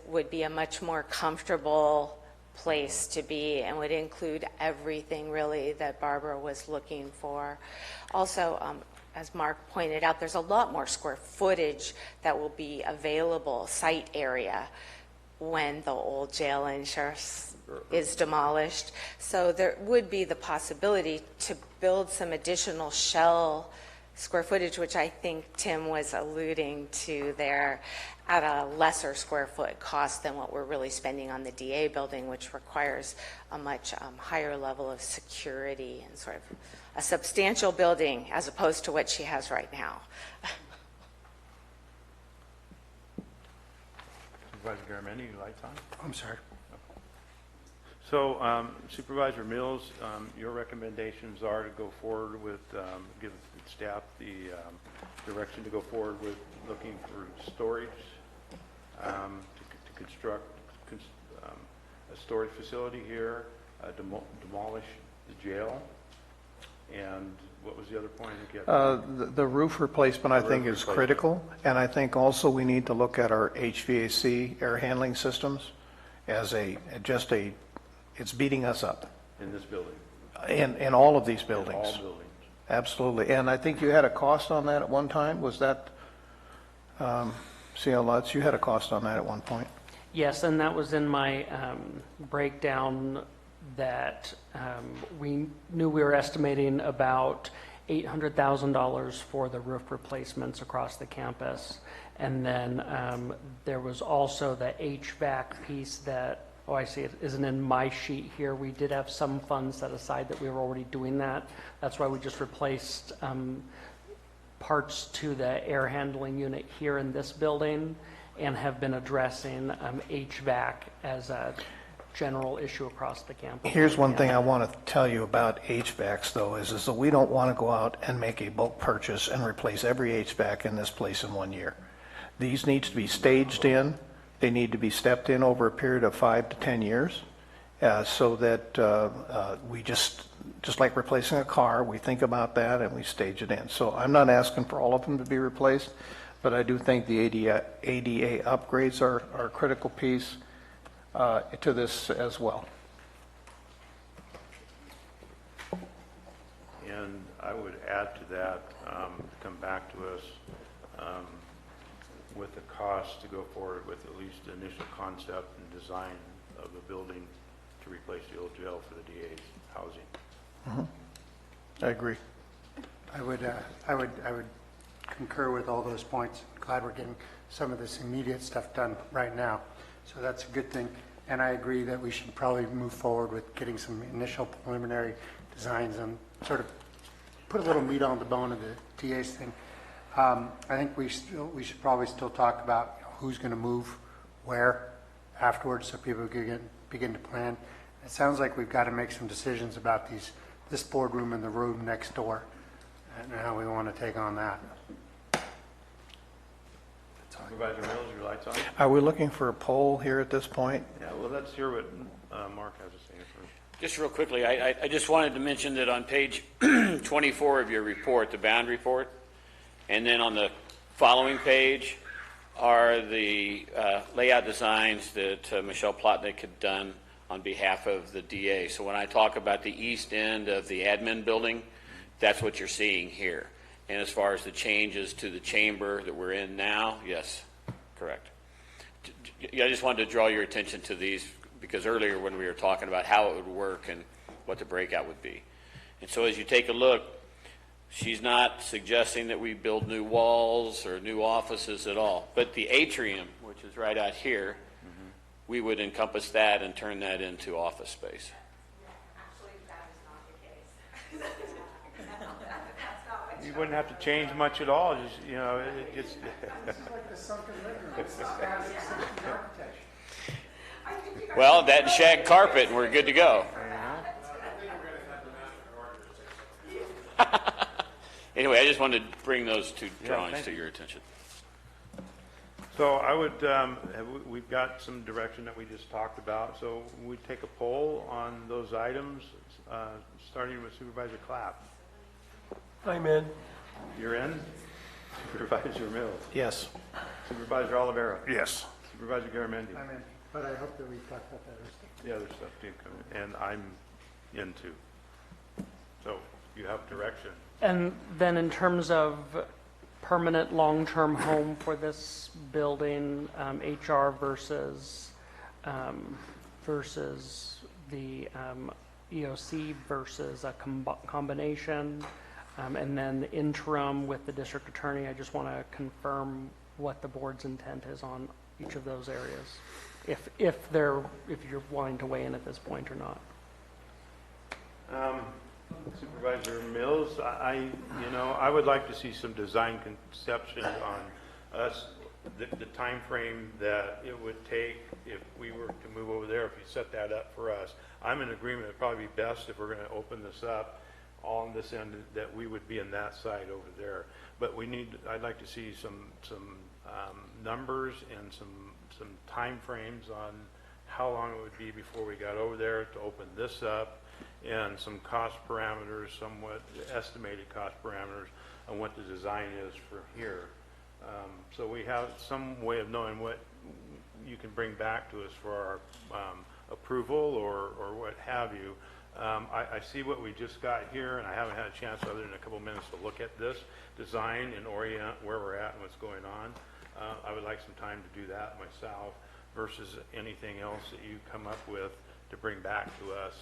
L: would be a much more comfortable place to be and would include everything really that Barbara was looking for. Also, as Mark pointed out, there's a lot more square footage that will be available, site area, when the old jail and sheriff's is demolished. So there would be the possibility to build some additional shell square footage, which I think Tim was alluding to there, at a lesser square foot cost than what we're really spending on the DA building, which requires a much higher level of security and sort of a substantial building as opposed to what she has right now.
A: Supervisor Garamendi, you lights on?
H: I'm sorry.
A: So Supervisor Mills, your recommendations are to go forward with, give staff the direction to go forward with looking for storage, to construct a storage facility here, demolish the jail, and what was the other point?
D: The roof replacement, I think, is critical, and I think also we need to look at our HVAC, air handling systems, as it's beating us up.
A: In this building?
D: In all of these buildings.
A: In all buildings.
D: Absolutely. And I think you had a cost on that at one time. Was that, CL Lutz, you had a cost on that at one point?
O: Yes, and that was in my breakdown that we knew we were estimating about $800,000 for the roof replacements across the campus. And then there was also the HVAC piece that, oh, I see it isn't in my sheet here. We did have some funds set aside that we were already doing that. That's why we just replaced parts to the air handling unit here in this building and have been addressing HVAC as a general issue across the campus.
D: Here's one thing I want to tell you about HVACs, though, is that we don't want to go out and make a bulk purchase and replace every HVAC in this place in 1 year. These need to be staged in. They need to be stepped in over a period of 5 to 10 years, so that we just like replacing a car, we think about that and we stage it in. So I'm not asking for all of them to be replaced, but I do think the ADA upgrades are a critical piece to this as well.
A: And I would add to that, come back to us with the cost to go forward with at least the initial concept and design of a building to replace the old jail for the DA's housing.
D: I agree.
K: I would concur with all those points. Glad we're getting some of this immediate stuff done right now. So that's a good thing. And I agree that we should probably move forward with getting some initial preliminary designs and sort of put a little meat on the bone of the DA's thing. I think we should probably still talk about who's going to move where afterwards, so people can begin to plan. It sounds like we've got to make some decisions about this boardroom and the room next door, and how we want to take on that.
A: Supervisor Mills, your lights on?
D: Are we looking for a poll here at this point?
A: Yeah, well, let's hear what Mark has to say first.
F: Just real quickly, I just wanted to mention that on page 24 of your report, the bound report, and then on the following page are the layout designs that Michelle Plotnick had done on behalf of the DA. So when I talk about the east end of the admin building, that's what you're seeing here. And as far as the changes to the chamber that we're in now, yes, correct. I just wanted to draw your attention to these because earlier when we were talking about how it would work and what the breakout would be. And so as you take a look, she's not suggesting that we build new walls or new offices at all. But the atrium, which is right out here, we would encompass that and turn that into office space.
L: Actually, that is not the case. That's not what
A: you wouldn't have to change much at all, just, you know, it just.
E: This is like the sunken living room. It's classic 60s architecture.
F: Well, that shag carpet, and we're good to go. Anyway, I just wanted to bring those two drawings to your attention.
A: So I would, we've got some direction that we just talked about, so we take a poll on those items, starting with Supervisor Clapp.
E: I'm in.
A: You're in? Supervisor Mills?
D: Yes.
A: Supervisor Oliveira?
H: Yes.
A: Supervisor Garamendi?
K: I'm in, but I hope that we talk about that other stuff.
A: The other stuff too, and I'm in too. So you have direction.
O: And then in terms of permanent long-term home for this building, HR versus the EOC versus a combination, and then the interim with the district attorney, I just want to confirm what the board's intent is on each of those areas, if you're wanting to weigh in at this point or not.
A: Supervisor Mills, I would like to see some design conception on us, the time frame that it would take if we were to move over there, if you set that up for us. I'm in agreement, it'd probably be best if we're going to open this up on this end, that we would be in that side over there. But I'd like to see some numbers and some time frames on how long it would be before we got over there to open this up, and some cost parameters, somewhat estimated cost parameters on what the design is for here. So we have some way of knowing what you can bring back to us for our approval or what have you. I see what we just got here, and I haven't had a chance other than a couple minutes to look at this design and orient where we're at and what's going on. I would like some time to do that myself versus anything else that you come up with to bring back to us,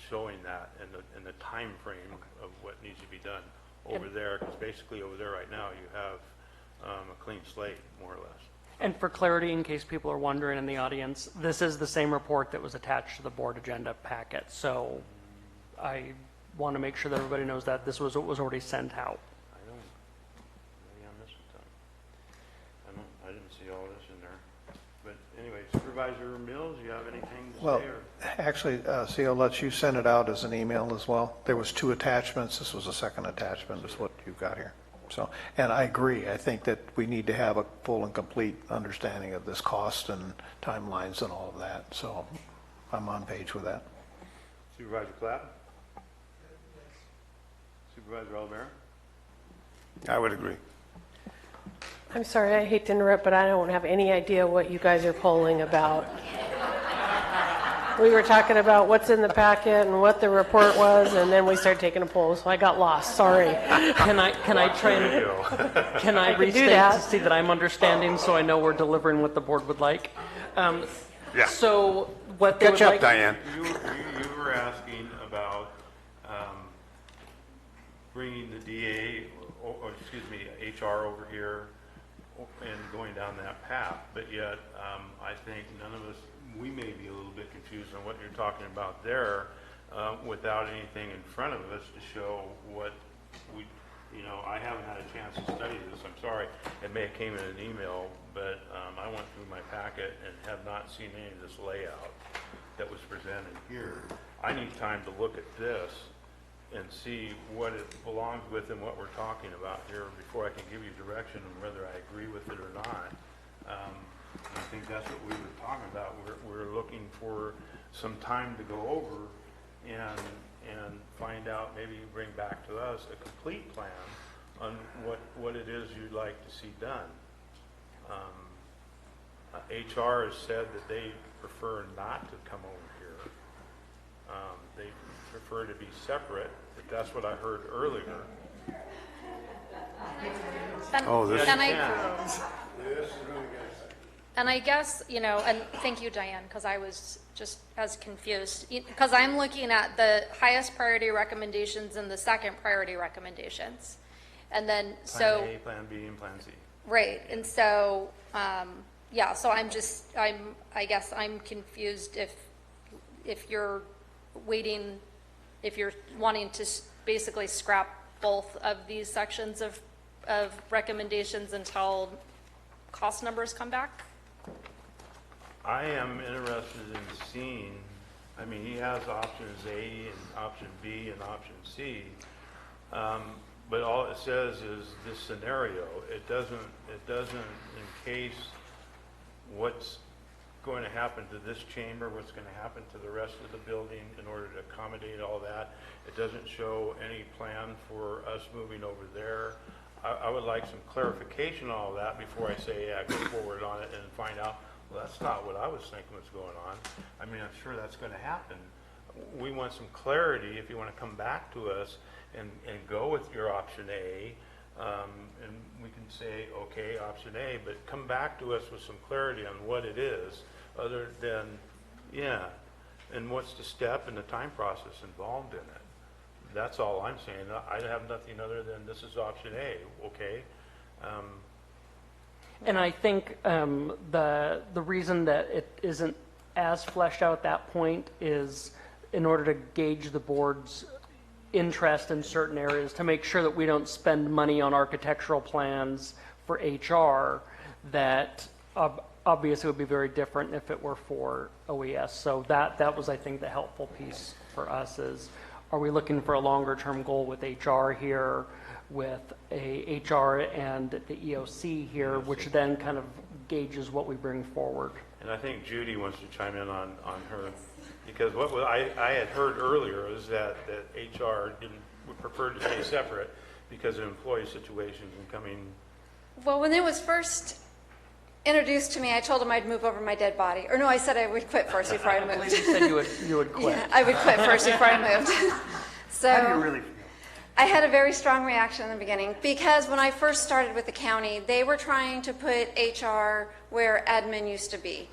A: showing that and the time frame of what needs to be done over there, because basically over there right now you have a clean slate, more or less.
O: And for clarity, in case people are wondering in the audience, this is the same report that was attached to the board agenda packet. So I want to make sure that everybody knows that this was what was already sent out.
A: I don't, maybe I missed something. I didn't see all this in there. But anyway, Supervisor Mills, you have anything to
D: Well,
A: say? Or?
D: actually, CO lets you send it out as an email as well. There was 2 attachments. This was a second attachment, is what you've got here. So, and I agree. I think that we need to have a full and complete understanding of this cost and timelines and all of that. So I'm on page with that.
A: Supervisor Clapp? Supervisor Oliveira?
H: I would agree.
C: I'm sorry, I hate to interrupt, but I don't have any idea what you guys are polling about. We were talking about what's in the packet and what the report was, and then we started taking a poll, so I got lost. Sorry.
O: Can I try and can I restate to see that I'm understanding, so I know we're delivering what the board would like?
H: Yeah.
O: So what they
H: Catch
O: would
H: up,
O: like,
H: Diane.
A: You were asking about bringing the DA, or excuse me, HR over here and going down that path, but yet I think none of us, we may be a little bit confused on what you're talking about there without anything in front of us to show what we, I haven't had a chance to study this. I'm sorry. It may have came in an email, but I went through my packet and have not seen any of this layout that was presented here. I need time to look at this and see what it belongs with and what we're talking about here before I can give you direction on whether I agree with it or not. I think that's what we were talking about. We're looking for some time to go over and find out, maybe bring back to us a complete plan on what it is you'd like to see done. HR has said that they prefer not to come over here. They prefer to be separate, but that's what I heard earlier.
H: Oh, this
Q: And I guess, and thank you, Diane, because I was just as confused. Because I'm looking at the highest priority recommendations and the second priority recommendations. And then,
A: Plan A, Plan B, and Plan C.
Q: Right, and so, so I guess I'm confused if you're waiting, if you're wanting to basically scrap
U: both of these sections of recommendations until cost numbers come back?
A: I am interested in seeing, I mean, he has options A and option B and option C, but all it says is this scenario. It doesn't encase what's going to happen to this chamber, what's going to happen to the rest of the building in order to accommodate all that. It doesn't show any plan for us moving over there. I would like some clarification on all that before I say, yeah, go forward on it and find out, well, that's not what I was thinking was going on. I mean, I'm sure that's going to happen. We want some clarity if you want to come back to us and go with your option A, and we can say, okay, option A, but come back to us with some clarity on what it is, other than, yeah, and what's the step and the time process involved in it. That's all I'm saying. I have nothing other than this is option A, okay?
O: And I think the reason that it isn't as fleshed out at that point is in order to gauge the board's interest in certain areas, to make sure that we don't spend money on architectural plans for HR that obviously would be very different if it were for OES. So that was, I think, the helpful piece for us is, are we looking for a longer term goal with HR here, with a HR and the EOC here, which then kind of gauges what we bring forward.
A: And I think Judy wants to chime in on her, because what I had heard earlier is that HR would prefer to stay separate because of employee situations and coming.
R: Well, when it was first introduced to me, I told him I'd move over my dead body. Or no, I said I would quit first before I moved.
O: You said you would quit.
R: Yeah, I would quit first before I moved. So
K: How do you really feel?
R: I had a very strong reaction in the beginning because when I first started with the county, they were trying to put HR where admin used to be.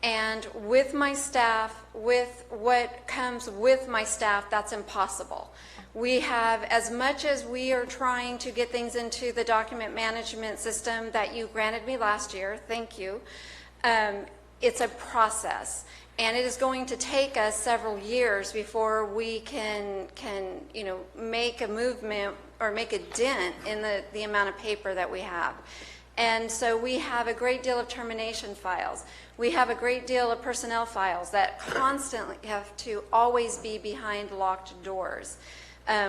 R: And with my staff, with what comes with my staff, that's impossible. We have, as much as we are trying to get things into the document management system that you granted me last year, thank you, it's a process. And it is going to take us several years before we can make a movement or make a dent in the amount of paper that we have. And so we have a great deal of termination files. We have a great deal of personnel files that constantly have to always be behind locked doors.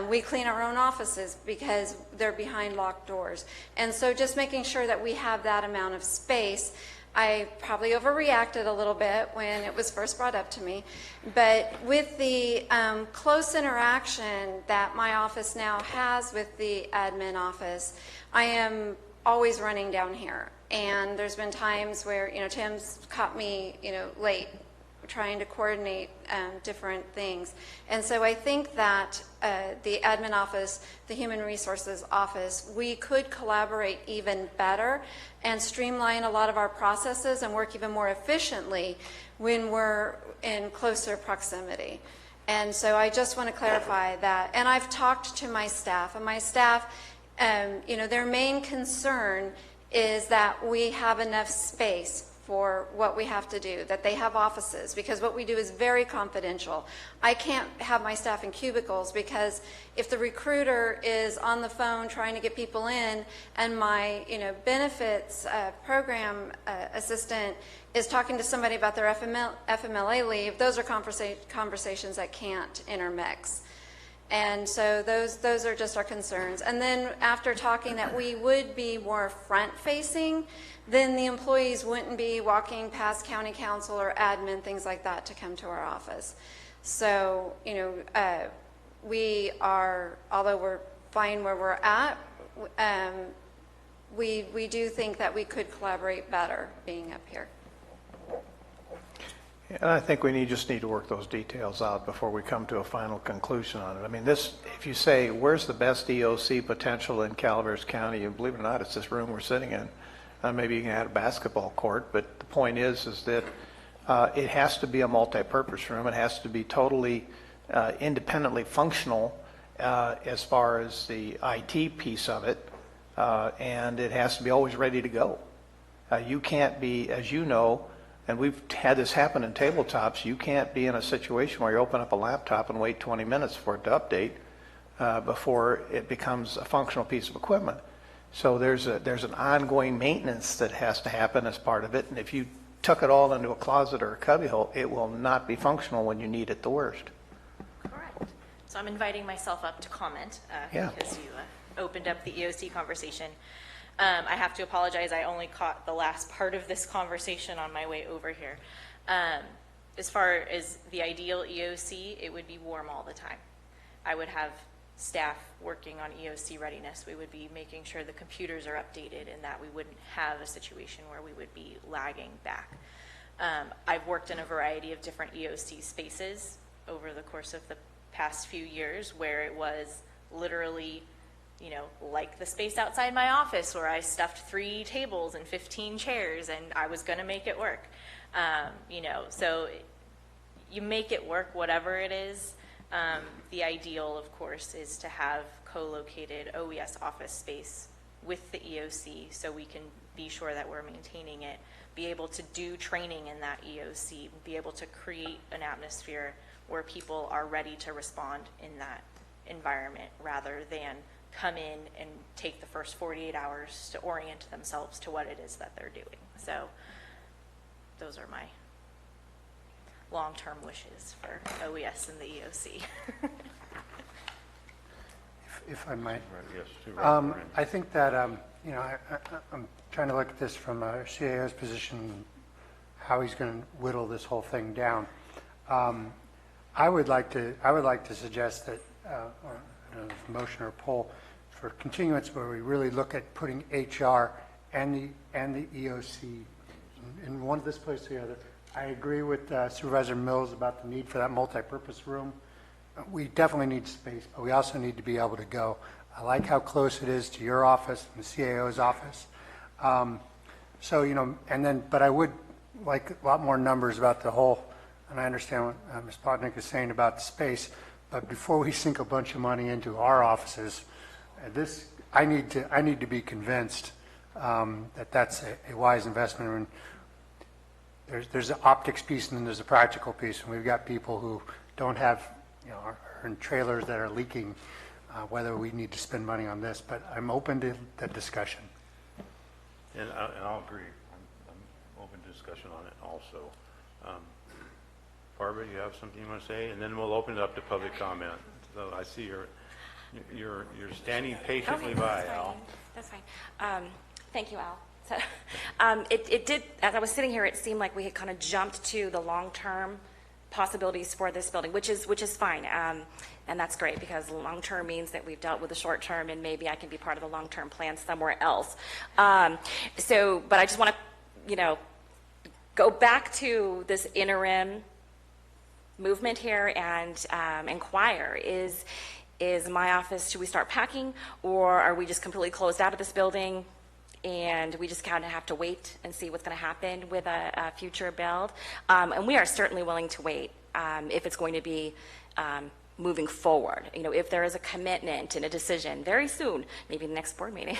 R: We clean our own offices because they're behind locked doors. And so just making sure that we have that amount of space. I probably overreacted a little bit when it was first brought up to me, but with the close interaction that my office now has with the admin office, I am always running down here. And there's been times where, Tim's caught me, late trying to coordinate different things. And so I think that the admin office, the human resources office, we could collaborate even better and streamline a lot of our processes and work even more efficiently when we're in closer proximity. And so I just want to clarify that. And I've talked to my staff, and my staff, their main concern is that we have enough space for what we have to do, that they have offices, because what we do is very confidential. I can't have my staff in cubicles because if the recruiter is on the phone trying to get people in and my benefits program assistant is talking to somebody about their FMLA leave, those are conversations that can't intermix. And so those are just our concerns. And then after talking that we would be more front-facing, then the employees wouldn't be walking past county council or admin, things like that, to come to our office. So, we are, although we're fine where we're at, we do think that we could collaborate better being up here.
D: And I think we just need to work those details out before we come to a final conclusion on it. I mean, if you say, where's the best EOC potential in Calaveras County, and believe it or not, it's this room we're sitting in. Maybe you can add a basketball court, but the point is that it has to be a multi-purpose room. It has to be totally independently functional as far as the IT piece of it, and it has to be always ready to go. You can't be, as you know, and we've had this happen in tabletops, you can't be in a situation where you open up a laptop and wait 20 minutes for it to update. before it becomes a functional piece of equipment. So there's an ongoing maintenance that has to happen as part of it, and if you tuck it all into a closet or a cubbyhole, it will not be functional when you need it the worst.
S: Correct. So I'm inviting myself up to comment
D: Yeah.
S: because you opened up the EOC conversation. I have to apologize. I only caught the last part of this conversation on my way over here. As far as the ideal EOC, it would be warm all the time. I would have staff working on EOC readiness. We would be making sure the computers are updated and that we wouldn't have a situation where we would be lagging back. I've worked in a variety of different EOC spaces over the course of the past few years where it was literally, you know, like the space outside my office where I stuffed 3 tables and 15 chairs and I was going to make it work. You know, so you make it work, whatever it is. The ideal, of course, is to have co-located OES office space with the EOC so we can be sure that we're maintaining it, be able to do training in that EOC, be able to create an atmosphere where people are ready to respond in that environment rather than come in and take the first 48 hours to orient themselves to what it is that they're doing. So those are my long-term wishes for OES and the EOC.
K: If I might.
A: Yes.
K: I think that, you know, I'm trying to look at this from a CAO's position, how he's going to whittle this whole thing down. I would like to suggest that, or I don't know if motion or poll, for continuance where we really look at putting HR and the EOC in one of this place or the other. I agree with Supervisor Mills about the need for that multi-purpose room. We definitely need space, but we also need to be able to go. I like how close it is to your office and the CAO's office. So, you know, and then, but I would like a lot more numbers about the whole, and I understand what Ms. Plotnick is saying about the space, but before we sink a bunch of money into our offices, I need to be convinced that that's a wise investment. And there's an optics piece and then there's a practical piece, and we've got people who don't have, you know, are in trailers that are leaking, whether we need to spend money on this, but I'm open to that discussion.
A: And I'll agree. I'm open to discussion on it also. Barbara, you have something you want to say? And then we'll open it up to public comment. So I see you're standing patiently by, Al.
N: That's fine. Thank you, Al. So, it did, as I was sitting here, it seemed like we had kind of jumped to the long-term possibilities for this building, which is fine. And that's great because long-term means that we've dealt with the short-term and maybe I can be part of the long-term plan somewhere else. But I just want to, you know, go back to this interim movement here and inquire, is my office, should we start packing, or are we just completely closed out of this building and we just kind of have to wait and see what's going to happen with a future build? And we are certainly willing to wait if it's going to be moving forward. You know, if there is a commitment and a decision very soon, maybe the next board meeting,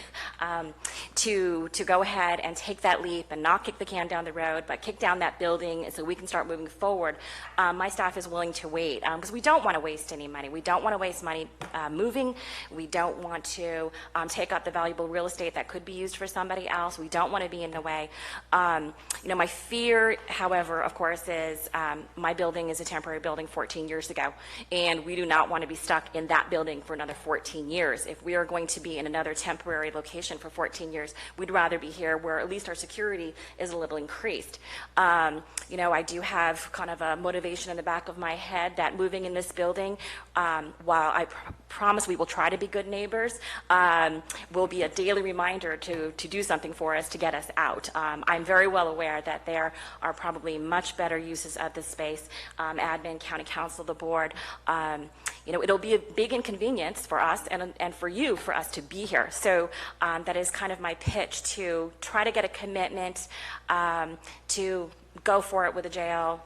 N: to go ahead and take that leap and not kick the can down the road, but kick down that building so we can start moving forward, my staff is willing to wait because we don't want to waste any money. We don't want to waste money moving. We don't want to take up the valuable real estate that could be used for somebody else. We don't want to be in the way. You know, my fear, however, of course, is my building is a temporary building 14 years ago, and we do not want to be stuck in that building for another 14 years. If we are going to be in another temporary location for 14 years, we'd rather be here where at least our security is a little increased. You know, I do have kind of a motivation in the back of my head that moving in this building, while I promise we will try to be good neighbors, will be a daily reminder to do something for us to get us out. I'm very well aware that there are probably much better uses of this space, admin, county council, the board. You know, it'll be a big inconvenience for us and for you, for us to be here. So that is kind of my pitch, to try to get a commitment to go for it with the jail,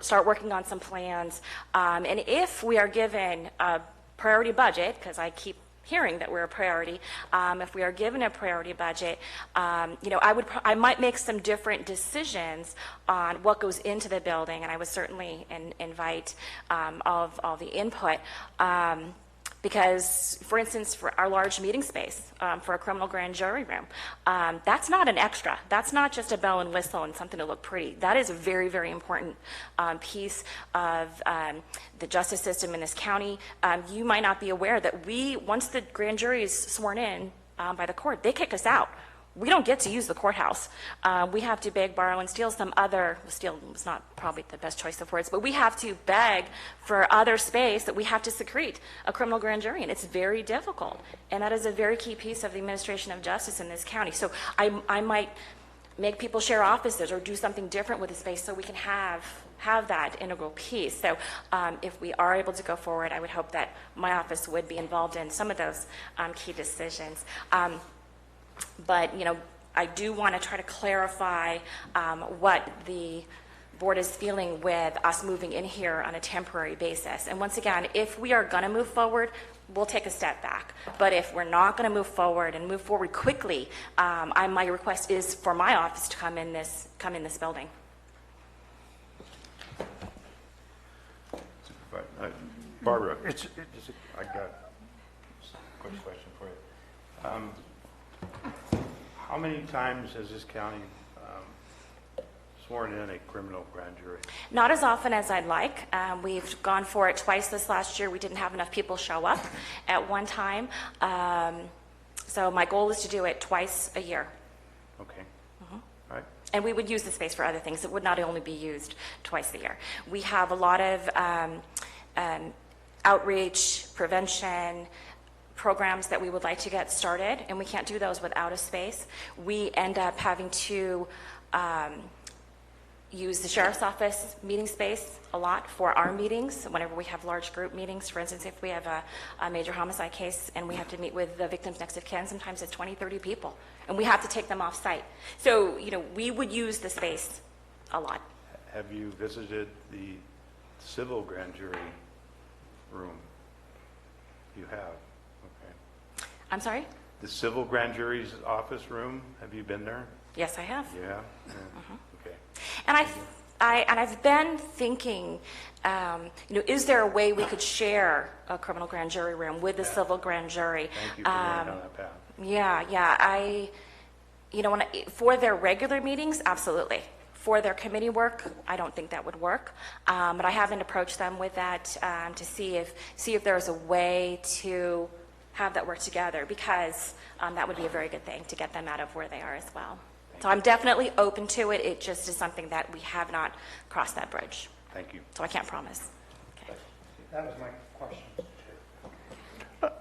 N: start working on some plans. And if we are given a priority budget, because I keep hearing that we're a priority, if we are given a priority budget, you know, I might make some different decisions on what goes into the building, and I would certainly invite all the input. Because, for instance, for our large meeting space, for a criminal grand jury room, that's not an extra. That's not just a bell and whistle and something to look pretty. That is a very, very important piece of the justice system in this county. You might not be aware that once the grand jury is sworn in by the court, they kick us out. We don't get to use the courthouse. We have to beg, borrow, and steal steal was not probably the best choice of words, but we have to beg for other space that we have to secrete a criminal grand jury, and it's very difficult. And that is a very key piece of the administration of justice in this county. So I might make people share offices or do something different with the space so we can have that integral piece. So if we are able to go forward, I would hope that my office would be involved in some of those key decisions. But, I do want to try to clarify what the board is feeling with us moving in here on a temporary basis. And once again, if we are going to move forward, we'll take a step back. But if we're not going to move forward and move forward quickly, my request is for my office to come in this building.
A: Barbara, I got a quick question for you. How many times has this county sworn in a criminal grand jury?
N: Not as often as I'd like. We've gone for it twice this last year. We didn't have enough people show up at one time. So my goal is to do it twice a year.
A: Okay.
N: Mm-hmm.
A: All right.
N: And we would use the space for other things. It would not only be used twice a year. We have a lot of outreach, prevention, programs that we would like to get started, and we can't do those without a space. We end up having to use the sheriff's office meeting space a lot for our meetings whenever we have large group meetings. For instance, if we have a major homicide case and we have to meet with the victim's next of kin, sometimes it's 20, 30 people, and we have to take them off site. So, we would use the space a lot.
A: Have you visited the civil grand jury room? You have.
N: I'm sorry?
A: The civil grand jury's office room, have you been there?
N: Yes, I have.
A: You have? Yeah.
N: Mm-hmm.
A: Okay.
N: And I've been thinking, is there a way we could share a criminal grand jury room with the civil grand jury?
A: Thank you for going down that path.
N: Yeah. For their regular meetings, absolutely. For their committee work, I don't think that would work. But I haven't approached them with that to see if there's a way to have that work together, because that would be a very good thing to get them out of where they are as well. So I'm definitely open to it. It just is something that we have not crossed that bridge.
A: Thank you.
N: So I can't promise. Okay.
K: That was my question.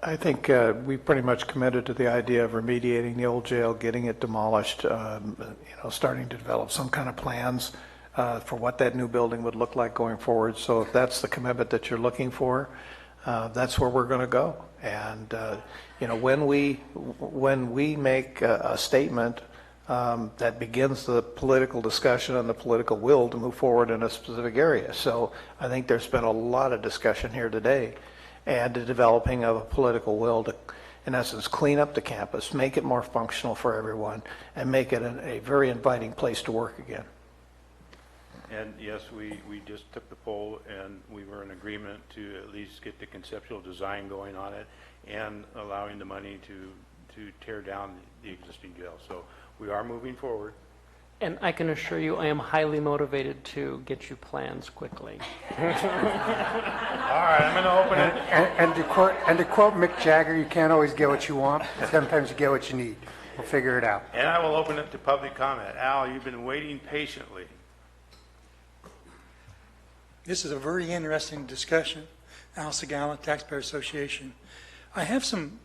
D: I think we pretty much committed to the idea of remediating the old jail, getting it demolished, starting to develop some kind of plans for what that new building would look like going forward. So if that's the commitment that you're looking for, that's where we're going to go. And when we make a statement that begins the political discussion and the political will to move forward in a specific area. So I think there's been a lot of discussion here today, and the developing of a political will to, in essence, clean up the campus, make it more functional for everyone, and make it a very inviting place to work again.
A: And yes, we just took the poll, and we were in agreement to at least get the conceptual design going on it and allowing the money to tear down the existing jail. So we are moving forward.
O: And I can assure you, I am highly motivated to get you plans quickly.
A: All right, I'm going to open it.
K: And to quote Mick Jagger, you can't always get what you want. Sometimes you get what you need. We'll figure it out.
A: And I will open it to public comment. Al, you've been waiting patiently.
I: This is a very interesting discussion. Al Segala, Taxpayer Association. I have some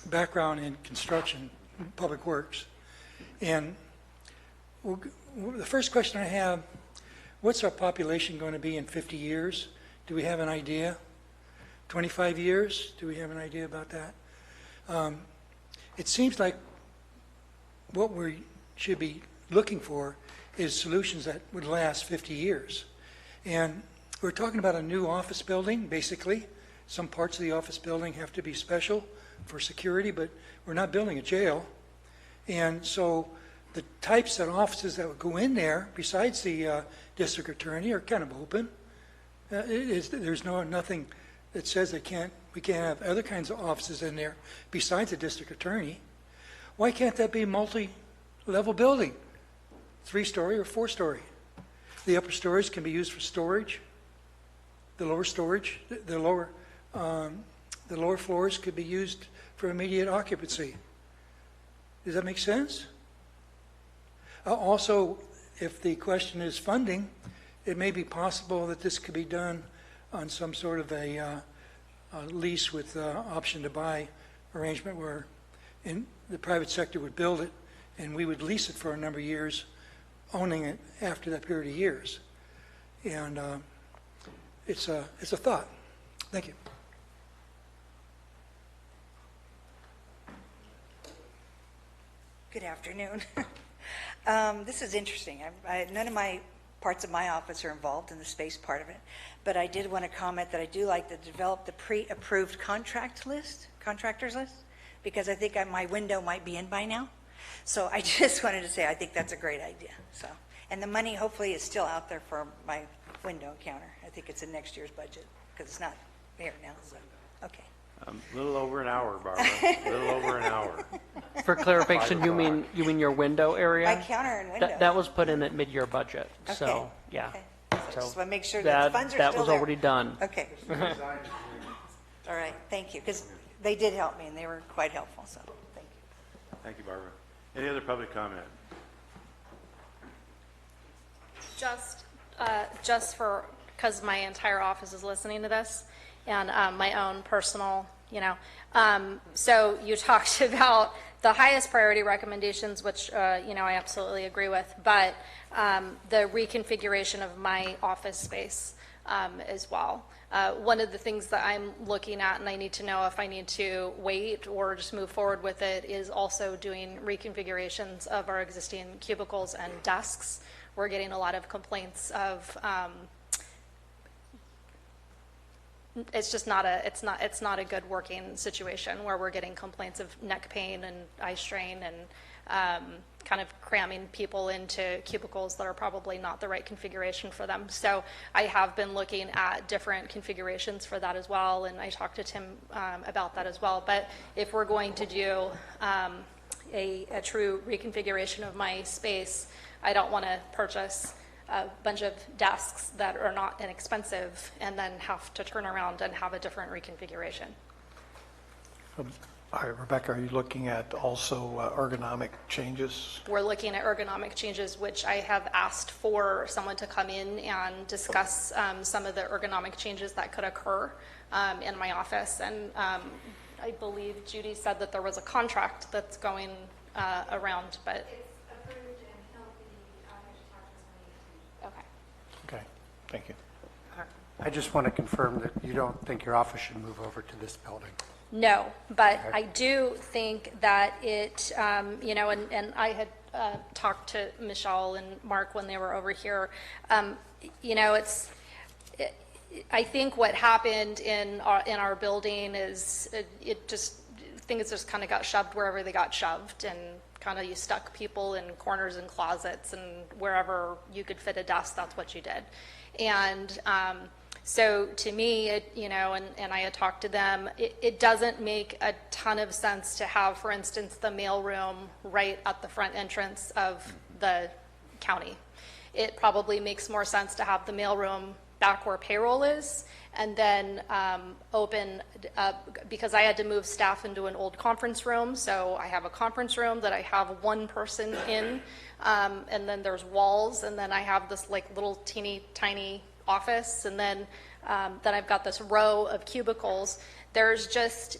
I: background in construction, public works. And the first question I have, what's our population going to be in 50 years? Do we have an idea? 25 years? Do we have an idea about that? It seems like what we should be looking for is solutions that would last 50 years. And we're talking about a new office building, basically. Some parts of the office building have to be special for security, but we're not building a jail. And so the types of offices that would go in there, besides the district attorney, are kind of open. There's nothing that says we can't have other kinds of offices in there besides the district attorney. Why can't that be a multi-level building, 3-story or 4-story? The upper stories can be used for storage. The lower storage, the lower floors could be used for immediate occupancy. Does that make sense? Also, if the question is funding, it may be possible that this could be done on some sort of a lease with option to buy arrangement where the private sector would build it and we would lease it for a number of years, owning it after that period of years. And it's a thought. Thank you.
T: Good afternoon. This is interesting. None of my parts of my office are involved in the space part of it, but I did want to comment that I do like to develop the pre-approved contractors list, because I think my window might be in by now. So I just wanted to say I think that's a great idea. So, and the money hopefully is still out there for my window counter. I think it's in next year's budget because it's not here now. So, okay.
A: A little over an hour, Barbara. A little over an hour.
O: For clarification, you mean your window area?
T: My counter and window.
O: That was put in at mid-year budget.
T: Okay.
O: So yeah.
T: Okay. So just want to make sure
O: that
T: the funds are
O: that
T: still
O: was
T: there.
O: already done.
T: Okay. All right. Thank you, because they did help me and they were quite helpful. So thank you.
A: Thank you, Barbara. Any other public comment?
Q: Just for, because my entire office is listening to this, and my own personal, so you talked about the highest priority recommendations, which, I absolutely agree with, but the reconfiguration of my office space as well. One of the things that I'm looking at, and I need to know if I need to wait or just move forward with it, is also doing reconfigurations of our existing cubicles and desks. We're getting a lot of complaints of it's just not a good working situation where we're getting complaints of neck pain and eye strain and kind of cramming people into cubicles that are probably not the right configuration for them. So I have been looking at different configurations for that as well, and I talked to Tim about that as well. But if we're going to do a true reconfiguration of my space, I don't want to purchase a bunch of desks that are not inexpensive and then have to turn around and have a different reconfiguration.
D: Rebecca, are you looking at also ergonomic changes?
Q: We're looking at ergonomic changes, which I have asked for someone to come in and discuss some of the ergonomic changes that could occur in my office. And I believe Judy said that there was a contract that's going around, but...
D: Okay, thank you.
K: I just want to confirm that you don't think your office should move over to this building.
Q: No, but I do think that it, and I had talked to Michelle and Mark when they were over here. I think what happened in our building is things just kind of got shoved wherever they got shoved, and kind of you stuck people in corners and closets, and wherever you could fit a desk, that's what you did. And so to me, and I had talked to them, it doesn't make a ton of sense to have, for instance, the mailroom right at the front entrance of the county. It probably makes more sense to have the mailroom back where payroll is, and then open up, because I had to move staff into an old conference room, so I have a conference room that I have one person in, and then there's walls, and then I have this like little teeny tiny office, and then I've got this row of cubicles. There's just,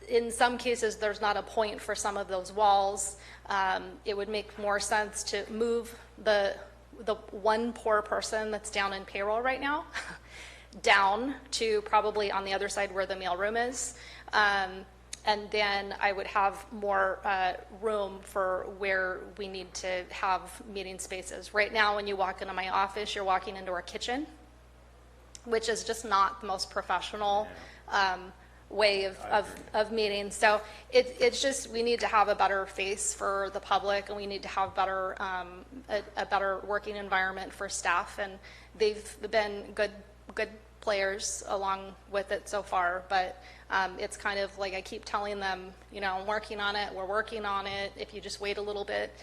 Q: in some cases, there's not a point for some of those walls. It would make more sense to move the one poor person that's down in payroll right now down to probably on the other side where the mailroom is. And then I would have more room for where we need to have meeting spaces. Right now, when you walk into my office, you're walking into our kitchen, which is just not the most professional way of meeting. So it's just, we need to have a better face for the public, and we need to have better a better working environment for staff. And they've been good players along with it so far, but it's kind of like I keep telling them, you know, I'm working on it, we're working on it, if you just wait a little bit.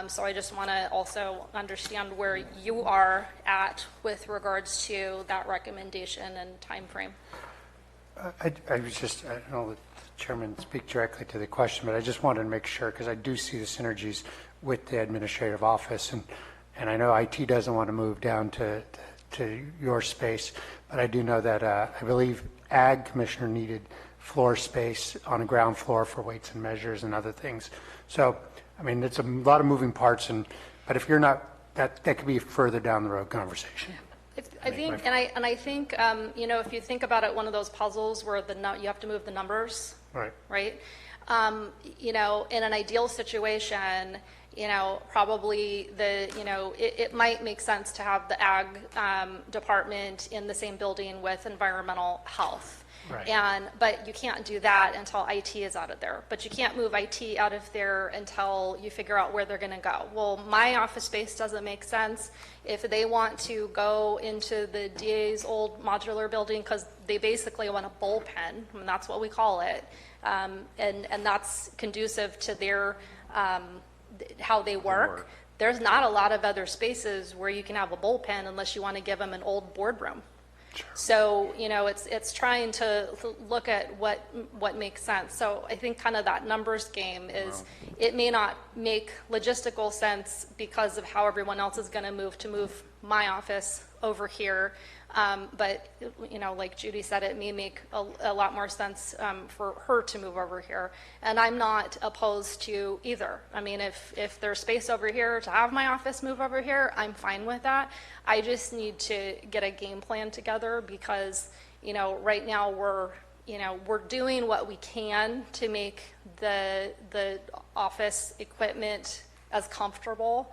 Q: So I just want to also understand where you are at with regards to that recommendation and time frame.
K: I was just, I don't know that the chairman speak directly to the question, but I just wanted to make sure, because I do see the synergies with the administrative office, and I know IT doesn't want to move down to your space, but I do know that I believe Ag Commissioner needed floor space on the ground floor for weights and measures and other things. So, I mean, it's a lot of moving parts, but if you're not, that could be a further down the road conversation.
Q: I think, and I think, you know, if you think about it, one of those puzzles where you have to move the numbers, right? You know, in an ideal situation, you know, probably it might make sense to have the ag department in the same building with environmental health.
K: Right.
Q: But you can't do that until IT is out of there. But you can't move IT out of there until you figure out where they're going to go. Well, my office space doesn't make sense. If they want to go into the DA's old modular building, because they basically want a bullpen, and that's what we call it, and that's conducive to their how they work. There's not a lot of other spaces where you can have a bullpen unless you want to give them an old boardroom. So, you know, it's trying to look at what makes sense. So I think kind of that numbers game is, it may not make logistical sense because of how everyone else is going to move my office over here. But, you know, like Judy said, it may make a lot more sense for her to move over here. And I'm not opposed to either. I mean, if there's space over here to have my office move over here, I'm fine with that. I just need to get a game plan together because, you know, right now we're doing what we can to make the office equipment as comfortable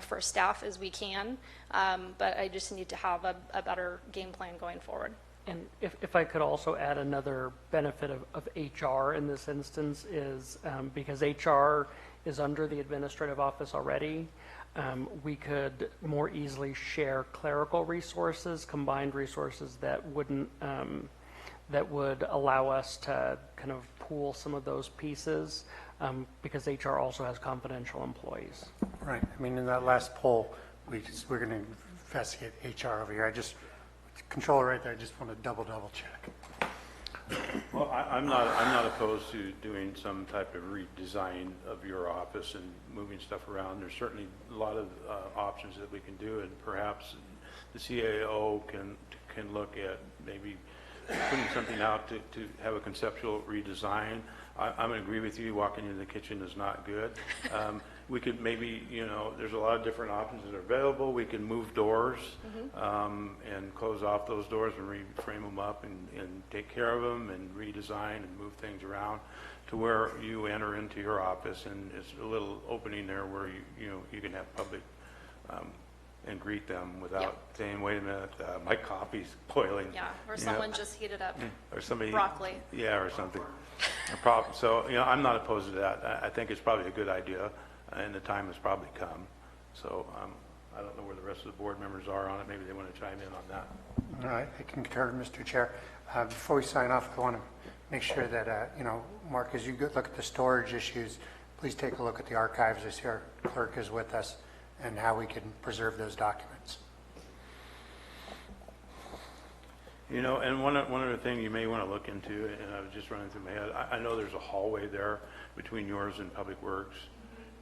Q: for staff as we can. But I just need to have a better game plan going forward.
O: And if I could also add another benefit of HR in this instance is because HR is under the administrative office already, we could more easily share clerical resources, combined resources that wouldn't, that would allow us to kind of pool some of those pieces because HR also has confidential employees.
K: Right. I mean, in that last poll, we're going to investigate HR over here. Controller right there, I just want to double check.
A: Well, I'm not opposed to doing some type of redesign of your office and moving stuff around. There's certainly a lot of options that we can do, and perhaps the CAO can look at maybe putting something out to have a conceptual redesign. I'm going to agree with you, walking into the kitchen is not good. We could maybe, you know, there's a lot of different options that are available. We can move doors and close off those doors and reframe them up and take care of them and redesign and move things around to where you enter into your office and it's a little opening there where you can have public and greet them without saying, wait a minute, my coffee's boiling.
Q: Yeah, or someone just heated up
A: or somebody,
Q: broccoli.
A: Yeah, or something. So, you know, I'm not opposed to that. I think it's probably a good idea, and the time has probably come. So I don't know where the rest of the board members are on it. Maybe they want to chime in on that.
K: All right, I concur, Mr. Chair. Before we sign off, I want to make sure that, you know, Mark, as you look at the storage issues, please take a look at the archives. I see our clerk is with us, and how we can preserve those documents.
A: You know, and one other thing you may want to look into, and I was just running through my head, I know there's a hallway there between yours and Public Works,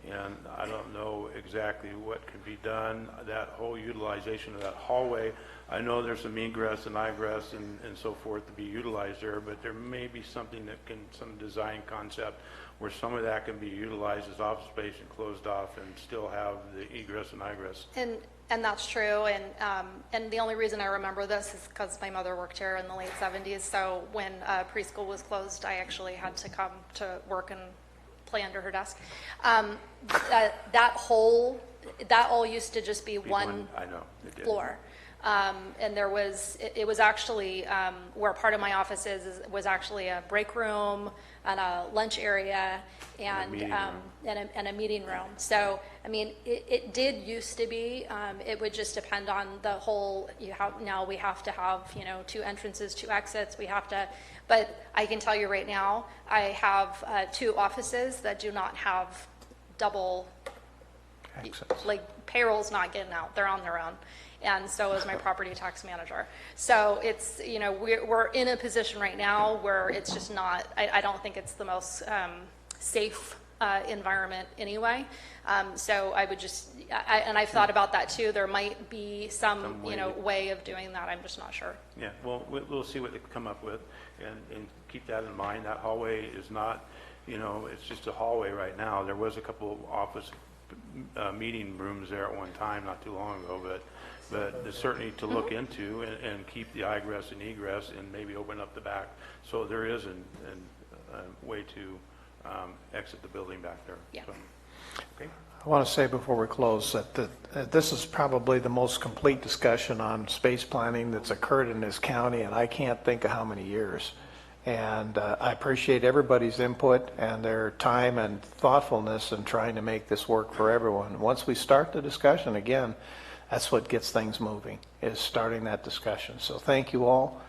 A: and I don't know exactly what could be done, that whole utilization of that hallway. I know there's some egress and egress and so forth to be utilized there, but there may be something that some design concept where some of that can be utilized as office space and closed off and still have the egress and egress.
Q: And that's true, and the only reason I remember this is because my mother worked here in the late 70s, so when preschool was closed, I actually had to come to work and play under her desk. That all used to just be one
A: I know, it did.
Q: floor. And there was, it was actually, where part of my office was actually a break room and a lunch area and a meeting room. So, I mean, it did used to be, it would just depend on the whole, now we have to have, 2 entrances, 2 exits, we have to, but I can tell you right now, I have 2 offices that do not have double, like payroll's not getting out, they're on their own. And so is my property tax manager. So it's, we're in a position right now where it's just not, I don't think it's the most safe environment anyway. So I would just, and I've thought about that too. There might be some way of doing that. I'm just not sure.
A: Yeah, well, we'll see what they come up with and keep that in mind. That hallway is not, it's just a hallway right now. There was a couple of office meeting rooms there at one time, not too long ago, but there's certainly to look into and keep the egress and egress and maybe open up the back. So there is a way to exit the building back there.
Q: Yeah.
A: So, okay.
D: I want to say before we close that this is probably the most complete discussion on space planning that's occurred in this county, and I can't think of how many years. And I appreciate everybody's input and their time and thoughtfulness in trying to make this work for everyone. Once we start the discussion, again, that's what gets things moving, is starting that discussion. So thank you all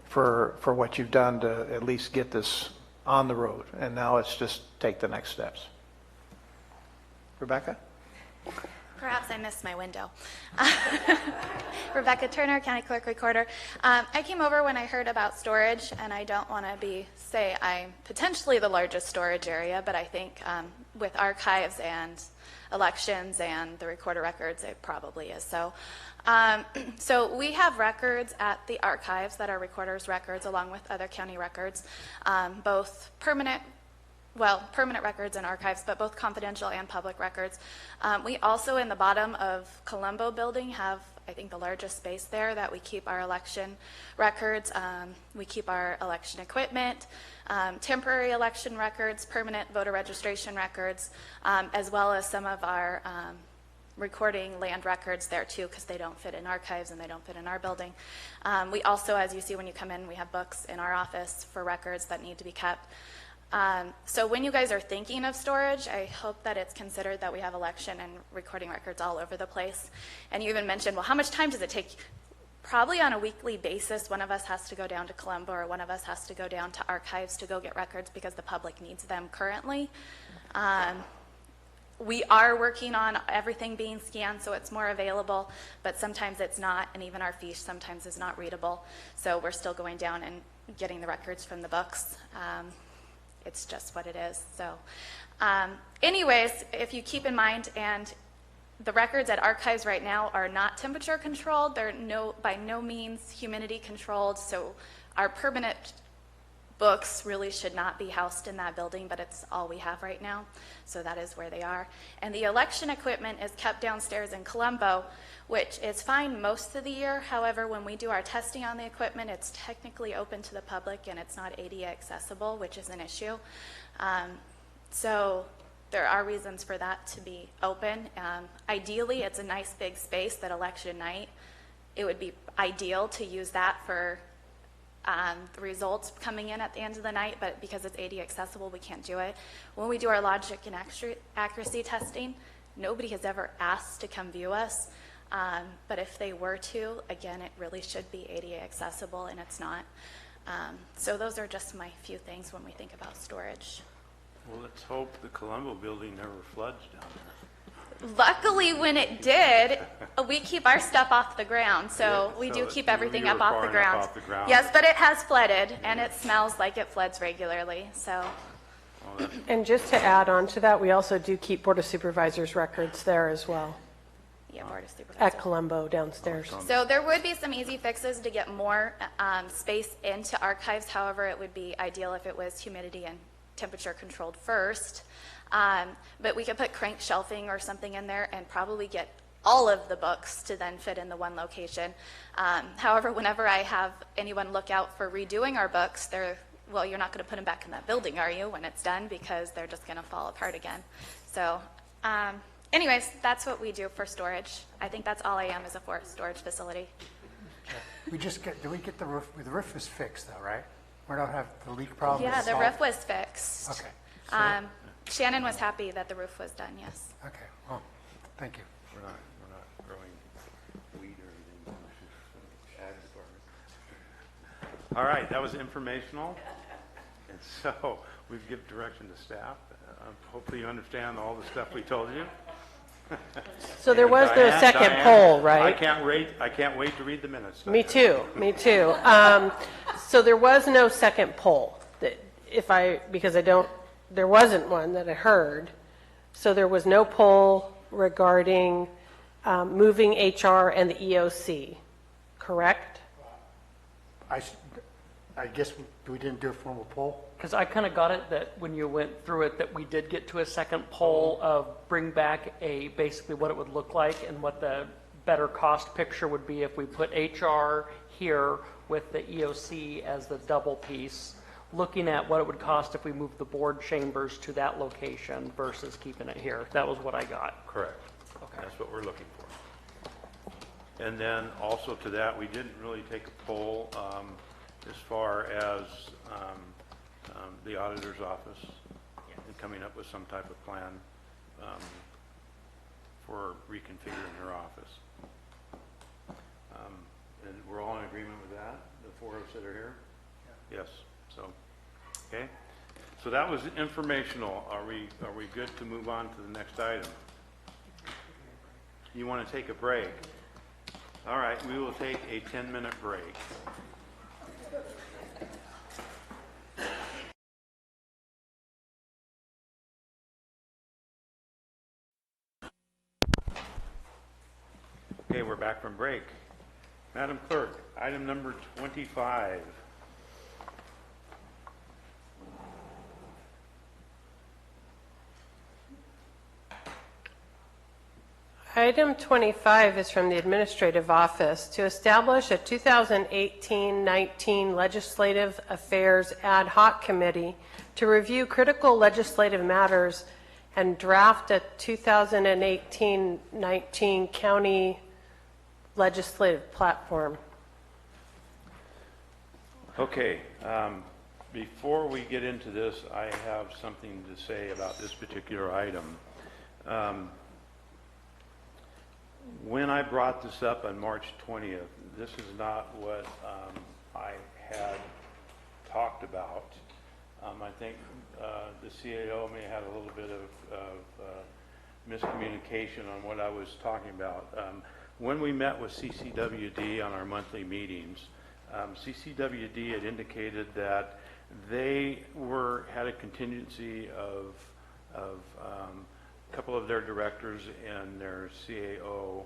D: for what you've done to at least get this on the road. And now it's just take the next steps. Rebecca?
B: Perhaps I missed my window. Rebecca Turner, County Clerk Recorder. I came over when I heard about storage, and I don't want to say I'm potentially the largest storage area, but I think with archives and elections and the recorder records, it probably is. So, so we have records at the archives that are recorders' records along with other county records, both permanent records and archives, but both confidential and public records. We also, in the bottom of Colombo building, have, I think, the largest space there that we keep our election records. We keep our election equipment, temporary election records, permanent voter registration records, as well as some of our recording land records there too, because they don't fit in archives and they don't fit in our building. We also, as you see when you come in, we have books in our office for records that need to be kept. So when you guys are thinking of storage, I hope that it's considered that we have election and recording records all over the place. And you even mentioned, well, how much time does it take? Probably on a weekly basis, one of us has to go down to Colombo or one of us has to go down to archives to go get records because the public needs them currently. We are working on everything being scanned so it's more available, but sometimes it's not, and even our fiche sometimes is not readable. So we're still going down and getting the records from the books. It's just what it is. So anyways, if you keep in mind, and the records at archives right now are not temperature controlled. They're by no means humidity controlled. So our permanent books really should not be housed in that building, but it's all we have right now. So that is where they are. And the election equipment is kept downstairs in Colombo, which is fine most of the year. However, when we do our testing on the equipment, it's technically open to the public and it's not ADA accessible, which is an issue. So there are reasons for that to be open. Ideally, it's a nice big space that election night, it would be ideal to use that for the results coming in at the end of the night, but because it's ADA accessible, we can't do it. When we do our logic and accuracy testing, nobody has ever asked to come view us. But if they were to, again, it really should be ADA accessible, and it's not. So those are just my few things when we think about storage.
A: Well, let's hope the Colombo building never floods down there.
B: Luckily, when it did, we keep our stuff off the ground, so we do keep everything up off the ground. Yes, but it has flooded, and it smells like it floods regularly, so.
C: And just to add on to that, we also do keep Board of Supervisors records there as well.
B: Yeah, Board of Supervisors.
C: At Colombo downstairs.
B: So there would be some easy fixes to get more space into archives. However, it would be ideal if it was humidity and temperature controlled first. But we could put crank shelving or something in there and probably get all of the books to then fit in the one location. However, whenever I have anyone look out for redoing our books, well, you're not going to put them back in that building, are you, when it's done? Because they're just going to fall apart again. So anyways, that's what we do for storage. I think that's all I am, is a storage facility.
K: do we get the roof is fixed though, right? We don't have the leak problem?
B: Yeah,
K: is
B: the
K: solved?
B: roof was fixed.
K: Okay.
B: Shannon was happy that the roof was done, yes.
K: Okay, well, thank you.
A: We're not growing weed or anything in the ag department. All right, that was informational. And so we've given direction to staff. Hopefully you understand all the stuff we told you.
C: So there was no
A: Diane,
C: second poll, right?
A: I can't wait to read the minutes.
C: Me too, me too. So there was no second poll, there wasn't one that I heard. So there was no poll regarding moving HR and the EOC, correct?
K: I guess we didn't do a formal poll?
O: Because I kind of got it that when you went through it, that we did get to a second poll of bring back basically what it would look like and what the better cost picture would be if we put HR here with the EOC as the double piece, looking at what it would cost if we moved the board chambers to that location versus keeping it here. That was what I got.
A: Correct. Okay. That's what we're looking for. And then also to that, we didn't really take a poll as far as the auditor's office and coming up with some type of plan for reconfiguring her office. And we're all in agreement with that, the four of us that are here? Yeah. Yes. So, okay. So that was informational. Are we good to move on to the next item? You want to take a break? All right, we will take a 10-minute break. Okay, we're back from break. Madam Clerk, item number 25.
C: Item 25 is from the Administrative Office to establish a 2018-19 Legislative Affairs Ad Hoc Committee to review critical legislative matters and draft a 2018-19 county legislative platform.
A: Okay, before we get into this, I have something to say about this particular item. When I brought this up on March 20th, this is not what I had talked about. I think the CAO may have had a little bit of miscommunication on what I was talking about. When we met with CCWD on our monthly meetings, CCWD had indicated that they had a contingency of a couple of their directors and their CAO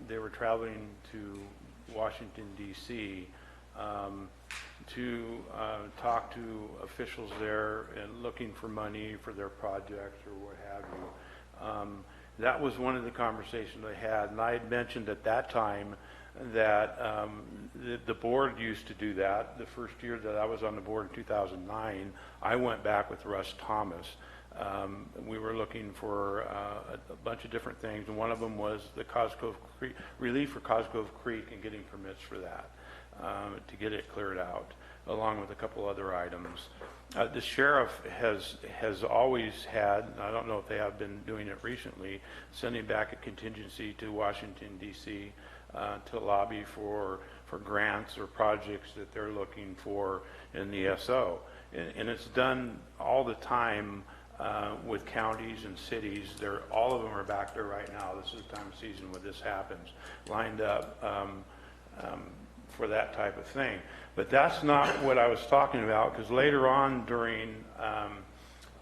A: they were traveling to Washington, D.C. To talk to officials there and looking for money for their projects or what have you. That was one of the conversations I had, and I had mentioned at that time that the board used to do that. The first year that I was on the board in 2009, I went back with Russ Thomas. We were looking for a bunch of different things, and one of them was the Cosgrove Creek, relief for Cosgrove Creek and getting permits for that to get it cleared out, along with a couple other items. The sheriff has always had, I don't know if they have been doing it recently, sending back a contingency to Washington, D.C. To lobby for grants or projects that they're looking for in the SO. And it's done all the time with counties and cities. All of them are back there right now. This is the time of season where this happens, lined up for that type of thing. But that's not what I was talking about, because later on during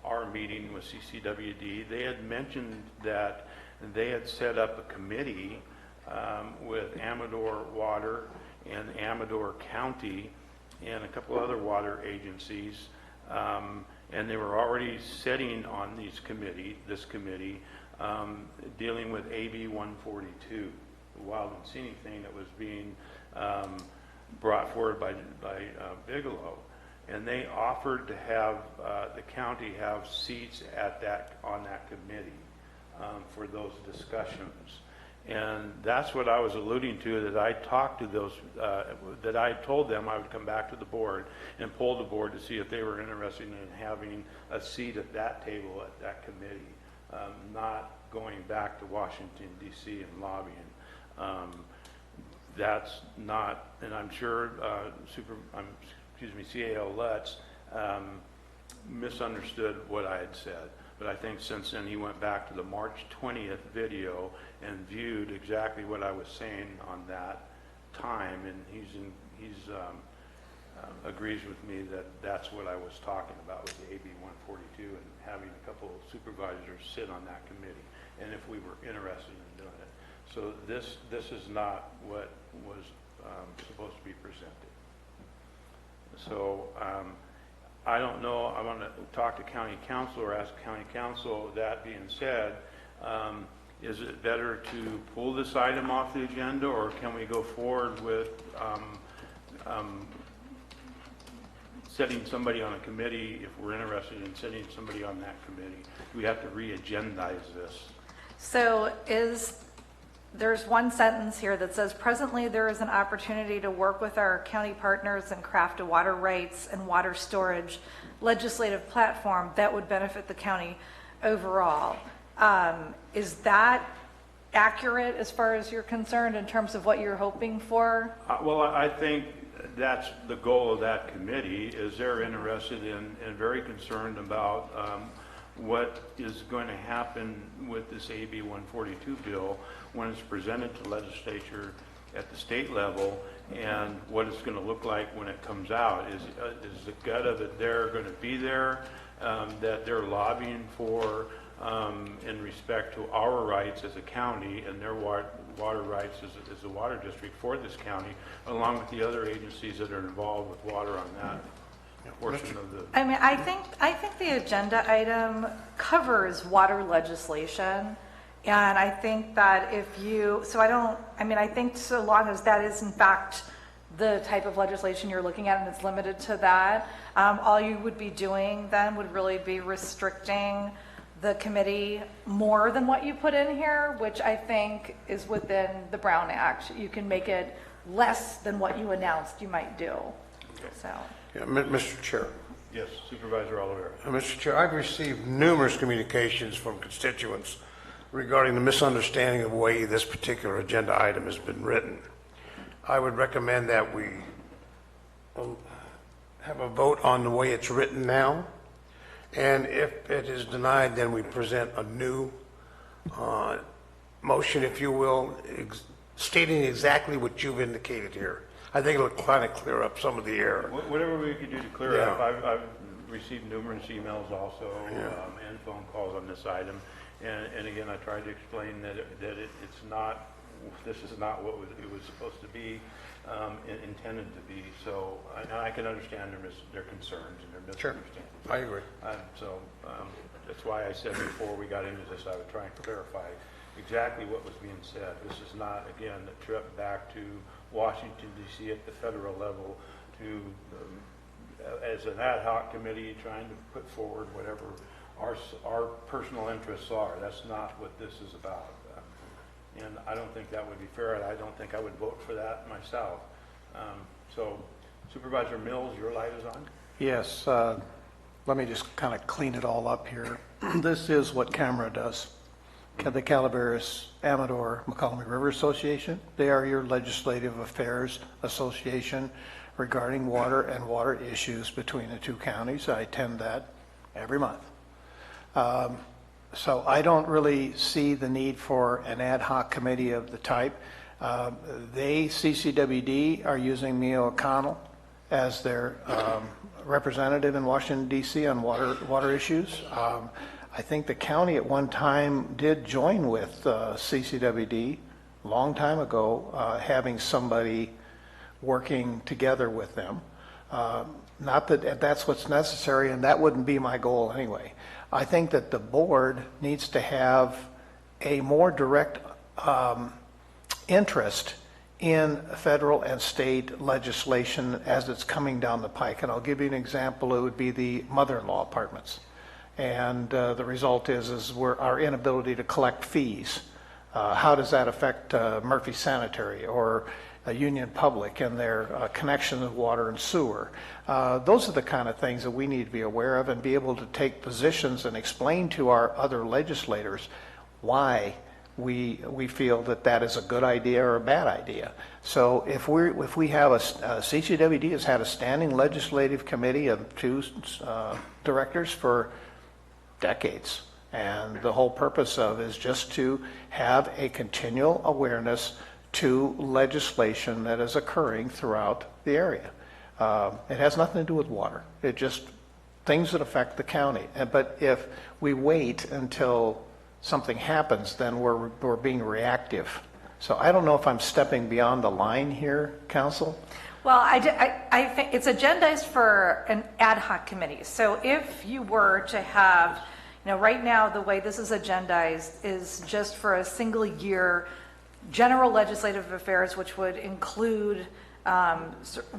A: our meeting with CCWD, they had mentioned that they had set up a committee with Amador Water and Amador County and a couple other water agencies, and they were already sitting on this committee dealing with AB 142, the wild and scenic thing that was being brought forward by Bigelow, and they offered to have the county have seats on that committee for those discussions. And that's what I was alluding to, that I talked to those, that I told them I would come back to the board and poll the board to see if they were interested in having a seat at that table at that committee, not going back to Washington, D.C. and lobbying. That's not, and I'm sure CAO Lutz misunderstood what I had said. But I think since then he went back to the March 20th video and viewed exactly what I was saying on that time, and he agrees with me that that's what I was talking about with the AB 142 and having a couple of supervisors sit on that committee, and if we were interested in doing it. So this is not what was supposed to be presented. So I don't know, I want to talk to county council or ask county council. That being said, is it better to pull this item off the agenda, or can we go forward with setting somebody on a committee if we're interested in setting somebody on that committee? We have to re-agendize this.
U: So there's one sentence here that says, presently there is an opportunity to work with our county partners and craft a water rights and water storage legislative platform that would benefit the county overall. Is that accurate as far as you're concerned in terms of what you're hoping for?
A: Well, I think that's the goal of that committee, is they're interested in and very concerned about what is going to happen with this AB 142 bill when it's presented to the legislature at the state level, and what it's going to look like when it comes out. Is the gut of it they're going to be there, that they're lobbying for in respect to our rights as a county and their water rights as a water district for this county, along with the other agencies that are involved with water on that portion of the...
U: I mean, I think the agenda item covers water legislation. And I think that if you, I think so long as that is in fact the type of legislation you're looking at and it's limited to that, all you would be doing then would really be restricting the committee more than what you put in here, which I think is within the Brown Act. You can make it less than what you announced you might do.
A: Okay.
U: So.
H: Yeah, Mr. Chair.
A: Yes, Supervisor Oliver.
H: Mr. Chair, I've received numerous communications from constituents regarding the misunderstanding of the way this particular agenda item has been written. I would recommend that we have a vote on the way it's written now, and if it is denied, then we present a new motion, if you will, stating exactly what you've indicated here. I think it'll kind of clear up some of the error.
A: Whatever we can do to clear it up. I've received numerous emails also and phone calls on this item. And again, I tried to explain that it's not, this is not what it was supposed to be intended to be. So I can understand their concerns and their misunderstandings.
H: Sure. I agree.
A: So that's why I said before we got into this, I would try and clarify exactly what was being said. This is not, again, a trip back to Washington, D.C. at the federal level to, as an ad hoc committee, trying to put forward whatever our personal interests are. That's not what this is about. And I don't think that would be fair, and I don't think I would vote for that myself. So, Supervisor Mills, your light is on?
D: Yes. Let me just kind of clean it all up here. This is what CAMRA does. The Calaveras Amador McCollum River Association. They are your legislative affairs association regarding water and water issues between the two counties. I attend that every month. So I don't really see the need for an ad hoc committee of the type. CCWD, are using Mia O'Connell as their representative in Washington, D.C. on water issues. I think the county at one time did join with CCWD a long time ago, having somebody working together with them. Not that that's what's necessary, and that wouldn't be my goal anyway. I think that the board needs to have a more direct interest in federal and state legislation as it's coming down the pike. And I'll give you an example. It would be the mother-in-law apartments. And the result is our inability to collect fees How does that affect Murphy Sanitary or Union Public and their connection with water and sewer? Those are the kind of things that we need to be aware of and be able to take positions and explain to our other legislators why we feel that that is a good idea or a bad idea. So if we have CCWD has had a standing legislative committee of 2 directors for decades, and the whole purpose of is just to have a continual awareness to legislation that is occurring throughout the area. It has nothing to do with water. It just things that affect the county. But if we wait until something happens, then we're being reactive. So I don't know if I'm stepping beyond the line here, Council.
U: Well, I think it's agendized for an ad hoc committee. So if you were to have, right now the way this is agendized is just for a single year general legislative affairs, which would include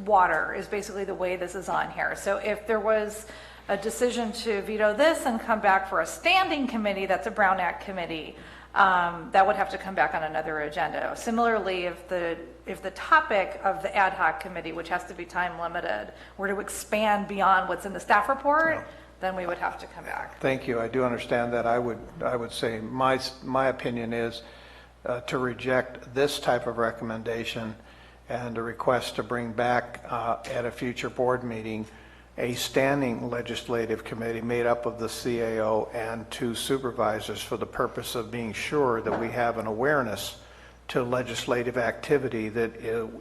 U: water, is basically the way this is on here. So if there was a decision to veto this and come back for a standing committee, that's a Brown Act committee, that would have to come back on another agenda. Similarly, if the topic of the ad hoc committee, which has to be time limited, were to expand beyond what's in the staff report, then we would have to come back.
D: Thank you. I do understand that. I would say my opinion is to reject this type of recommendation and a request to bring back at a future board meeting a standing legislative committee made up of the CAO and 2 supervisors for the purpose of being sure that we have an awareness to legislative activity that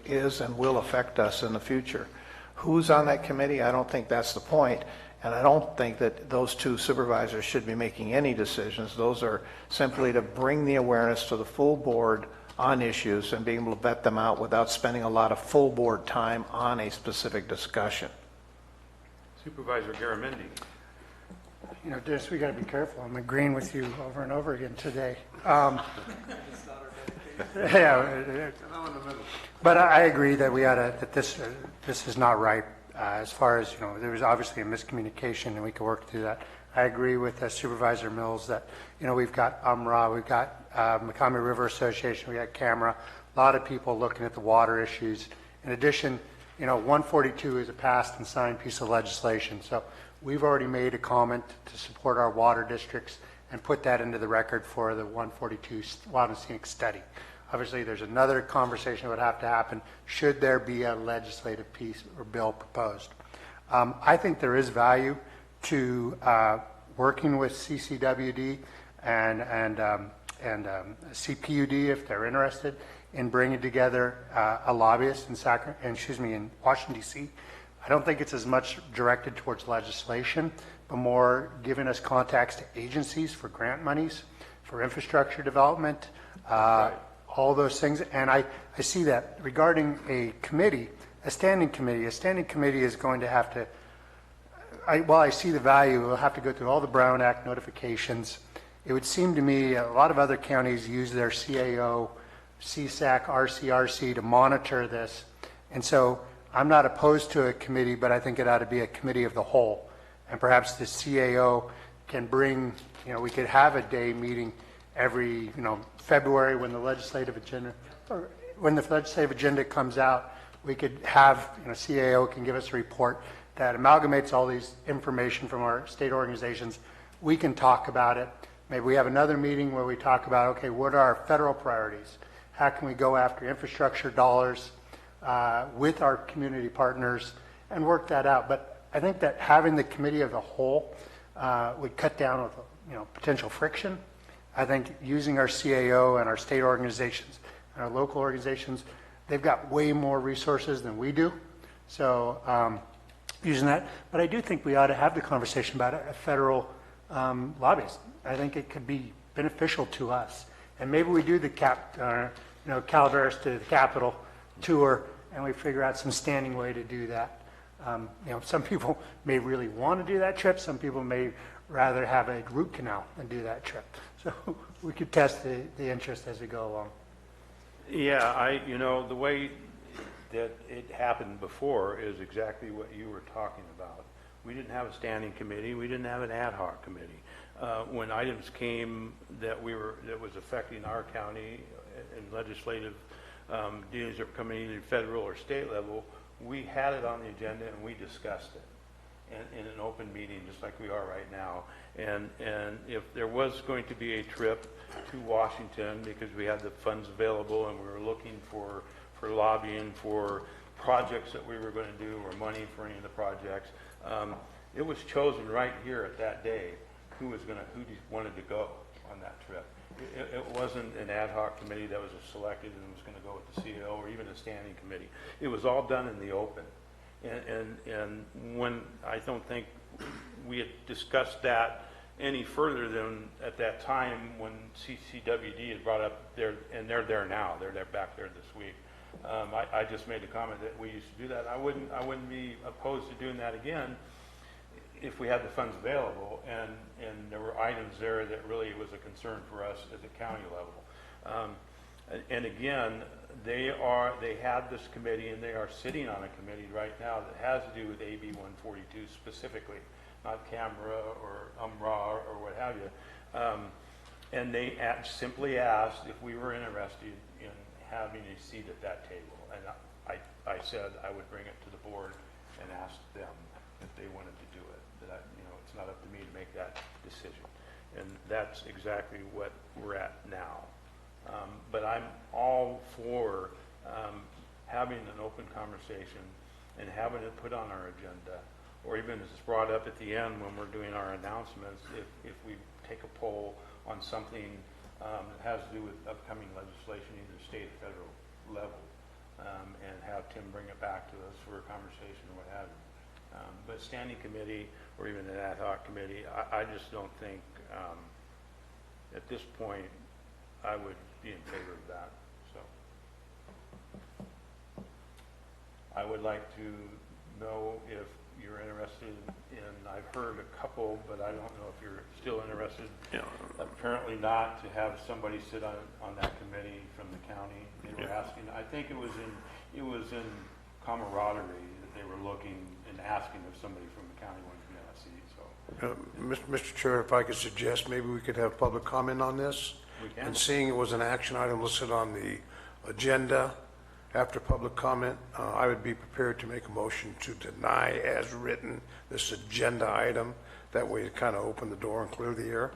D: is and will affect us in the future. Who's on that committee? I don't think that's the point. And I don't think that those 2 supervisors should be making any decisions. Those are simply to bring the awareness to the full board on issues and being able to vet them out without spending a lot of full board time on a specific discussion.
A: Supervisor Garamendi.
K: Dennis, we got to be careful. I'm agreeing with you over and over again today. But I agree that that this is not right. As far as there was obviously a miscommunication, and we could work through that. I agree with Supervisor Mills that we've got UMRA, we've got Macomb River Association, we got CAMRA, a lot of people looking at the water issues. In addition, 142 is a passed and signed piece of legislation. So we've already made a comment to support our water districts and put that into the record for the 142 Wild and Scenic Study. Obviously, there's another conversation that would have to happen should there be a legislative piece or bill proposed. I think there is value to working with CCWD and CPUD if they're interested in bringing together a lobbyist in Washington, D.C. I don't think it's as much directed towards legislation, but more giving us contacts to agencies for grant monies, for infrastructure development, all those things. And I see that regarding a committee, a standing committee is going to have to, while I see the value, we'll have to go through all the Brown Act notifications. It would seem to me a lot of other counties use their CAO, CSAC, RCRC to monitor this. And so I'm not opposed to a committee, but I think it ought to be a committee of the whole. And perhaps the CAO can bring, we could have a day meeting every, February when the legislative agenda comes out. We could have, CAO can give us a report that amalgamates all these information from our state organizations. We can talk about it. Maybe we have another meeting where we talk about, okay, what are our federal priorities? How can we go after infrastructure dollars with our community partners and work that out? But I think that having the committee of the whole would cut down with potential friction. I think using our CAO and our state organizations and our local organizations, they've got way more resources than we do. So using that, but I do think we ought to have the conversation about a federal lobbyist. I think it could be beneficial to us. And maybe we do the Calaveras to the Capitol tour, and we figure out some standing way to do that. Some people may really want to do that trip. Some people may rather have a root canal than do that trip. So we could test the interest as we go along.
A: Yeah, the way that it happened before is exactly what you were talking about. We didn't have a standing committee. We didn't have an ad hoc committee. when items came that was affecting our county and legislative dealings that were coming either federal or state level, we had it on the agenda and we discussed it in an open meeting, just like we are right now. And if there was going to be a trip to Washington, because we had the funds available and we were looking for lobbying for projects that we were going to do or money for any of the projects, it was chosen right here at that day who wanted to go on that trip. It wasn't an ad hoc committee that was selected and was going to go with the CEO or even a standing committee. It was all done in the open. And when I don't think we had discussed that any further than at that time when CCWD had brought up and they're there now. They're back there this week. I just made the comment that we used to do that. I wouldn't be opposed to doing that again if we had the funds available, and there were items there that really was a concern for us at the county level. And again, they had this committee, and they are sitting on a committee right now that has to do with AB 142 specifically, not camera or UMRA or what have you. And they simply asked if we were interested in having a seat at that table. And I said I would bring it to the board and ask them if they wanted to do it. That it's not up to me to make that decision. And that's exactly what we're at now. But I'm all for having an open conversation and having it put on our agenda, or even as it's brought up at the end when we're doing our announcements, if we take a poll on something that has to do with upcoming legislation, either state or federal level, and have Tim bring it back to us for a conversation or what have you. But standing committee or even an ad hoc committee, I just don't think at this point I would be in favor of that. So I would like to know if you're interested in, I've heard a couple, but I don't know if you're still interested.
H: Yeah.
A: Apparently not, to have somebody sit on that committee from the county. They were asking, I think it was in camaraderie that they were looking and asking if somebody from the county wanted to be on that seat. So,
H: Mr. Chair, if I could suggest maybe we could have public comment on this.
A: We can.
H: And seeing it was an action item listed on the agenda, after public comment, I would be prepared to make a motion to deny as written this agenda item. That way it kind of open the door and clear the air.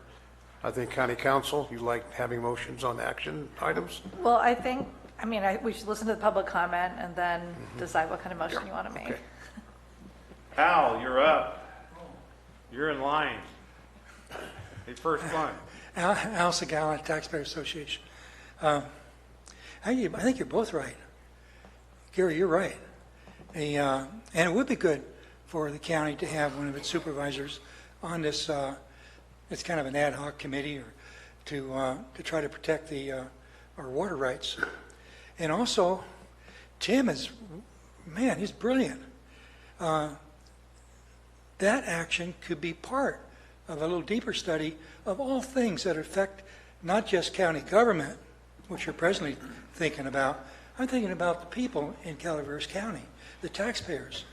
H: I think County Council, you like having motions on action items?
U: Well, we should listen to the public comment and then decide what kind of motion you want to make.
H: Okay.
A: Al, you're up. You're in line. The first one.
I: Al Segala, Taxpayer Association. I think you're both right. Gary, you're right. And it would be good for the county to have one of its supervisors on this. It's kind of an ad hoc committee, or to try to protect our water rights. And also, Tim he's brilliant. That action could be part of a little deeper study of all things that affect not just county government, which you're presently thinking about. I'm thinking about the people in Calaveras County, the taxpayers.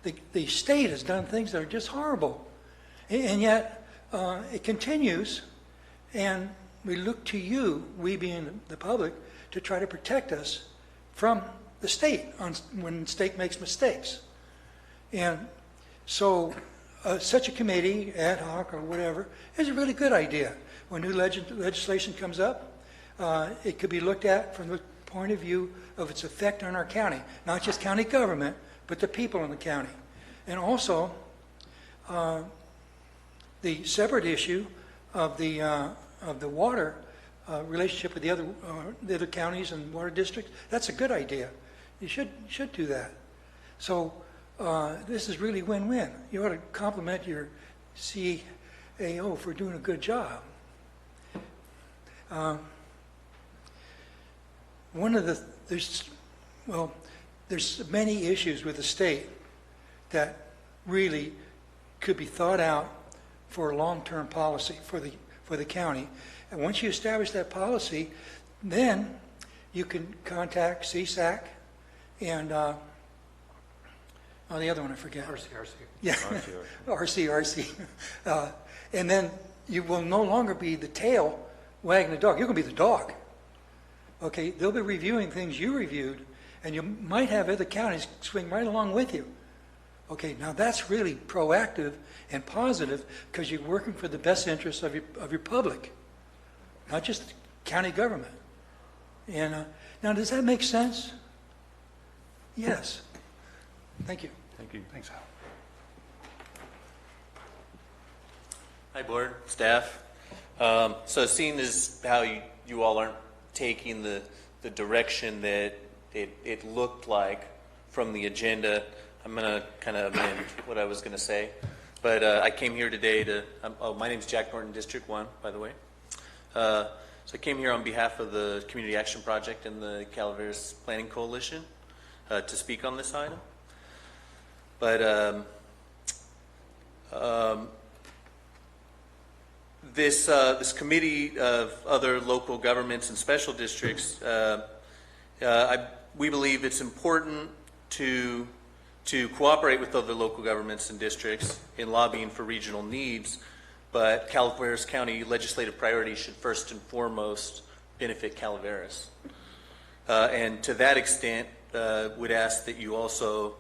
I: The state has done things that are just horrible. And yet, it continues, and we look to you, we being the public, to try to protect us from the state when the state makes mistakes. And so such a committee, ad hoc or whatever, is a really good idea. When new legislation comes up, it could be looked at from the point of view of its effect on our county, not just county government, but the people in the county. And also, the separate issue of the water relationship with the other counties and water districts, that's a good idea. You should do that. So this is really win-win. You ought to compliment your CAO for doing a good job. There's many issues with the state that really could be thought out for a long-term policy for the county. And once you establish that policy, then you can contact CSAC and the other one I forget.
K: RCRC.
I: Yeah, RCRC. And then you will no longer be the tail wagging the dog. You're going to be the dog. Okay, they'll be reviewing things you reviewed, and you might have other counties swing right along with you. Okay, now that's really proactive and positive because you're working for the best interests of your public, not just county government. And now, does that make sense? Yes. Thank you.
A: Thank you.
D: Thanks, Al.
P: Hi, board, staff. So seeing as how you all aren't taking the direction that it looked like from the agenda, I'm going to kind of amend what I was going to say. But I came here today to, my name's Jack Norton, District 1, by the way. So I came here on behalf of the Community Action Project and the Calaveras Planning Coalition to speak on this item. But this committee of other local governments and special districts, we believe it's important to cooperate with other local governments and districts in lobbying for regional needs, but Calaveras County legislative priorities should first and foremost benefit Calaveras. And to that extent, would ask that you also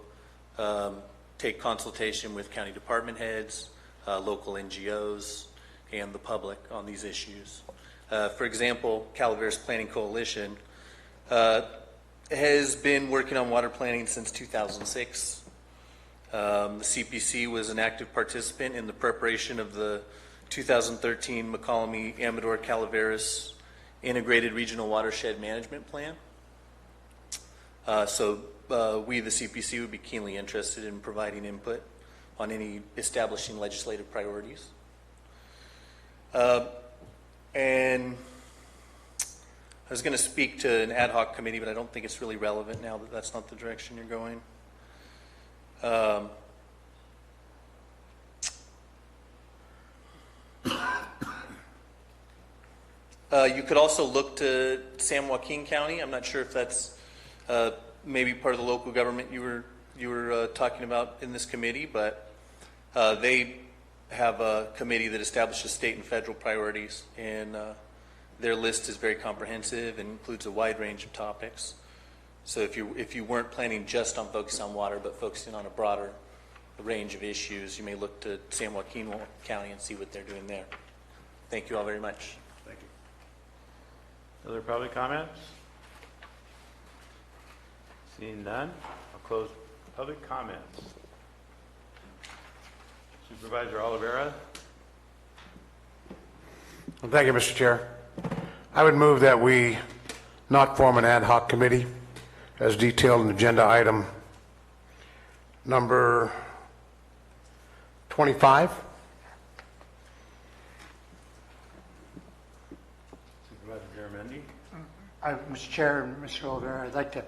P: take consultation with county department heads, local NGOs, and the public on these issues. For example, Calaveras Planning Coalition has been working on water planning since 2006. The CPC was an active participant in the preparation of the 2013 McCollum-Amador-Calaveras Integrated Regional Watershed Management Plan. So we, the CPC, would be keenly interested in providing input on any establishing legislative priorities. And I was going to speak to an ad hoc committee, but I don't think it's really relevant now that that's not the direction you're going. You could also look to San Joaquin County. I'm not sure if that's maybe part of the local government you were talking about in this committee, but they have a committee that establishes state and federal priorities, and their list is very comprehensive and includes a wide range of topics. So if you weren't planning just on focusing on water, but focusing on a broader range of issues, you may look to San Joaquin County and see what they're doing there. Thank you all very much.
A: Thank you. Other public comments? Seeing none, I'll close public comments. Supervisor Oliveira.
H: Well, thank you, Mr. Chair. I would move that we not form an ad hoc committee as detailed in agenda item number 25.
A: Supervisor Garamendi.
K: Mr. Chair and Mr. Oliver, I'd like to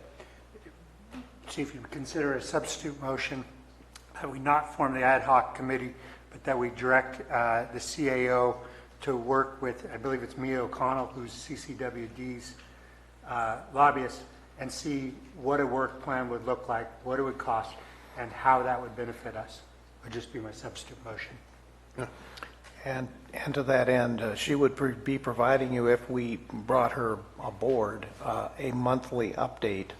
K: see if you would consider a substitute motion that we not form the ad hoc committee, but that we direct the CAO to work with, I believe it's Mia O'Connell, who's CCWD's lobbyist, and see what a work plan would look like, what it would cost, and how that would benefit us. Would just be my substitute motion.
D: Yeah. And to that end, she would be providing you, if we brought her aboard, a monthly update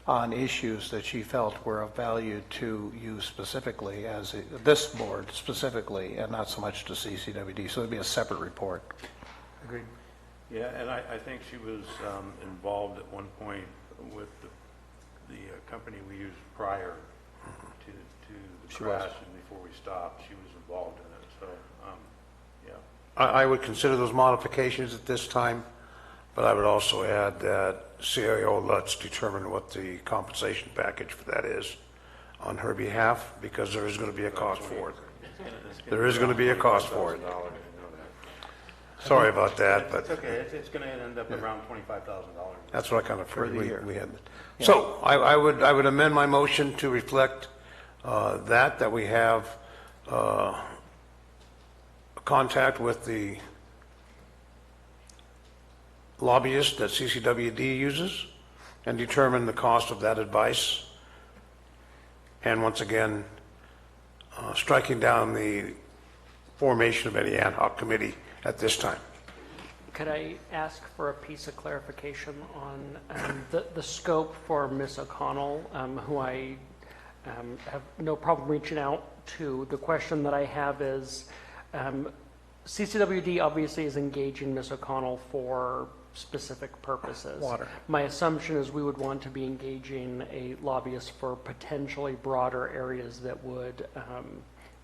D: on issues that she felt were of value to you specifically, as this board specifically, and not so much to CCWD. So it would be a separate report.
K: Agreed.
A: Yeah, and I think she was involved at one point with the company we used prior to the crash, and before we stopped, she was involved in it. So, yeah.
H: I would consider those modifications at this time, but I would also add that CAO let's determine what the compensation package for that is on her behalf, because there is going to be a cost for it. There is going to be a cost for it. Sorry about that, but
A: it's okay. It's going to end up around $25,000.
H: that's what I kind of figured we had.
D: Yeah.
H: So I would amend my motion to reflect that we have contact with the lobbyist that CCWD uses and determine the cost of that advice. And once again, striking down the formation of any ad hoc committee at this time.
O: Could I ask for a piece of clarification on the scope for Ms. O'Connell, who I have no problem reaching out to? The question that I have is, CCWD obviously is engaging Ms. O'Connell for specific purposes.
D: Water.
O: My assumption is we would want to be engaging a lobbyist for potentially broader areas that would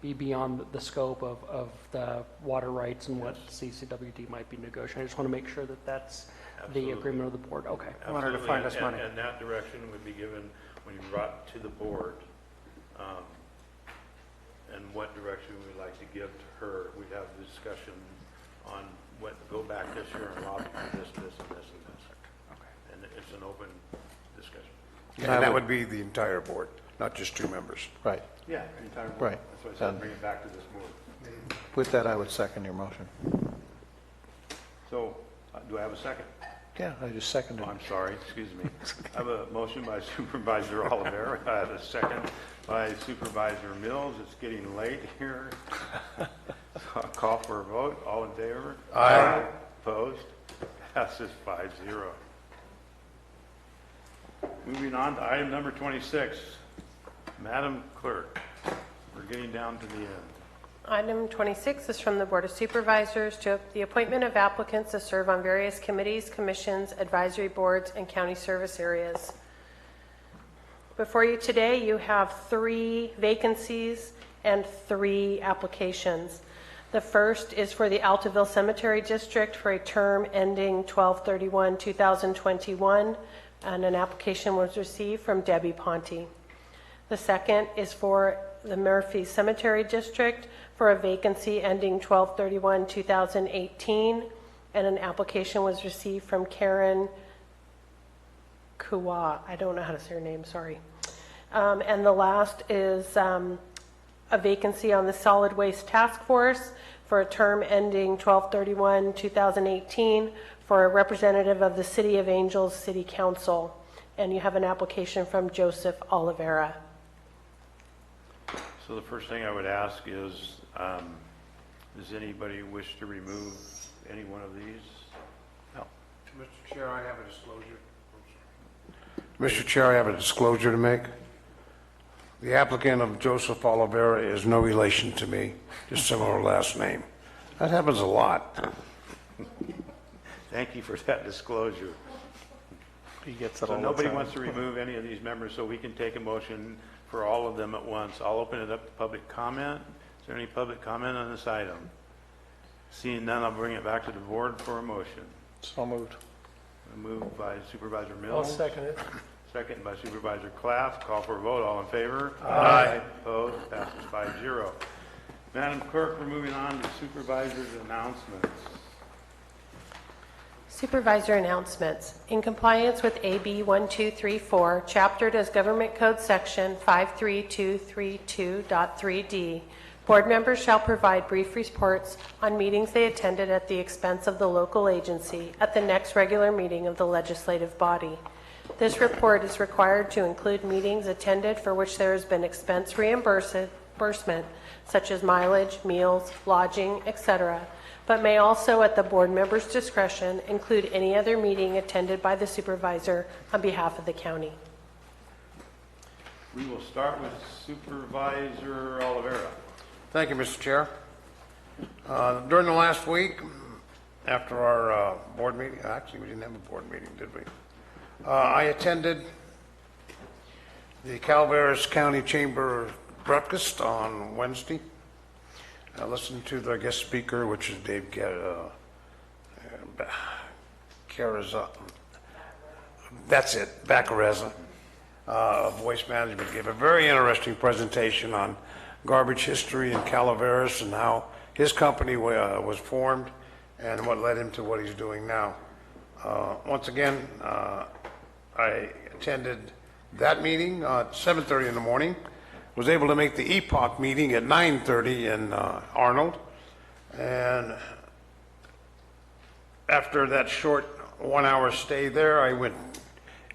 O: be beyond the scope of the water rights and what CCWD might be negotiating. I just want to make sure that that's the agreement of the board. Okay.
D: I want her to find us money.
A: And that direction would be given when you brought to the board, and what direction we'd like to give to her. We'd have a discussion on what, go back this year and lobby for this, this, and this, and this. Okay. And it's an open discussion.
H: And that would be the entire board, not just two members.
D: Right.
A: Yeah, the entire board.
D: Right.
A: That's why I said bring it back to this board.
D: With that, I would second your motion.
A: So, do I have a second?
D: Yeah, I just seconded.
A: Oh, I'm sorry, excuse me. I have a motion by Supervisor Olivera. I have a second by Supervisor Mills. It's getting late here. So I'll call for a vote. All in favor?
H: Aye.
A: Opposed? Passes 5-0. Moving on to item number 26. Madam Clerk, we're getting down to the end.
C: Item 26 is from the Board of Supervisors to the appointment of applicants to serve on various committees, commissions, advisory boards, and county service areas. Before you today, you have 3 vacancies and 3 applications. The first is for the Altaville Cemetery District for a term ending 12/31/2021, and an application was received from Debbie Ponte. The second is for the Murphy Cemetery District for a vacancy ending 12/31/2018, and an application was received from Karen Kuwa. I don't know how to say her name, sorry. And the last is a vacancy on the Solid Waste Task Force for a term ending 12/31/2018 for a representative of the City of Angels City Council. And you have an application from Joseph Olivera.
A: So the first thing I would ask is, does anybody wish to remove any one of these?
H: No. Mr. Chair, I have a disclosure. Mr. Chair, I have a disclosure to make. The applicant of Joseph Olivera is no relation to me, just similar last name. That happens a lot.
A: Thank you for that disclosure.
D: He gets it
A: So
D: all the
A: nobody
D: time.
A: wants to remove any of these members, so we can take a motion for all of them at once. I'll open it up to public comment. Is there any public comment on this item? Seeing none, I'll bring it back to the board for a motion.
D: So moved.
A: Moved by Supervisor
E: I'll
A: Mills.
E: second it.
A: Second by Supervisor Klaff. Call for a vote. All in favor? Aye. Opposed? Passes 5-0. Madam Clerk, we're moving on to supervisors' announcements.
C: Supervisor announcements. In compliance with AB 1234, chaptered as Government Code Section 53232.3D, board members shall provide brief reports on meetings they attended at the expense of the local agency at the next regular meeting of the legislative body. This report is required to include meetings attended for which there has been expense reimbursement, such as mileage, meals, lodging, etc., but may also, at the board member's discretion, include any other meeting attended by the supervisor on behalf of the county.
A: We will start with Supervisor Olivera.
H: Thank you, Mr. Chair. During the last week, after our board meeting, actually, we didn't have a board meeting, did we? I attended the Calaveras County Chamber breakfast on Wednesday. I listened to the guest speaker, which is Dave Careza. That's it, Bacareza, of Waste Management. Gave a very interesting presentation on garbage history in Calaveras and how his company was formed and what led him to what he's doing now. Once again, I attended that meeting at 7:30 in the morning. Was able to make the EPOC meeting at 9:30 in Arnold. And after that short 1-hour stay there, I went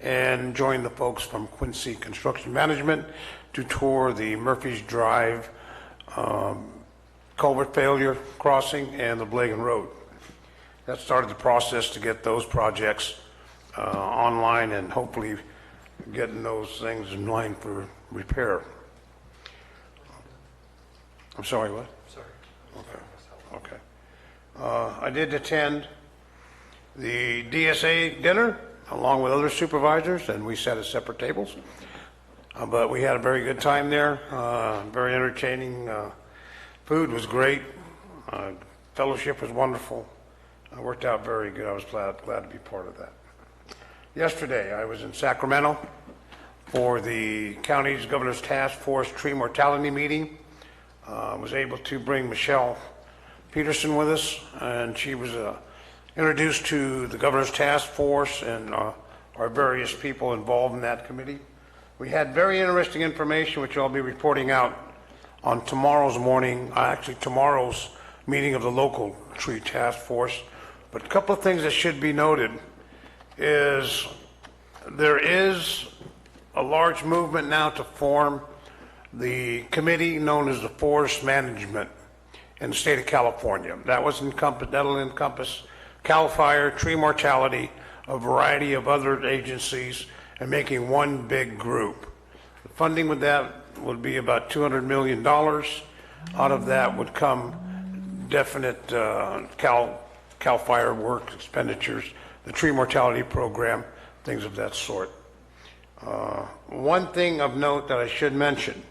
H: and joined the folks from Quincy Construction Management to tour the Murphy's Drive culvert failure crossing and the Blagan Road. That started the process to get those projects online and hopefully getting those things in line for repair. I'm sorry, what?
K: Sorry.
H: Okay. I did attend the DSA dinner along with other supervisors, and we sat at separate tables. But we had a very good time there, very entertaining. Food was great. Fellowship was wonderful. It worked out very good. I was glad to be part of that. Yesterday, I was in Sacramento for the county's Governor's Task Force Tree Mortality meeting. I was able to bring Michelle Peterson with us, and she was introduced to the Governor's Task Force and our various people involved in that committee. We had very interesting information, which I'll be reporting out on tomorrow's morning, actually tomorrow's meeting of the local tree task force. But a couple of things that should be noted is there is a large movement now to form the committee known as the Forest Management in the state of California. That'll encompass CAL FIRE, tree mortality, a variety of other agencies, and making one big group. The funding with that would be about $200 million. Out of that would come definite CAL FIRE work expenditures, the tree mortality program, things of that sort. One thing of note that I should mention,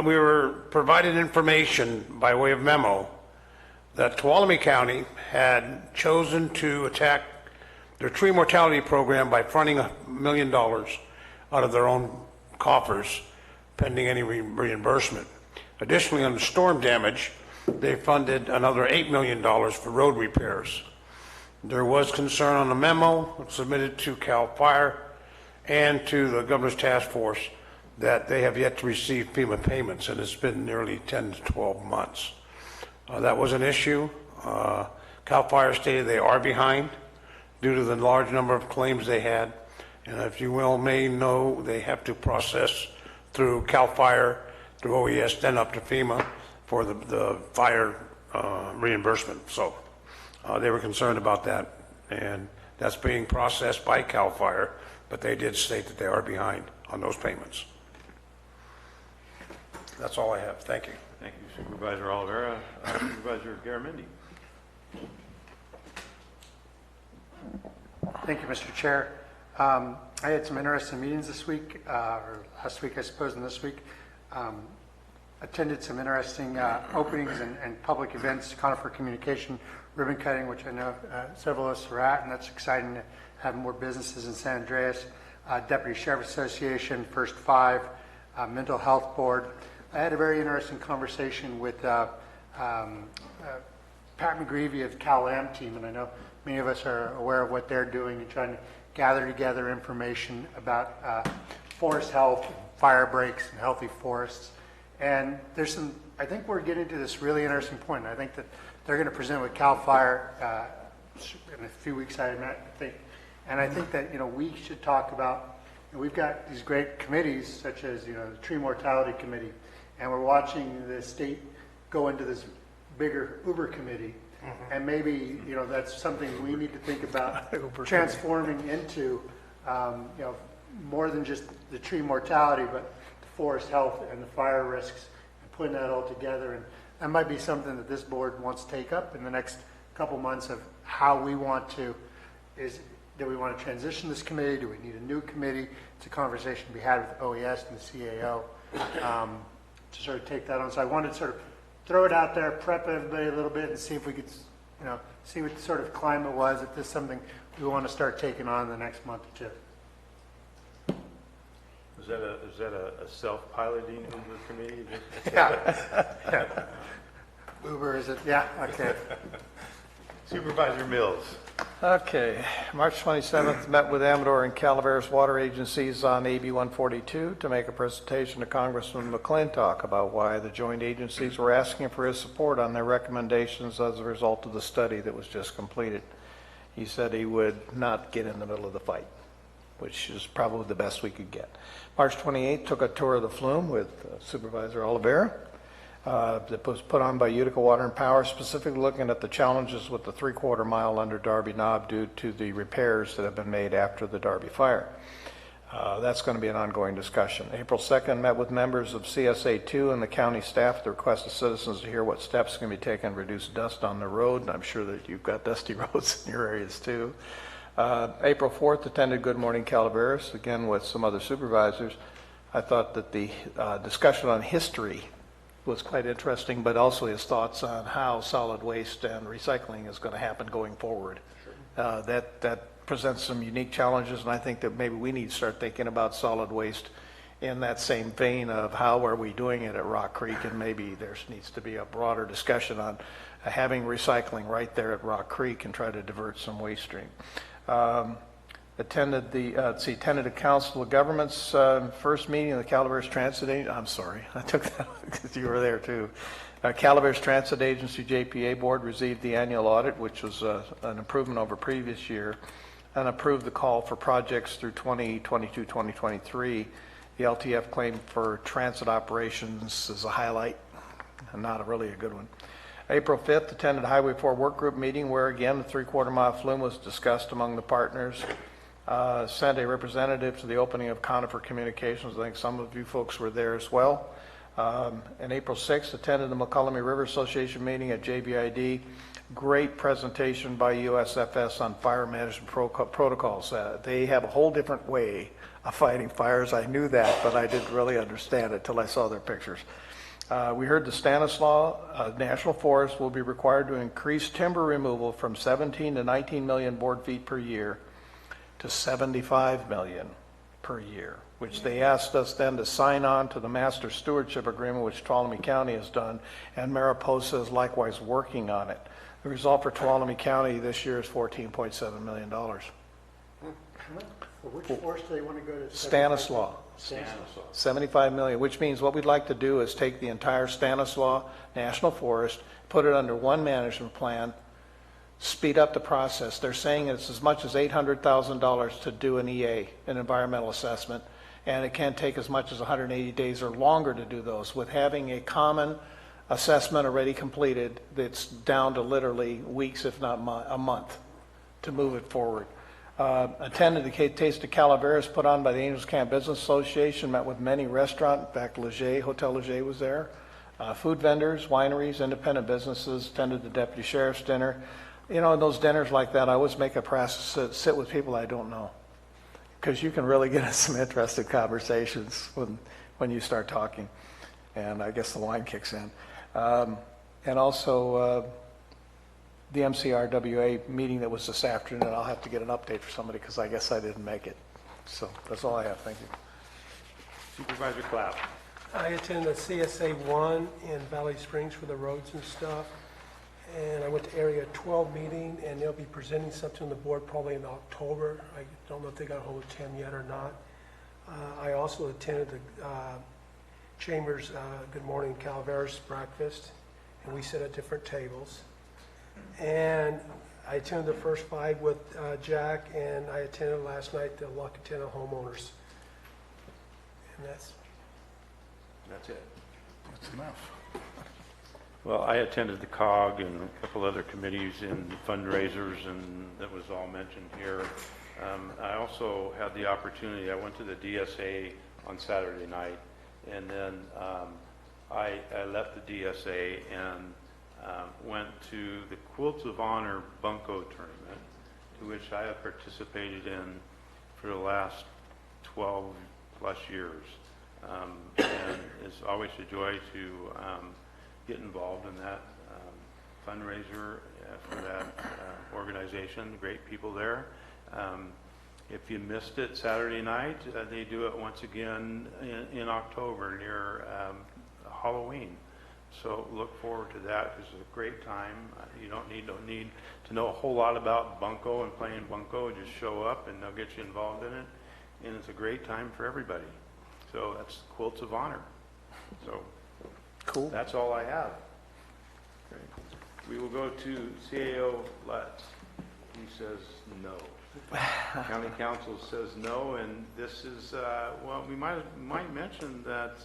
H: we were provided information by way of memo that Tuolumne County had chosen to attack their tree mortality program by fronting $1 million out of their own coffers, pending any reimbursement. Additionally, on the storm damage, they funded another $8 million for road repairs. There was concern on the memo submitted to CAL FIRE and to the Governor's Task Force that they have yet to receive FEMA payments, and it's been nearly 10 to 12 months. That was an issue. CAL FIRE stated they are behind due to the large number of claims they had. And if you may know, they have to process through CAL FIRE, through OES, then up to FEMA for the fire reimbursement. So they were concerned about that, and that's being processed by CAL FIRE, but they did state that they are behind on those payments. That's all I have. Thank you.
A: Thank you, Supervisor Oliveira. Supervisor Garamendi.
K: Thank you, Mr. Chair. I had some interesting meetings this week, or last week, I suppose, and this week. Attended some interesting openings and public events, Conifer Communication ribbon cutting, which I know several of us are at, and that's exciting to have more businesses in San Andreas. Deputy Sheriff Association, First Five, Mental Health Board. I had a very interesting conversation with Pat McGreevy of Cal-Am team, and I know many of us are aware of what they're doing and trying to gather together information about forest health, fire breaks, and healthy forests. And there's some, I think we're getting to this really interesting point. I think that they're going to present with CAL FIRE in a few weeks, I think. And I think that, we should talk about, we've got these great committees such as, the Tree Mortality Committee, and we're watching the state go into this bigger Uber committee. Mm-hmm. And maybe, that's something we need to think about transforming into, more than just the tree mortality, but the forest health and the fire risks, and putting that all together. And that might be something that this board wants to take up in the next couple months of how we want to, do we want to transition this committee? Do we need a new committee? It's a conversation to be had with OES and the CAO to sort of take that on. So I wanted to sort of throw it out there, prep everybody a little bit, and see if we could, see what sort of climate was, if this is something we want to start taking on in the next month or two.
A: Is that a self-piloting Uber committee?
K: Yeah. Uber, is it? Yeah, okay.
A: Supervisor Mills.
D: Okay, March 27th, met with Amador and Calaveras water agencies on AB 142 to make a presentation to Congressman McClintock about why the joint agencies were asking for his support on their recommendations as a result of the study that was just completed. He said he would not get in the middle of the fight. which is probably the best we could get. March 28th, took a tour of the flume with Supervisor Oliveira. That was put on by Utica Water and Power, specifically looking at the challenges with the 3/4 mile under Darby Knob due to the repairs that have been made after the Darby fire. That's going to be an ongoing discussion. April 2nd, met with members of CSA 2 and the county staff at the request of citizens to hear what steps can be taken to reduce dust on the road, and I'm sure that you've got dusty roads in your areas too. April 4th, attended Good Morning Calaveras, again with some other supervisors. I thought that the discussion on history was quite interesting, but also his thoughts on how solid waste and recycling is going to happen going forward. That presents some unique challenges, and I think that maybe we need to start thinking about solid waste in that same vein of how are we doing it at Rock Creek, and maybe there needs to be a broader discussion on having recycling right there at Rock Creek and try to divert some waste stream. Attended the Council of Governments first meeting of the Calaveras Transit Agency. I'm sorry, I took that because you were there too. Calaveras Transit Agency JPA Board received the annual audit, which was an improvement over previous year, and approved the call for projects through 2022-2023. The LTF claim for transit operations is a highlight, and not really a good one. April 5th, attended a Highway 4 work group meeting where, again, the 3/4 mile flume was discussed among the partners. Sent a representative to the opening of Conifer Communications. I think some of you folks were there as well. And April 6th, attended the McCollum River Association meeting at JBID. Great presentation by USFS on fire management protocols. They have a whole different way of fighting fires. I knew that, but I didn't really understand it till I saw their pictures. We heard the Stanislaus National Forest will be required to increase timber removal from 17 to 19 million board feet per year to 75 million per year, which they asked us then to sign on to the Master Stewardship Agreement, which Tuolumne County has done, and Mariposa is likewise working on it. The result for Tuolumne County this year is $14.7 million.
K: Which forest do they want to go to?
D: Stanislaus. 75 million, which means what we'd like to do is take the entire Stanislaus National Forest, put it under one management plan, speed up the process. They're saying it's as much as $800,000 to do an EA, an environmental assessment, and it can take as much as 180 days or longer to do those. With having a common assessment already completed, that's down to literally weeks, if not a month, to move it forward. Attended the Taste of Calaveras put on by the Angels Camp Business Association, met with many restaurants. In fact, Hotel Leger was there. Food vendors, wineries, independent businesses, attended the Deputy Sheriff's dinner. You know, in those dinners like that, I always make a practice to sit with people I don't know, because you can really get into some interesting conversations when you start talking, and I guess the wine kicks in. And also the MCRWA meeting that was this afternoon. I'll have to get an update for somebody because I guess I didn't make it. So that's all I have. Thank you.
A: Supervisor Clapp.
E: I attended the CSA 1 in Valley Springs for the roads and stuff. And I went to Area 12 meeting, and they'll be presenting something on the board probably in October. I don't know if they got a hold of Tim yet or not. I also attended the Chambers Good Morning Calaveras breakfast, and we sat at different tables. And I attended the first 5 with Jack, and I attended last night the La Catena homeowners. And that's
A: it.
D: That's enough.
A: Well, I attended the COG and a couple other committees and fundraisers, and that was all mentioned here. I also had the opportunity, I went to the DSA on Saturday night, and then I left the DSA and went to the Quilts of Honor Bunco tournament, to which I have participated in for the last 12 plus years. And it's always a joy to get involved in that fundraiser for that organization. Great people there. If you missed it Saturday night, they do it once again in October near Halloween. So look forward to that because it's a great time. You don't need to know a whole lot about Bunco and playing Bunco. Just show up and they'll get you involved in it. And it's a great time for everybody. So that's Quilts of Honor. So
D: cool.
A: That's all I have. Great. We will go to CAO Lutz. He says no. County Council says no, and this is, well, we might mention that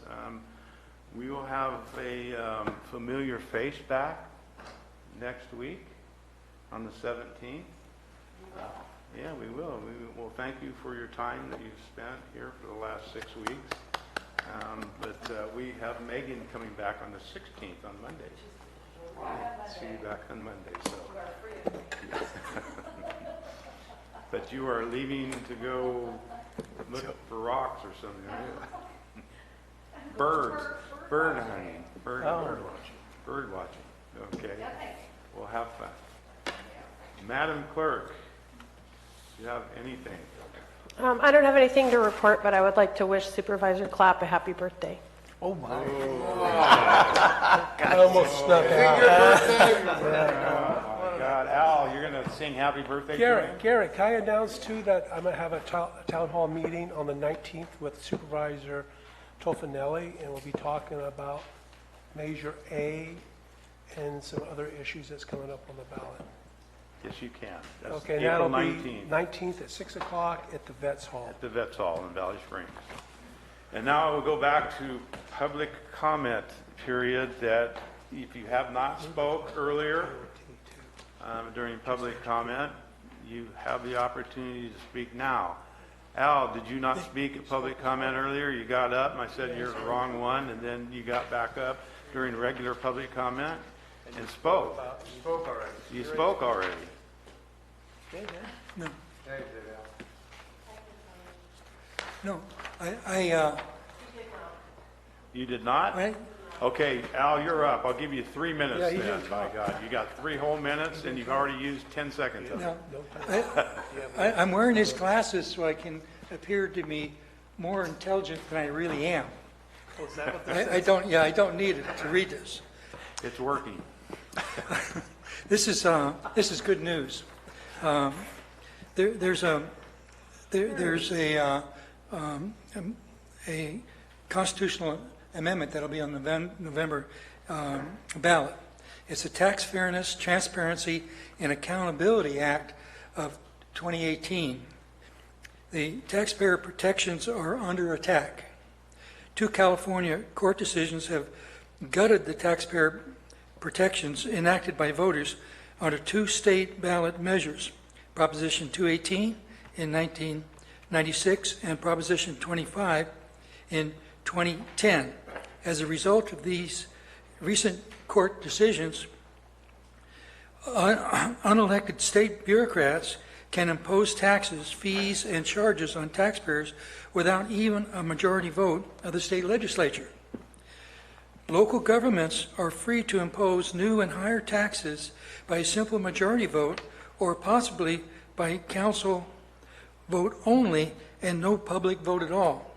A: we will have a familiar face back next week on the 17th. Yeah, we will. We will thank you for your time that you've spent here for the last 6 weeks. But we have Megan coming back on the 16th on Monday. See you back on Monday. So. But you are leaving to go look for rocks or something, right? Birds, bird hunting, bird watching. Okay, we'll have fun. Madam Clerk, do you have anything?
C: I don't have anything to report, but I would like to wish Supervisor Clapp a happy birthday.
D: Oh, my.
E: I almost snuck out.
A: God, Al, you're going to sing happy birthday to me?
E: Garrett, can I announce too that I'm going to have a town hall meeting on the 19th with Supervisor Tofanelli, and we'll be talking about Measure A and some other issues that's coming up on the ballot.
A: Yes, you can. That's
E: Okay, and
A: April
E: that'll
A: 19th.
E: be 19th at 6 o'clock at the Vets Hall.
A: At the Vets Hall in Valley Springs. And now we'll go back to public comment period, that if you have not spoke earlier during public comment, you have the opportunity to speak now. Al, did you not speak at public comment earlier? You got up and I said you're the wrong one, and then you got back up during regular public comment and spoke.
E: You spoke already.
A: You spoke already.
I: No,
E: Yeah, you did, Al.
I: no, I
A: You did not?
I: Right.
A: Okay, Al, you're up. I'll give you 3 minutes
E: Yeah, you
A: then,
E: did.
A: by God. You got 3 whole minutes and you've already used 10 seconds of it.
I: No, I'm wearing these glasses so I can appear to be more intelligent than I really am.
E: Is that what this
I: I don't need it to read this.
A: It's working.
I: This is good news. There's a constitutional amendment that'll be on the November ballot. It's the Tax Fairness, Transparency, and Accountability Act of 2018. The taxpayer protections are under attack. 2 California court decisions have gutted the taxpayer protections enacted by voters under 2 state ballot measures, Proposition 218 in 1996 and Proposition 25 in 2010. As a result of these recent court decisions, unelected state bureaucrats can impose taxes, fees, and charges on taxpayers without even a majority vote of the state legislature. Local governments are free to impose new and higher taxes by a simple majority vote or possibly by council vote only and no public vote at all.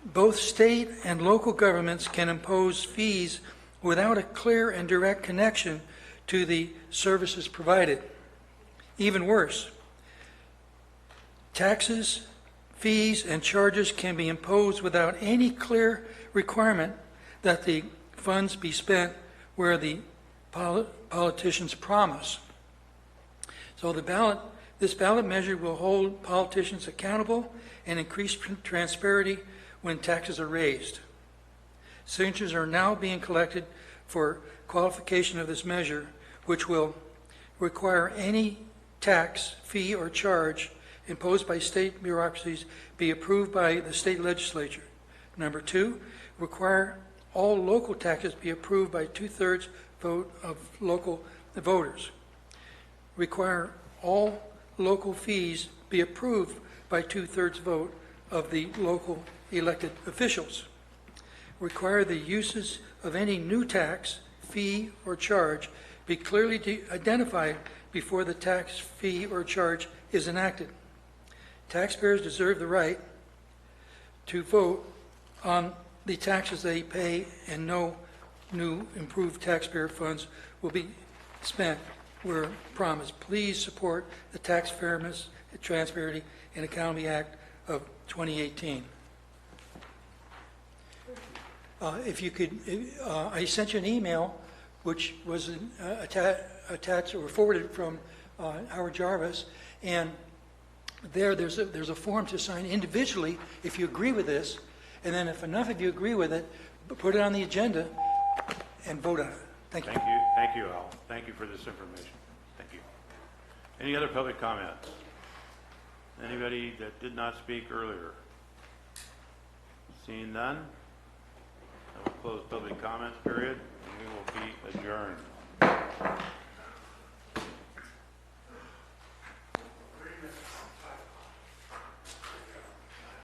I: Both state and local governments can impose fees without a clear and direct connection to the services provided. Even worse, taxes, fees, and charges can be imposed without any clear requirement that the funds be spent where the politicians promise. So this ballot measure will hold politicians accountable and increase transparency when taxes are raised. Signatures are now being collected for qualification of this measure, which will require any tax, fee, or charge imposed by state bureaucracies be approved by the state legislature. Number 2, require all local taxes be approved by 2/3 vote of local voters. Require all local fees be approved by 2/3 vote of the local elected officials. Require the uses of any new tax, fee, or charge be clearly identified before the tax, fee, or charge is enacted. Taxpayers deserve the right to vote on the taxes they pay, and no new improved taxpayer funds will be spent where promised. Please support the Tax Fairness, Transparency, and Accountability Act of 2018. If you could, I sent you an email which was attached or forwarded from Howard Jarvis, and there's a form to sign individually if you agree with this, and then if enough of you agree with it, put it on the agenda and vote on it. Thank you.
A: Thank you, Al. Thank you for this information. Thank you. Any other public comments? Anybody that did not speak earlier? Seeing none, I will close public comments period, and we will be adjourned.